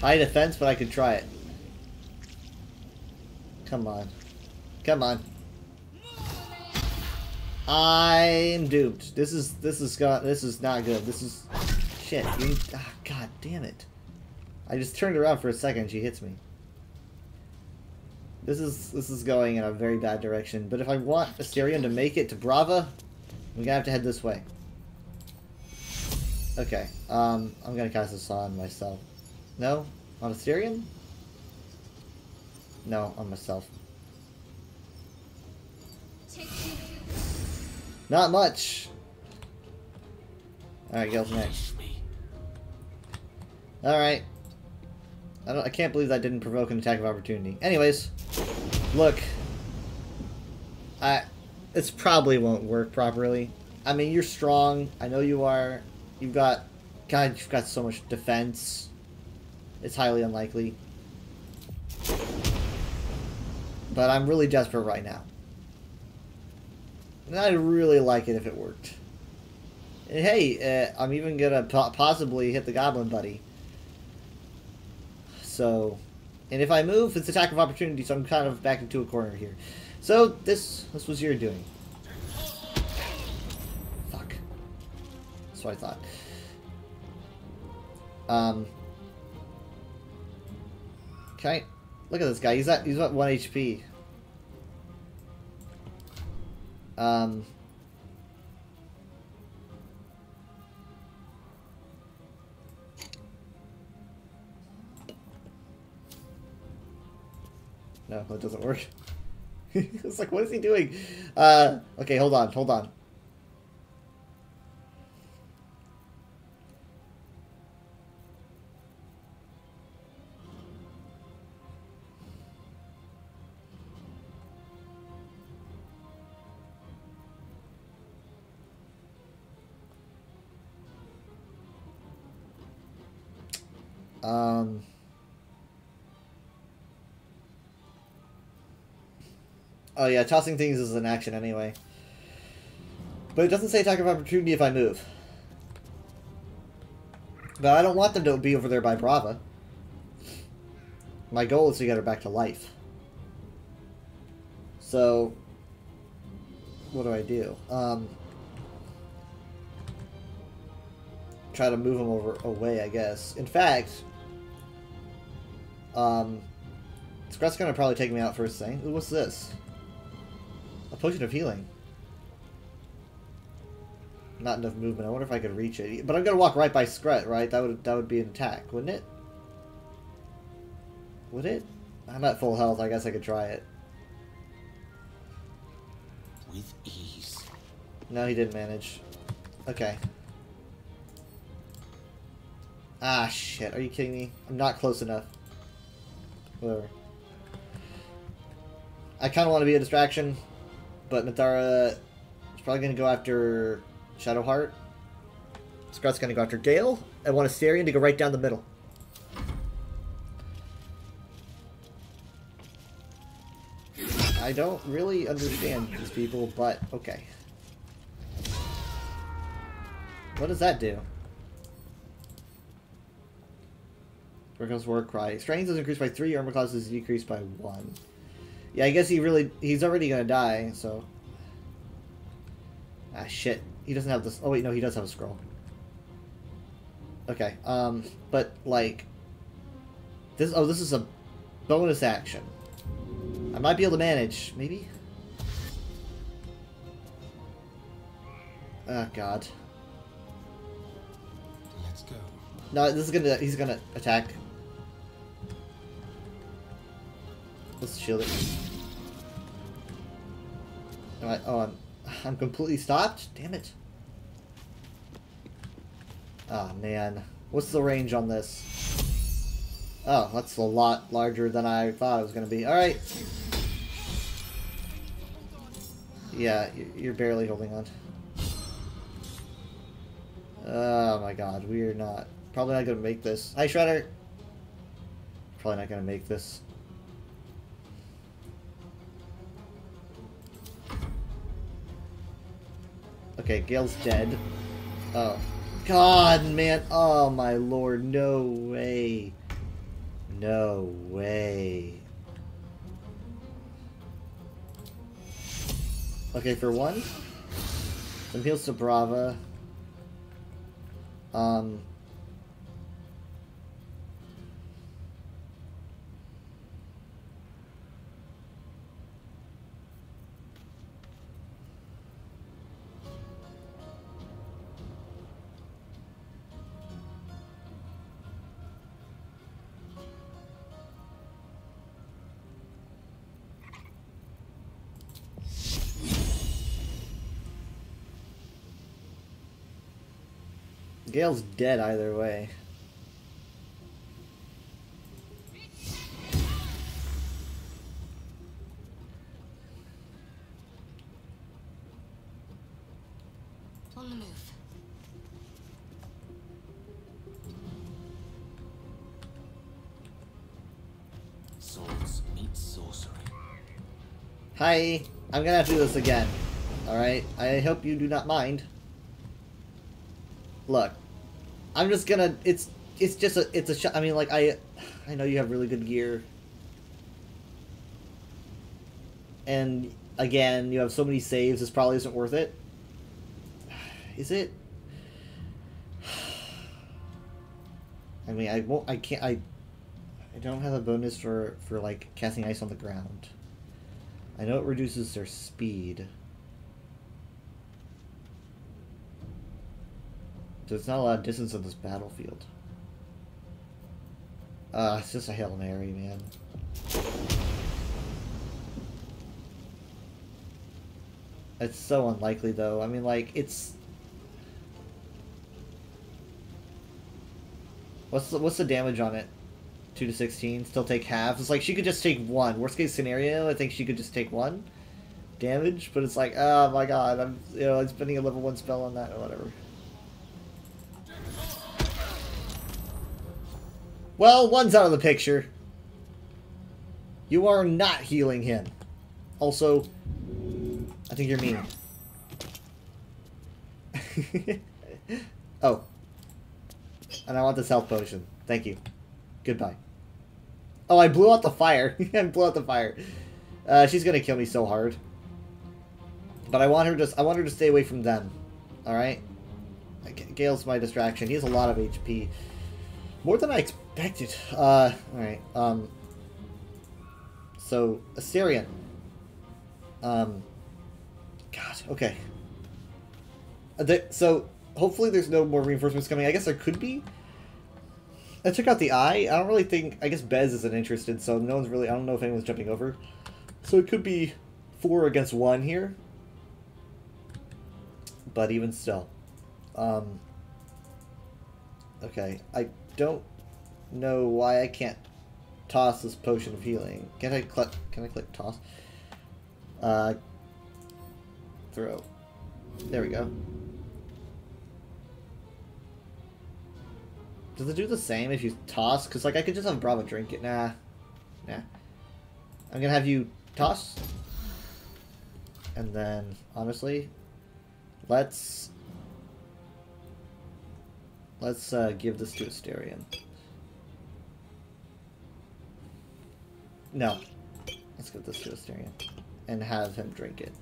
High defense, but I could try it. Come on. Come on. I'm doomed. This is not good. This is shit. God damn it. I just turned around for a second, she hits me. This is going in a very bad direction, but if I want Astarion to make it to Brava, we're gonna have to head this way. Okay, I'm gonna cast this on myself. No? On Astarion? No, on myself. Not much. Alright, Gale's next. Alright. I can't believe that didn't provoke an attack of opportunity. Anyways, look. This probably won't work properly. I mean, you're strong. I know you are. You've got so much defense. It's highly unlikely. But I'm really desperate right now. And I'd really like it if it worked. And hey, I'm even gonna possibly hit the goblin buddy. So, and if I move, it's attack of opportunity, so I'm kind of back into a corner here. So, this was your doing. Fuck. That's what I thought. Okay. Look at this guy. He's at 1 HP. No, that doesn't work. It's like, what is he doing? Okay, hold on. Oh yeah, tossing things is an action anyway. But it doesn't say attack of opportunity if I move. But I don't want them to be over there by Brava. My goal is to get her back to life. So, what do? Try to move him away, I guess. In fact, Scrut's gonna probably take me out first thing. Ooh, what's this? A potion of healing. Not enough movement. I wonder if I could reach it. But I'm gonna walk right by Scrut, right? That would be an attack, wouldn't it? Would it? I'm at full health. I guess I could try it. With ease. No, he didn't manage. Okay. Ah, shit. Are you kidding me? I'm not close enough. Whatever. I kind of want to be a distraction, but Minthara is probably going to go after Shadowheart. Scrut's going to go after Gale. I want Astarion to go right down the middle. I don't really understand these people, but okay. What does that do? Workhouse War Cry. Strength is increased by 3, armor class is decreased by 1. Yeah, I guess he's already gonna die, so. Ah, shit. He doesn't have this. Oh, wait, no, he does have a scroll. Okay, but, like. This is a bonus action. I might be able to manage, maybe? Oh, God. Let's go. No, he's gonna attack. Let's shield it. Alright, oh, I'm completely stopped? Damn it. Oh, man. What's the range on this? Oh, that's a lot larger than I thought it was gonna be. Alright. Yeah, you're barely holding on. Oh my god, we're not. Probably not gonna make this. Hi, Shredder! Probably not gonna make this. Okay, Gale's dead. Oh. God, man. Oh my lord, no way. No way. Okay, for one, some heals to Brava. Gale's dead either way. On the move. Swords meet sorcery. Hi, I'm gonna have to do this again. Alright, I hope you do not mind. Look, I'm just gonna, it's just a shot. I mean, like, I know you have really good gear. And, again, you have so many saves, this probably isn't worth it. Is it? I mean, I don't have a bonus for like, casting ice on the ground. I know it reduces their speed. There's not a lot of distance on this battlefield. It's just a Hail Mary, man. It's so unlikely, though. I mean, like, it's... What's the damage on it? 2 to 16? Still take half? It's like, she could just take 1. Worst case scenario, I think she could just take 1 damage, but it's like, oh my god, I'm spending a level 1 spell on that or whatever. Well, 1's out of the picture. You are not healing him. Also, I think you're mean. Oh. And I want this health potion. Thank you. Goodbye. Oh, I blew out the fire. I blew out the fire. She's gonna kill me so hard. But I want her to stay away from them. Alright? Gale's my distraction. He has a lot of HP. More than I expected. Alright. So, Astarion. God, okay. So, hopefully there's no more reinforcements coming. I guess there could be. I took out the eye. I don't really think... I guess Bez isn't interested, so no one's really... I don't know if anyone's jumping over. So it could be 4 against 1 here. But even still. Okay, I don't know why I can't toss this potion of healing. Can I click toss? Throw. There we go. Does it do the same if you toss? Because, like, I could just have Brava drink it. Nah. Nah. I'm gonna have you toss. And then, honestly, let's give this to Astarion. No. Let's give this to Astarion. And have him drink it.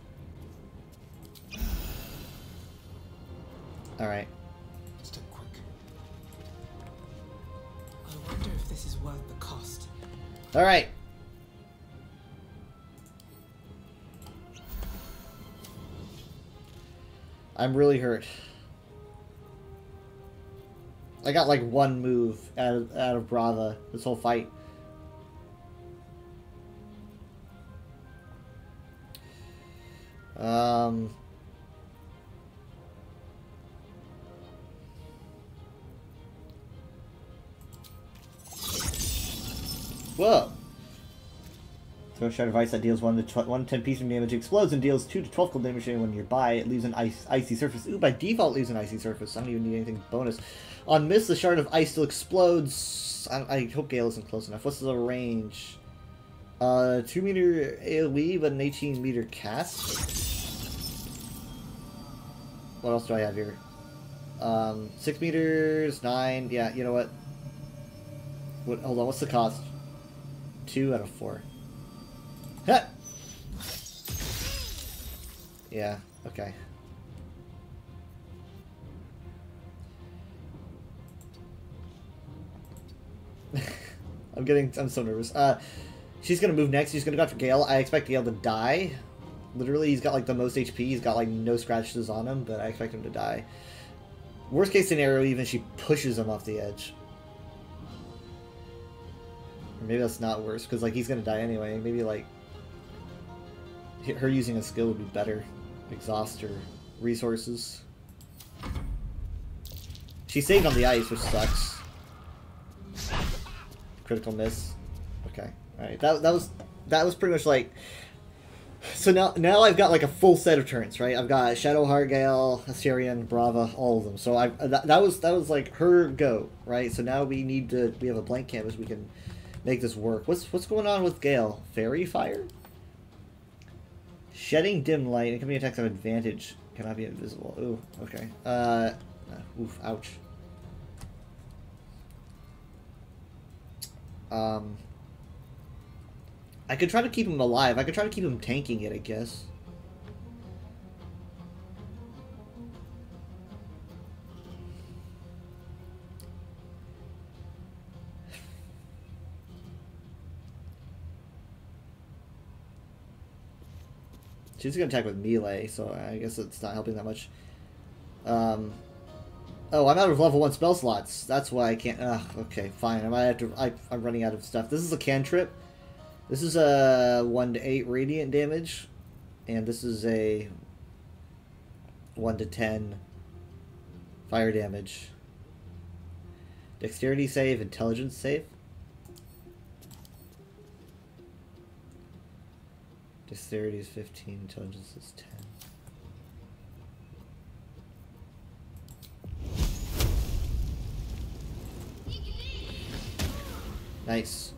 Alright. Step quick. I wonder if this is worth the cost. Alright. I'm really hurt. I got like 1 move out of Brava this whole fight. Whoa. Throw a shard of ice that deals 1 to 10 piercing damage, explodes and deals 2 to 12 cold damage to anyone nearby. It leaves an icy surface. Ooh, by default leaves an icy surface. I don't even need anything bonus. On miss, the shard of ice still explodes. I hope Gale isn't close enough. What's the range? 2 meter AoE, but an 18 meter cast. What else do I have here? 6 meters, 9. Yeah, you know what? What? Hold on. What's the cost? 2 out of 4. Ha! Yeah. Okay. I'm so nervous. She's gonna move next. She's gonna go after Gale. I expect Gale to die. Literally, he's got like the most HP. He's got like no scratches on him, but I expect him to die. Worst case scenario, even she pushes him off the edge. Or maybe that's not worse, because like he's gonna die anyway. Maybe like her using a skill would be better. Exhaust her resources. She saved on the ice, which sucks. Critical miss. Okay. Alright, that was pretty much like... So now I've got like a full set of turns, right? I've got Shadowheart, Gale, Astarion, Brava, all of them. So that was like her go, right? So now we have a blank canvas, we can make this work. What's going on with Gale? Fairy Fire? Shedding dim light, incoming attacks have advantage. Cannot be invisible. Ooh, okay. Oof, ouch. I could try to keep him alive. I could try to keep him tanking it, I guess. She's gonna attack with melee, so I guess it's not helping that much. Oh, I'm out of level 1 spell slots. That's why I can't... okay, fine. I might have to... I'm running out of stuff. This is a cantrip. This is a 1 to 8 radiant damage. And this is a 1 to 10 fire damage. Dexterity save, intelligence save. Dexterity is 15, intelligence is 10. Nice.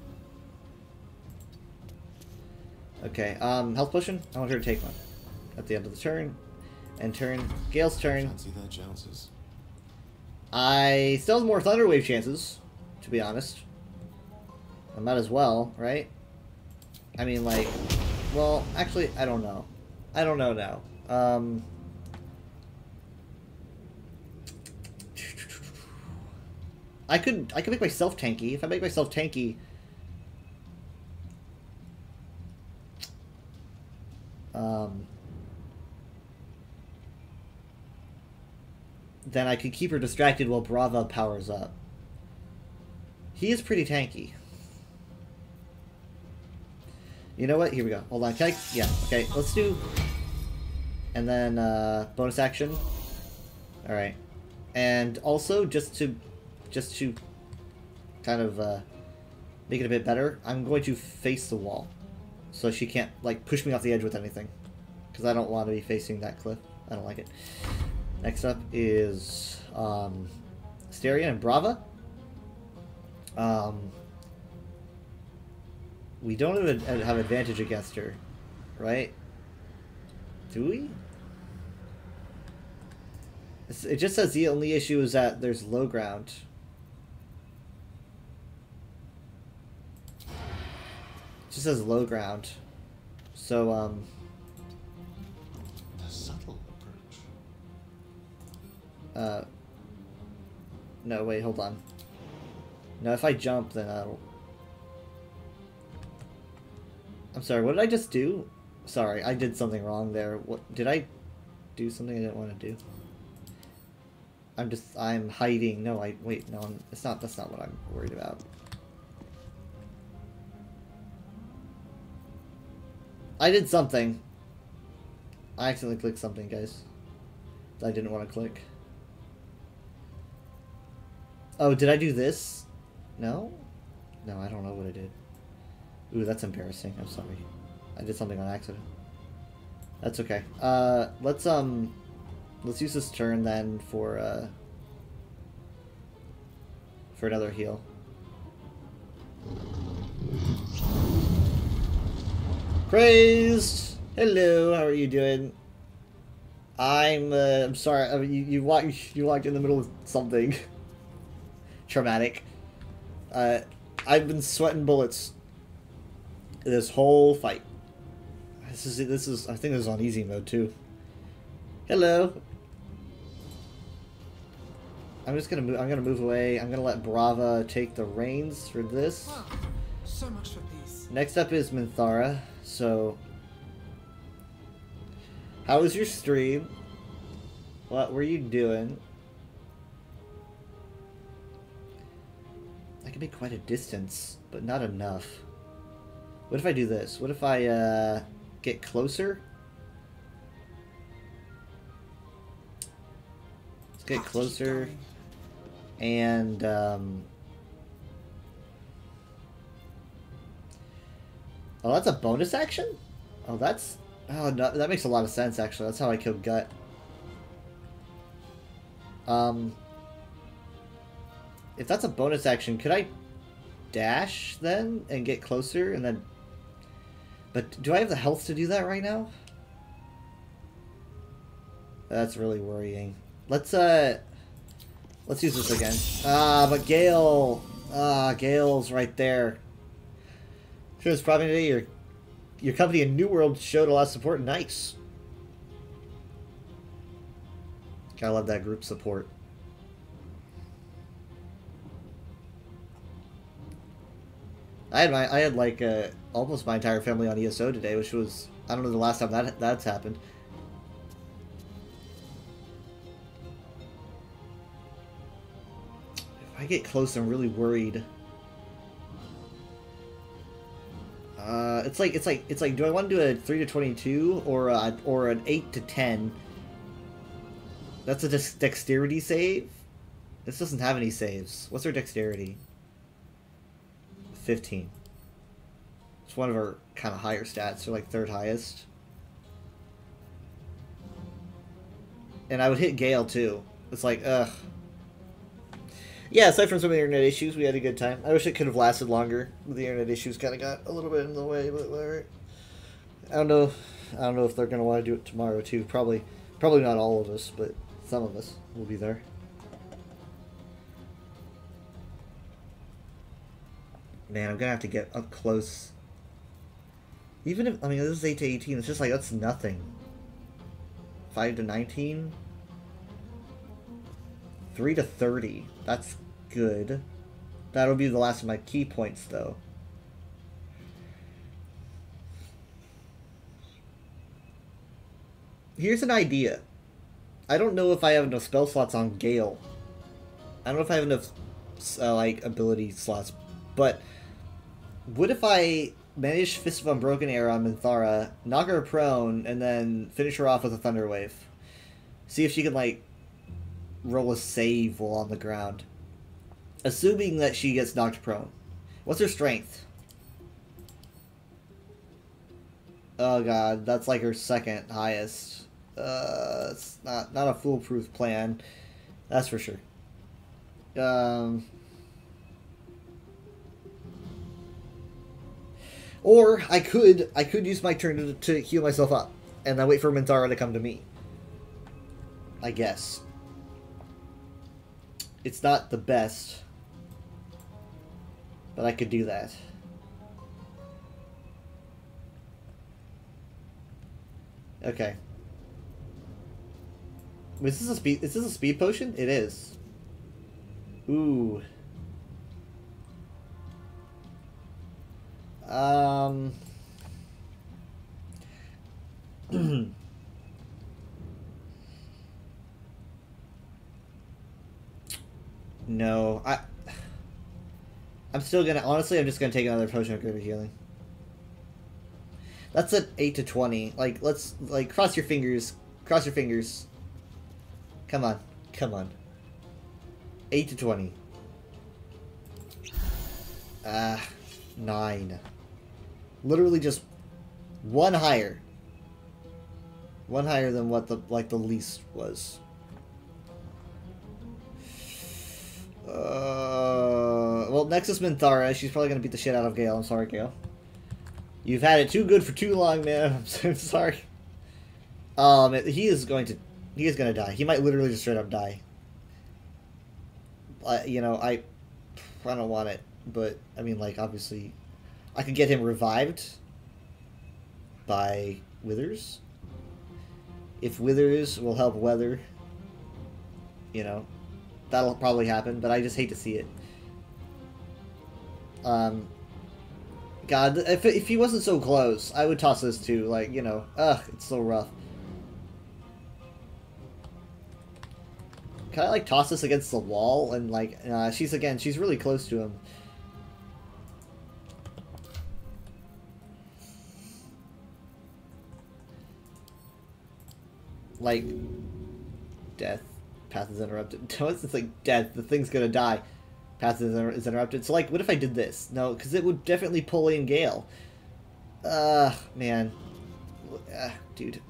Okay, health potion? I want her to take one. At the end of the turn. End turn. Gale's turn. Fancy their chances. I still have more Thunderwave chances, to be honest. I might as well, right? I mean, like... Well, actually, I don't know. I don't know now. I could make myself tanky. If I make myself tanky... then I could keep her distracted while Brava powers up. He is pretty tanky. You know what? Here we go. Hold on. Can I... Yeah. Okay. Let's do... And then, bonus action. Alright. And also, just to kind of, make it a bit better, I'm going to face the wall. So she can't, like, push me off the edge with anything. Because I don't want to be facing that cliff. I don't like it. Next up is, Astarion and Brava. We don't have advantage against her, right? Do we? It just says the only issue is that there's low ground. It just says low ground. So, A subtle approach. No, wait, hold on. No, if I jump, then I'll... I'm sorry, what did I just do? Sorry, I did something wrong there. What did I do something I didn't want to do? I'm hiding. No, wait, no, that's not what I'm worried about. I did something. I accidentally clicked something, guys. That I didn't want to click. Oh, did I do this? No? No, I don't know what I did. Ooh, that's embarrassing. I'm sorry. I did something on accident. That's okay. Let's use this turn then for another heal. Praised! Hello, how are you doing? I'm sorry. I mean, you walked in the middle of something traumatic. I've been sweating bullets this whole fight. This is I think this is on easy mode too. Hello. I'm gonna move away. I'm gonna let Brava take the reins for this. Wow, so much for peace. Next up is Minthara. So, how was your stream? What were you doing? I can make quite a distance, but not enough. What if I do this? What if I get closer? Let's get closer. And oh, that's a bonus action? Oh, no, that makes a lot of sense actually. That's how I killed Gut. If that's a bonus action, could I dash then and get closer and then... But do I have the health to do that right now? That's really worrying. Let's use this again. But Gale... Gale's right there. Sure, it's probably today your company in New World showed a lot of support. Nice. Gotta love that group support. I had like almost my entire family on ESO today, which was, I don't know the last time that's happened. If I get close, I'm really worried. It's like, do I want to do a 3 to 22 or an 8 to 10? That's a dexterity save. This doesn't have any saves. What's our dexterity? 15. It's one of our kind of higher stats, so like third highest. And I would hit Gale too. It's like, ugh. Yeah, aside from some of the internet issues, we had a good time. I wish it could have lasted longer. The internet issues kind of got a little bit in the way, but whatever. I don't know if they're gonna want to do it tomorrow too. Probably not all of us, but some of us will be there. Man, I'm gonna have to get up close. Even if, I mean, this is 8 to 18, it's just like, that's nothing. 5 to 19? 3 to 30. That's good. That'll be the last of my key points, though. Here's an idea. I don't know if I have enough spell slots on Gale. I don't know if I have enough, like, ability slots, but... What if I manage Fist of Unbroken Air on Minthara, knock her prone, and then finish her off with a Thunder Wave? See if she can, like, roll a save while on the ground. Assuming that she gets knocked prone. What's her strength? Oh god, that's like her second highest. It's not a foolproof plan. That's for sure. Or I could use my turn to heal myself up, and then wait for Minthara to come to me. I guess. It's not the best, but I could do that. Okay. Is this a speed potion? It is. Ooh. No, I'm still gonna, honestly, I'm just gonna take another potion of greater healing. That's at 8 to 20. Like, let's, like, cross your fingers. Cross your fingers. Come on. Come on. 8 to 20. 9. Literally just one higher. One higher than what the least was. Well, Nexus Minthara, she's probably gonna beat the shit out of Gale. I'm sorry, Gale. You've had it too good for too long, man. I'm so sorry. He is gonna die. He might literally just straight up die. You know, I don't want it. but I mean, like, obviously, I could get him revived by Withers. If Withers will help Weather, you know, that'll probably happen, but I just hate to see it. God, if he wasn't so close, I would toss this too. Like, you know, it's so rough. Can I, like, toss this against the wall? And, like, she's really close to him. Like, death. Path is interrupted. It's like death. The thing's gonna die. Path is interrupted. So, like, what if I did this? No, because it would definitely pull in Gale. Man. Dude.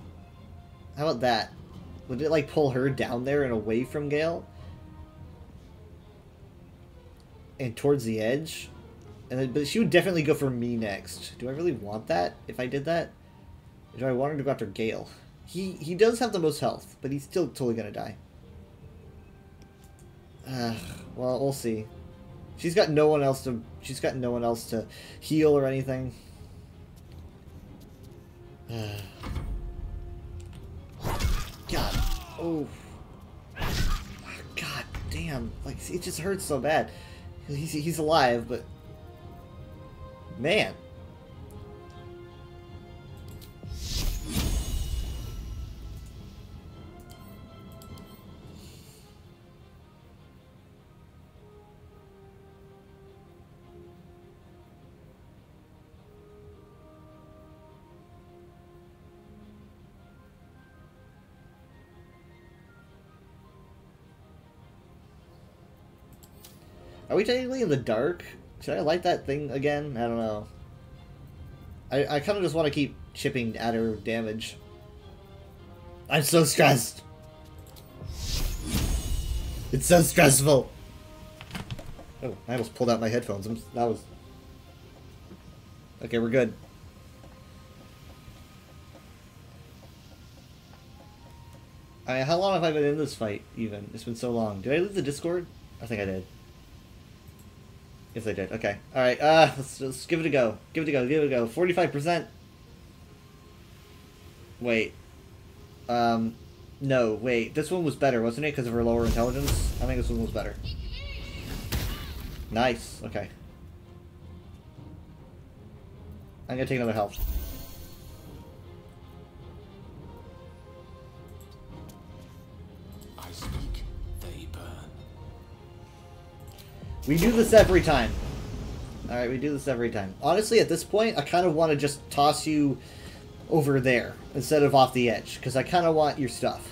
How about that? Would it, like, pull her down there and away from Gale? And towards the edge? And then, but she would definitely go for me next. Do I really want that if I did that? Or do I want her to go after Gale? He does have the most health, but he's still totally gonna die. Well, we'll see. She's got no one else to heal or anything. God. Oh. God damn. Like, it just hurts so bad. He's alive, but man. Are we technically in the dark? Should I light that thing again? I don't know. I kind of just want to keep chipping at her damage. I'm so stressed. It's so stressful. Oh, I almost pulled out my headphones. That was... Okay, we're good. How long have I been in this fight, even? It's been so long. Did I leave the Discord? I think I did. Yes, I did. Okay. Alright, let's give it a go. Give it a go. 45%. Wait. No, wait. This one was better, wasn't it? Because of her lower intelligence? I think this one was better. Nice. Okay. I'm gonna take another health. I speak, they burn. We do this every time. Alright, we do this every time. Honestly, at this point, I kind of want to just toss you over there instead of off the edge, because I kind of want your stuff.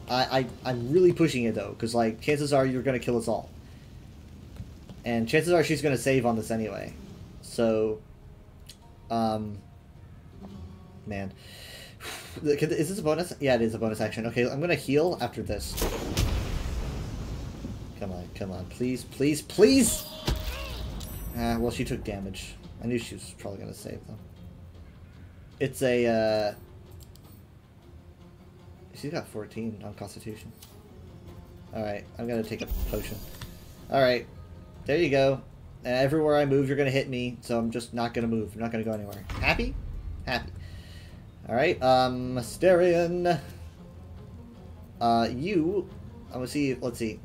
I'm really pushing it, though, because, like, chances are you're going to kill us all. And chances are she's going to save on this anyway. So, man. Is this a bonus? Yeah, it is a bonus action. Okay, I'm going to heal after this. Come on, please, please, please! Well, she took damage. I knew she was probably going to save, though. It's a, She's got 14 on Constitution. Alright, I'm going to take a potion. Alright, there you go. And everywhere I move, you're going to hit me, so I'm just not going to move. I'm not going to go anywhere. Happy? Happy. Alright, Mysterion. You... I'm going to see... Let's see.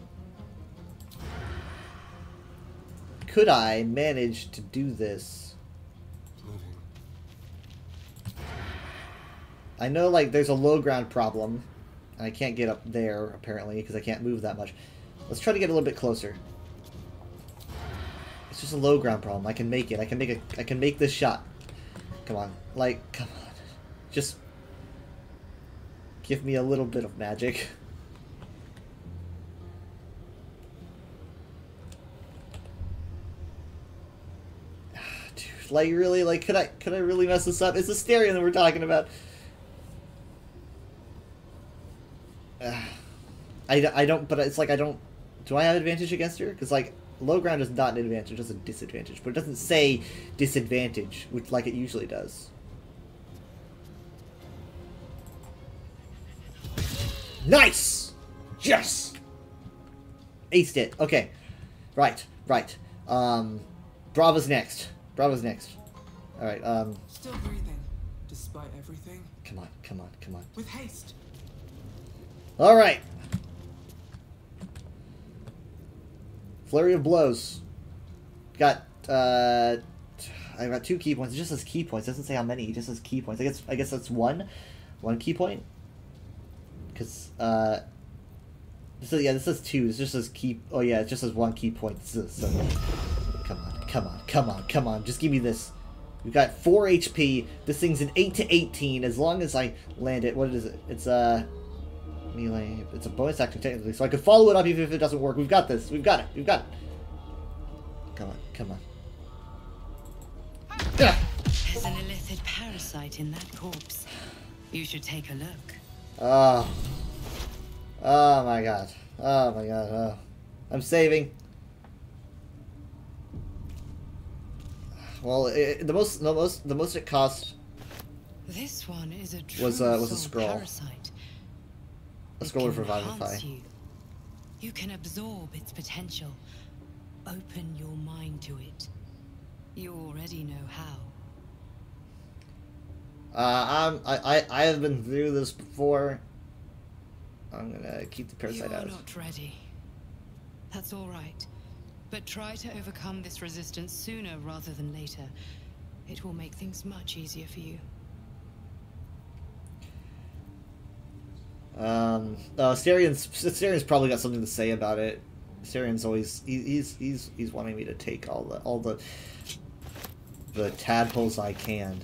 Could I manage to do this? I know, like, there's a low ground problem. I can't get up there, apparently, because I can't move that much. Let's try to get a little bit closer. It's just a low ground problem. I can make it. I can make this shot. Come on. Like, come on. Just give me a little bit of magic. Dude, like, really? Like, could I really mess this up? It's Astarion that we're talking about. I don't, but it's like I don't... Do I have advantage against her? Because, like, low ground is not an advantage, it's a disadvantage. But it doesn't say disadvantage, which, like, it usually does. Nice! Yes! Aced it. Okay. Right. Brava's next. Brava's next. Alright, Still breathing, despite everything. Come on, come on, come on. With haste. Alright. Flurry of blows. Got, I got 2 key points. It just says key points. It doesn't say how many. It just says key points. I guess that's one key point. Because, this says 2. It just says key. Oh yeah, it just says 1 key point. So, come on, come on, come on, come on. Just give me this. We've got 4 HP. This thing's an 8 to 18. As long as I land it, what is it? It's melee. It's a bonus action technically, so I could follow it up even if it doesn't work. We've got this. We've got it. We've got it. Come on, come on. There's an illithid parasite in that corpse. You should take a look. Oh. Oh my god. Oh my god. Oh. I'm saving. Well, the most it cost. This one is a was a scroll. Parasite. A scroll for Vivify. You can absorb its potential. Open your mind to it. You already know how. I have been through this before. I'm gonna keep the parasite out. You're not ready. That's all right. But try to overcome this resistance sooner rather than later. It will make things much easier for you. Astarion's probably got something to say about it. Astarion's always he's wanting me to take all the tadpoles I can.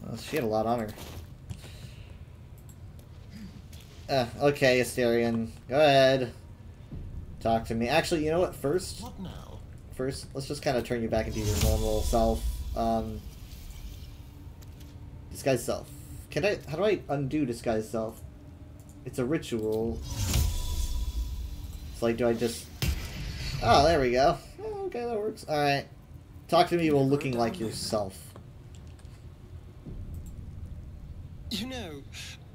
Well, she had a lot on her. Okay, Astarion, go ahead. Talk to me. Actually, you know what? First, let's just kind of turn you back into your normal self. Disguise self. How do I undo disguise self? It's a ritual. It's like, do I just... Oh, there we go. Oh, okay, that works. Alright. Talk to me while looking like yourself. You know,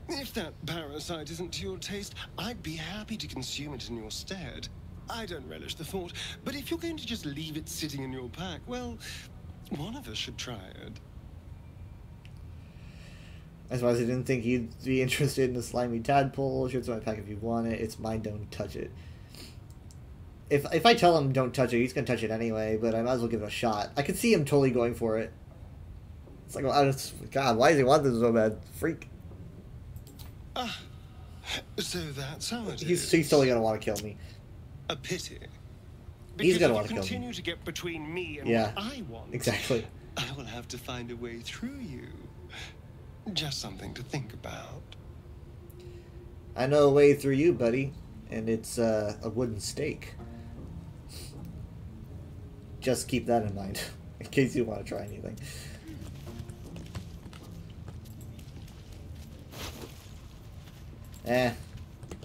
if that parasite isn't to your taste, I'd be happy to consume it in your stead. I don't relish the thought, but if you're going to just leave it sitting in your pack, well, one of us should try it. I suppose I didn't think you'd be interested in a slimy tadpole. Sure, it's in my pack if you want it. It's mine, don't touch it. If I tell him don't touch it, he's gonna touch it anyway, but I might as well give it a shot. I could see him totally going for it. It's like, well, God, why does he want this so bad? Freak. So that's how it is. He's totally gonna want to kill me. A pity. He's gonna want to kill me. Continue to get between me and what I want. Exactly. I will have to find a way through you. Just something to think about. I know a way through you, buddy, and it's a wooden stake. Just keep that in mind, in case you want to try anything.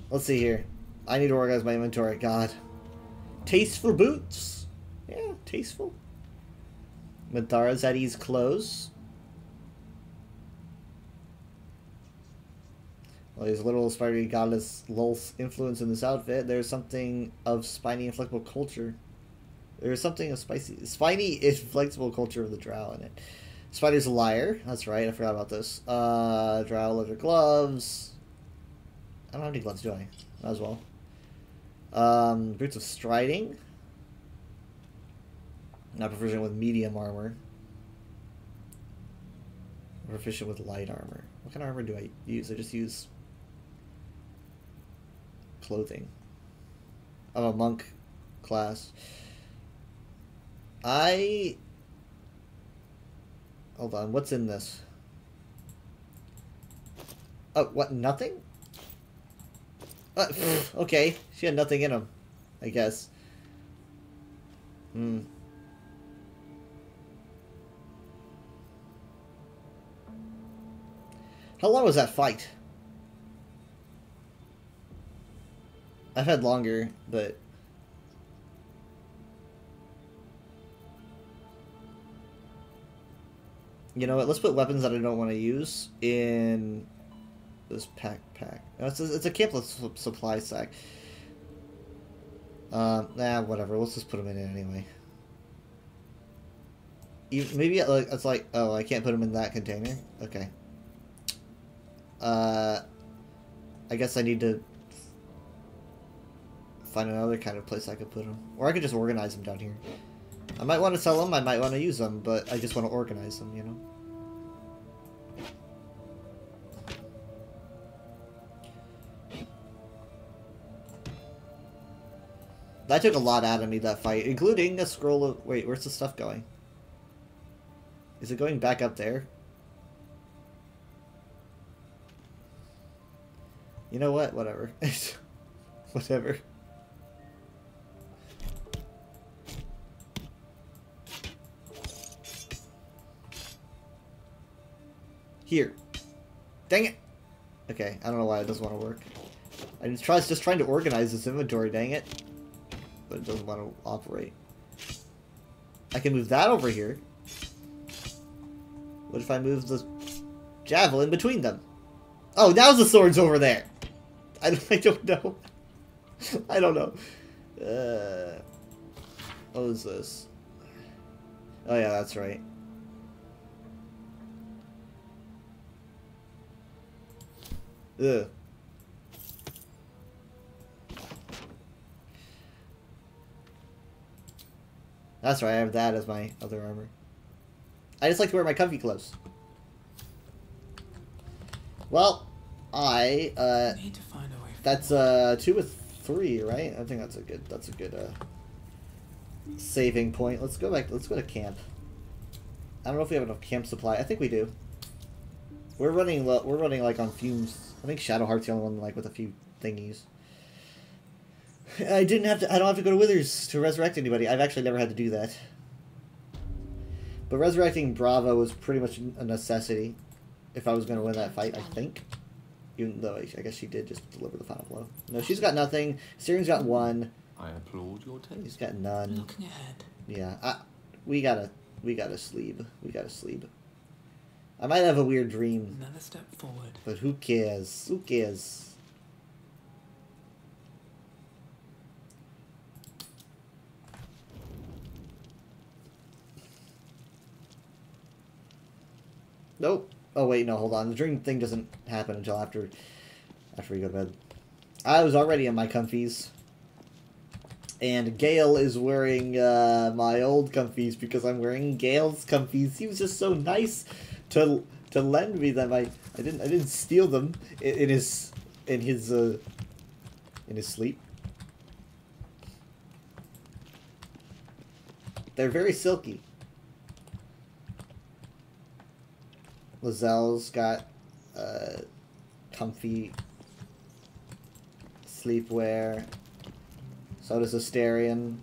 Let's see here. I need to organize my inventory. God. Tasteful boots. Yeah, tasteful. Madara Zeddy's clothes. Well, there's a little spidery goddess Lulth's influence in this outfit. There's something of spiny inflexible culture. There's something of spiny inflexible culture of the drow in it. Spider's a liar. That's right, I forgot about this. Drow leather gloves. I don't have any gloves, do I? Might as well. Boots of striding. Not proficient with medium armor. Proficient with light armor. What kind of armor do I use? I just use clothing. I'm a monk class. Hold on, what's in this? Oh, what, nothing? Okay, she had nothing in them, I guess. How long was that fight? I've had longer, but... You know what, let's put weapons that I don't want to use in this pack. It's a camp supply sack. Nah, whatever. Let's just put them in it anyway. Maybe it's like, oh, I can't put them in that container? Okay. I guess I need to find another kind of place I could put them. Or I could just organize them down here. I might want to sell them, I might want to use them, but I just want to organize them, you know? That took a lot out of me, that fight, including a scroll of... Wait, where's the stuff going? Is it going back up there? You know what? Whatever. Whatever. Here. Dang it! Okay, I don't know why it doesn't want to work. I'm just trying to organize this inventory, dang it. But it doesn't want to operate. I can move that over here. What if I move the javelin between them? Oh, now the sword's over there! I don't know. I don't know. What is this? Oh yeah, that's right. Ugh. That's right, I have that as my other armor. I just like to wear my comfy clothes. Well, I need to find a way. That's 2 with 3, right? I think that's a good saving point. Let's go back. Let's go to camp. I don't know if we have enough camp supply. I think we do. We're running low. We're running like on fumes. I think Shadowheart's the only one like with a few thingies. I don't have to go to Withers to resurrect anybody. I've actually never had to do that. But resurrecting Bravo was pretty much a necessity if I was going to win that fight, I think. Even though I guess she did just deliver the final blow. No, she's got nothing. Syrian's got 1. I applaud your taste. He's got none. Looking ahead. Yeah, we gotta sleep. We gotta sleep. I might have a weird dream. Another step forward. But who cares? Who cares? Nope. Oh wait, no, hold on. The dream thing doesn't happen until after we go to bed. I was already in my comfies. And Gale is wearing my old comfies because I'm wearing Gale's comfies. He was just so nice to lend me them. I didn't steal them in his sleep. They're very silky. Lazelle's got comfy sleepwear. So does Asterion.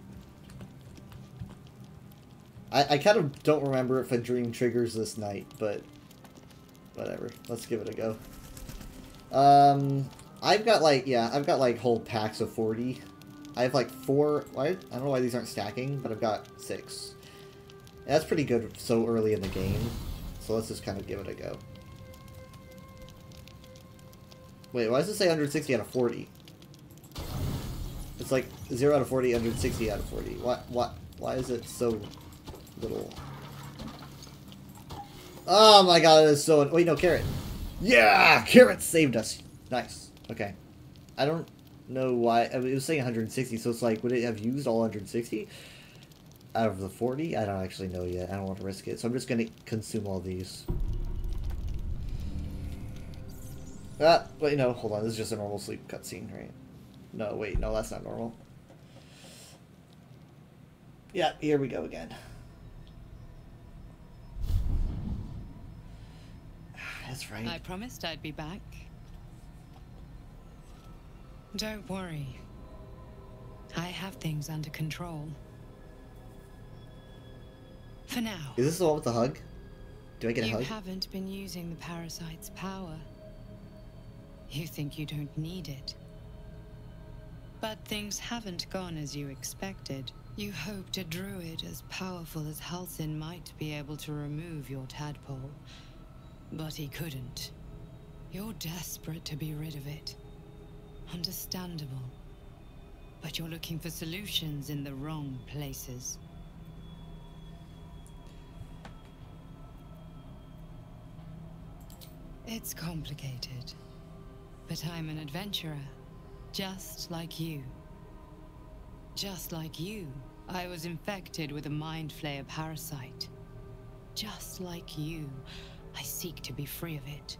I kind of don't remember if a dream triggers this night, but whatever. Let's give it a go. I've got like whole packs of 40. I have like 4. I don't know why these aren't stacking, but I've got 6. And that's pretty good so early in the game. So let's just kind of give it a go. Wait, why does it say 160 out of 40? It's like 0 out of 40, 160 out of 40. Why is it so little? Oh my god, it is so... Wait, no, Carrot. Yeah! Carrot saved us. Nice. Okay. I don't know why... I mean, it was saying 160, so it's like, would it have used all 160? Out of the 40? I don't actually know yet. I don't want to risk it. So I'm just going to consume all these. Wait, no, hold on. This is just a normal sleep cutscene, right? No, wait, no, that's not normal. Yeah, here we go again. That's right. I promised I'd be back. Don't worry. I have things under control. For now. Is this the one with the hug? Do I get a hug? You haven't been using the parasite's power. You think you don't need it. But things haven't gone as you expected. You hoped a druid as powerful as Halsin might be able to remove your tadpole. But he couldn't. You're desperate to be rid of it. Understandable. But you're looking for solutions in the wrong places. It's complicated. But I'm an adventurer, just like you. Just like you, I was infected with a Mind Flayer parasite. Just like you, I seek to be free of it.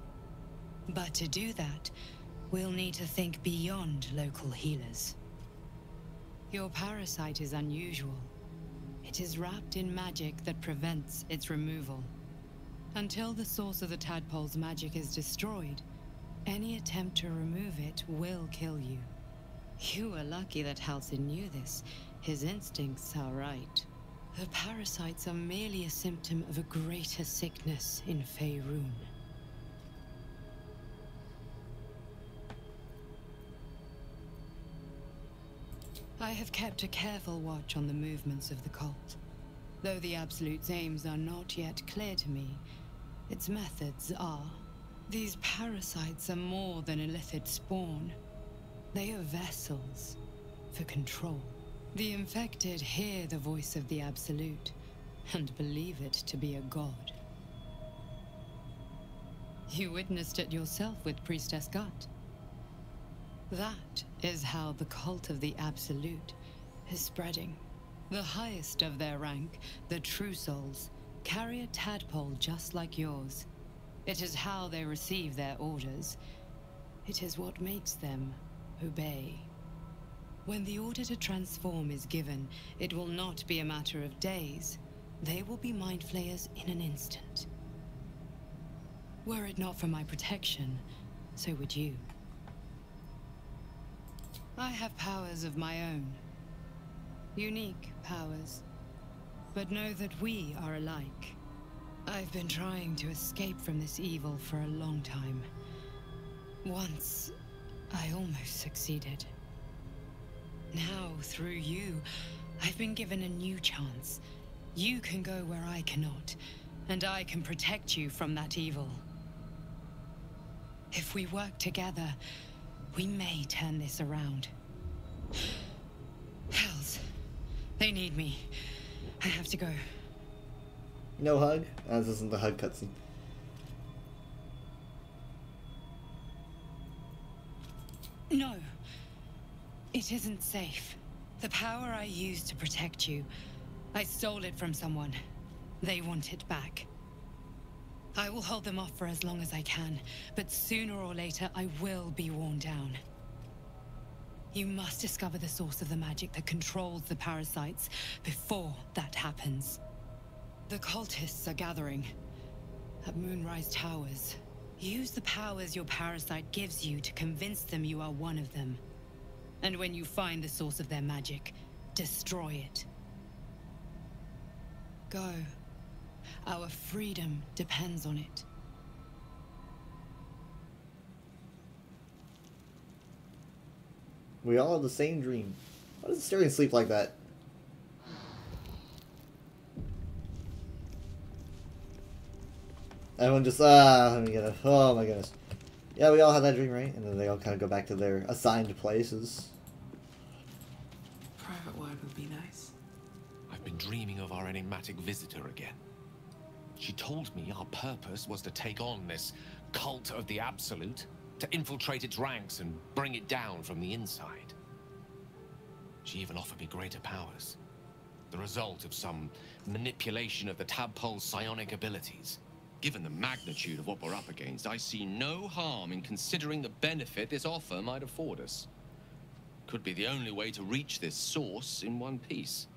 But to do that, we'll need to think beyond local healers. Your parasite is unusual. It is wrapped in magic that prevents its removal. Until the source of the tadpole's magic is destroyed, any attempt to remove it will kill you. You were lucky that Halsin knew this. His instincts are right. The parasites are merely a symptom of a greater sickness in Faerun. I have kept a careful watch on the movements of the cult. Though the Absolute's aims are not yet clear to me, its methods are. These parasites are more than illithid spawn. They are vessels for control. The infected hear the voice of the Absolute and believe it to be a god. You witnessed it yourself with Priestess Gut. That is how the cult of the Absolute is spreading. The highest of their rank, the True Souls, carry a tadpole just like yours. It is how they receive their orders. It is what makes them obey. When the order to transform is given, it will not be a matter of days. They will be Mind Flayers in an instant. Were it not for my protection, so would you. I have powers of my own. Unique powers. But know that we are alike. I've been trying to escape from this evil for a long time. Once, I almost succeeded. Now, through you, I've been given a new chance. You can go where I cannot, and I can protect you from that evil. If we work together, we may turn this around. Hells, they need me. I have to go. No hug? This isn't the hug cutscene. No. It isn't safe. The power I used to protect you, I stole it from someone. They want it back. I will hold them off for as long as I can, but sooner or later I will be worn down. You must discover the source of the magic that controls the parasites before that happens. The cultists are gathering at Moonrise Towers. Use the powers your parasite gives you to convince them you are one of them. And when you find the source of their magic, destroy it. Go. Our freedom depends on it. We all have the same dream. Why does Astarion sleep like that? Everyone just, let me get it. Oh my goodness. Yeah, we all have that dream, right? And then they all kind of go back to their assigned places. Private word would be nice. I've been dreaming of our enigmatic visitor again. She told me our purpose was to take on this cult of the Absolute, to infiltrate its ranks and bring it down from the inside. She even offered me greater powers, the result of some manipulation of the tadpole's psionic abilities. Given the magnitude of what we're up against, I see no harm in considering the benefit this offer might afford us. Could be the only way to reach this source in one piece.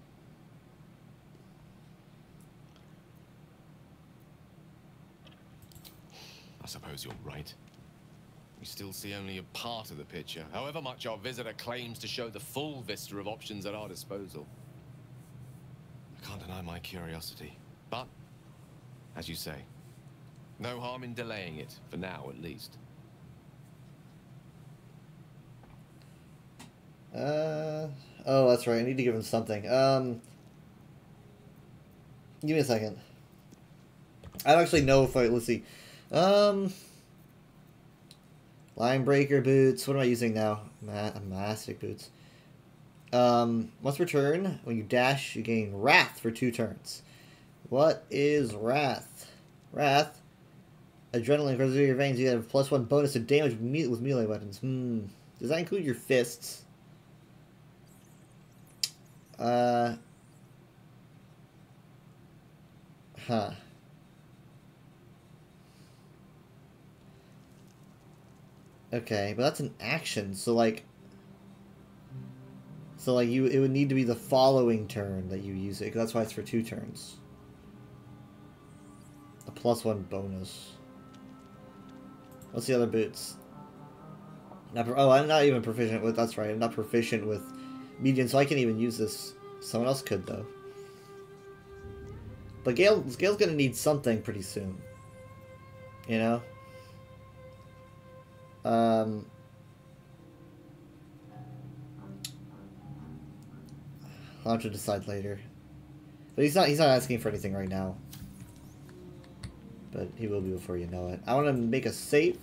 I suppose you're right. We still see only a part of the picture, however much our visitor claims to show the full vista of options at our disposal. I can't deny my curiosity, but, as you say, no harm in delaying it, for now at least. Oh, that's right, I need to give him something. Give me a second. I don't actually know if let's see. Line breaker boots. What am I using now? Mastic boots. Once per turn, when you dash, you gain Wrath for 2 turns. What is Wrath? Wrath. Adrenaline goes through your veins. You have +1 bonus to damage with melee weapons. Does that include your fists? Huh. Okay, but that's an action, so like it would need to be the following turn that you use it, because that's why it's for 2 turns. A +1 bonus. What's the other boots? I'm not even proficient with, that's right, I'm not proficient with medium, so I can't even use this. Someone else could, though. But Gale's gonna need something pretty soon. You know? I'll have to decide later. But he's not asking for anything right now. But he will be before you know it. I want to make a save.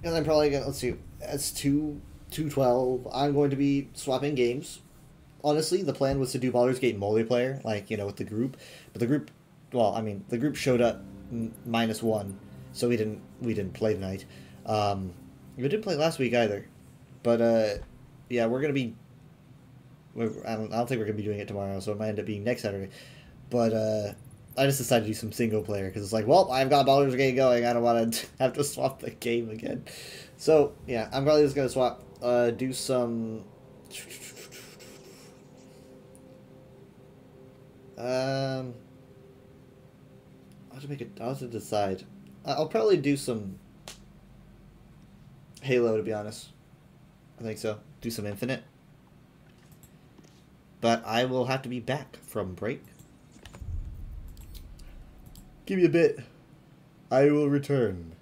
And I'm probably gonna, let's see, that's 212. I'm going to be swapping games. Honestly, the plan was to do Baldur's Gate multiplayer, like, you know, with the group. But the group, well, I mean, the group showed up -1, so we didn't play tonight. We didn't play last week either. But yeah, we're gonna be. I don't think we're gonna be doing it tomorrow, so it might end up being next Saturday. But I just decided to do some single player because it's like, well, I've got Baldur's Gate going. I don't want to have to swap the game again. So yeah, I'm probably just gonna swap. Do some. I'll have to decide. I'll probably do some Halo, to be honest. I think so. Do some Infinite. But I will have to be back from break. Give me a bit. I will return.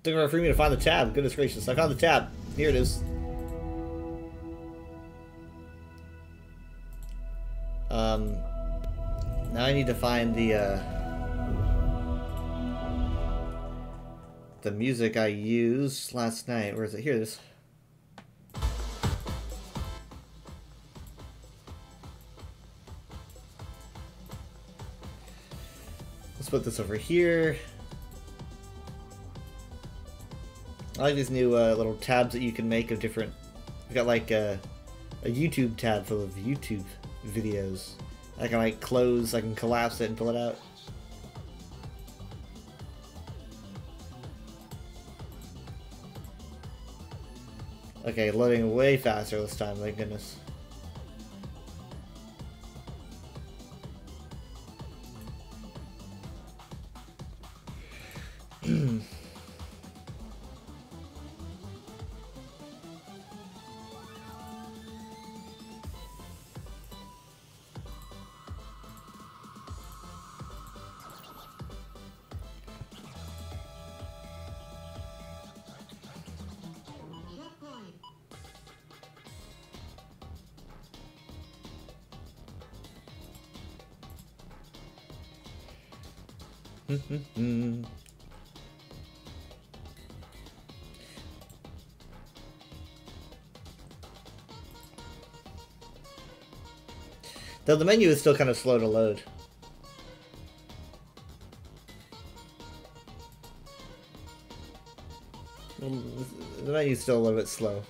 Took forever for me to find the tab. Goodness gracious, I found the tab. Here it is. Now I need to find the music I used last night. Where is it? Here it is. Let's put this over here. I like these new little tabs that you can make of different... We've got like a YouTube tab full of YouTube videos. I can like close, I can collapse it and pull it out. Okay, loading way faster this time, thank goodness. Though the menu is still kind of slow to load. The menu's still a little bit slow.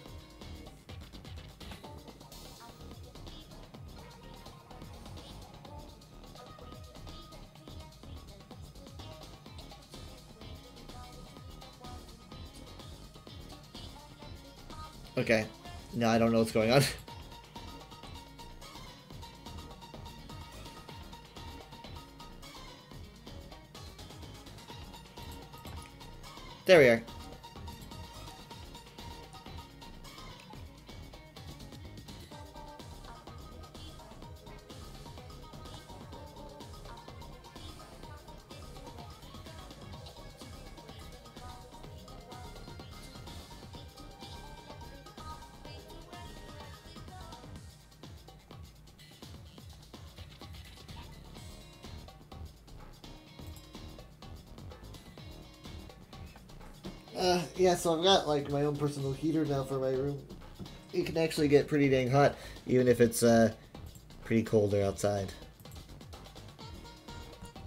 Okay. No, I don't know what's going on. There we are. Yeah, so I've got like my own personal heater now for my room. It can actually get pretty dang hot, even if it's pretty colder outside.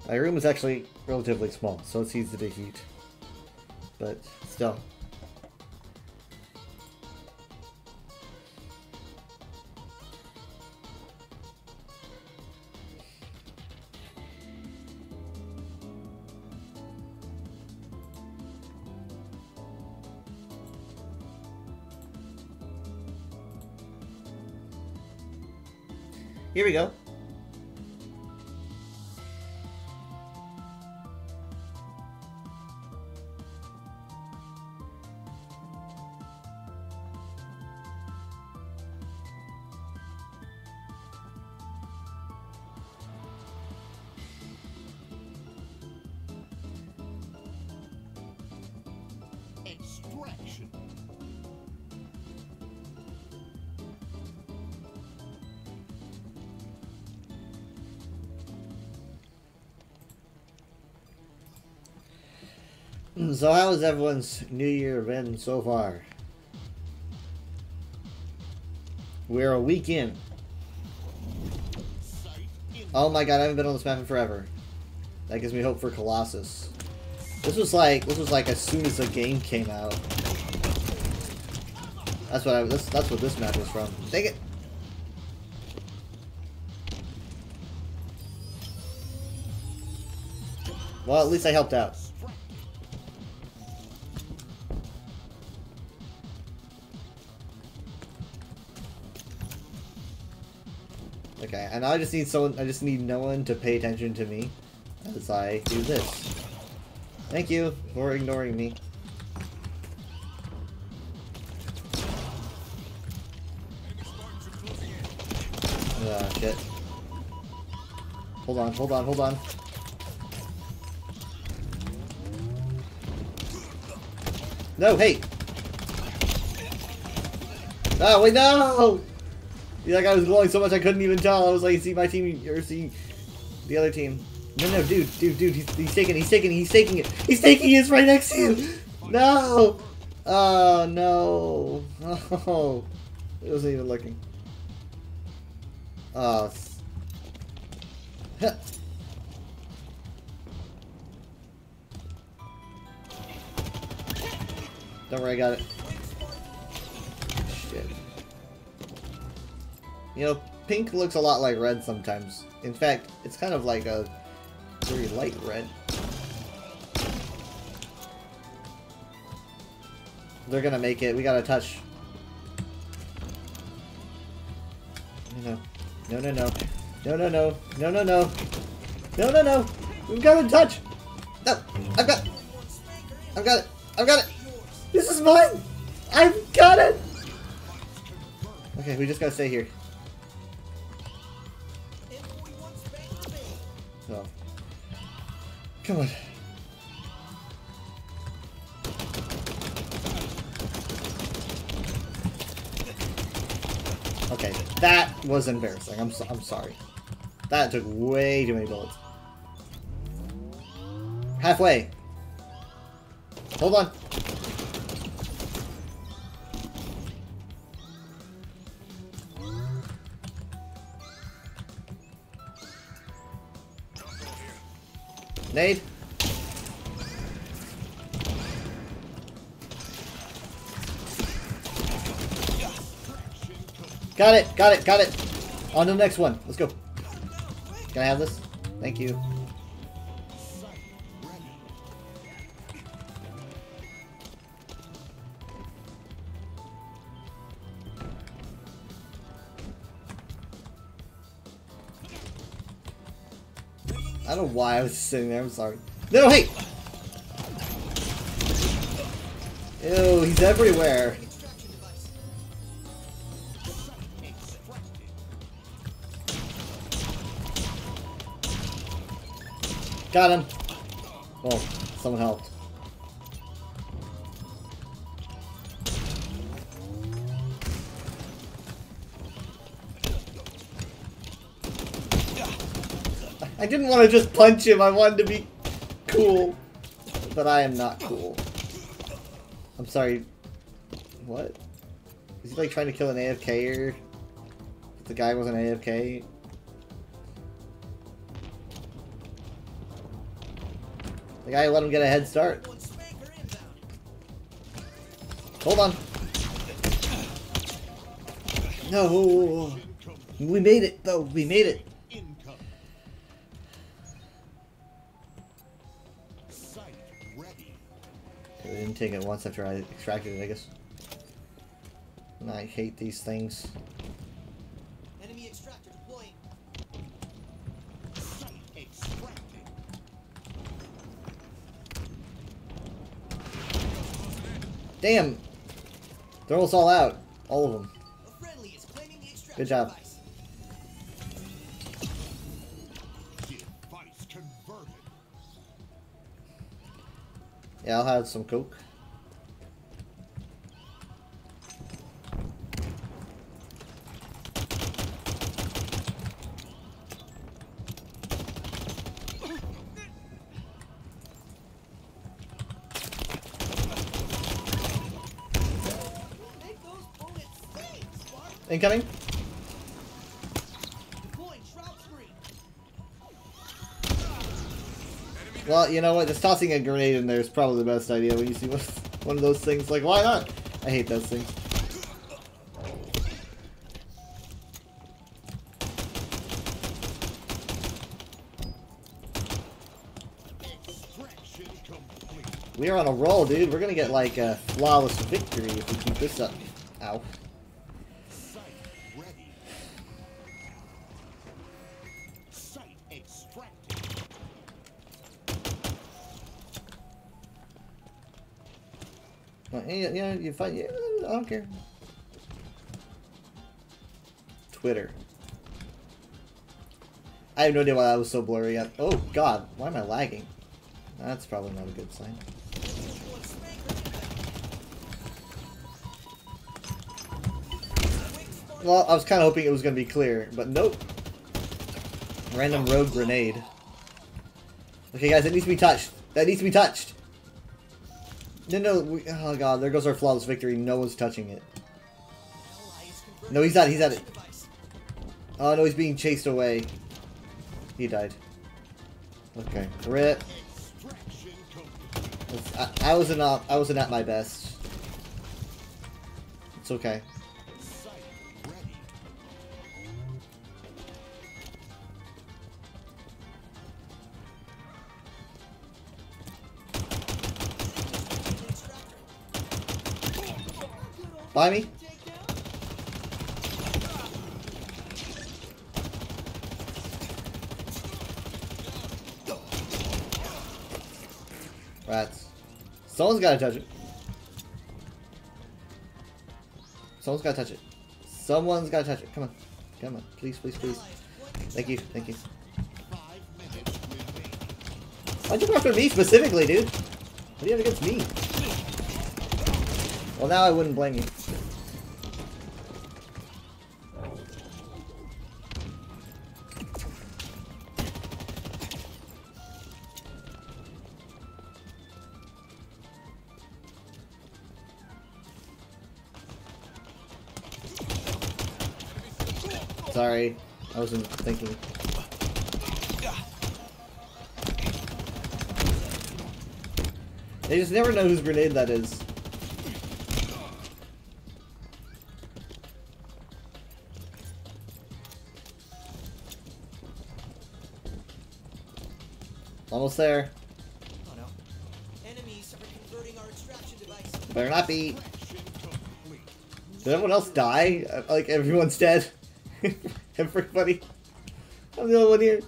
My room is actually relatively small, so it's easy to heat. But still. Here we go. Extraction. So how has everyone's New Year been so far? We're a week in. Oh my god, I haven't been on this map in forever. That gives me hope for Colossus. This was like as soon as the game came out. That's what that's what this map was from. Dang it. Well, at least I helped out. Okay, and now I just need no one to pay attention to me as I do this. Thank you for ignoring me. Ah, shit. Hold on. No, hey! Oh, wait, no! Yeah, that guy was glowing so much I couldn't even tell. I was like, see my team, or see the other team. No, dude, he's taking it. He's taking it right next to you! No! Oh, no. Oh, it wasn't even looking. Oh. Don't worry, I got it. Shit. You know, pink looks a lot like red sometimes. In fact, it's kind of like a very light red. They're gonna make it. We gotta touch. No. We've got to touch. No, I've got it. This is mine. I've got it. Okay, we just gotta stay here. So, come on. Okay, that was embarrassing. I'm sorry. That took way too many bullets. Halfway. Hold on. Nade. Got it. On to the next one. Let's go. Can I have this? Thank you. I don't know why I was just sitting there. I'm sorry. No, hey! Ew, he's everywhere. Got him. Oh, someone helped. I didn't want to just punch him. I wanted to be cool. But I am not cool. I'm sorry. What? Is he like trying to kill an AFK-er? If the guy wasn't AFK? The guy let him get a head start. Hold on. No. We made it, though. We made it. We didn't take it once after I extracted it, I guess. And I hate these things. Enemy extractor deploying. Damn! Throw us all out. All of them. Good job. Yeah, I'll have some Coke. Incoming. Well, you know what? Just tossing a grenade in there is probably the best idea when you see one of those things. Like, why not? I hate those things. We are on a roll, dude. We're gonna get like a flawless victory if we keep this up. Ow. Yeah, you fight. Yeah, I don't care. Twitter. I have no idea why that was so blurry. Oh God, why am I lagging? That's probably not a good sign. Well, I was kind of hoping it was going to be clear, but nope. Random rogue grenade. Okay, guys, it needs to be touched. That needs to be touched. No, oh god, there goes our flawless victory. No one's touching it. No, he's not. He's at it. Oh no, he's being chased away. He died. Okay, rip. I wasn't at my best. It's okay. Buy me. Rats. Someone's gotta touch it. Someone's gotta touch it. Someone's gotta touch it. Come on. Come on. Please, please, please. Thank you. Thank you. Why'd you go after me specifically, dude? What do you have against me? Well, now I wouldn't blame you. Sorry, I wasn't thinking. They just never know whose grenade that is. Almost there. Oh no. Enemies are converting our extraction device. Better not be. Did everyone else die? Like everyone's dead? Everybody? I'm the only one here.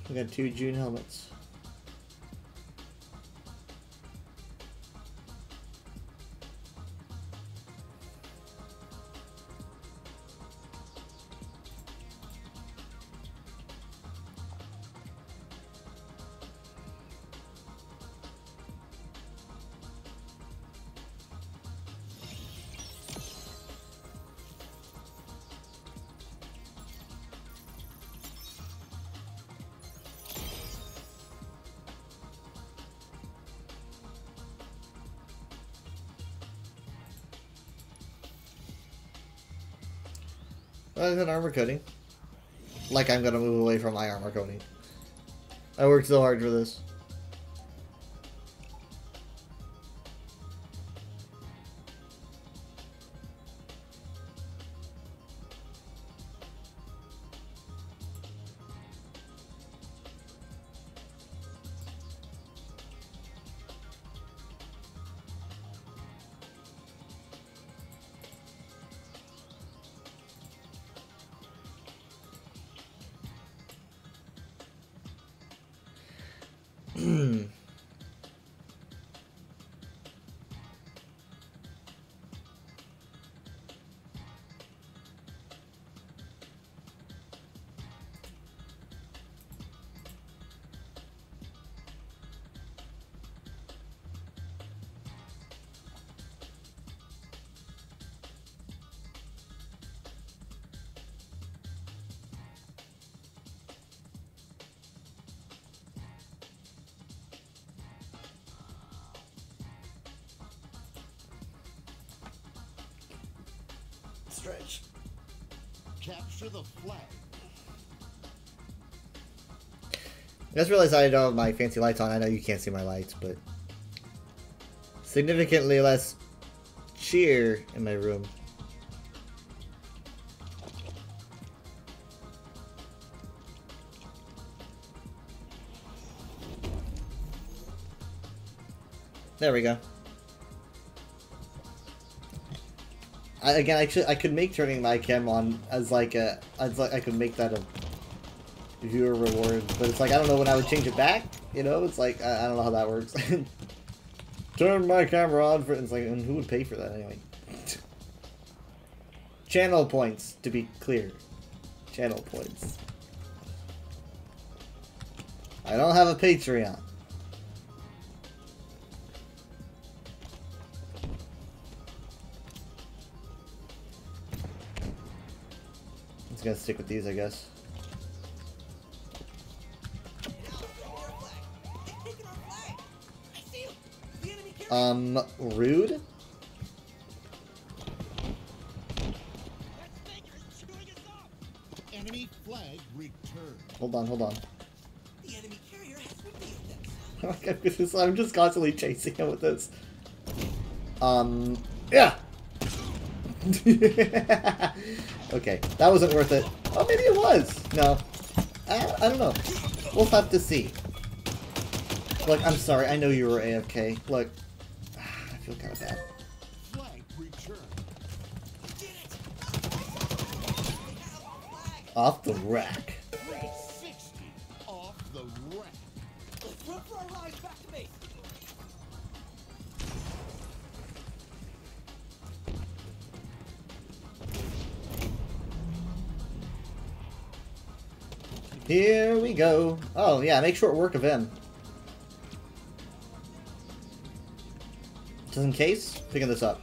We got 2 June helmets. An armor coating. Like I'm gonna move away from my armor coating. I worked so hard for this. Stretch. Capture the flag. I just realized I don't have my fancy lights on. I know you can't see my lights, but significantly less cheer in my room. There we go. Again, I could make turning my cam on as like a, I could make that a viewer reward, but it's like I don't know when I would change it back. You know, it's like I don't know how that works. Turn my camera on for it's like, and who would pay for that anyway? Channel points, to be clear. Channel points. I don't have a Patreon. gonna stick with these, I guess. Rude? Enemy flag returned. Hold on. I'm just constantly chasing him with this. Yeah! Okay, that wasn't worth it. Oh, maybe it was! No. I don't know. We'll have to see. Look, I'm sorry, I know you were AFK. Look, I feel kind of bad. Flag returned. Off the rack. 360 off the rack. Let's run for our lives back to base. Here we go. Oh, yeah, make short work of him. Just in case, picking this up.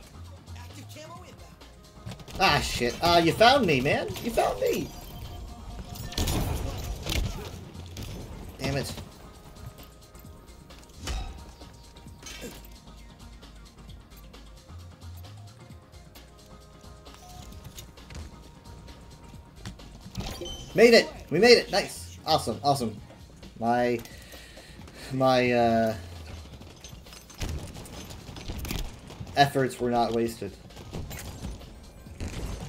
Ah, shit. You found me, man. You found me. Damn it. Made it! We made it! Nice! Awesome, awesome. My efforts were not wasted.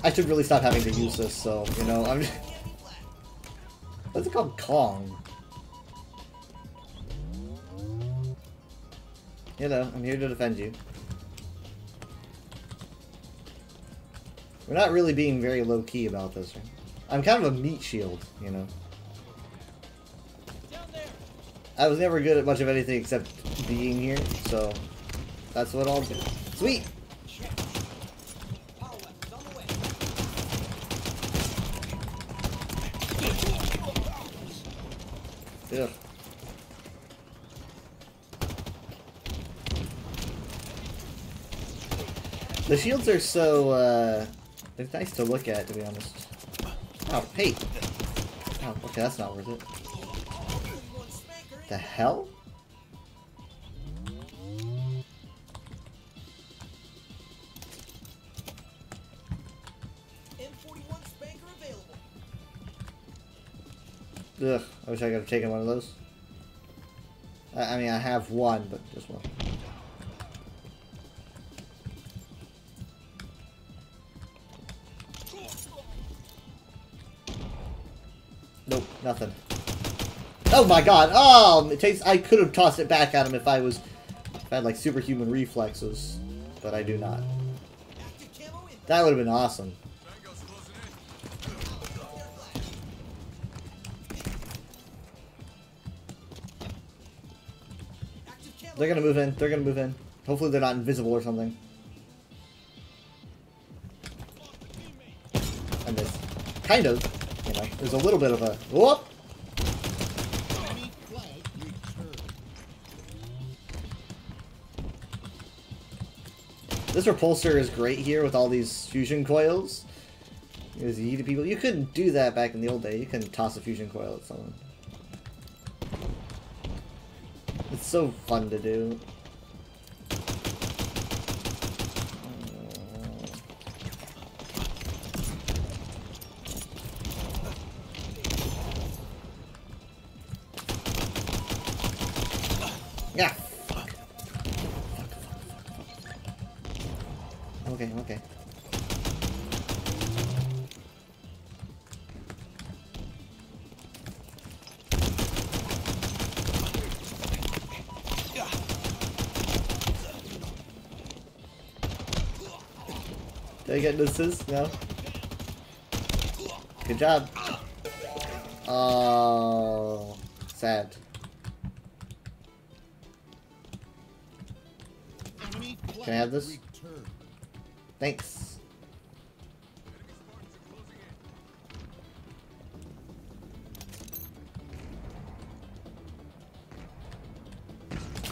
I should really stop having to use this, so, you know, I'm just... What's it called? Kong. You know, I'm here to defend you. We're not really being very low-key about this, right? I'm kind of a meat shield, you know. I was never good at much of anything except being here, so that's what I'll do. Sweet! Ugh. The shields are so, they're nice to look at, to be honest. Oh, hey! Oh, okay, that's not worth it. The hell? M41 spanker available. Ugh, I wish I could have taken one of those. I mean, I have one, but just one. Nope, nothing. Oh my god! Oh, it takes. I could have tossed it back at him if I had like superhuman reflexes, but I do not. That would have been awesome. They're gonna move in. They're gonna move in. Hopefully, they're not invisible or something. I missed. Kind of. You know, there's a little bit of a whoop. This repulsor is great here with all these fusion coils. Because you eat people. You couldn't do that back in the old day. You couldn't toss a fusion coil at someone. It's so fun to do. Yeah. Fuck. Okay, okay. Did I get an assist? No. Good job. Oh, sad. Can I have this? Thanks.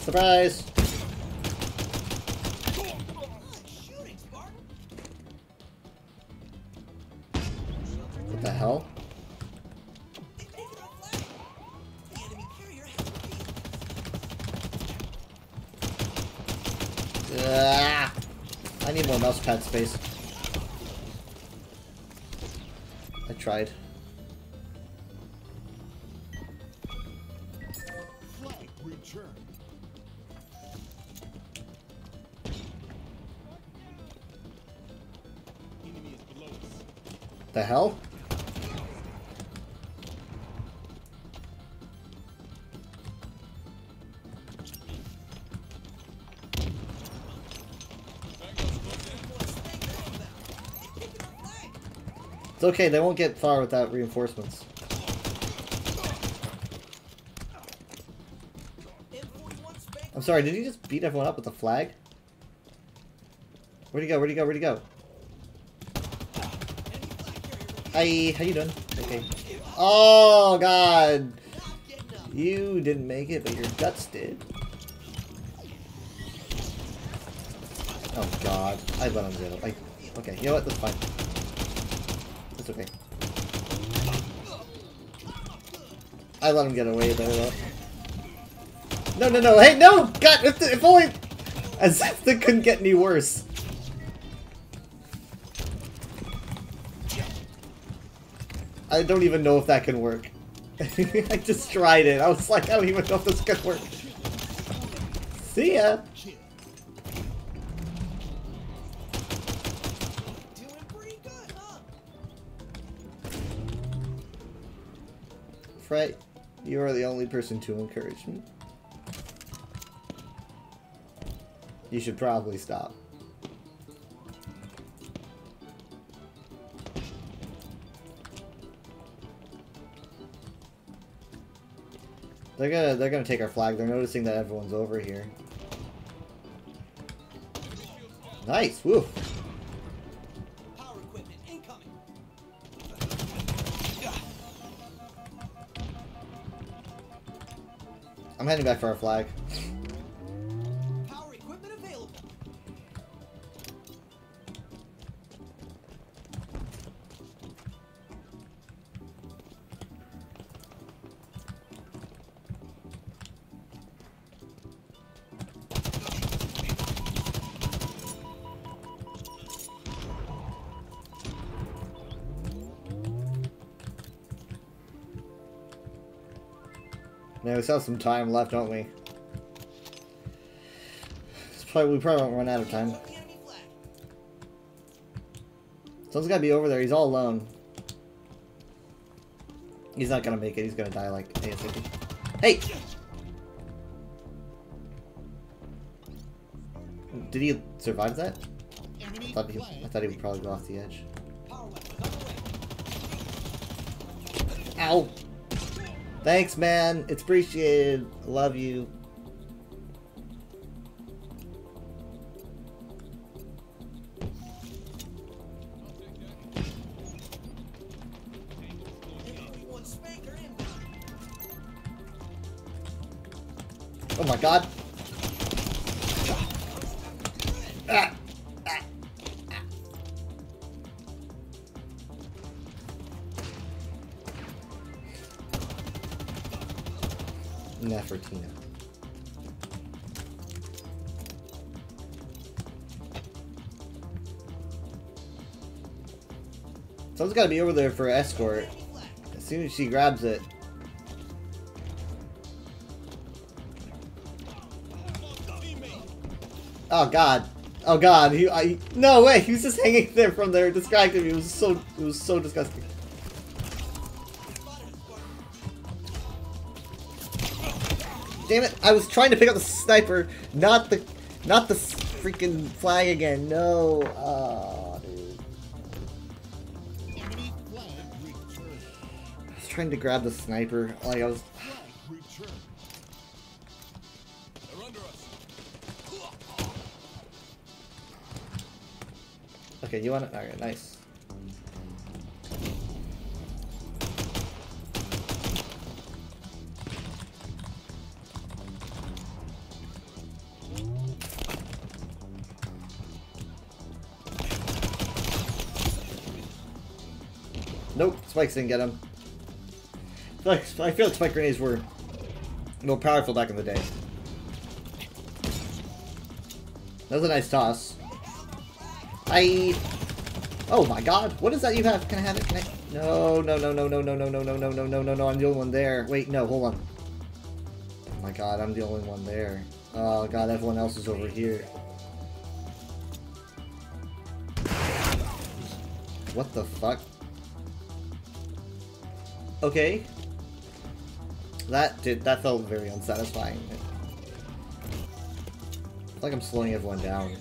Surprise! What the hell? I need more mouse pad space. I tried. Flag return. Enemy is below us. The hell? It's okay, they won't get far without reinforcements. I'm sorry, did you just beat everyone up with the flag? Where'd he go? Where'd he go? Where'd he go? Hi, how you doing? Okay. Oh, God! You didn't make it, but your guts did. Oh, God. I let him go. Okay, you know what? That's fine. It's okay. I let him get away there, though. No, no, no. Hey, no! God, if only... As if they couldn't get any worse. I don't even know if that can work. I just tried it. I was like, I don't even know if this can work. See ya! Fret, you are the only person to encourage me. You should probably stop. They're gonna take our flag. They're noticing that everyone's over here. Nice, woo. Power equipment incoming. I'm heading back for our flag. Power equipment available. Now we still have some time left, don't we? We probably won't run out of time. Someone's gotta be over there. He's all alone. He's not gonna make it. He's gonna die like ASAP. Hey! Did he survive that? I thought he would probably go off the edge. Ow! Thanks, man. It's appreciated. Love you. Oh my God. Ah. Nefertina. Someone's gotta be over there for escort. As soon as she grabs it. Oh God. Oh God. No way. He was just hanging there from there, distracting me. It was so disgusting. Damn it! I was trying to pick up the sniper, not the freaking flag again. No, dude. I was trying to grab the sniper, like I was. Okay, you want it? Alright, nice. Nope, spikes didn't get him. I feel like spike grenades were more powerful back in the day. That was a nice toss. Oh my god, what is that you have? Can I have it? Can I? No, no, no, no, no, no, no, no, no, no, no, no, no, no, I'm the only one there. Wait, no, hold on. Oh my god, I'm the only one there. Oh god, everyone else is over here. What the fuck? Okay. That felt very unsatisfying. It's like I'm slowing everyone down.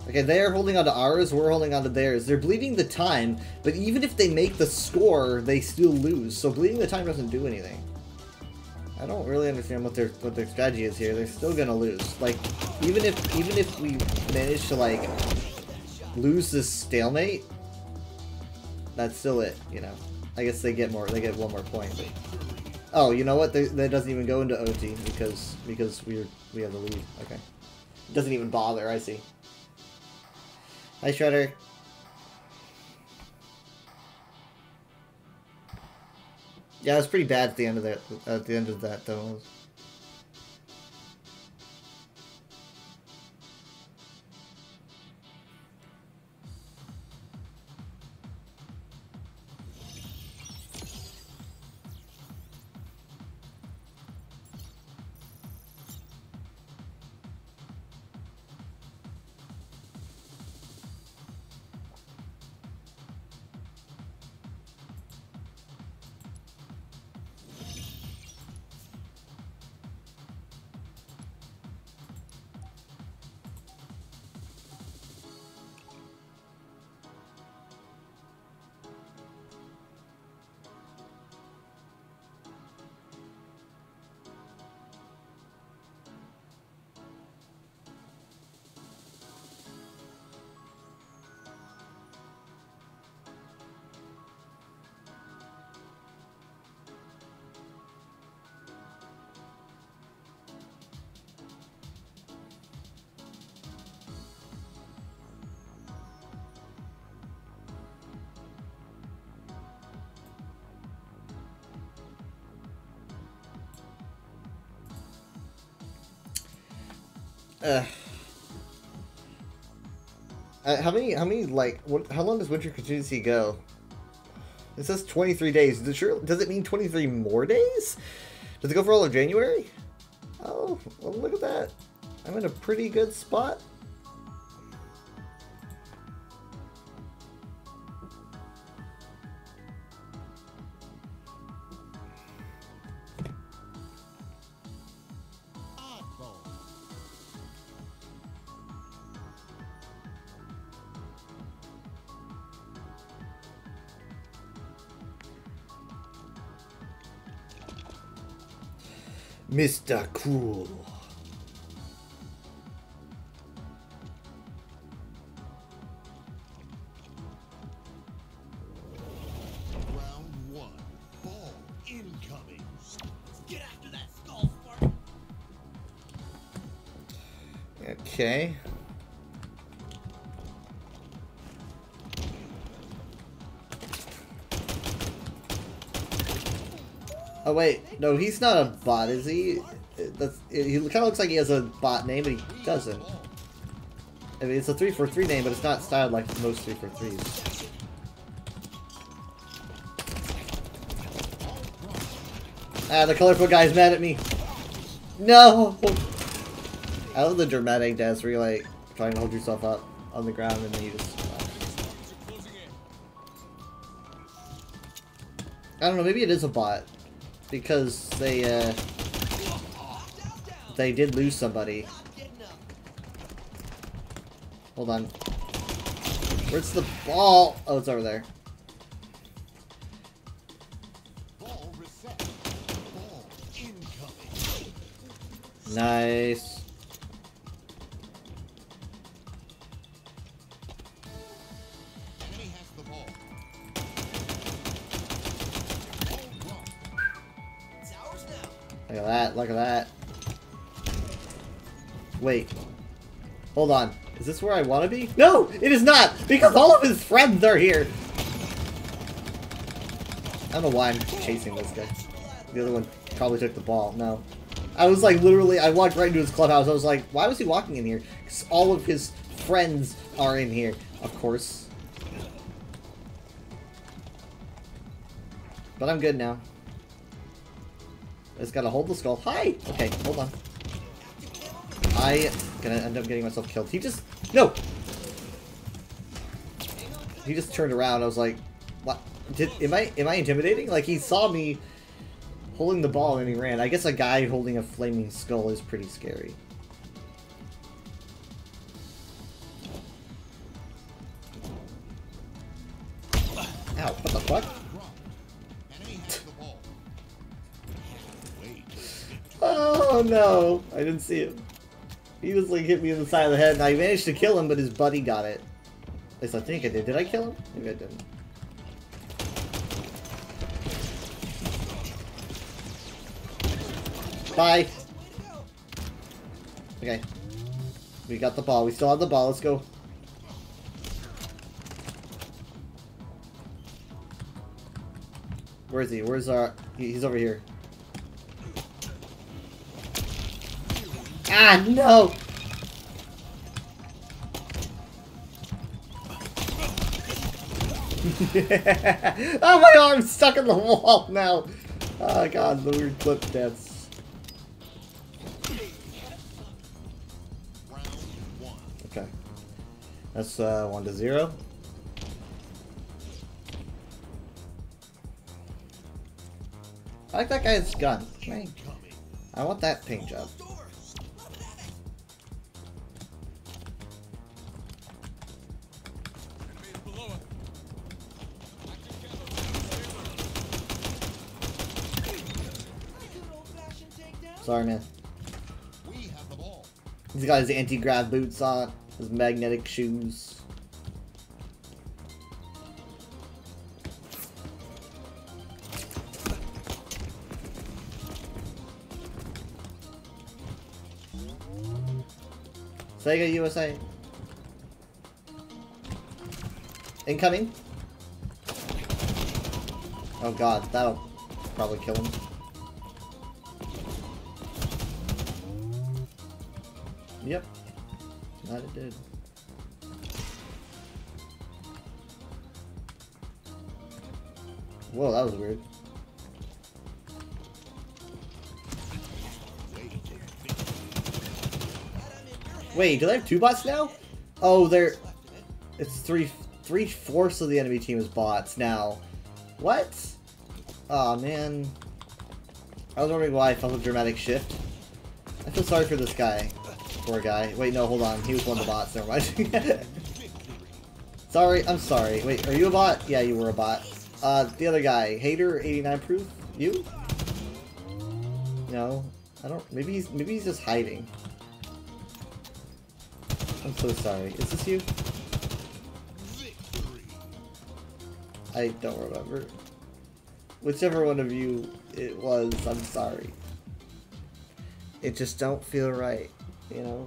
Okay, they're holding on to ours, we're holding on to theirs. They're bleeding the time, but even if they make the score, they still lose. So bleeding the time doesn't do anything. I don't really understand what their strategy is here. They're still gonna lose. Like, even if we manage to like lose this stalemate, that's still it, you know. I guess they get one more point. But... Oh, you know what? That doesn't even go into OT because we have the lead. Okay, it doesn't even bother. I see. Hi, Shredder. Yeah, it was pretty bad at the end of that. At the end of that, though. How many like how long does Winter Contingency go? It says 23 days. Does it mean 23 more days? Does it go for all of January? Oh, well, look at that. I'm in a pretty good spot. Mr. Cool. Round one. Ball incoming. Get after that skull, Spark. Okay. Oh wait, no, he's not a bot, is he? He kind of looks like he has a bot name, but he doesn't. I mean, it's a 343 name, but it's not styled like most 343s. Ah, the colorful guy's mad at me. No! I love the dramatic deaths where you're like trying to hold yourself up on the ground and then you just... I don't know, maybe it is a bot. Because they did lose somebody. Hold on. Where's the ball? Oh, it's over there. Ball reset. Ball incoming. Nice. Enemy has the ball. It's ours Look at that, look at that. Wait. Hold on. Is this where I want to be? No! It is not! Because all of his friends are here! I don't know why I'm chasing this guy. The other one probably took the ball. No. I was like, literally, I walked right into his clubhouse. I was like, why was he walking in here? Because all of his friends are in here. Of course. But I'm good now. I just gotta hold the skull. Hi! Okay, hold on. I gonna end up getting myself killed. He just... No! He just turned around. I was like, what? Am I intimidating? Like, he saw me holding the ball and he ran. I guess a guy holding a flaming skull is pretty scary. Ow, what the fuck? Oh no! I didn't see him. He was like hit me in the side of the head and I managed to kill him, but his buddy got it. At least I think I did. Did I kill him? Maybe I didn't. Bye! Okay. We got the ball. We still have the ball. Let's go. Where is he? Where's our... He's over here. Ah, no! Oh, my arm's stuck in the wall now! Oh god, the weird clip dance. Okay. That's 1-0. I like that guy's gun. I want that paint job. Sorry, man. He's got his anti-grav boots on, his magnetic shoes. Sega USA. Incoming. Oh god, that'll probably kill him. Yep. Glad it did. Whoa, that was weird. Wait, do they have 2 bots now? Oh, they're... It's three-fourths of the enemy team is bots now. What? Aw, man. I was wondering why I felt a dramatic shift. I feel sorry for this guy. Poor guy. Wait, no, hold on. He was one of the bots. Never mind. Sorry, I'm sorry. Wait, are you a bot? Yeah, you were a bot. The other guy. Hater, 89 proof? You? No. I don't... Maybe he's just hiding. I'm so sorry. Is this you? I don't remember. Whichever one of you it was, I'm sorry. It just don't feel right, you know?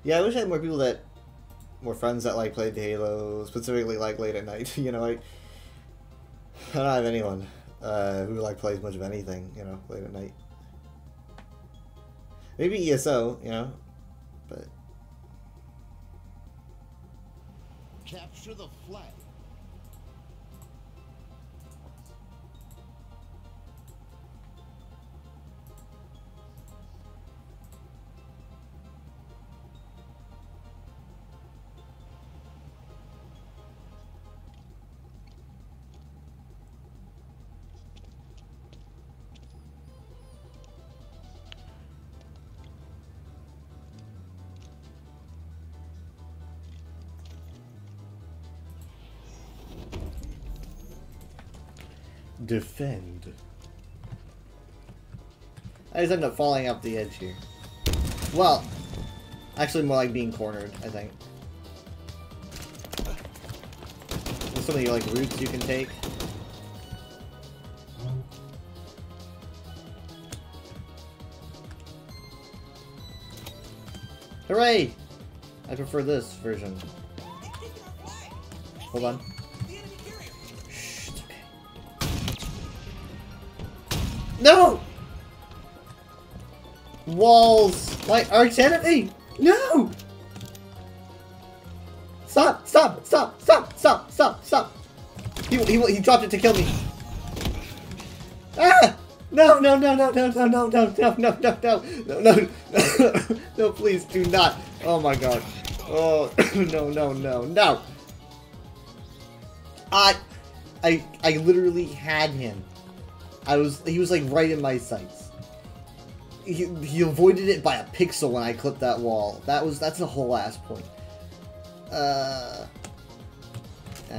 Yeah, I wish I had more friends that like played Halo, specifically like late at night. You know, I don't have anyone who like plays much of anything. You know, late at night. Maybe ESO. You know, but capture the flag. Defend. I just end up falling off the edge here. Well, actually more like being cornered, I think. There's so many like routes you can take. Hooray! I prefer this version. Hold on. No! Walls! My arch enemy! No! Stop! Stop! Stop! Stop! Stop! Stop! Stop! He dropped it to kill me. Ah! No! No! No! No! No! No! No! No! No! No! No! No! No! No! No! Please do not! Oh my god! Oh no! No! No! No! I literally had him. He was like right in my sights. He avoided it by a pixel when I clipped that wall. That's a whole ass point. I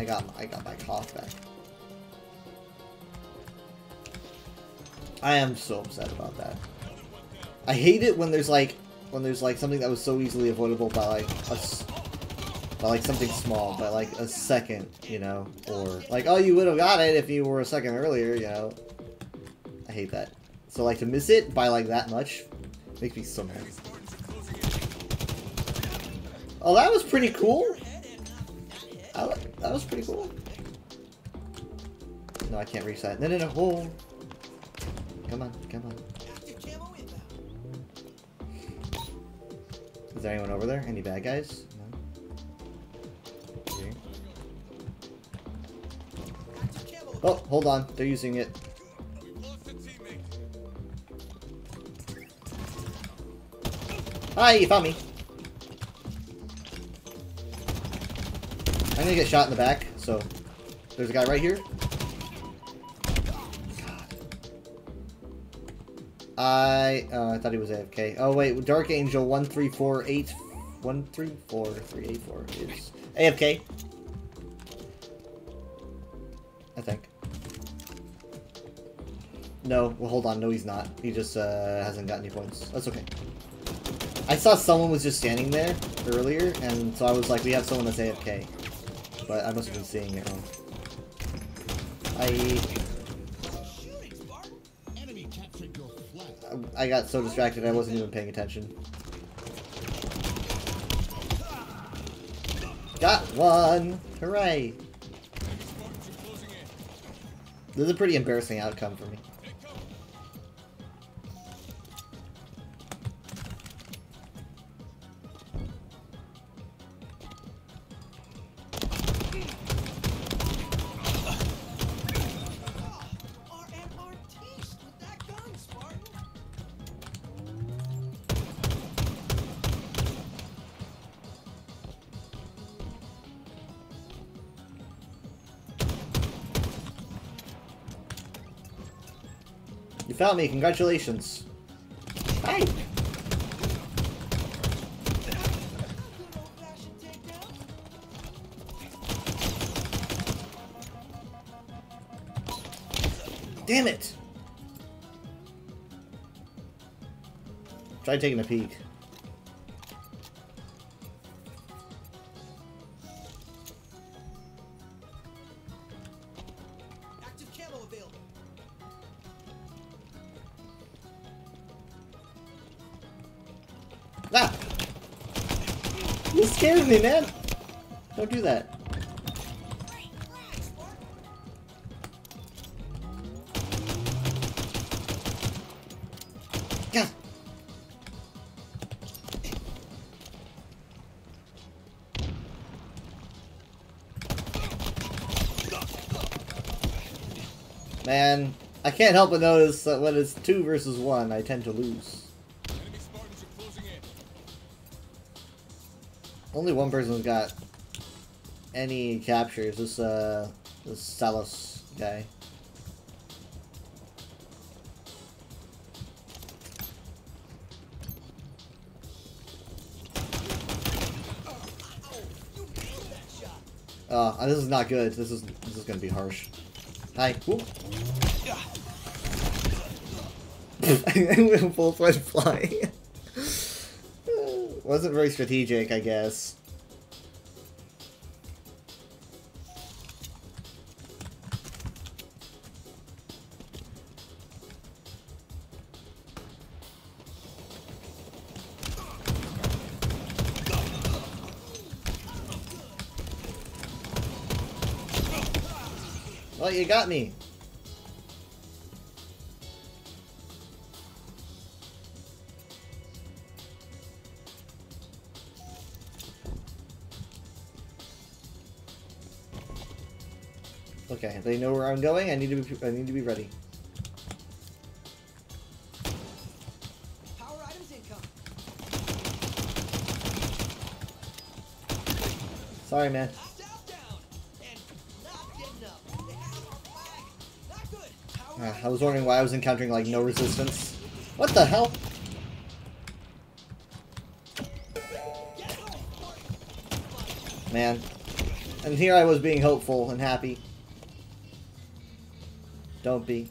got my cough back. I am so upset about that. I hate it when there's like something that was so easily avoidable by like something small, by like a second, you know, or like, oh, you would have got it if you were a second earlier, you know. I hate that. So like to miss it by like that much makes me so mad. Oh, that was pretty cool. That was pretty cool. No, I can't reach that. No, no, no. Oh. Come on, come on. Is there anyone over there? Any bad guys? No. Okay. Oh, hold on. They're using it. Hi, you found me. I'm gonna get shot in the back, so there's a guy right here. I thought he was AFK. Oh wait, Dark Angel 1348 is AFK. I think. No, well hold on, no he's not. He just hasn't got any points. That's okay. I saw someone was just standing there earlier, and so I was like, we have someone that's AFK. But I must have been seeing it wrong. I got so distracted I wasn't even paying attention. Got one! Hooray! This is a pretty embarrassing outcome for me. You found me, congratulations. Hi! Damn it! Try taking a peek. Ah! You scared me, man! Don't do that. Yeah. Man, I can't help but notice that when it's 2 versus 1, I tend to lose. Only one person's got any captures. This Salos guy. This is not good. This is gonna be harsh. Hi. Both went flying. Wasn't very strategic, I guess. Well, you got me. Okay, they know where I'm going. I need to be ready. Power items incoming. Sorry, man. I was wondering why I was encountering like no resistance. What the hell? Man. And here I was being hopeful and happy. Don't be.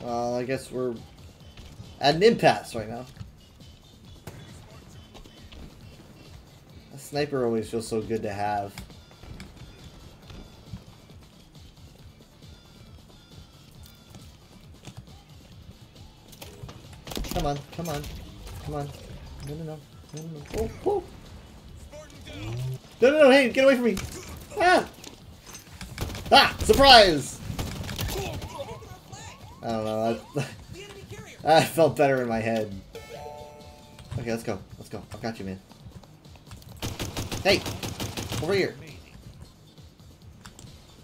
Well, I guess we're at an impasse right now. A sniper always feels so good to have. Come on, come on, come on. No, no, no. No, no, no. Oh, oh. No, no, no, hey, get away from me! Ah! Ah! Surprise! I don't know, I felt better in my head. Okay, let's go. Let's go. I got you, man. Hey! Over here!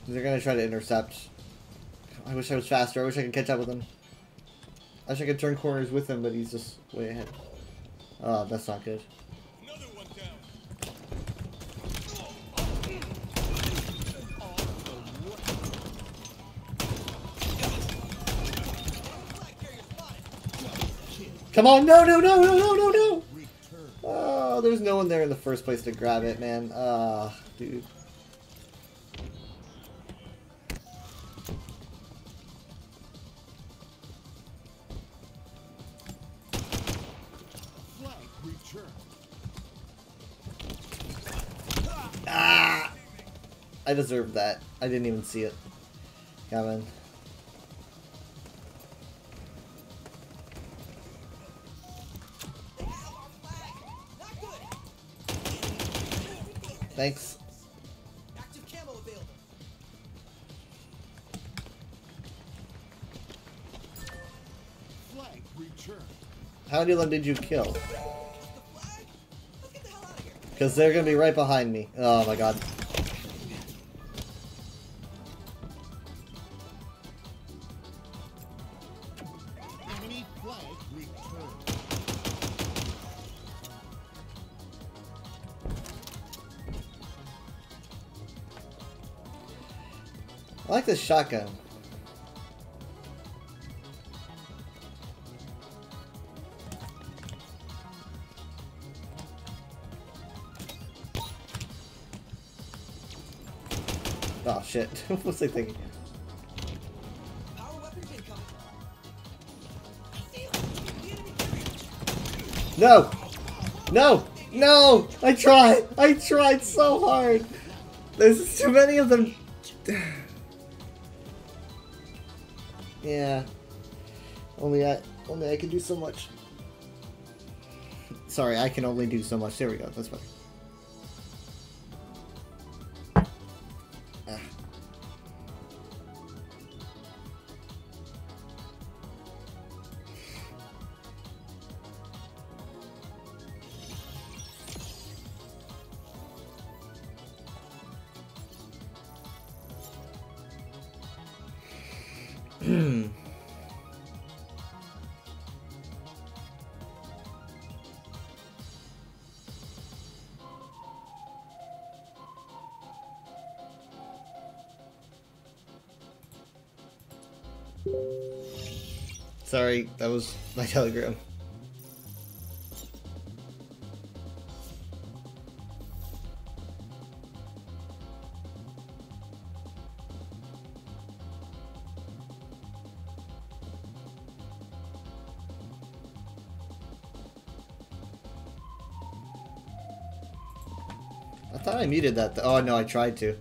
They're gonna try to intercept. I wish I was faster. I wish I could catch up with him. I wish I could turn corners with him, but he's just way ahead. Oh, that's not good. Come on, no, no, no, no, no, no, no! Oh, there's no one there in the first place to grab it, man. Ah, dude. Ah! I deserved that. I didn't even see it coming. Thanks. Active camo available. Flag return. How many of them did you kill? Because they're gonna be right behind me. Oh my god. Enemy flag return. I like this shotgun. Oh shit. What was I thinking? No! No! No! I tried so hard! There's too many of them! Yeah. Only Only I can do so much. Sorry, I can only do so much. There we go. That's better. Ah. Sorry, that was my telegram. I thought I muted that. Oh no, I tried to.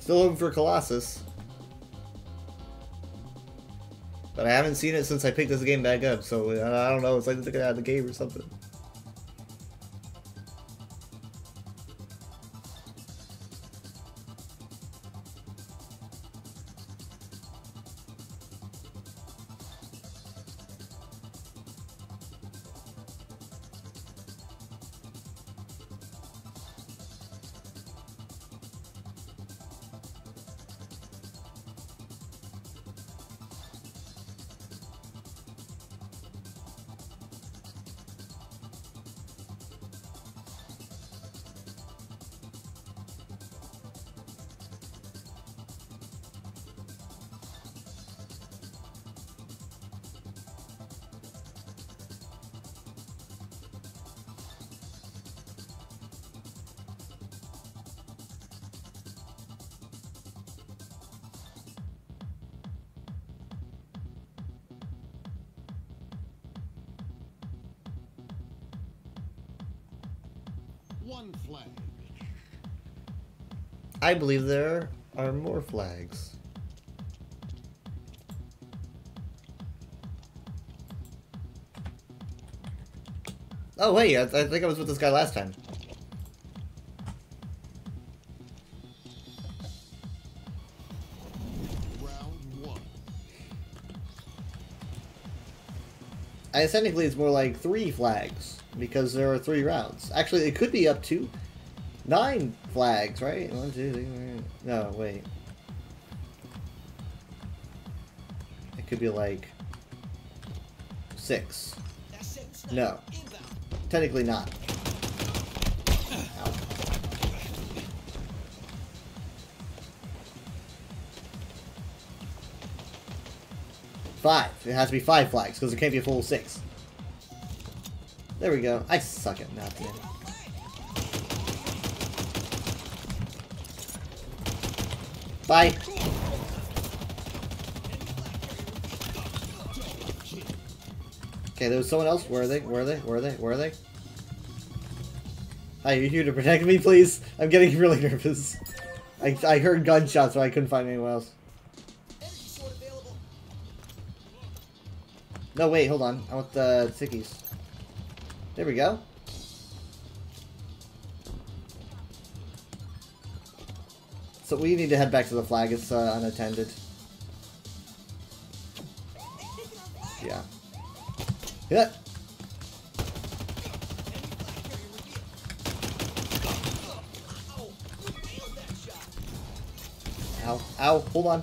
Still looking for Colossus. But I haven't seen it since I picked this game back up, so I don't know, it's like they took it out of the game or something. One flag. I believe there are more flags. Oh wait, I think I was with this guy last time. Round one. Technically, it's more like 3 flags because there are 3 rounds. Actually, it could be up to 9 flags, right? 1, 2, 3, 4. No, wait. It could be like 6. No, technically not. Ow. Five. It has to be 5 flags because it can't be a full 6. There we go. I suck at math, man. Bye. Okay, there was someone else. Where are they? Where are they? Where are they? Where are they? Hi, are you here to protect me, please? I'm getting really nervous. I heard gunshots, so I couldn't find anyone else. No, wait, hold on. I want the sickies. There we go. So we need to head back to the flag. It's unattended. Yeah. Yeah. Ow. Ow. Hold on.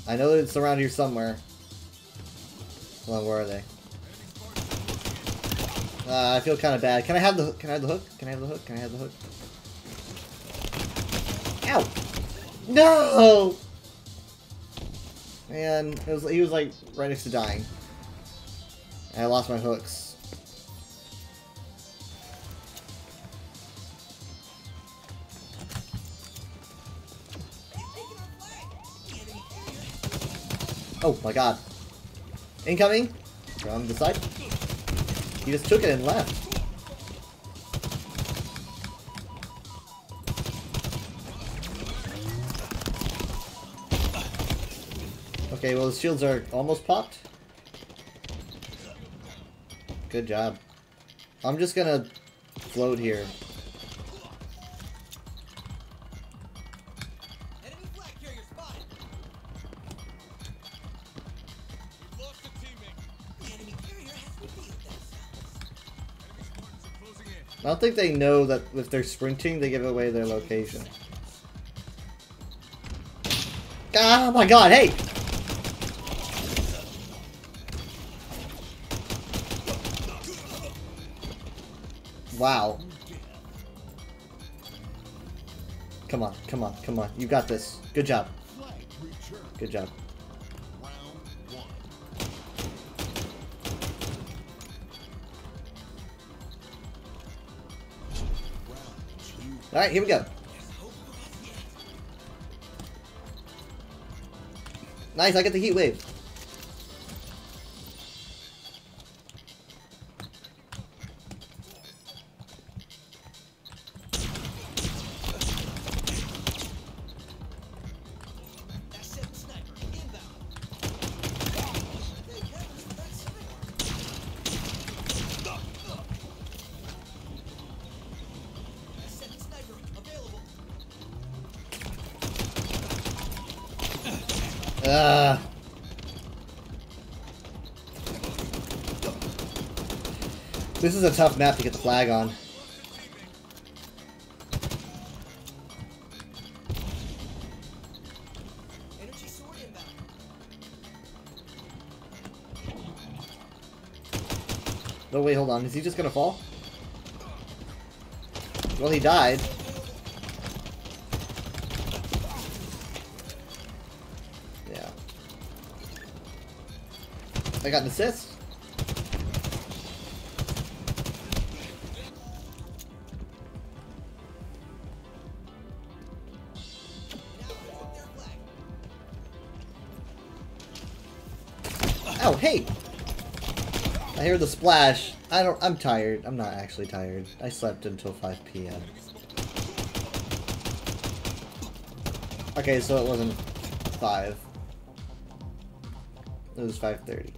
I know that it's around here somewhere. Hold on, where are they? I feel kind of bad. Can I have the hook? Can I have the hook? Can I have the hook? Can I have the hook? Ow! No! Man, he was like right next to dying. And I lost my hooks. Oh my god. Incoming! From the side. He just took it and left. Okay, well, the shields are almost popped. Good job. I'm just gonna float here. I don't think they know that if they're sprinting, they give away their location. Oh my god, hey! Wow. Come on, come on, come on. You got this. Good job. Good job. Alright, here we go. Nice, I get the heat wave. This is a tough map to get the flag on. No, wait, hold on. Is he just gonna fall? Well, he died. Yeah. I got an assist. Oh, hey! I hear the splash. I'm tired. I'm not actually tired. I slept until 5 p.m. Okay, so it wasn't 5. It was 5:30.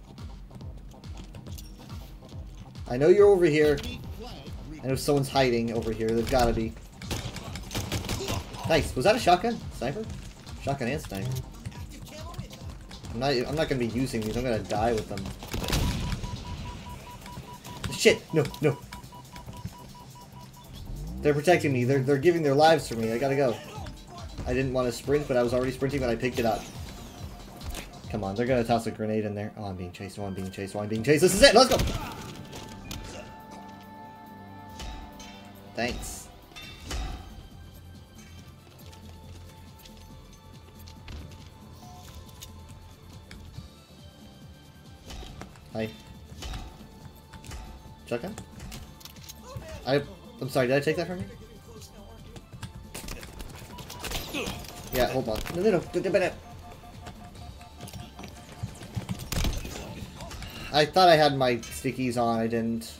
I know you're over here. I know someone's hiding over here. There's gotta be. Nice. Was that a shotgun? Sniper? Shotgun and sniper. I'm not gonna be using these. I'm gonna die with them. Shit! No, no. They're protecting me. They're giving their lives for me. I gotta go. I didn't want to sprint, but I was already sprinting when I picked it up. Come on, they're gonna toss a grenade in there. Oh, I'm being chased. Oh, I'm being chased. Oh, I'm being chased. This is it. Let's go. Thanks. Hi. Shotgun? I'm sorry, did I take that from you? Yeah, hold on. No. I thought I had my stickies on, I didn't.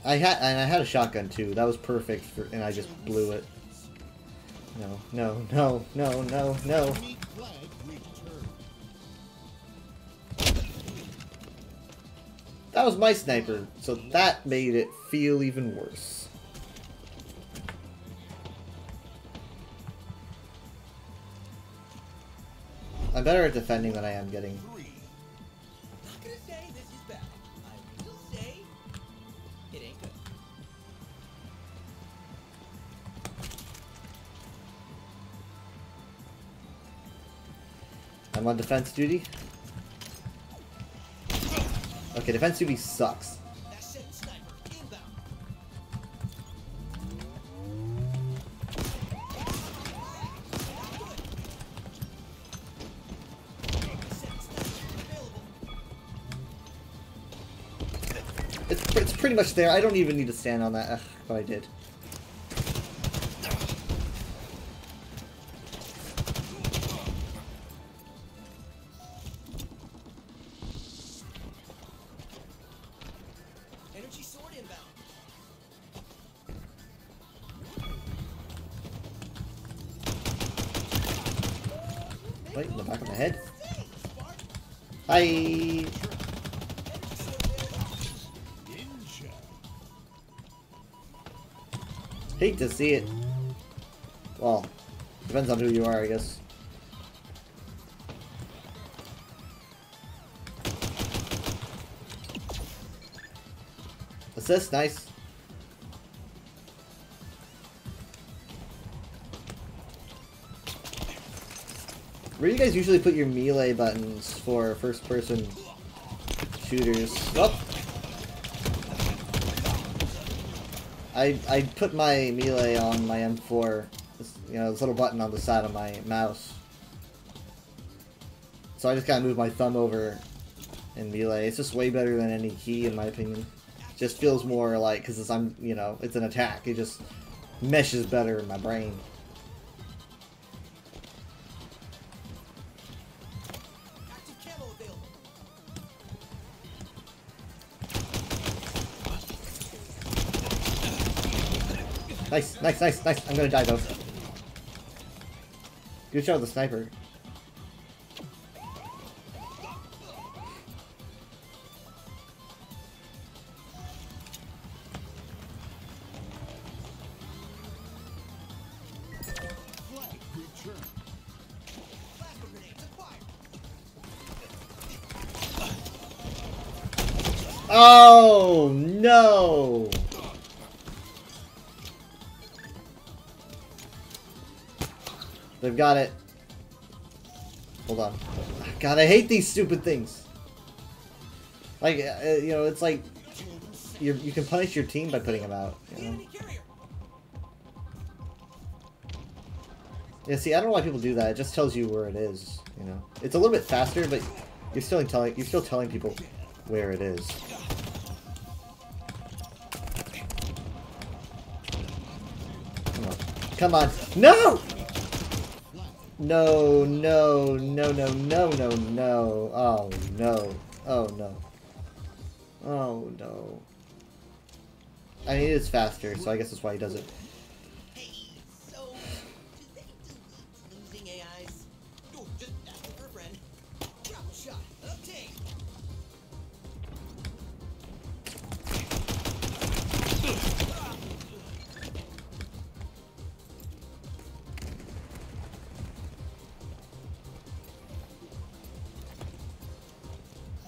I had a shotgun too. That was perfect for, and I just blew it. No. That was my sniper, so that made it feel even worse. I'm better at defending than I am getting. Not gonna say this is bad. I will say it ain't good. I'm on defense duty. Okay, defense duty sucks. It's pretty much there. I don't even need to stand on that, but I did. Energy sword inbound. Right in the back of the head. Hi. Hate to see it. Well, depends on who you are, I guess. Assist, nice. Where do you guys usually put your melee buttons for first-person shooters? Oh. I put my melee on my M4, you know, this little button on the side of my mouse. So I just gotta move my thumb over in melee. It's just way better than any key, in my opinion. Just feels more like, because I'm, you know, it's an attack. It just meshes better in my brain. Nice, nice, nice, nice. I'm gonna die though. Good shot with the sniper. Oh no! They've got it. Hold on. God, I hate these stupid things. Like, you know, it's like you can punish your team by putting them out. You know? Yeah, see, I don't know why people do that. It just tells you where it is. You know, it's a little bit faster, but you're still telling people where it is. Come on, come on, no! No, no, no, no, no, no, no. Oh, no. Oh, no. Oh, no. I mean, it is faster, so I guess that's why he does it. Hey, so, do they do losing AIs? Oh, just asking for a friend. Drop a shot. Obtain.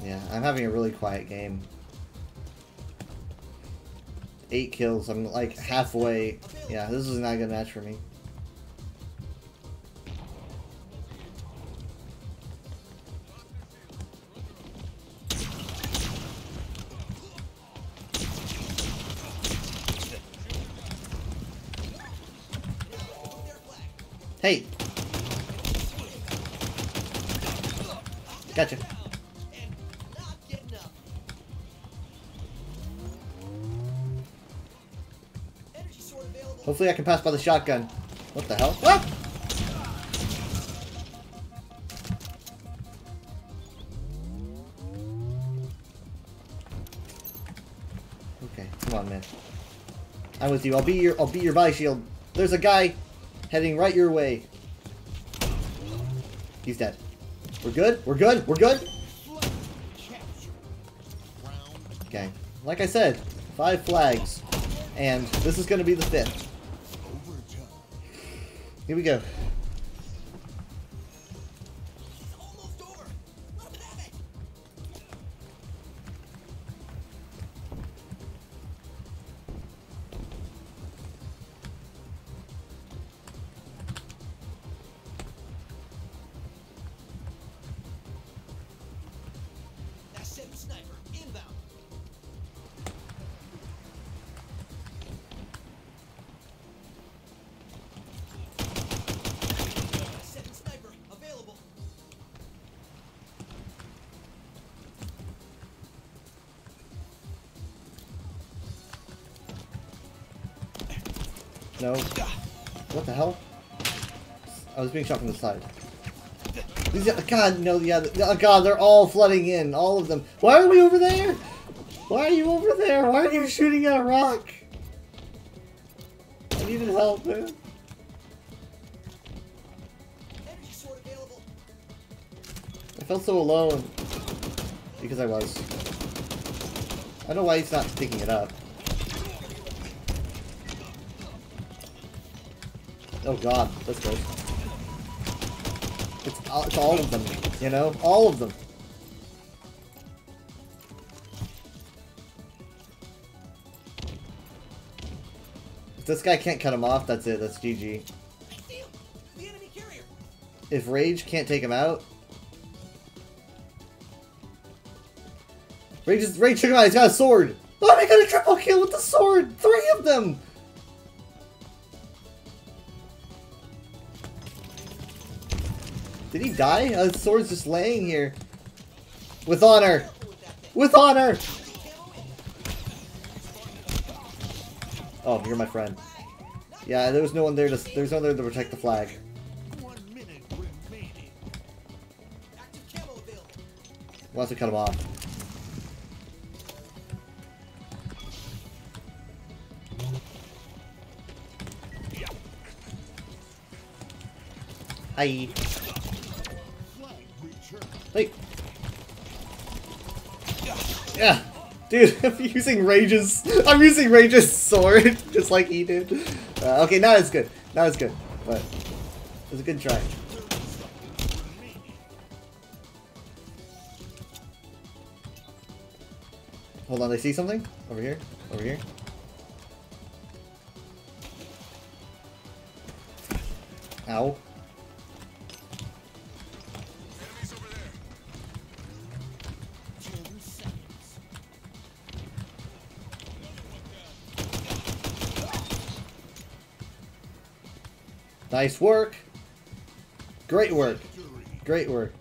Yeah, I'm having a really quiet game. 8 kills, I'm like halfway. Yeah, this is not a good match for me. Hey! Gotcha. Hopefully I can pass by the shotgun. What the hell? Ah! Okay, come on, man. I'm with you. I'll be your body shield. There's a guy heading right your way. He's dead. We're good? We're good? We're good? Okay. Like I said, 5 flags. And this is going to be the 5th. Here we go. No. What the hell? I was being shot from the side. These, God, no, yeah, oh God, they're all flooding in, all of them. Why are we over there? Why are you over there? Why are you shooting at a rock? I needed help, man. I felt so alone. Because I was. I don't know why he's not picking it up. Oh God, that's good. It's all of them, you know? All of them. If this guy can't cut him off, that's it. That's GG. If Rage can't take him out... Rage took him out. He's got a sword. Oh, I got a triple kill with the sword. 3 of them. Did he die? The sword's just laying here. With honor. With honor. Oh, you're my friend. Yeah, there was no one there to. There's no one there to protect the flag. We'll have to cut him off. Hi. Hey. Yeah. Dude, I'm using Rage's sword, just like he did. Okay, not as good. Not as good. But it was a good try. Hold on, I see something? Over here? Over here? Ow. Nice work. Great work. Great work.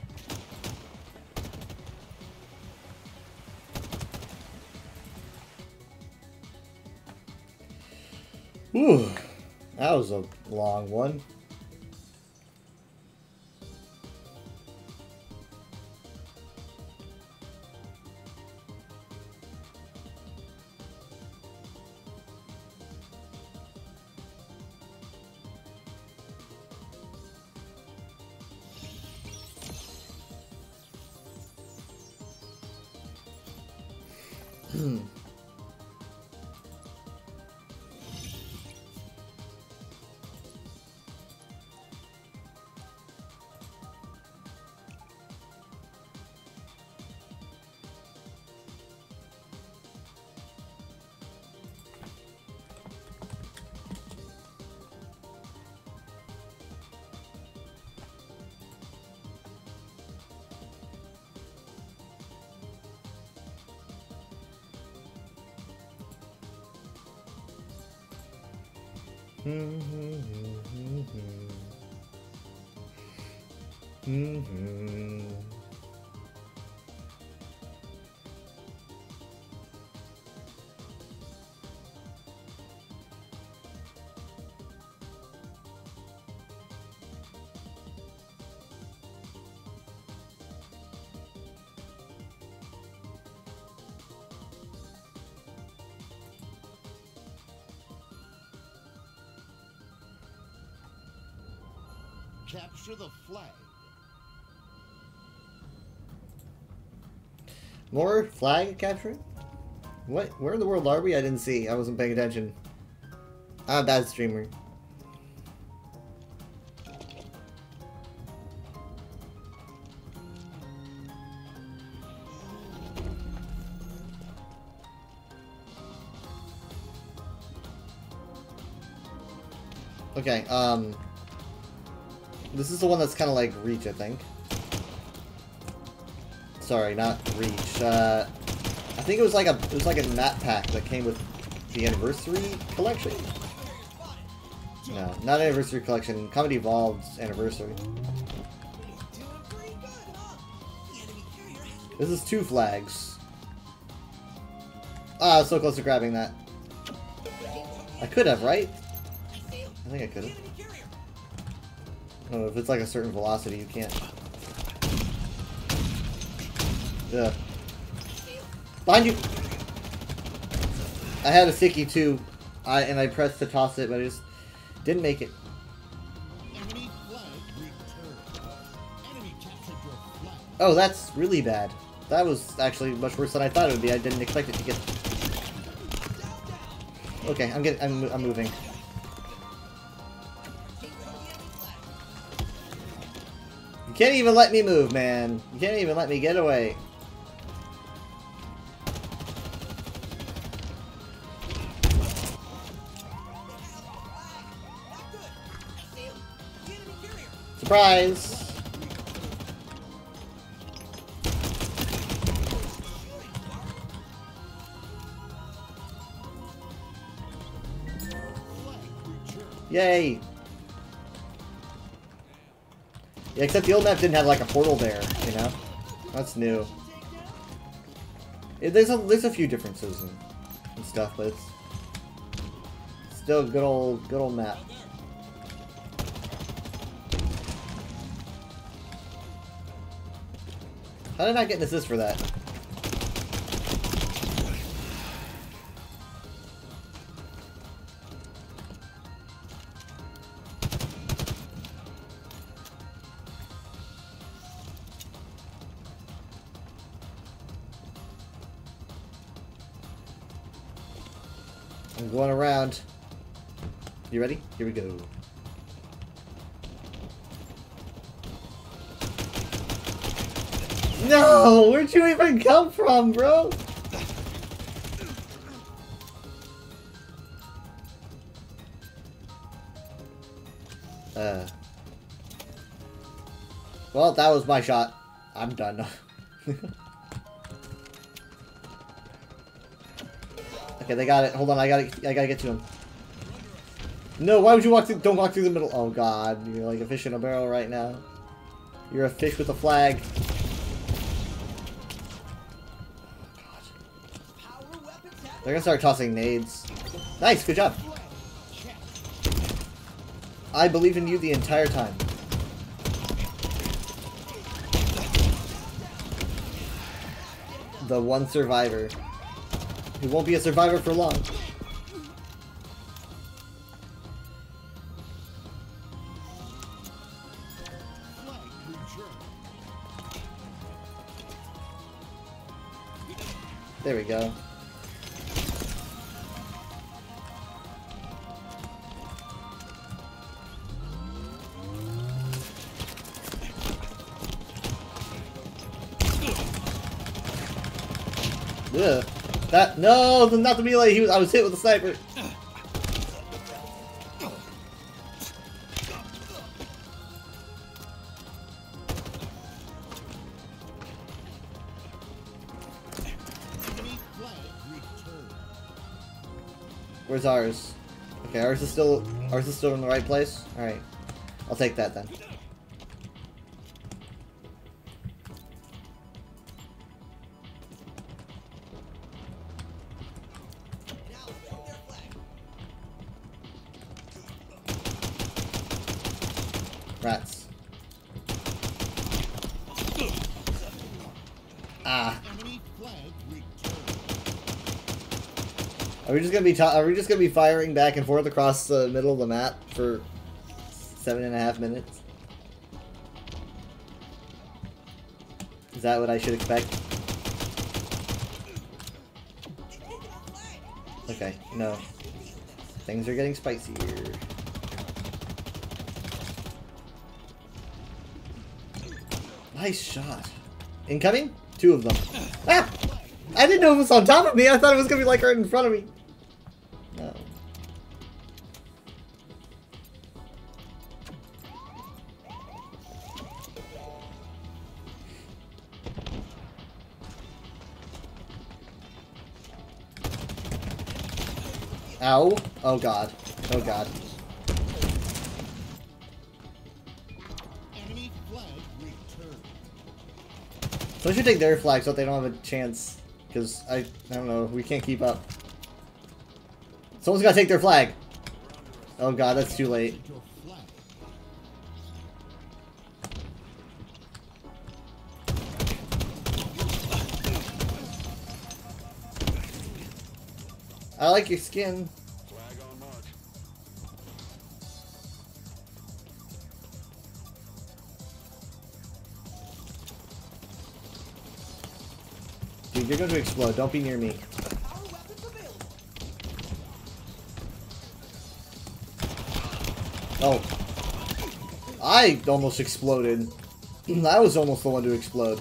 Ooh, that was a long one. Capture the flag. More flag capturing? What? Where in the world are we? I didn't see. I wasn't paying attention. I'm a bad streamer. Okay, this is the one that's kind of like Reach, I think. Sorry, not Reach. I think it was like a map pack that came with the Anniversary Collection. No, not Anniversary Collection. Comedy Evolved's Anniversary. This is 2 flags. Ah, I was so close to grabbing that. I could have, right? I think I could've. Oh, if it's like a certain velocity, you can't. Yeah. Behind you! I had a sticky too, and I pressed to toss it, but I just didn't make it. Oh, that's really bad. That was actually much worse than I thought it would be. I didn't expect it to get. Okay, I'm moving. You can't even let me move, man. You can't even let me get away. Surprise! Yay! Yeah, except the old map didn't have like a portal there, you know? That's new. There's a few differences and stuff, but it's still a good old map. How did I get an assist for that? I'm going around. You ready? Here we go. No! Where'd you even come from, bro? Well, that was my shot. I'm done. Okay, they got it. Hold on, I gotta get to him. No, why would you walk through? Don't walk through the middle. Oh god, you're like a fish in a barrel right now. You're a fish with a flag. They're gonna start tossing nades. Nice, good job. I believed in you the entire time. The one survivor. He won't be a survivor for long. There we go. Ugh. That no, not the melee. I was hit with a sniper. Where's ours? Okay, ours is still in the right place. All right, I'll take that then. Rats. Ah. Are we just gonna be firing back and forth across the middle of the map for 7.5 minutes? Is that what I should expect? Okay, no. Things are getting spicier. Nice shot. Incoming? 2 of them. Ah! I didn't know it was on top of me. I thought it was going to be like right in front of me. No. Ow. Oh god. Oh god. So I should take their flag so that they don't have a chance. Because I don't know, we can't keep up. Someone's gotta take their flag. Oh god, that's too late. I like your skin. Dude, you're going to explode. Don't be near me. Oh. I almost exploded. I was almost the one to explode.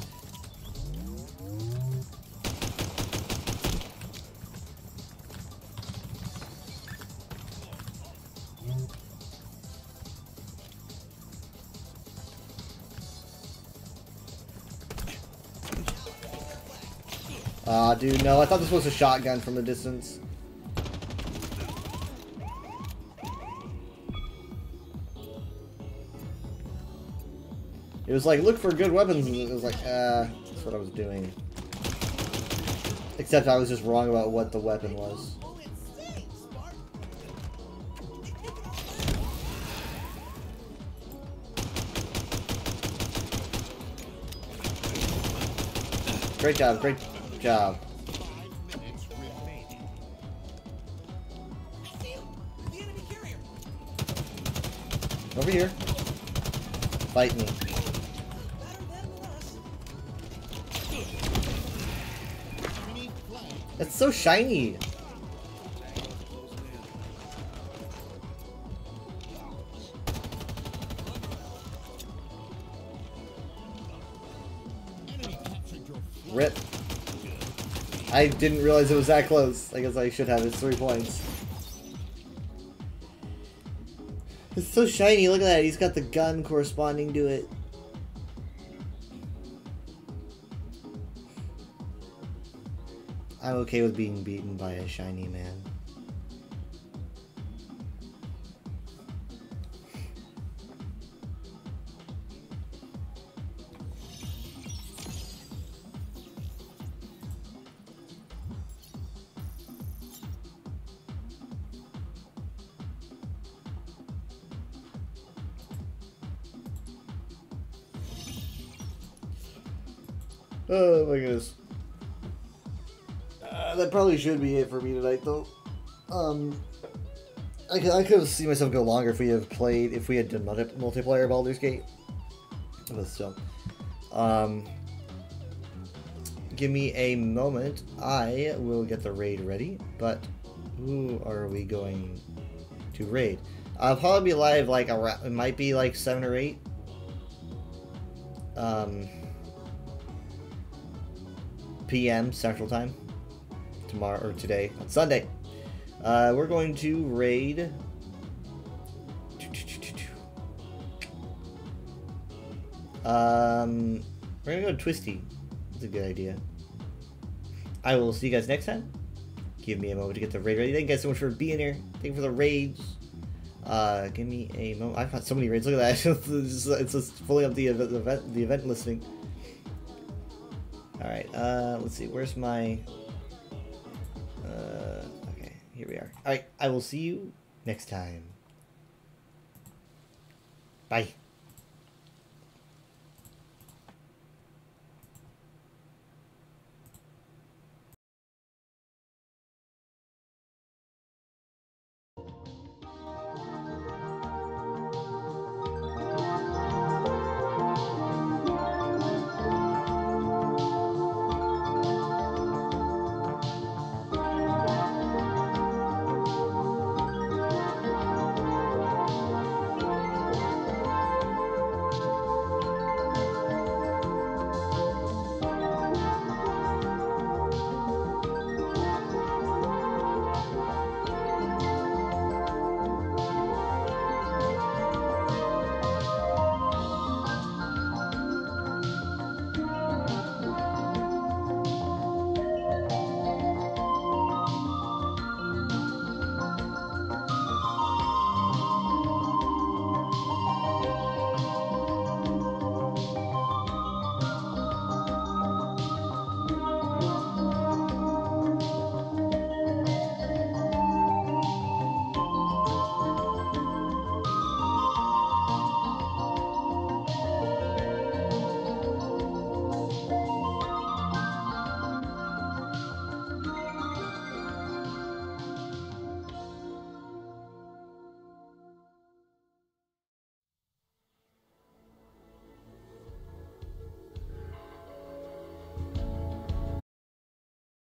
Dude, no, I thought this was a shotgun from a distance. It was like, look for good weapons, and it was like, that's what I was doing. Except I was just wrong about what the weapon was. Great job, great job. Over here. Fight me. It's so shiny. Rip. I didn't realize it was that close. I guess I should have. It's 3 points. It's so shiny. Look at that. He's got the gun corresponding to it. I'm okay with being beaten by a shiny man. Oh my goodness. That probably should be it for me tonight, though. I could have seen myself go longer if we had done multiplayer Baldur's Gate. But still. Give me a moment. I will get the raid ready, but who are we going to raid? I'll probably be live like around, it might be like 7 or 8. PM Central Time. Tomorrow or today on Sunday. We're going to raid we're gonna go to Twisty. That's a good idea. I will see you guys next time. Give me a moment to get the raid ready. Thank you guys so much for being here. Thank you for the raids. Give me a moment. I've got so many raids. Look at that. It's just pulling up the event listing. Alright, let's see. Where's my... okay, here we are. Alright, I will see you next time. Bye.